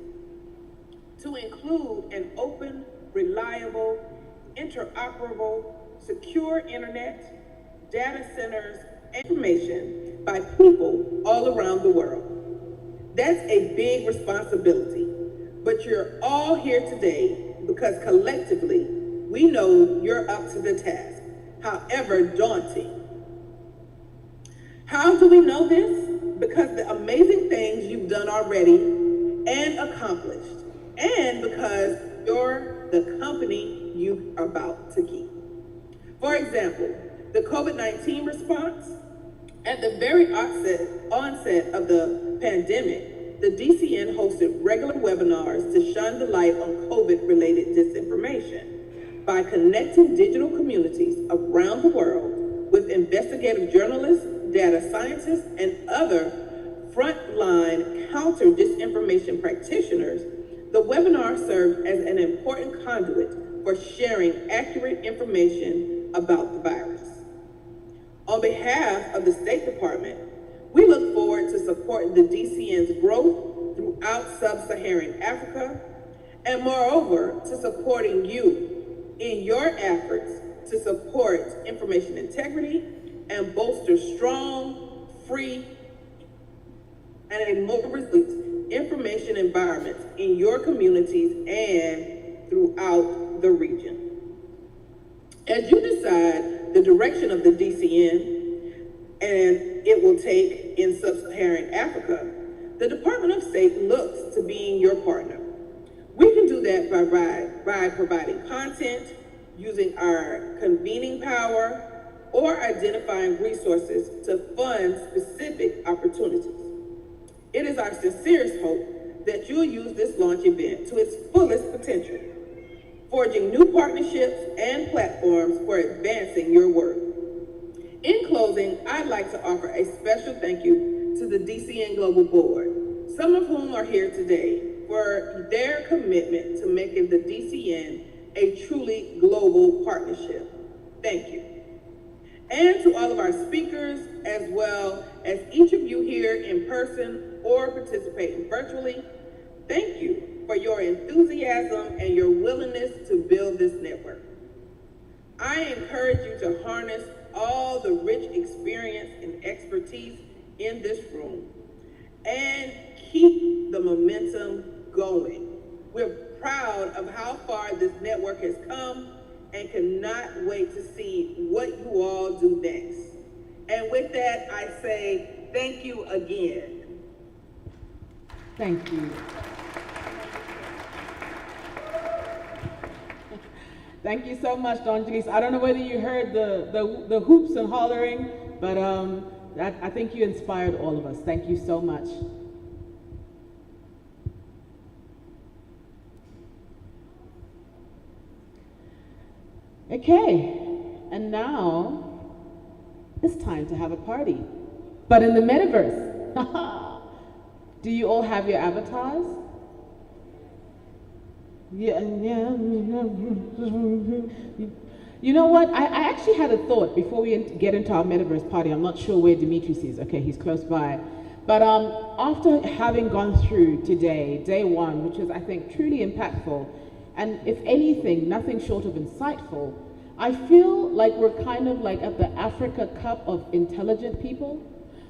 to include an open, reliable, interoperable, secure internet, data centers, information by people all around the world. That's a big responsibility, but you're all here today because collectively we know you're up to the task, however daunting. How do we know this? Because the amazing things you've done already and accomplished, and because you're the company you are about to keep. For example, the COVID-19 response. At the very onset of the pandemic, the DCN hosted regular webinars to shine the light on COVID-related disinformation by connecting digital communities around the world with investigative journalists, data scientists, and other frontline counter-disinformation practitioners. The webinar served as an important conduit for sharing accurate information about the virus. On behalf of the State Department, we look forward to supporting the DCN's growth throughout sub-Saharan Africa, and moreover, to supporting you in your efforts to support information integrity and bolster strong, free, and a more resilient information environments in your communities and throughout the region. As you decide the direction of the DCN and it will take in sub-Saharan Africa, the Department of State looks to being your partner. We can do that by providing content, using our convening power, or identifying resources to fund specific opportunities. It is our sincerest hope that you'll use this launch event to its fullest potential. forging new partnerships and platforms for advancing your work. In closing, I'd like to offer a special thank you to the DCN Global Board, some of whom are here today, for their commitment to making the DCN a truly global partnership. Thank you. And to all of our speakers, as well as each of you here in person or participating virtually, thank you for your enthusiasm and your willingness to build this network. I encourage you to harness all the rich experience and expertise in this room and keep the momentum going. We're proud of how far this network has come and cannot wait to see what you all do next. And with that, I say thank you again. Thank you. Thank you so much, Don Janice. I don't know whether you heard the hoops and hollering, but I think you inspired all of us. Thank you so much. Okay, and now it's time to have a party, but in the metaverse. Do you all have your avatars? Yeah. You know what? I actually had a thought before we get into our metaverse party. I'm not sure where Dimitris is. Okay, he's close by. But after having gone through today, day one, which is, I think, truly impactful, and if anything, nothing short of insightful, I feel like we're kind of like at the Africa Cup of intelligent people.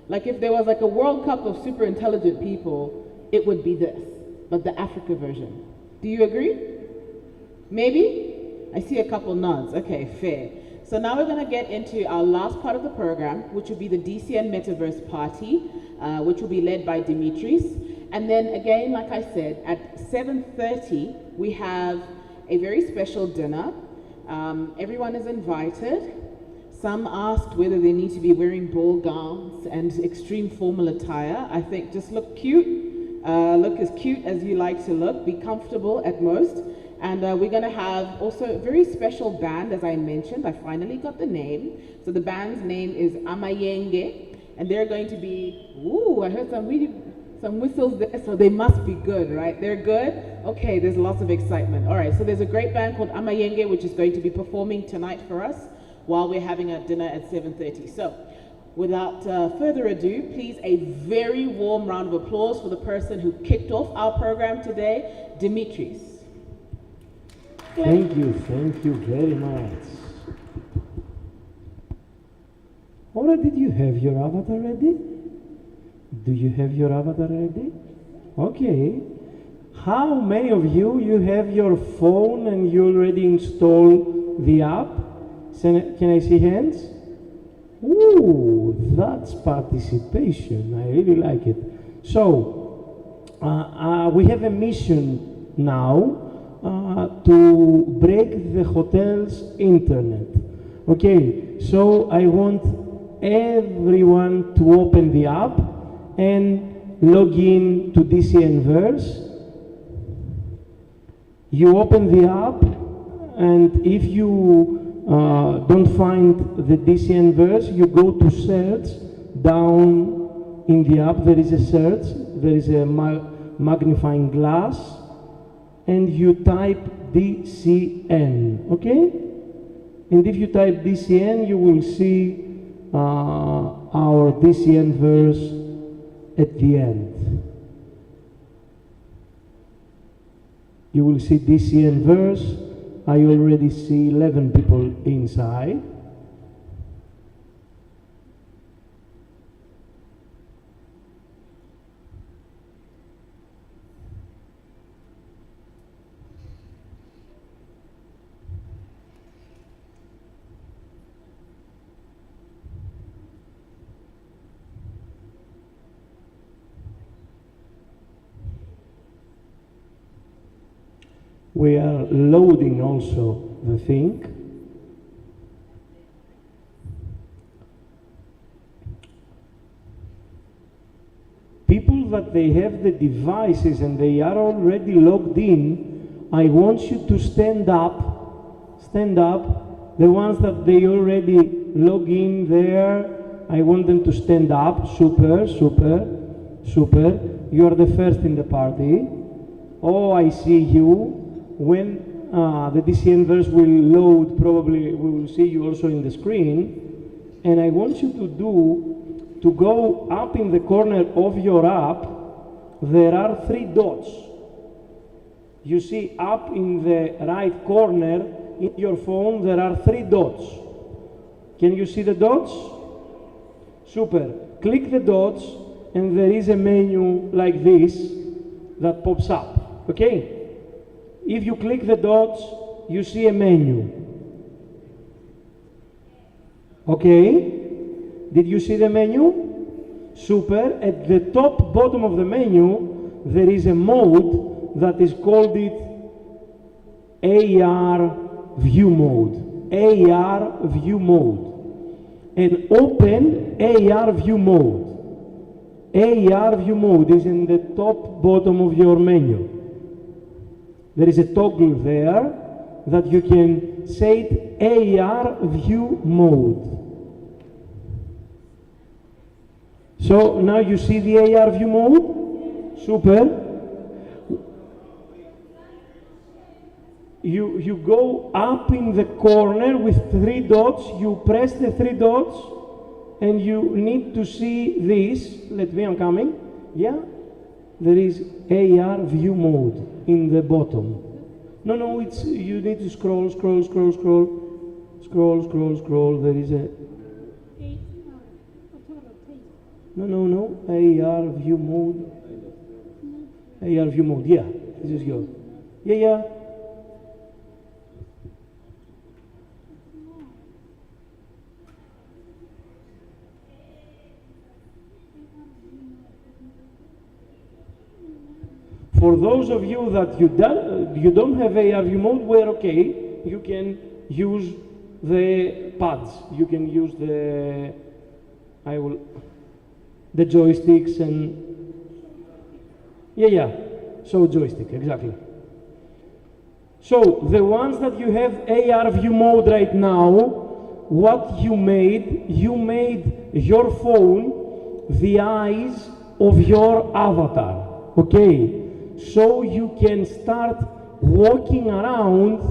Like if there was like a World Cup of super intelligent people, it would be this, but the Africa version. Do you agree? Maybe? I see a couple nods. Okay, fair. So now we're going to get into our last part of the program, which will be the DCN Metaverse Party, which will be led by Dimitris. And then again, like I said, at 7:30, we have a very special dinner. Everyone is invited. Some asked whether they need to be wearing ball gowns and extreme formal attire. I think just look cute. Look as cute as you like to look. Be comfortable at most. And we're going to have also a very special band, as I mentioned. I finally got the name. So the band's name is Amayenge. And they're going to be, ooh, I heard some whistles there, so they must be good, right? They're good? Okay, there's lots of excitement. All right, so there's a great band called Amayenge, which is going to be performing tonight for us while we're having a dinner at 7:30. So without further ado, please a very warm round of applause for the person who kicked off our program today, Dimitris. Thank you very much. Already, did you have your avatar ready? Do you have your avatar ready? Okay. How many of you have your phone and you already installed the app? Can I see hands? Ooh, that's participation. I really like it. So, we have a mission now to break the hotel's internet. Okay, so I want everyone to open the app and log in to DCN-verse. You open the app, and if you don't find the DCN-verse, you go to search. Down in the app there is a search, there is a magnifying glass, and you type DCN, okay? And if you type DCN, you will see our DCN-verse at the end. You will see DCN-verse. I already see 11 people inside. We are loading also the thing. People that they have the devices and they are already logged in I want you to stand up. Stand up. The ones that they already log in there, I want them to stand up. Super, super, super. You are the first in the party. Oh, I see you. When the DCN-verse will load, probably we will see you also in the screen. And I want you to go up in the corner of your app, there are 3 dots. You see up in the right corner in your phone, there are 3 dots. Can you see the dots? Super. Click the dots and there is a menu like this that pops up, okay? If you click the dots, you see a menu. Okay? Did you see the menu? Super. At the top bottom of the menu, there is a mode that is called it AR view mode. AR view mode. And open AR view mode. AR view mode is in the top bottom of your menu. There is a toggle there that you can set AR view mode. So now you see the AR view mode? Super. You go up in the corner with 3 dots, you press the 3 dots, and you need to see this. Let me, I'm coming. Yeah? There is AR view mode in the bottom. No, it's, you need to scroll. There is a... No, AR view mode. AR view mode, yeah, this is yours. Yeah. For those of you that you don't have AR view mode, we're okay. You can use the pads. You can use the joysticks and yeah. So joystick, exactly. So the ones that you have AR view mode right now, what you made your phone the eyes of your avatar. Okay. So you can start walking around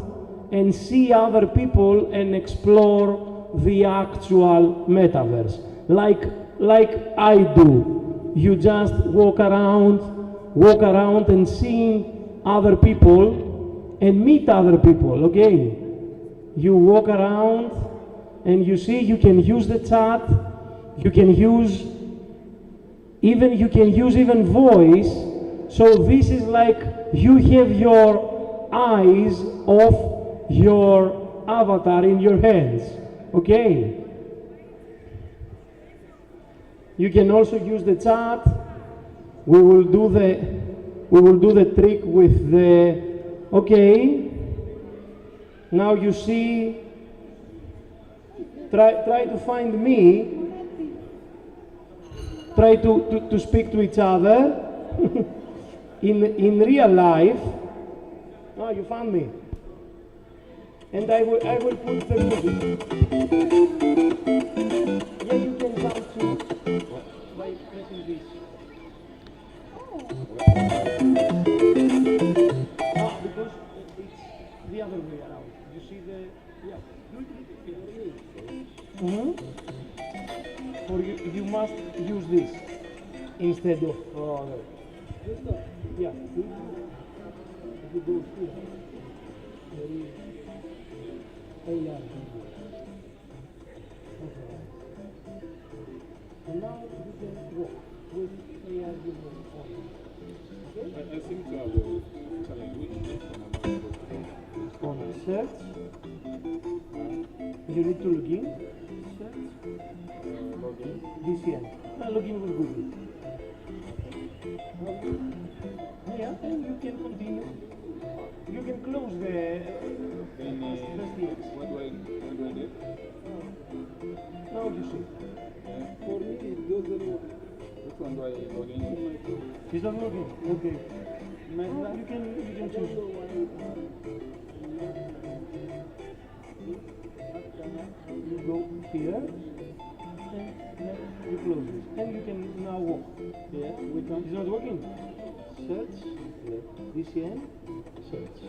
and see other people and explore the actual metaverse, like I do. You just walk around and seeing other people and meet other people, okay? You walk around and you see you can use the chat, you can use even voice. So this is like you have your eyes of your avatar in your hands, okay? You can also use the chat. We will do the trick with the, okay? Now you see, try to find me. Try to speak to each other. In real life, oh, you found me, and I will put the music. Yeah, you can jump to by pressing this. Because it's the other way around. You see the Or you must use this instead of. Yeah. If you go here, there is AR. Okay. And now you can walk with AR on. Okay? I think I will challenge which on search. You need to log in. Search. Login. DCN. Login with Google. Yeah, and you can continue. You can close the what do I do? Now you see. For me, it doesn't work. Which one do I log in? It's not working. Okay. You can choose. You go here, and then you close it. And you can now walk. Yeah, it's not working. Search, DCN, search.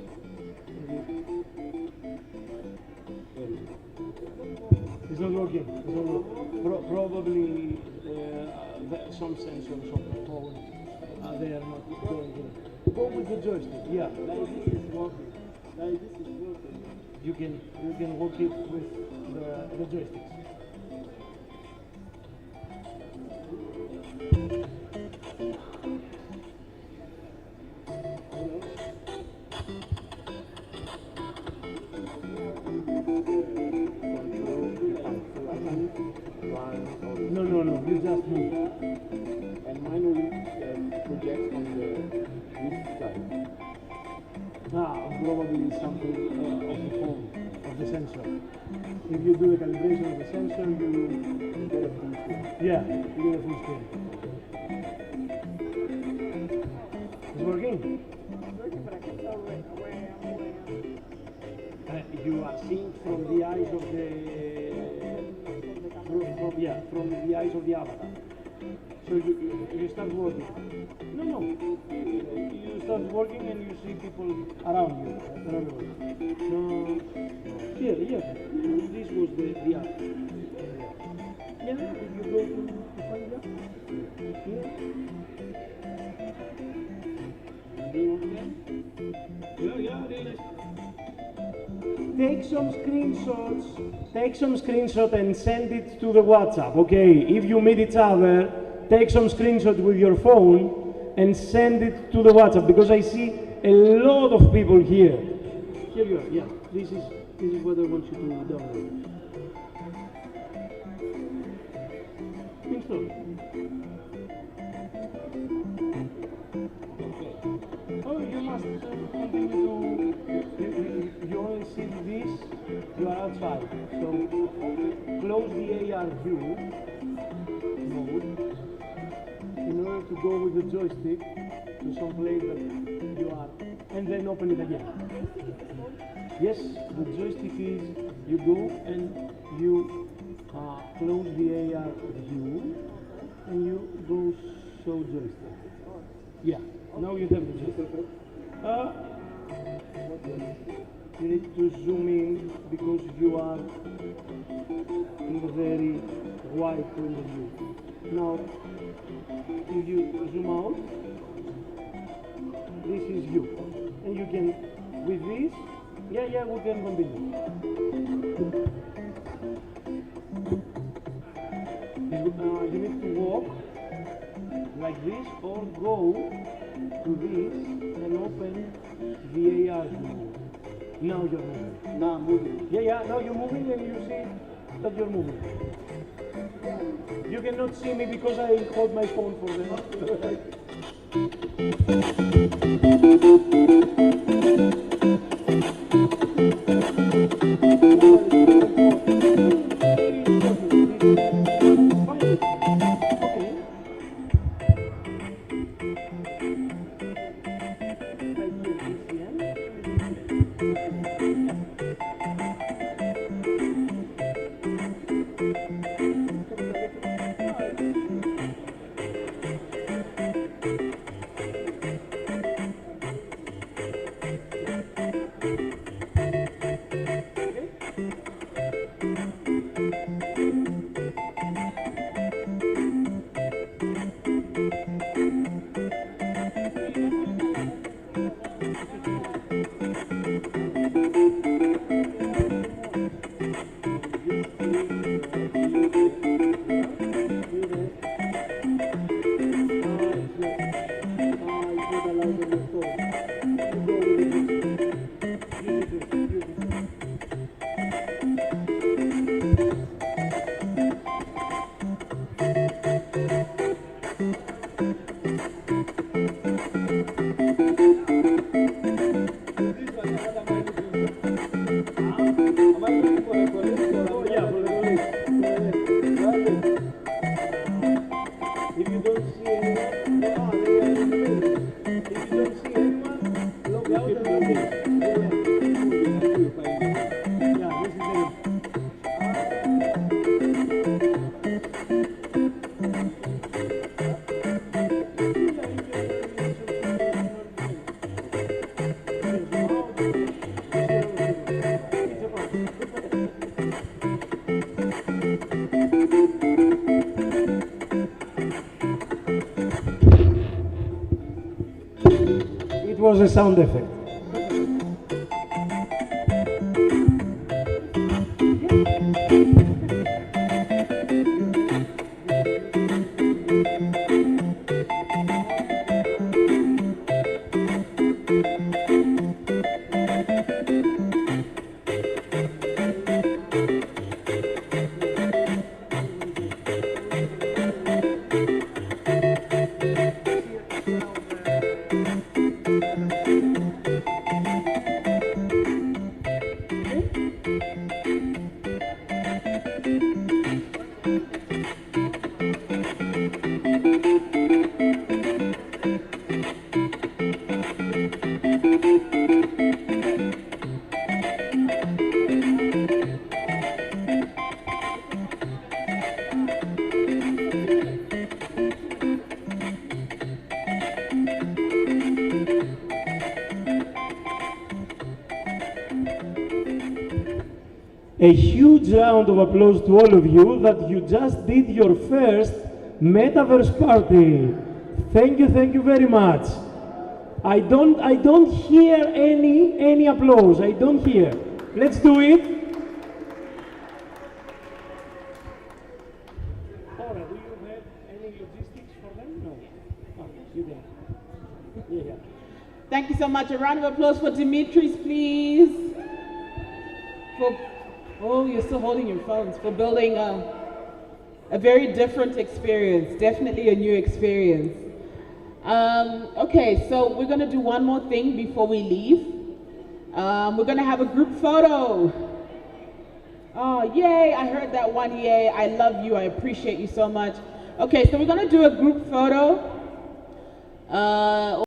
It's not working. It's not working. Probably some sensors of the phone, they are not going to. Go with the joystick. Yeah. Like this is working. Like this is working. You can work it with the joysticks. No, you just move. And mine will project on the left side. Probably something of the phone, of the sensor. If you do the calibration of the sensor, you get a full screen. Yeah, you get a full screen. It's working? It's working, but I can tell where I am. You are seeing from the eyes of from the eyes of the avatar. So you start working. No. You start working and you see people around you. No. Here. This was the app. Yeah, if you go to find that. Here. Yeah, really. Take some screenshots and send it to the WhatsApp, okay? If you meet each other, take some screenshot with your phone and send it to the WhatsApp, because I see a lot of people here. Here you are, yeah. This is what I want you to download. Install. Oh, you must continue to. You only see this, you are outside. So close the AR view mode in order to go with the joystick to some place that you are, and then open it again. Yes, the joystick is, you go and you close the AR view and you go show joystick. Yeah, now you have the joystick. You need to zoom in because you are in a very wide point of view. Now, if you zoom out, this is you. And you can, with this, yeah, we can continue. You need to walk like this or go to this and open the AR view. Now you're moving. Now I'm moving. Yeah, now you're moving and you see that you're moving. You cannot see me because I hold my phone for them. was a sound effect. A huge round of applause to all of you that you just did your first Metaverse party. Thank you very much. I don't hear any applause. I don't hear. Let's do it. Ora, do you have any logistics for them? No. Oh, you don't. Yeah. Thank you so much. A round of applause for Dimitris, please. Oh, you're still holding your phones. For building a very different experience. Definitely a new experience. Okay, so we're going to do one more thing before we leave. We're going to have a group photo. Oh, yay. I heard that one yay. I love you. I appreciate you so much. Okay, so we're going to do a group photo.